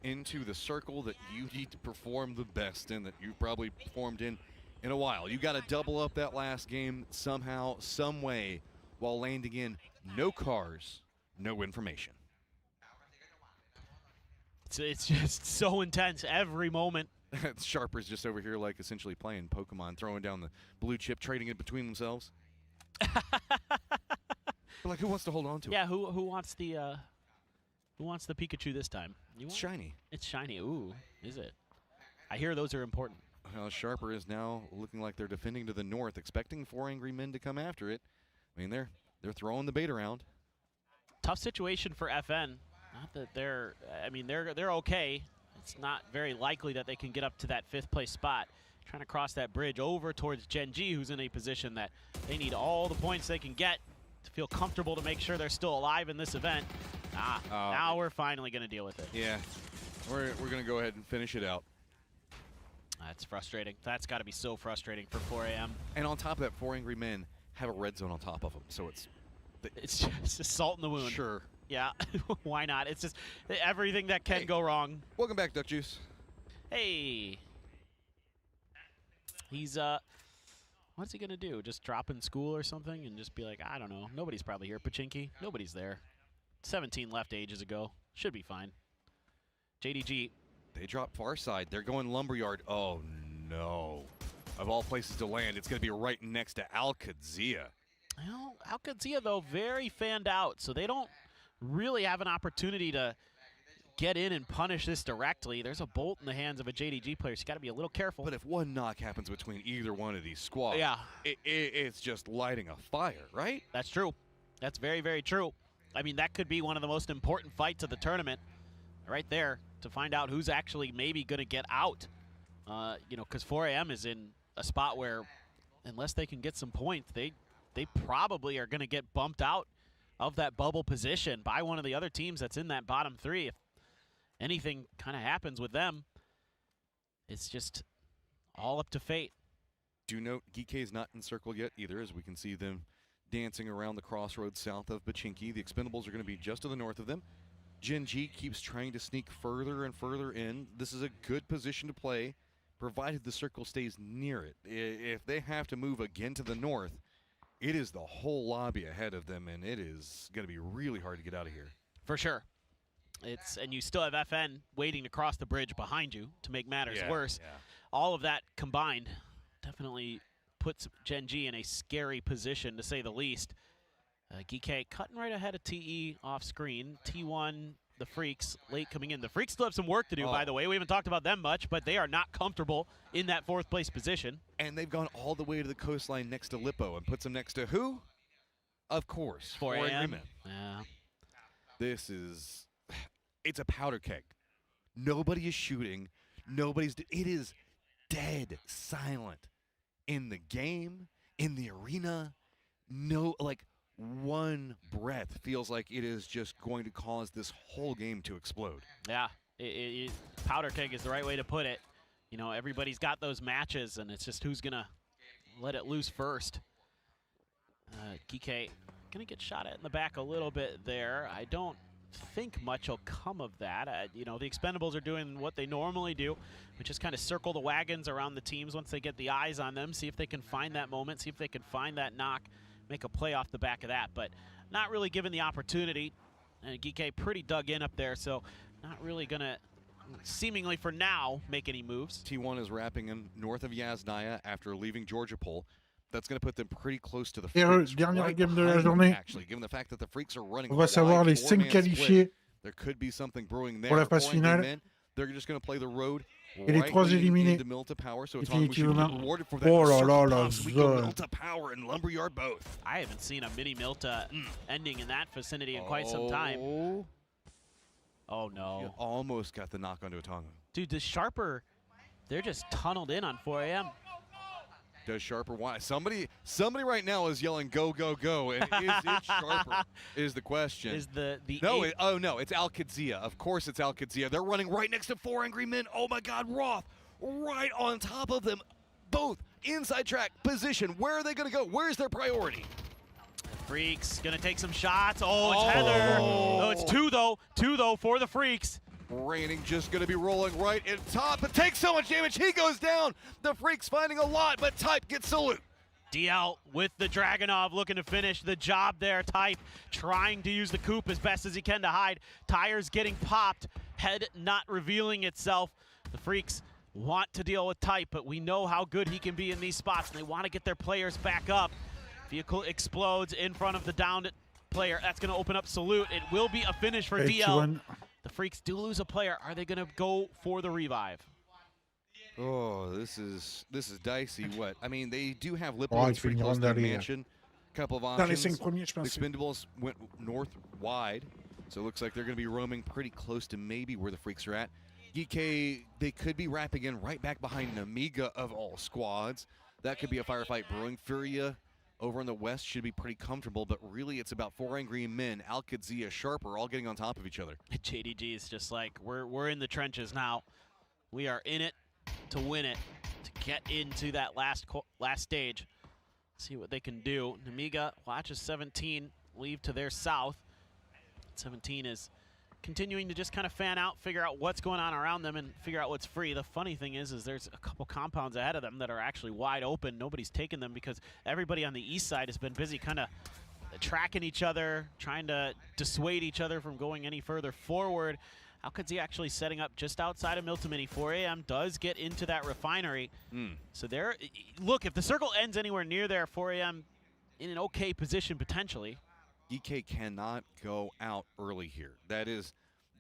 into the circle that you need to perform the best in, that you've probably performed in a while. You got to double up that last game somehow, some way, while landing in no cars, no information. It's just so intense every moment. Sharper's just over here like essentially playing Pokemon, throwing down the blue chip, trading it between themselves. Like, who wants to hold on to it? Yeah, who wants the Pikachu this time? It's shiny. It's shiny. Ooh, is it? I hear those are important. Sharper is now looking like they're defending to the north, expecting 4 angry men to come after it. I mean, they're throwing the bait around. Tough situation for FN. Not that they're, I mean, they're okay. It's not very likely that they can get up to that 5th place spot. Trying to cross that bridge over towards Gen G, who's in a position that they need all the points they can get to feel comfortable to make sure they're still alive in this event. Now we're finally going to deal with it. Yeah, we're going to go ahead and finish it out. That's frustrating. That's got to be so frustrating for 4 AM. And on top of that, 4 angry men have a red zone on top of them, so it's just salt in the wound. Sure. Yeah, why not? It's just everything that can go wrong. Welcome back, Duck Juice. Hey. He's, what's he going to do? Just drop in school or something and just be like, I don't know. Nobody's probably here. Pachinki, nobody's there. 17 left ages ago. Should be fine. JDG. They drop far side. They're going Lumberyard. Oh, no. Of all places to land, it's going to be right next to Al-Qadsia. Well, Al-Qadsia, though, very fanned out, so they don't really have an opportunity to get in and punish this directly. There's a bolt in the hands of a JDG player, so you got to be a little careful. But if one knock happens between either one of these squads, yeah, it's just lighting a fire, right? That's true. That's very, very true. I mean, that could be one of the most important fights of the tournament right there to find out who's actually maybe going to get out. You know, because 4 AM is in a spot where unless they can get some points, they probably are going to get bumped out of that bubble position by one of the other teams that's in that bottom 3. If anything kind of happens with them, it's just all up to fate. Do note, Geekay is not encircled yet either, as we can see them dancing around the crossroads south of Pachinki. The Expendables are going to be just to the north of them. Gen G keeps trying to sneak further and further in. This is a good position to play, provided the circle stays near it. If they have to move again to the north, it is the whole lobby ahead of them, and it is going to be really hard to get out of here. For sure. And you still have FN waiting to cross the bridge behind you to make matters worse. Yeah. All of that combined definitely puts Gen G in a scary position, to say the least. Geekay cutting right ahead of TE off screen. T1, the Freaks, late coming in. The Freaks still have some work to do, by the way. We haven't talked about them much, but they are not comfortable in that 4th place position. And they've gone all the way to the coastline next to Lippo and puts them next to who? Of course, 4 AM. Yeah. This is, it's a powder keg. Nobody is shooting. It is dead silent in the game, in the arena. No, like, one breath feels like it is just going to cause this whole game to explode. Yeah, powder keg is the right way to put it. You know, everybody's got those matches, and it's just who's going to let it loose first. Geekay going to get shot at in the back a little bit there. I don't think much will come of that. You know, the Expendables are doing what they normally do, which is kind of circle the wagons around the teams once they get the eyes on them, see if they can find that moment, see if they can find that knock, make a play off the back of that, but not really given the opportunity. And Geeky pretty dug in up there, so not really going to, seemingly for now, make any moves. T1 is wrapping in north of Yasnaya after leaving Georgia Pole. That's going to put them pretty close to the Freaks. Dernière Right game de la behind them, journée. actually, given the fact that the Freaks are running On va savoir les 5 qualifiés there could be something brewing there. pour la phase finale. Men, they're just going to play the road Et les 3 éliminés. Milta Power, so Définitivement. rewarded for that. Oh là là, la We go zone. Milta Power and Lumberyard both. I haven't seen a mini Milta ending in that vicinity in quite some time. Oh no. You almost got the knock onto a Tonga. Dude, the Sharper, they're just tunneled in on 4 a.m. Does Sharper want somebody right now is yelling go go go, and is it Sharper is the question. Is the no oh no, it's Al Qadzia. Of course it's Al Qadzia. They're running right next to 4 Angry Men. Oh my god, Roth right on top of them, both inside track position. Where are they going to go? Where's their priority? Freaks gonna take some shots. Oh, it's Heather. Oh, it's 2 though for the Freaks. Raining just going to be rolling right in top, but takes so much damage. He goes down. The Freaks finding a lot, but Type gets salute. DL with the Dragunov looking to finish the job there. Type trying to use the coop as best as he can to hide. Tires getting popped. Head not revealing itself. The Freaks want to deal with Type, but we know how good he can be in these spots, and they want to get their players back up. Vehicle explodes in front of the downed player. That's going to open up salute. It will be a finish for DL. The Freaks do lose a player. Are they going to go for the revive? Oh, this is dicey. What? I mean, they do have Lipowitz pretty close to the mansion. Couple of options. The Expendables went north wide, so it looks like they're going to be roaming pretty close to maybe where the Freaks are at. GK, they could be wrapping in right back behind Namiga of all squads. That could be a firefight brewing. Furia over in the west should be pretty comfortable, but really it's about 4 Angry Men, Al Qadzia, Sharper, all getting on top of each other. JDG is just like, we're in the trenches now. We are in it to win it, to get into that last stage. See what they can do. Namiga watches 17 leave to their south. 17 is continuing to just kind of fan out, figure out what's going on around them, and figure out what's free. The funny thing is there's a couple compounds ahead of them that are actually wide open. Nobody's taken them because everybody on the east side has been busy kind of tracking each other, trying to dissuade each other from going any further forward. How could he actually setting up just outside of Miltimini? 4 a.m. does get into that refinery. So there, look, if the circle ends anywhere near there, 4 a.m. in an okay position potentially. EK cannot go out early here. That is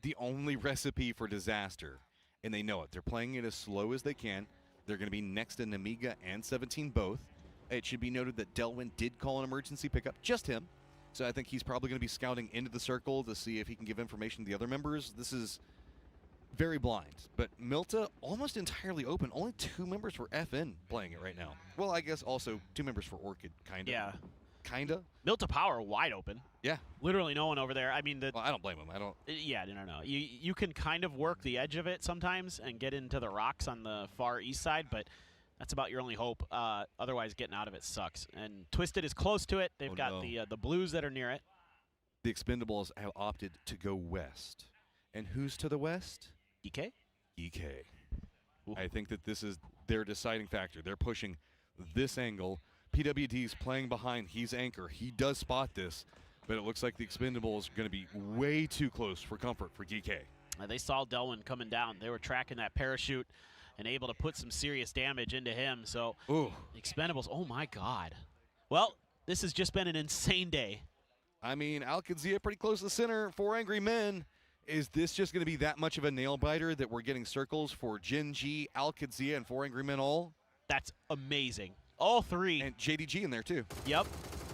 the only recipe for disaster, and they know it. They're playing it as slow as they can. They're going to be next to Namiga and 17 both. It should be noted that Delwyn did call an emergency pickup, just him. So I think he's probably going to be scouting into the circle to see if he can give information to the other members. This is very blind, but Milta almost entirely open. Only 2 members for FN playing it right now. Well, I guess also 2 members for Orchid, kind of. Yeah. Kinda. Milta Power wide open. Yeah. Literally no one over there. I mean, well, I don't blame him. I don't. Yeah, no. You can kind of work the edge of it sometimes and get into the rocks on the far east side, but that's about your only hope. Otherwise, getting out of it sucks. And Twisted is close to it. They've got the Blues that are near it. The Expendables have opted to go west. And who's to the west? EK? EK. I think that this is their deciding factor. They're pushing this angle. PWD's playing behind. He's anchor. He does spot this, but it looks like the Expendables are going to be way too close for comfort for GK. They saw Delwyn coming down. They were tracking that parachute and able to put some serious damage into him. So, Expendables, oh my God. Well, this has just been an insane day. I mean, Al Qadzia pretty close to the center. 4 Angry Men. Is this just going to be that much of a nail biter that we're getting circles for Gen G, Al Qadzia, and 4 Angry Men all? That's amazing. All 3. And JDG in there, too. Yep.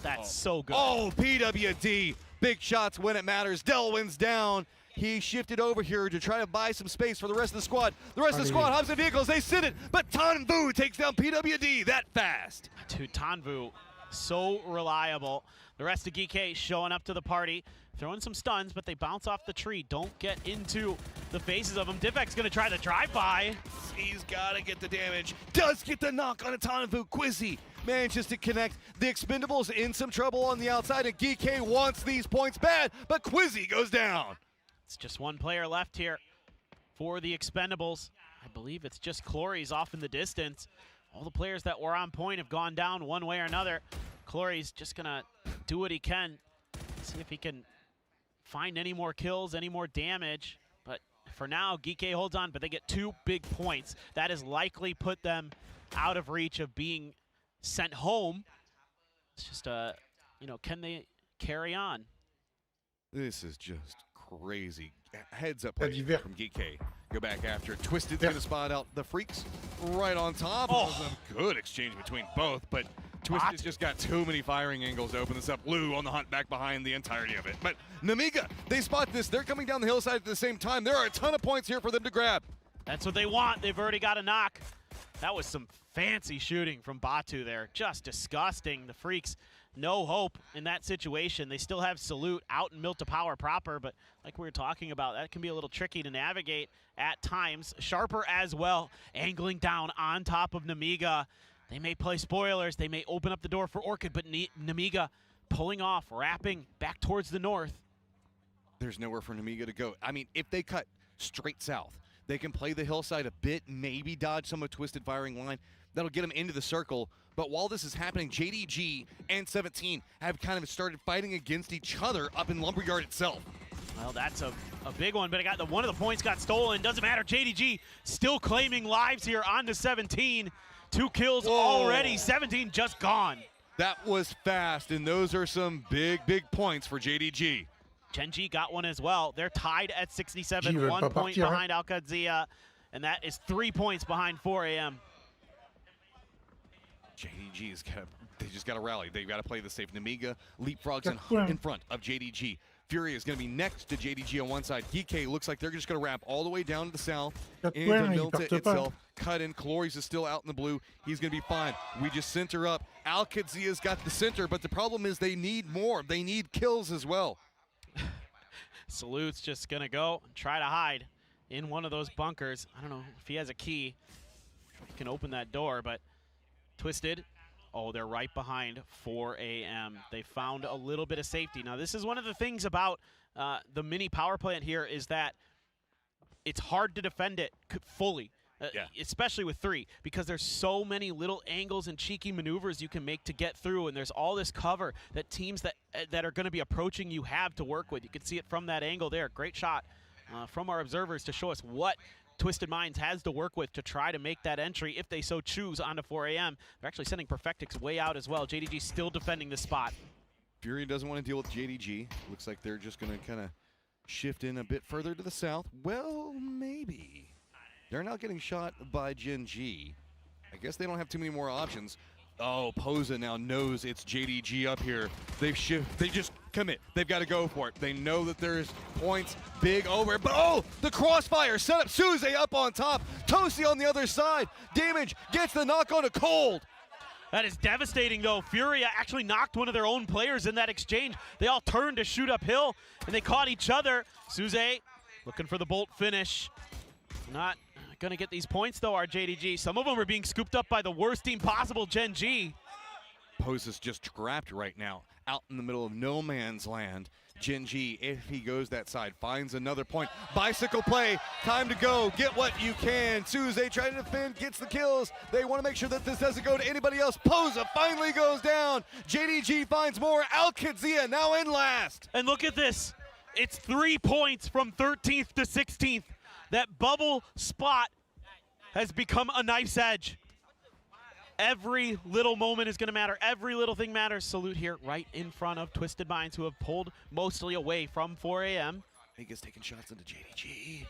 That's so good. Oh, PWD. Big shots when it matters. Delwyn's down. He shifted over here to try to buy some space for the rest of the squad. The rest of the squad hops in vehicles. They sit it. But Tanvu takes down PWD that fast. Dude, Tanvu, so reliable. The rest of GK showing up to the party. Throwing some stuns, but they bounce off the tree. Don't get into the faces of them. Divek's going to try the drive-by. He's got to get the damage. Does get the knock on a Tanvu. Quizzy manages to connect. The Expendables in some trouble on the outside, and GK wants these points bad, but Quizzy goes down. It's just one player left here for the Expendables. I believe it's just Clory's off in the distance. All the players that were on point have gone down one way or another. Clory's just gonna do what he can, see if he can find any more kills, any more damage. But for now, Geeky holds on, but they get 2 big points. That has likely put them out of reach of being sent home. It's just, you know, can they carry on? This is just crazy. Heads up play from Geeky. Go back after. Twisted's going to spot out the Freaks right on top. Oh. A good exchange between both, but Twisted's just got too many firing angles to open this up. Lou on the hunt back behind the entirety of it. But Namiga, they spot this. They're coming down the hillside at the same time. There are a ton of points here for them to grab. That's what they want. They've already got a knock. That was some fancy shooting from Batu there. Just disgusting. The Freaks, no hope in that situation. They still have Salute out in Milta Power proper, but like we were talking about, that can be a little tricky to navigate at times. Sharper as well, angling down on top of Namiga. They may play spoilers. They may open up the door for Orchid, but Namiga pulling off, wrapping back towards the north. There's nowhere for Namiga to go. I mean, if they cut straight south, they can play the hillside a bit, maybe dodge some of Twisted firing line. That'll get them into the circle. But while this is happening, JDG and 17 have kind of started fighting against each other up in Lumberyard itself. Well, that's a big one, but one of the points got stolen. Doesn't matter. JDG still claiming lives here on to 17. 2 kills already. 17 just gone. That was fast, and those are some big, big points for JDG. Genji got one as well. They're tied at 67, 1 point behind Alcadzia, and that is 3 points behind 4 AM. JDG they just got to rally. They've got to play the safe. Namiga leapfrogs in front of JDG. Fury is going to be next to JDG on one side. DK looks like they're just going to wrap all the way down to the south into Milta itself. Cut in. Cloris is still out in the blue. He's going to be fine. We just center up. Alcadzia's got the center, but the problem is they need more. They need kills as well. Salute's just going to go and try to hide in one of those bunkers. I don't know if he has a key. He can open that door, but Twisted. Oh, they're right behind 4 AM. They found a little bit of safety. Now, this is one of the things about the mini power plant here is that it's hard to defend it fully, especially with 3, because there's so many little angles and cheeky maneuvers you can make to get through, and there's all this cover that teams that are going to be approaching you have to work with. You can see it from that angle there. Great shot from our observers to show us what Twisted Minds has to work with to try to make that entry if they so choose onto 4 AM. They're actually sending Perfectix way out as well. JDG still defending this spot. Fury doesn't want to deal with JDG. Looks like they're just going to kind of shift in a bit further to the south. Well, maybe. They're not getting shot by Gen G. I guess they don't have too many more options. Oh, Posa now knows it's JDG up here. They just commit. They've got to go for it. They know that there's points big over. But oh, the crossfire set up Suze up on top. Tosi on the other side. Damage gets the knock on a Cold. That is devastating, though. Furia actually knocked one of their own players in that exchange. They all turned to shoot uphill, and they caught each other. Suze looking for the bolt finish. Not going to get these points, though, our JDG. Some of them are being scooped up by the worst team possible, Gen G. Posa's just trapped right now out in the middle of no man's land. Gen G, if he goes that side, finds another point. Bicycle play, time to go, get what you can. Suze trying to defend, gets the kills. They want to make sure that this doesn't go to anybody else. Posa finally goes down. JDG finds more. Alcadzia now in last. And look at this. It's 3 points from 13th to 16th. That bubble spot has become a knife's edge. Every little moment is going to matter. Every little thing matters. Salute here right in front of Twisted Minds, who have pulled mostly away from 4 AM. Vegas taking shots into JDG.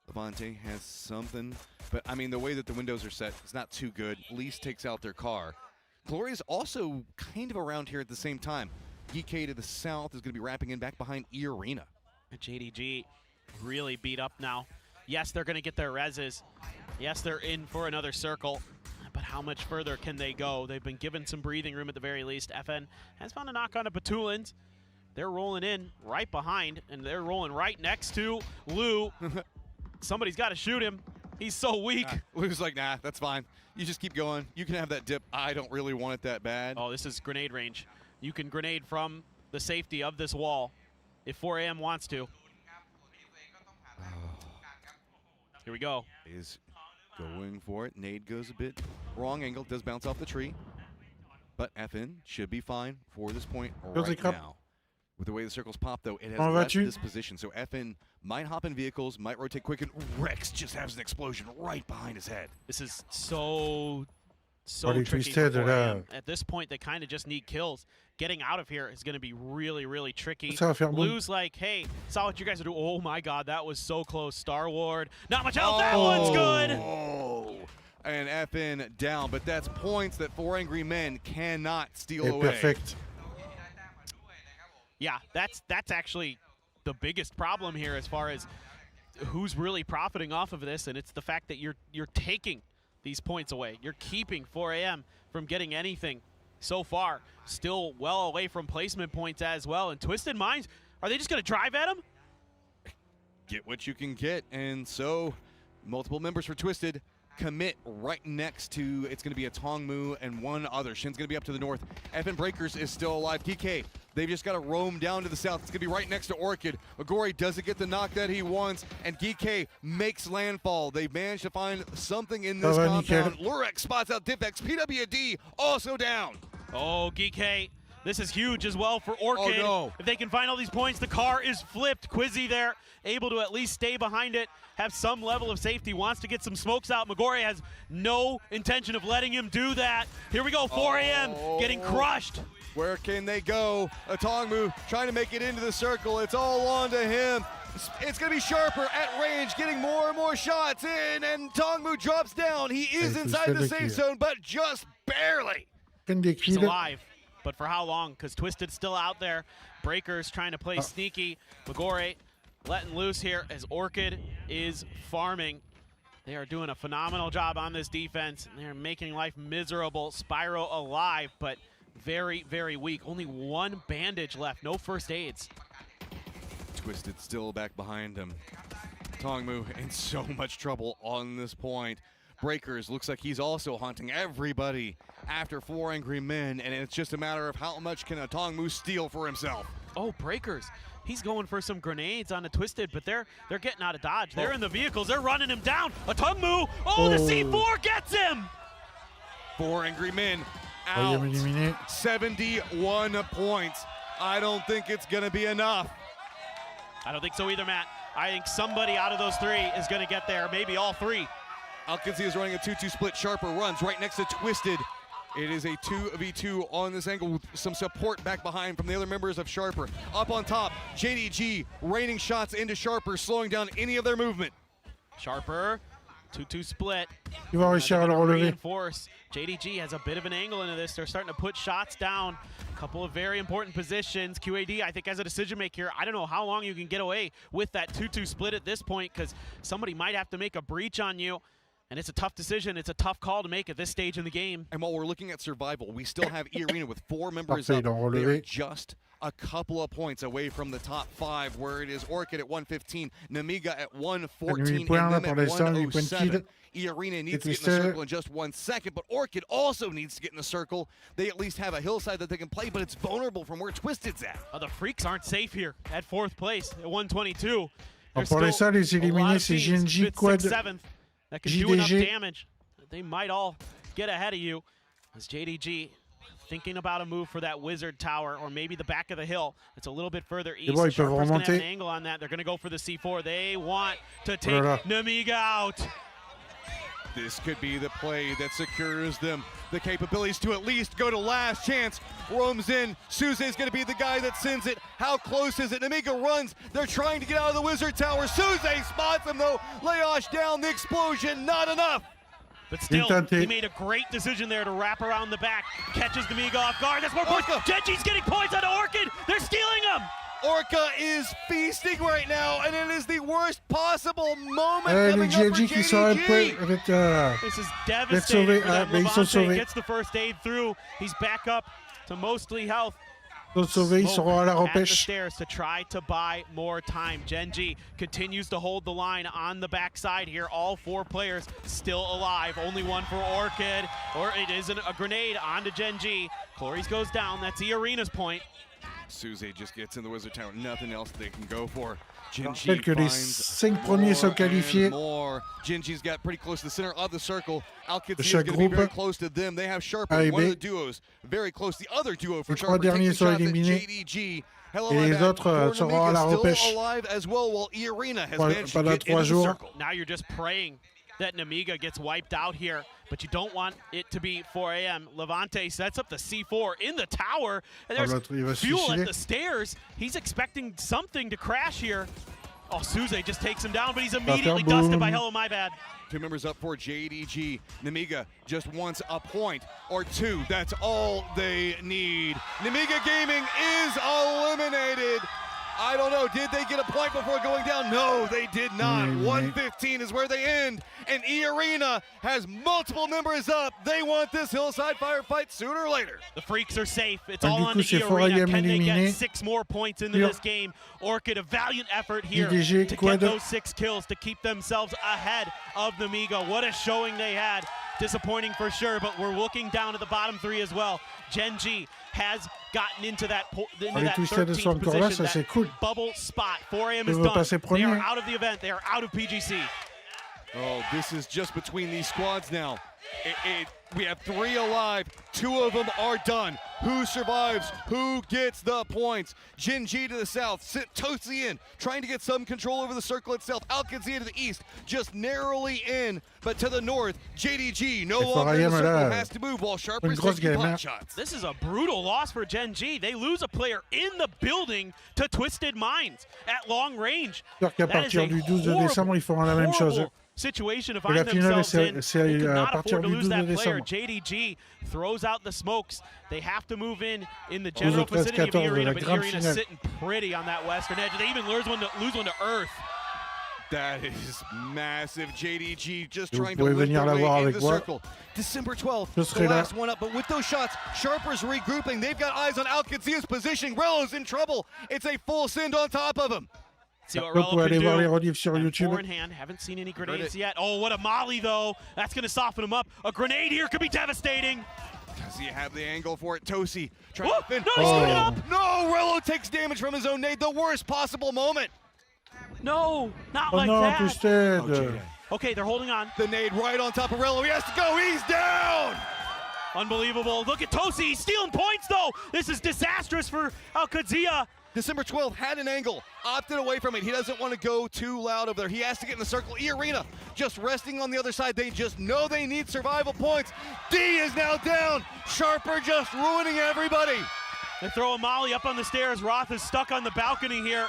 Levante has something, but I mean, the way that the windows are set is not too good. Lease takes out their car. Glory's also kind of around here at the same time. EK to the south is going to be wrapping in back behind E Arena. JDG really beat up now. Yes, they're going to get their reses. Yes, they're in for another circle. But how much further can they go? They've been given some breathing room at the very least. FN has found a knock on to Petulans. They're rolling in right behind, and they're rolling right next to Lou. Somebody's got to shoot him. He's so weak. Lou's like, nah, that's fine. You just keep going. You can have that dip. I don't really want it that bad. Oh, this is grenade range. You can grenade from the safety of this wall if 4 AM wants to. Here we go. Is going for it. Nade goes a bit wrong angle, does bounce off the tree. But FN should be fine for this point right now. With the way the circles pop, though, it has left this position. So FN might hop in vehicles, might rotate quick, and Rex just has an explosion right behind his head. This is so Body tricky twisted, for 4AM. At this point, they kind of just need kills. Getting out of here is going to be really, really tricky. Blue's like, hey, saw what you guys are doing. Oh, my God, that was so close. Star Ward, not much health. That one's good. And FN down, but that's points that 4 Angry Men cannot steal away. Perfect. Yeah, that's actually the biggest problem here as far as who's really profiting off of this, and it's the fact that you're taking these points away. You're keeping 4AM from getting anything so far. Still well away from placement points as well. And Twisted Minds, are they just going to drive at him? Get what you can get, and so multiple members for Twisted commit right next to, it's going to be a Tongmu and one other. Shin's going to be up to the north. FN Breakers is still alive. DK, they've just got to roam down to the south. It's going to be right next to Orchid. Magori doesn't get the knock that he wants, and DK makes landfall. They've managed to find something in this compound. Lurex spots out Diffex. PWD also down. Oh, Geek, this is huge as well for Orchid. Oh, no. If they can find all these points, the car is flipped. Quizzy there, able to at least stay behind it, have some level of safety, wants to get some smokes out. Magori has no intention of letting him do that. Here we go, 4AM getting crushed. Where can they go? A Tongmu trying to make it into the circle. It's all on to him. It's going to be Sharper at range, getting more and more shots in, and Tongmu drops down. He is inside the safe zone, but just barely. He's alive, but for how long? Because Twisted's still out there. Breakers trying to play sneaky. Magori letting loose here as Orchid is farming. They are doing a phenomenal job on this defense. They're making life miserable. Spyro alive, but very, very weak. Only one bandage left, no first aids. Twisted still back behind him. Tongmu in so much trouble on this point. Breakers looks like he's also hunting everybody after 4 Angry Men, and it's just a matter of how much can a Tongmu steal for himself. Oh, Breakers. He's going for some grenades on a Twisted, but they're getting out of dodge. They're in the vehicles. They're running him down. A Tongmu. Oh, the C4 gets him. 4 Angry Men out. 71 points. I don't think it's going to be enough. I don't think so either, Matt. I think somebody out of those three is going to get there, maybe all three. Alkinzi is running a 2-2 split. Sharper runs right next to Twisted. It is a 2v2 on this angle with some support back behind from the other members of Sharper. Up on top, JDG raining shots into Sharper, slowing down any of their movement. Sharper, 2-2 split. Il va réussir à le relever. Reinforce. JDG has a bit of an angle into this. They're starting to put shots down. A couple of very important positions. QAD, I think, as a decision maker, I don't know how long you can get away with that 2-2 split at this point, because somebody might have to make a breach on you. And it's a tough decision. It's a tough call to make at this stage in the game. And while we're looking at survival, we still have E-Arena with 4 members up. They're just a couple of points away from the top 5, where it is Orchid at 115, Namiga at 114, and them at 107. E-Arena needs to get in the circle in just 1 second, but Orchid also needs to get in the circle. They at least have a hillside that they can play, but it's vulnerable from where Twisted's at. Oh, the Freaks aren't safe here at 4th place at 122. Pour l'instant, les éliminer, c'est GNG, Quad, that can do enough damage. They might all get ahead of you. As JDG thinking about a move for that Wizard Tower, or maybe the back of the hill. It's a little bit further east. Sharper's going to have an angle on that. They're going to go for the C4. They want to take Namiga out. This could be the play that secures them the capabilities to at least go to last chance. Roams in. Suze's going to be the guy that sends it. How close is it? Namiga runs. They're trying to get out of the Wizard Tower. Suze spots him, though. Layosh down. The explosion. Not enough. But still, he made a great decision there to wrap around the back. Catches Namiga off guard. That's more points. Genji's getting points on Orchid. They're stealing them. Orca is feasting right now, and it is the worst possible moment coming up for JDG. This is devastating for them. Levante gets the first aid through. He's back up to mostly health. Ils seront à la At the repêche. stairs to try to buy more time. Genji continues to hold the line on the backside here. All 4 players still alive. Only one for Orchid, or it is a grenade onto Genji. Clories goes down. That's the arena's point. Suze just gets in the Wizard Tower. Nothing else they can go for. Je rappelle que les 5 premiers sont qualifiés Jinji's got pretty close to the center of the circle. de Alkidzia's chaque going to be very groupe. close to them. They have Sharper, A et one of B. the duos, very close. The other duo for Les 3 Sharper takes derniers the sont shots at éliminés. JDG. Et les autres seront à la repêche still alive as well, while Irina has managed to pendant get 3 into the jours. circle. Now you're just praying that Nemiga gets wiped out here, but you don't want it to be 4 a.m. Levante sets up the C4 in the tower, and there's il va se fuel suicider. at the stairs. He's expecting something to crash here. Oh, Suze just takes him down, but he's immediately dusted by Hello My Bad. 2 members up for JDG. Nemiga just wants a point or 2. That's all they need. Nemiga Gaming is eliminated. I don't know, did they get a point before going down? No, they did not. 115 is where they end, and E-Arena has multiple members up. They want this hillside firefight sooner or later. The Freaks are safe. It's all on coup, to c'est E-Arena. Forayam Can they éliminé. get 6 more points into Sur this game? Orchid, a valiant effort here IDG, to Quad. get those 6 kills to keep themselves ahead of Nemiga. What a showing they had. Disappointing for sure, but we're looking down at the bottom 3 as well. Gen.G has gotten into that, into Les that Twisted 13th sont encore là, position, ça c'est that cool. bubble spot. 4 a.m. Ils is veulent done. passer They are premier. out of the event. They are out of PGC. Oh, this is just between these squads now. We have 3 alive. 2 of them are done. Who survives? Who gets the points? Gen.G to the south, Tosi in, trying to get some control over the circle itself. Alkidzia to the east, just narrowly in, but to the north, JDG no longer in the circle, has to move while Sharper's taking pot shots. This is a brutal loss for Gen.G. They lose a player in the building to Twisted Minds at long range. J'espère qu'à That is partir a du 12 horrible, décembre, ils feront la même chose. horrible situation to Et find la finale, themselves in. c'est They could à not partir afford to du lose 12 that player. décembre. JDG throws out the smokes. They have to move in the Aux general autres vicinity of 14 de E-Arena, la but grande E-Arena's finale. sitting pretty on that western edge. They even lose one to Earth. That is massive. JDG just Vous trying to pouvez lift venir their la way voir in avec the moi. circle. December 12th, Je the serai là. last one up. But with those shots, Sharper's regrouping. They've got eyes on Alkidzia's positioning. Rello's in trouble. It's a full send on top of him. See what Vous Rello pouvez can aller voir les do. rediffs sur YouTube. Four in hand. Haven't seen any grenades it. yet. Oh, what a molly, though. That's going to soften him up. A grenade here could be devastating. Does he have the angle for it? Tosi trying Whoa, to defend. no, he's giving it up. No, Rello takes damage from his own nade. The worst possible moment. No, not Oh like non, that. Twisted. Okay, they're holding on. The nade right on top of Rello. He has to go. He's down. Unbelievable. Look at Tosi. He's stealing points, though. This is disastrous for Alkidzia. December 12th had an angle, opted away from it. He doesn't want to go too loud over there. He has to get in the circle. E-Arena just resting on the other side. They just know they need survival points. D is now down. Sharper just ruining everybody. They throw a molly up on the stairs. Roth is stuck on the balcony here.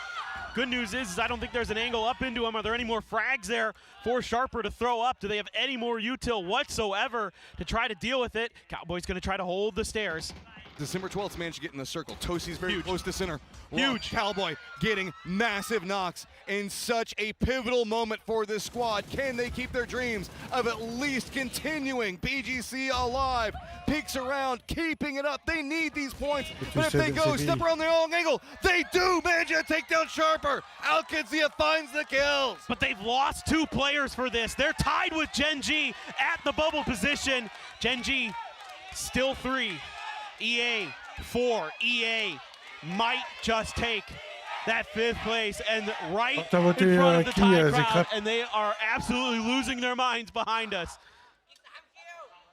Good news is I don't think there's an angle up into him. Are there any more frags there for Sharper to throw up? Do they have any more util whatsoever to try to deal with it? Cowboy's going to try to hold the stairs. December 12th managed to get in the circle. Tosi's very close to center. Huge. Cowboy getting massive knocks in such a pivotal moment for this squad. Can they keep their dreams of at least continuing PGC alive? Peeks around, keeping it up. They need these points. But if they go step around the wrong angle, they do manage to take down Sharper. Alkidzia finds the kills. But they've lost 2 players for this. They're tied with Gen.G at the bubble position. Gen.G still 3. EA 4. EA might just take that 5th place and right in front of the Thai crowd, and they are absolutely losing their minds behind us.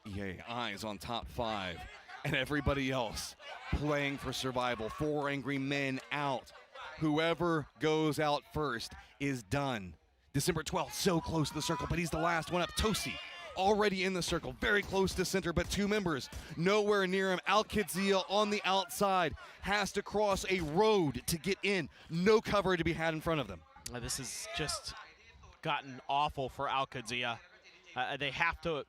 EA eyes on top 5 and everybody else playing for survival. 4 angry men out. Whoever goes out first is done. December 12th, so close to the circle, but he's the last one up. Tosi already in the circle, very close to center, but 2 members nowhere near him. Alkidzia on the outside has to cross a road to get in. No cover to be had in front of them. This has just gotten awful for Alkidzia. They have to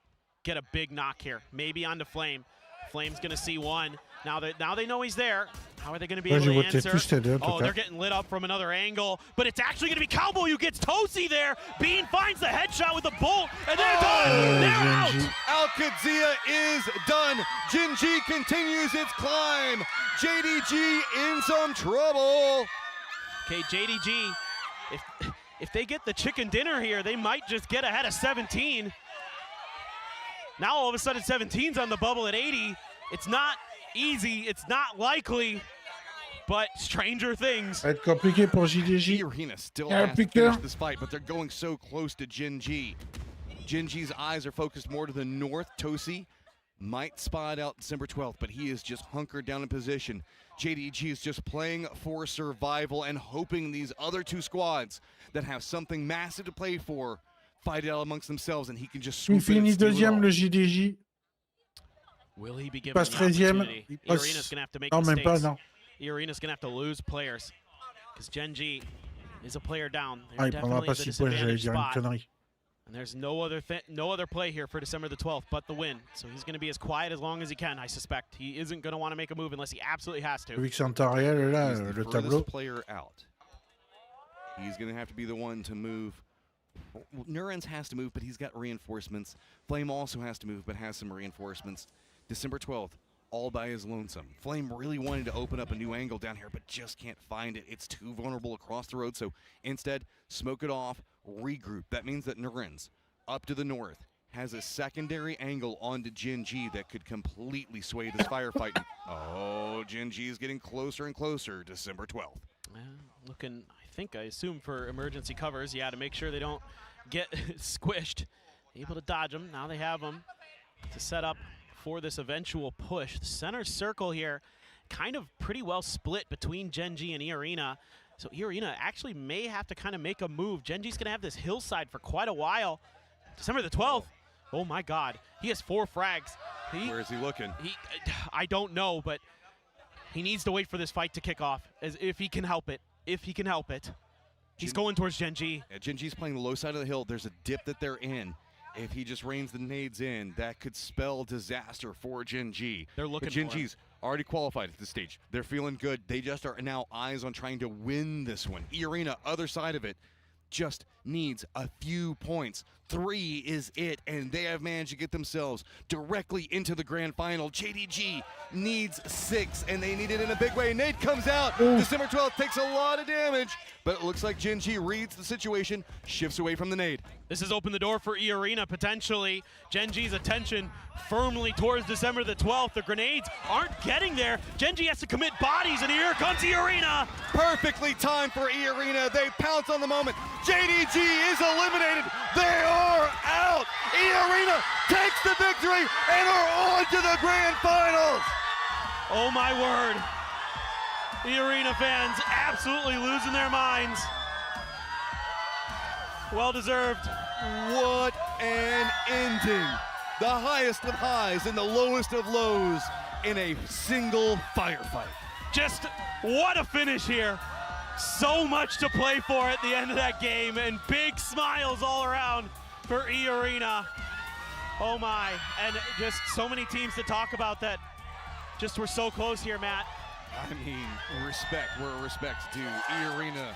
get a big knock here, maybe onto Flame. Flame's going to see one. Now they know he's there. How are they going to be able to answer? Oh, they're getting lit up from another angle, but it's actually going to be Cowboy who gets Tosi there. Bean finds the headshot with a bolt, and they're done. They're out. Alkidzia is done. Gen.G continues its climb. JDG in some trouble. Okay, JDG, if they get the chicken dinner here, they might just get ahead of 17. Now all of a sudden 17's on the bubble at 80. It's not easy, it's not likely, But stranger things. Ça va être compliqué pour JDJ. Arena still Yeah, has to pick finish up. this fight, but they're going so close to Jin Ji. Jin Ji's eyes are focused more to the north. Tosi might spot out December 12th, but he is just hunkered down in position. JDG is just playing for survival and hoping these other two squads that have something massive to play for fight it out amongst themselves, and he can just Il swoop in and finit steal it deuxième, all. le JDJ. Will he be Il given passe the 13e. opportunity? Il passe... Arena's gonna have to make Non, même mistakes. pas, non. Arena's gonna have to lose players because Genji is a player down. Ah, They're il prendra definitely pas in the 6 points, j'allais disadvantaged dire une spot. connerie. And there's no other play here for December the 12th but the win. So he's going to be as quiet as long as he can, I suspect. He isn't going to want to make a move unless he absolutely has to. Vu que c'est en temps réel, là, He's le the tableau. furthest player out. He's going to have to be the one to move. Nurens has to move, but he's got reinforcements. Flame also has to move, but has some reinforcements. December 12th, all by his lonesome. Flame really wanted to open up a new angle down here, but just can't find it. It's too vulnerable across the road, so instead, smoke it off, regroup. That means that Nurens, up to the north, has a secondary angle onto Jin Ji that could completely sway this firefight. Oh, Jin Ji is getting closer and closer, December 12th. Looking, I assume for emergency covers, to make sure they don't get squished. Able to dodge them. Now they have them to set up for this eventual push. The center circle here kind of pretty well split between Genji and E-Arena. So E-Arena actually may have to kind of make a move. Genji's going to have this hillside for quite a while. December the 12th. Oh my God. He has 4 frags. Where is he looking? I don't know, but he needs to wait for this fight to kick off, as if he can help it. If he can help it. He's going towards Genji. Yeah, Genji's playing the low side of the hill. There's a dip that they're in. If he just rains the nades in, that could spell disaster for Genji. They're looking but Genji's already qualified at this stage. They're feeling good. They just are now eyes on trying to win this one. E-Arena, other side of it, just needs a few points. 3 is it, and they have managed to get themselves directly into the grand final. JDG needs 6, and they need it in a big way. Nade comes out. December 12th takes a lot of damage, but it looks like Genji reads the situation, shifts away from the nade. This has opened the door for E-Arena, potentially. Genji's attention firmly towards December the 12th. The grenades aren't getting there. Genji has to commit bodies, and here comes E-Arena. Perfectly timed for E-Arena. They pounce on the moment. JDG is eliminated. They are out. E-Arena takes the victory and are on to the grand finals. Oh my word. E-Arena fans absolutely losing their minds. Well deserved. What an ending. The highest of highs and the lowest of lows in a single firefight. Just what a finish here. So much to play for at the end of that game, and big smiles all around for E-Arena. Oh my, and just so many teams to talk about that just were so close here, Matt. I mean, respect where respect's due. E-Arena,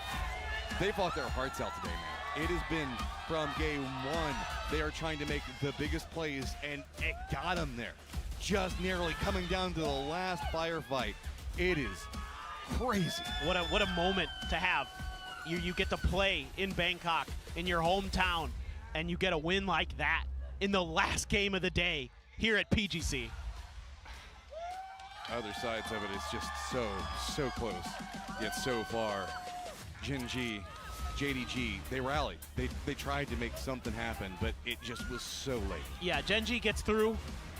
they fought their hearts out today, man. It has been from game one. They are trying to make the biggest plays, and it got them there. Just narrowly coming down to the last firefight. It is crazy. What a moment to have. You get to play in Bangkok, in your hometown, and you get a win like that in the last game of the day here at PGC. Other sides of it is just so close, yet so far. Genji, JDG, they rallied. They tried to make something happen, but it just was so late. Yeah, Genji gets through,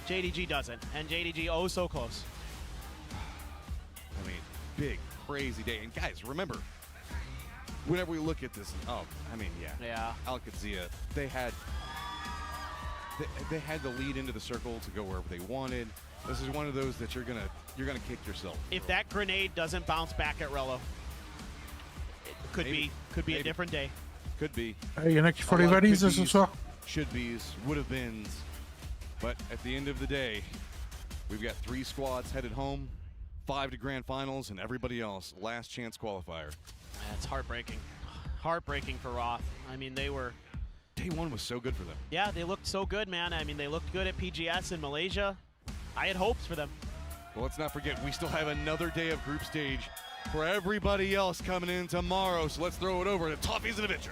JDG doesn't, and JDG oh so close. I mean, big, crazy day. And guys, remember, whenever we look at this, Yeah. Alcazia, they had the lead into the circle to go wherever they wanted. This is one of those that you're gonna kick yourself. If that grenade doesn't bounce back at Rello, it could be a different day. Could be. Il y en a qui font les valises ce soir. Should be's, would have beens. But at the end of the day, we've got 3 squads headed home, 5 to grand finals, and everybody else last chance qualifier. That's heartbreaking. Heartbreaking for Roth. I mean, they were... Day 1 was so good for them. Yeah, they looked so good, man. I mean, they looked good at PGS in Malaysia. I had hopes for them. Well, let's not forget, we still have another day of group stage for everybody else coming in tomorrow. So let's throw it over to Toffee's and Adventure.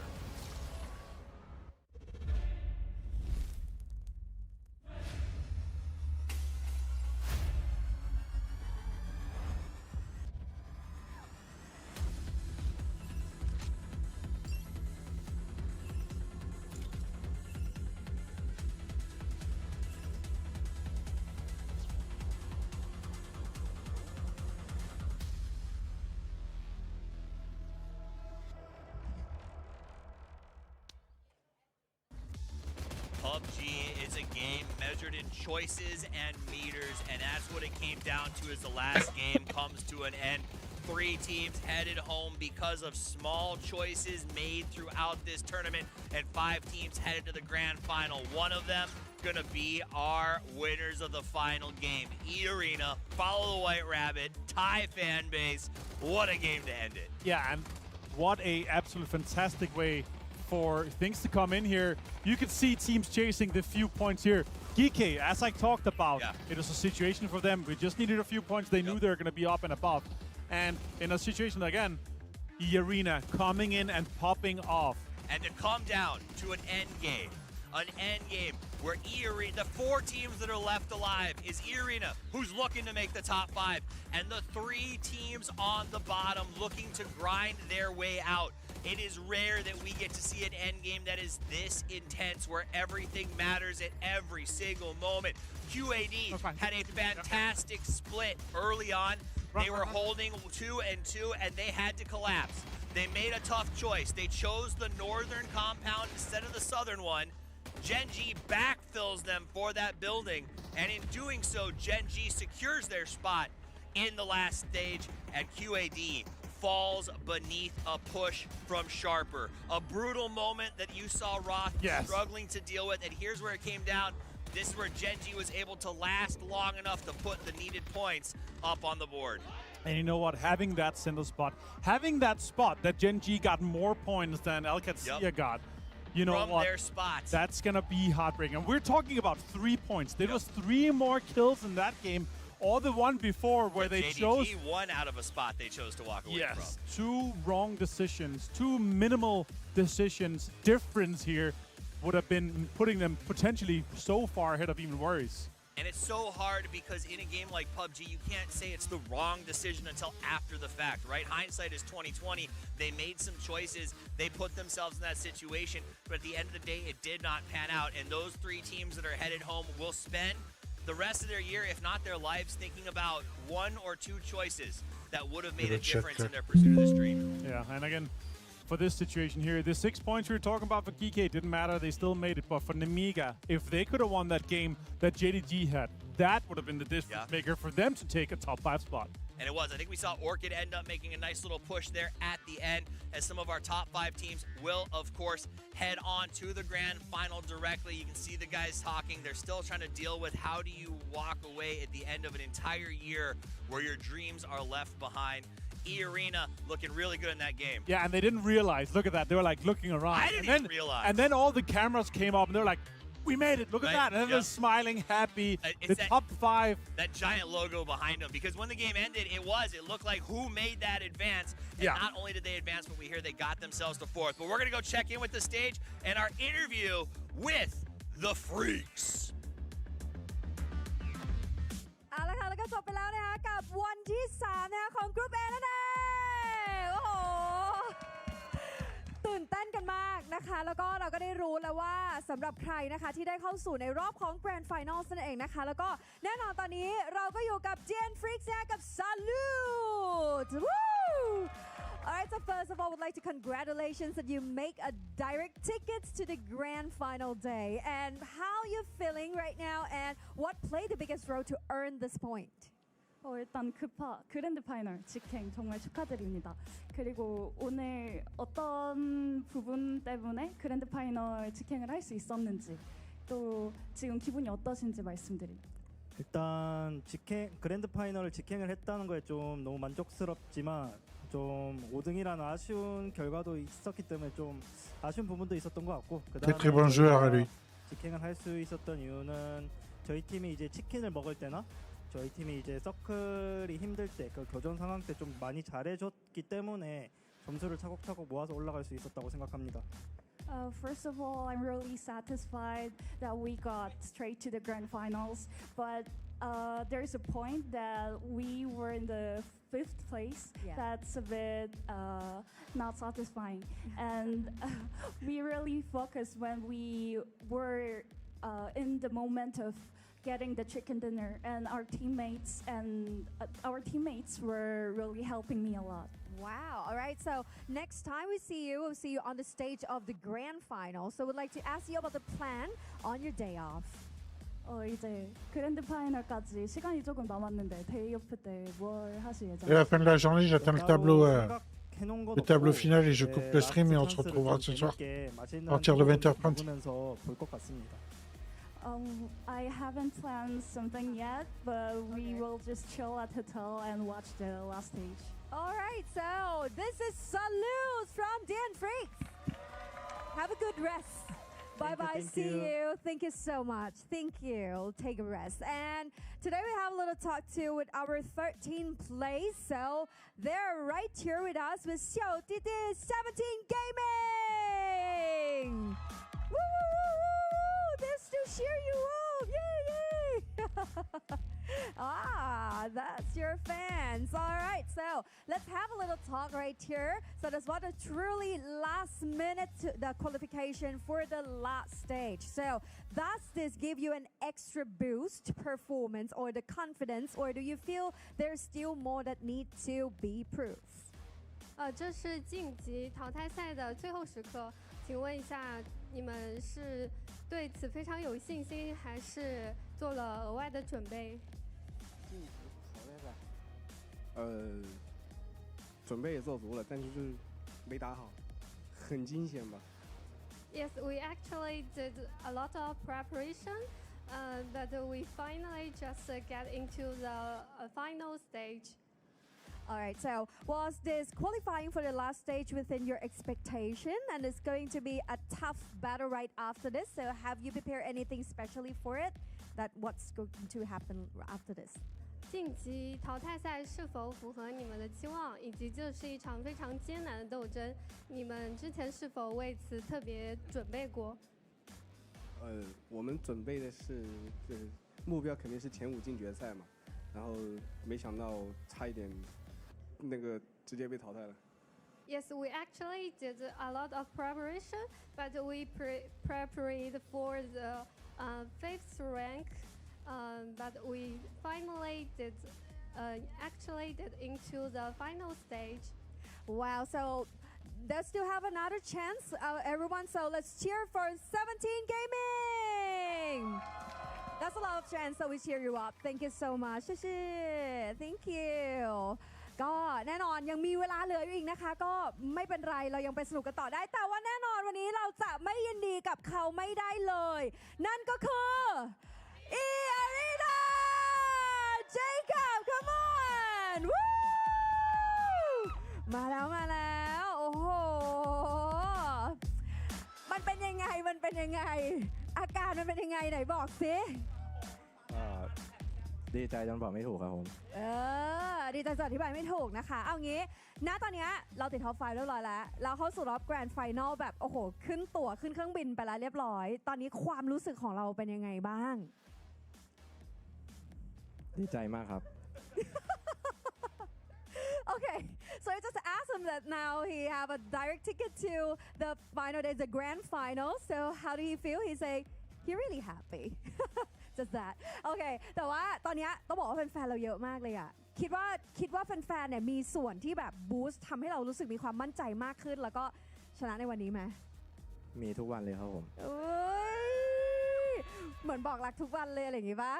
PUBG is a game measured in choices and meters, and that's what it came down to as the last game comes to an end. 3 teams headed home because of small choices made throughout this tournament, and 5 teams headed to the grand final. One of them gonna be our winners of the final game. E-Arena, Follow the White Rabbit, Thai fan base. What a game to end it. Yeah, and what a absolute fantastic way for things to come in here. You can see teams chasing the few points here. GK, as I talked about, it was a situation for them. We just needed a few points. They knew they were going to be up and above. And in a situation, again, E-Arena coming in and popping off. And to come down to an end game where E-Arena, the 4 teams that are left alive is E-Arena, who's looking to make the top 5, and the 3 teams on the bottom looking to grind their way out. It is rare that we get to see an end game that is this intense, where everything matters at every single moment. QAD had a fantastic split early on. They were holding 2-2, and they had to collapse. They made a tough choice. They chose the northern compound instead of the southern one. Gen.G backfills them for that building, and in doing so, Gen.G secures their spot in the last stage, and QAD falls beneath a push from Sharper. A brutal moment that you saw Roth struggling to deal with, and here's where it came down. This is where Gen.G was able to last long enough to put the needed points up on the board. And you know what? Having that single spot, having that spot that Gen.G got more points than Alcatia got, you know from what? Their spots. That's going to be heartbreaking. And we're talking about 3 points. There was 3 more kills in that game, or the one before where they chose... JDG won out of a spot they chose to walk away from. 2 wrong decisions, 2 minimal decisions. Difference here would have been putting them potentially so far ahead of even Worries. And it's so hard because in a game like PUBG, you can't say it's the wrong decision until after the fact, right? Hindsight is 20/20. They made some choices. They put themselves in that situation. But at the end of the day, it did not pan out. And those 3 teams that are headed home will spend the rest of their year, if not their lives, thinking about 1 or 2 choices that would have made a difference in their pursuit of this dream. Yeah, and again, for this situation here, the 6 points we were talking about for GK didn't matter. They still made it. But for Nemiga, if they could have won that game that JDG had, that would have been the difference maker for them to take a top 5 spot. And it was. I think we saw Orchid end up making a nice little push there at the end, as some of our top 5 teams will, of course, head on to the grand final directly. You can see the guys talking. They're still trying to deal with how do you walk away at the end of an entire year where your dreams are left behind. E-Arena looking really good in that game. Yeah, and they didn't realize. Look at that. They were like looking around. I didn't even realize. And then all the cameras came up and they're like, we made it. Look at that. And then they're smiling, happy. The top 5. That giant logo behind them. Because when the game ended, it looked like who made that advance. And not only did they advance, but we hear they got themselves to 4th. But we're going to go check in with the stage and our interview with the Freaks. เอาละค่ะแล้วก็จบไปแล้วนะคะกับวันที่3นะคะของกรุ๊ป A นั่นเองโอ้โหตื่นเต้นกันมากนะคะแล้วก็เราก็ได้รู้แล้วว่าสำหรับใครนะคะที่ได้เข้าสู่ในรอบของ Grand Finals นั่นเองนะคะแล้วก็แน่นอนตอนนี้เราก็อยู่กับ Gen Freaks นะคะกับ Salute Woo! Alright, so first of all, would like to congratulations that you make a direct tickets to the grand final day. And how you feeling right now and what played the biggest role to earn this point? 일단 그랜드 파이널 직행 정말 축하드립니다. 그리고 오늘 어떤 부분 때문에 그랜드 파이널 직행을 할 수 있었는지 또 지금 기분이 어떠신지 말씀드립니다. 일단 그랜드 파이널을 직행을 했다는 거에 좀 너무 만족스럽지만 좀 5등이라는 아쉬운 결과도 있었기 때문에 좀 아쉬운 부분도 있었던 것 같고 Très bon joueur à lui. 직행을 할 수 있었던 이유는 저희 팀이 이제 치킨을 먹을 때나 저희 팀이 이제 서클이 힘들 때 그 교전 상황 때 좀 많이 잘해줬기 때문에 점수를 차곡차곡 모아서 올라갈 수 있었다고 생각합니다. First of all, I'm really satisfied that we got straight to the grand finals, but there's a point that we were in the 5th place. That's a bit not satisfying. And we really focused when we were in the moment of getting the chicken dinner, and our teammates were really helping me a lot. Wow. All right. So next time we see you, we'll see you on the stage of the grand final. So we'd like to ask you about the plan on your day off. 이제 그랜드 파이널까지 시간이 조금 남았는데 데이오프 때 뭘 하실 Et à la 예정이세요? fin de la journée, j'attends le tableau final et je coupe le stream et on se retrouvera ce soir à partir de 20h30. I haven't planned something yet, but we will just chill at hotel and watch the last stage. All right. So this is Salute from Dan Freaks. Have a good rest. Bye bye. thank See you. you. Thank you so much. Thank you. Take a rest. And today we have a little talk too with our 13th place. So they're right here with us with Xiao Titi 17 Gaming. Woo, woo, woo, woo. They're still cheer you up. Yay, yay. That's your fans. All right, so let's have a little talk right here. So that's what a truly last minute the qualification for the last stage. So does this give you an extra boost performance or the confidence, or do you feel there's still more that need to be proved? 这是晋级淘汰赛的最后时刻，请问一下，你们是对此非常有信心，还是做了额外的准备？晋级淘汰赛，准备也做足了，但是就是没打好，很惊险吧。Yes, we actually did a lot of preparation, but we finally just get into the final stage. All right, so was this qualifying for the last stage within your expectation? And it's going to be a tough battle right after this. So have you prepared anything specially for it? That what's going to happen after this? 晋级淘汰赛是否符合你们的期望，以及这是一场非常艰难的斗争，你们之前是否为此特别准备过？我们准备的是，就是目标肯定是前5进决赛嘛，然后没想到差一点。那个直接被淘汰了。Yes, we actually did a lot of preparation, but we prepared for the 5th rank, but we finally did into the final stage. Wow, so they still have another chance, everyone. So let's cheer for 17 Gaming. That's a lot of chance, so we cheer you up. Thank you so much. Thank you. ก็แน่นอนยังมีเวลาเหลืออยู่อีกนะคะก็ไม่เป็นไรเรายังไปสนุกกันต่อได้แต่ว่าแน่นอนวันนี้เราจะไม่ยินดีกับเขาไม่ได้เลยนั่นก็คืออีอารีนาเจคับ come on มาแล้วโอ้โหมันเป็นยังไงอาการมันเป็นยังไงไหนบอกสิดีใจจนบอกไม่ถูกครับผมดีใจจนอธิบายไม่ถูกนะคะเอางี้ณตอนนี้เราติดท็อป5เรียบร้อยแล้วเราเข้าสู่รอบแกรนด์ไฟนอลแบบโอ้โหขึ้นตั๋วขึ้นเครื่องบินไปแล้วเรียบร้อยตอนนี้ความรู้สึกของเราเป็นยังไงบ้างดีใจมากครับ Okay, so I just asked him that now he have a direct ticket to the final days, the grand final. So how do you feel? He say he really happy. Just that. Okay, แต่ว่าตอนนี้ต้องบอกว่าแฟนๆเราเยอะมากเลยอะคิดว่าแฟนๆเนี่ยมีส่วนที่แบบบูสต์ทำให้เรารู้สึกมีความมั่นใจมากขึ้นแล้วก็ชนะในวันนี้ไหมมีทุกวันเลยครับผมเหมือนบอกรักทุกวันเลยอะไรอย่างงี้ป่ะ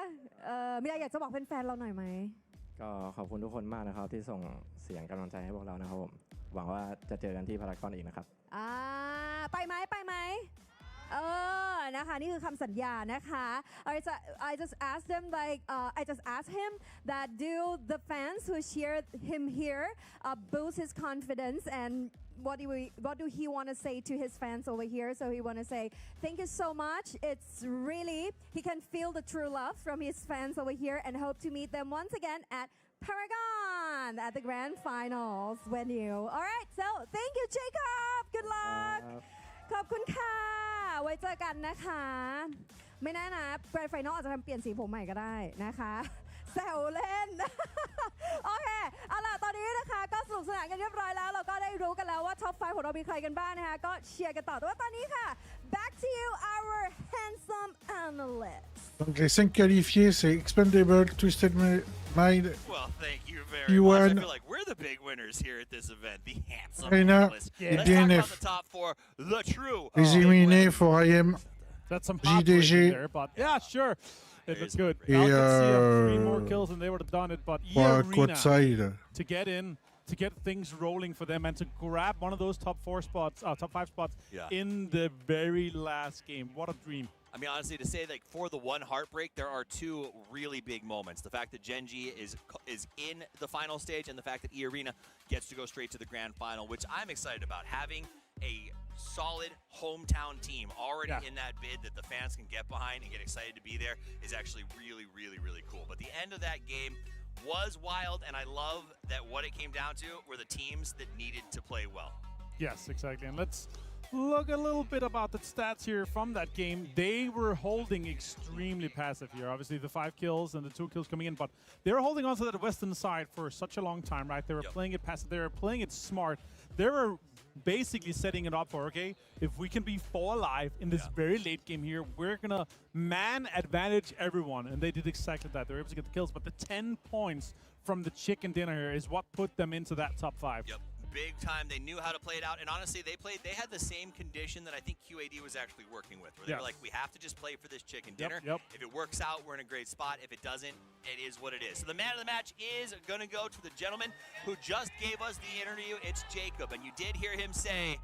มีอะไรอยากจะบอกแฟนๆเราหน่อยไหมก็ขอบคุณทุกคนมากนะครับที่ส่งเสียงกำลังใจให้พวกเรานะครับผมหวังว่าจะเจอกันที่พารากอนอีกนะครับไปไหมนะคะนี่คือคำสัญญานะคะ I just asked them like I just asked him that do the fans who cheered him here boost his confidence and what do he want to say to his fans over here so he want to say thank you so much it's really he can feel the true love from his fans over here and hope to meet them once again at Paragon at the grand finals venue alright so thank you Jacob good luck ขอบคุณค่ะไว้เจอกันนะคะไม่แน่นะแกรนด์ไฟนอลอาจจะทำเปลี่ยนสีผมใหม่ก็ได้นะคะแซวเล่น โอเคเอาล่ะตอนนี้นะคะก็สนุกสนานกันเรียบร้อยแล้วเราก็ได้รู้กันแล้วว่าท็อป 5 ของเรามีใครกันบ้างนะคะก็เชียร์กันต่อแต่ว่าตอนนี้ค่ะ back to you our handsome analyst Donc les 5 qualifiés c'est Expendable, Twisted Mind, Well, thank you very P1, much. I feel like we're the big winners. winners here at this event. The handsome Arena analyst. et Let's talk about DNF. the top four. The true. Éliminé for IM, That's some JDG. there, but yeah, sure. It looks good. Et Alcacia, 3 more kills and they would have done it, but for Arena Quadside. to get in, to get things rolling for them, and to grab one of those top 4 spots, top 5 spots in the very last game. What a dream. I mean, honestly, to say, like, for the one heartbreak, there are 2 really big moments. The fact that Genji is in the final stage, and the fact that E-Arena gets to go straight to the grand final, which I'm excited about. Having a solid hometown team already in that bid that the fans can get behind and get excited to be there is actually really, really, really cool. But the end of that game was wild, and I love that what it came down to were the teams that needed to play well. Yes, exactly. And let's look a little bit about the stats here from that game. They were holding extremely passive here. Obviously, the 5 kills and the 2 kills coming in, but they were holding on to that western side for such a long time, right? They were playing it passive. They were playing it smart. They were basically setting it up for, okay, if we can be 4 alive in this very late game here, we're going to man advantage everyone. And they did exactly that. They were able to get the kills, but the 10 points from the chicken dinner here is what put them into that top 5. Yep. Big time. They knew how to play it out, and honestly, they had the same condition that I think QAD was actually working with, where they were like, we have to just play for this chicken dinner. If it works out, we're in a great spot. If it doesn't, it is what it is. So the man of the match is going to go to the gentleman who just gave us the interview. It's Jacob, and you did hear him say,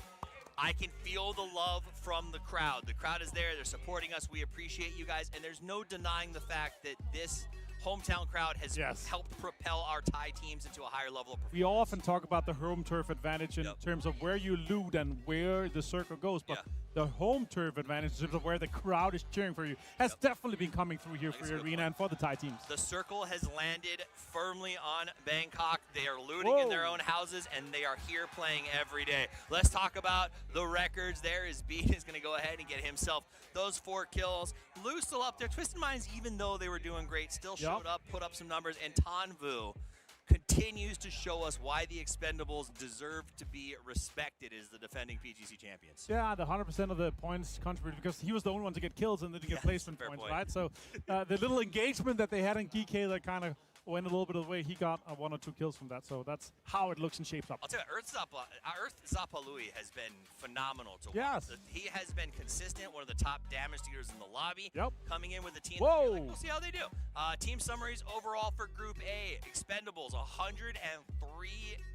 I can feel the love from the crowd. The crowd is there. They're supporting us. We appreciate you guys, and there's no denying the fact that this hometown crowd has helped propel our Thai teams into a higher level of performance. We often talk about the home turf advantage in terms of where you loot and where the circle goes, but the home turf advantage in terms of where the crowd is cheering for you has definitely been coming through here for Arena and for the Thai teams. The circle has landed firmly on Bangkok. They are looting in their own houses, and they are here playing every day. Let's talk about the records. There is Beat is going to go ahead and get himself those 4 kills. Lou still up there. Twisted Minds, even though they were doing great, still showed up, put up some numbers, and Tanvu continues to show us why the Expendables deserve to be respected as the defending PGC champions. Yeah, the 100% of the points contributed because he was the only one to get kills and then to get placement points, right? So the little engagement that they had in GK that kind of went a little bit of the way, he got 1 or 2 kills from that. So that's how it looks and shapes up. I'll tell you, Earth Zapalui has been phenomenal to watch. He has been consistent, one of the top damage dealers in the lobby. Coming in with the team. We'll see how they do. Team summaries overall for Group A. Expendables, 103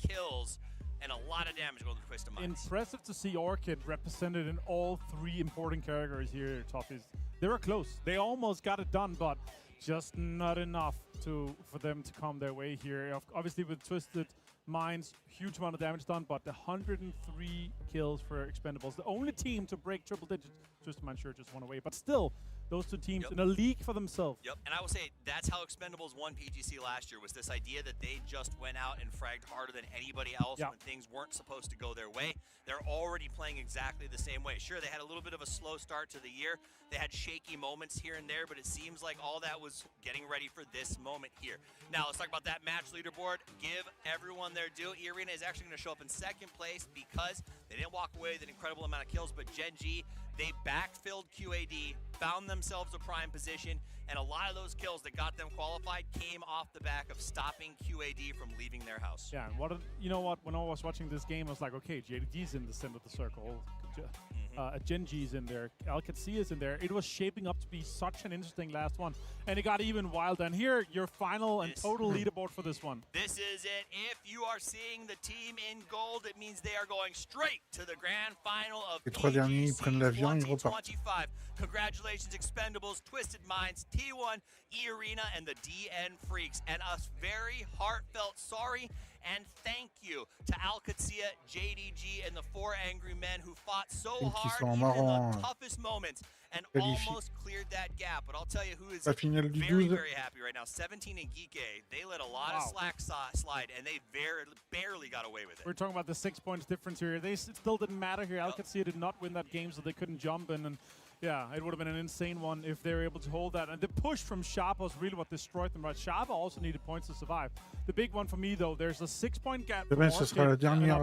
kills and a lot of damage going to Twisted Minds. Impressive to see Orchid represented in all 3 important categories here, Toughies. They were close. They almost got it done, but just not enough for them to come their way here. Obviously, with Twisted Minds, huge amount of damage done, but 103 kills for Expendables. The only team to break triple digits. Twisted Minds sure just won away, but still, those 2 teams in a league for themselves. And I will say, that's how Expendables won PGC last year, was this idea that they just went out and fragged harder than anybody else when things weren't supposed to go their way. They're already playing exactly the same way. Sure, they had a little bit of a slow start to the year. They had shaky moments here and there, but it seems like all that was getting ready for this moment here. Now, let's talk about that match leaderboard. Give everyone their due. E-Arena is actually going to show up in 2nd place because they didn't walk away with an incredible amount of kills, but Genji, they backfilled QAD, found themselves a prime position, and a lot of those kills that got them qualified came off the back of stopping QAD from leaving their house. Yeah, and you know what? When I was watching this game, I was like, okay, JDG's in the center of the circle. Genji's in there. Alcacia is in there. It was shaping up to be such an interesting last one, and it got even wilder. And here, your final and total leaderboard for this one. This is it. If you are seeing the team in gold, it means they are going straight to the grand final of PGC 2025. Congratulations, Expendables, Twisted Minds, T1, E-Arena, and the DN Freaks. And a very heartfelt sorry and thank you to Alcacia, JDG, and the 4 angry men who fought so hard even in the toughest moments and almost cleared that gap. But I'll tell you who is very, very happy right now. 17 and Geek A. They let a lot of slack slide, and they barely got away with it. We're talking about the 6 points difference here. It still didn't matter here. Alcacia did not win that game, so they couldn't jump in. And yeah, it would have been an insane one if they were able to hold that. And the push from Sharp was really what destroyed them, right? Sharp also needed points to survive. The big one for me, though, there's a 6-point gap. Demain, ce sera la dernière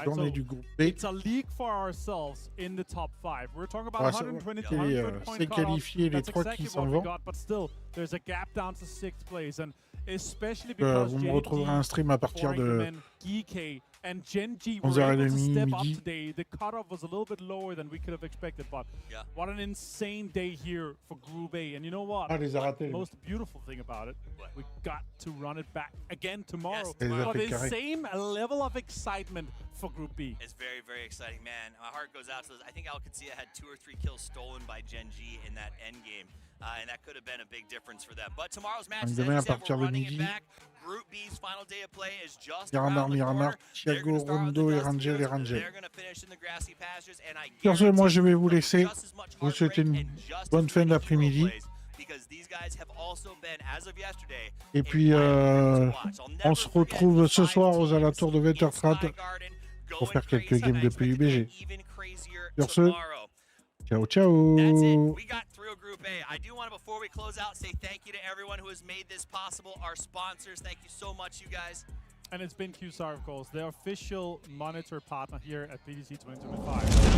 journée du groupe B. It's a league for ourselves in the top 5. We're talking about 120 to 100 point qualifier. That's exactly what we got, but still, there's a gap down to 6th place. And especially because vous me retrouverez un stream à partir de Geekay and Gen G 11 were able to h step up midi. today. The cutoff was a little bit lower than we could have expected, but what an insane day here for Group A. And you know what? Ah, les a ratés, The lui. most beautiful thing about it, we got to run it back again tomorrow. Les a For fait the carré. same level of excitement for Group B. It's very, very exciting, man. My heart goes out to those. I think Alcatia had 2 or 3 kills stolen by Gen G in that end game, and that could have been a big difference for them. But tomorrow's match, as Demain, à you said, partir we're de running it midi, back. Group B's final day of play is just around Miramar, the corner. Miramar, They're Thiago, going to start with the Rondo et Dusty Rangel et Fields. Rangel. They're going to finish in the grassy pastures, and I Sur ce, moi je vais vous guarantee laisser. Vous souhaitez une bonne fin d'après-midi. because these guys have also been, as of yesterday, Et puis, on se retrouve ce soir aux alentours de 20h30 pour faire quelques games de PUBG. Sur ce, ciao ciao. That's it. We got through Group A. I do want to, before we close out, say thank you to everyone who has made this possible. Our sponsors, thank you so much, you guys. And it's been QSAR, of course, the official monitor partner here at PDC 2025.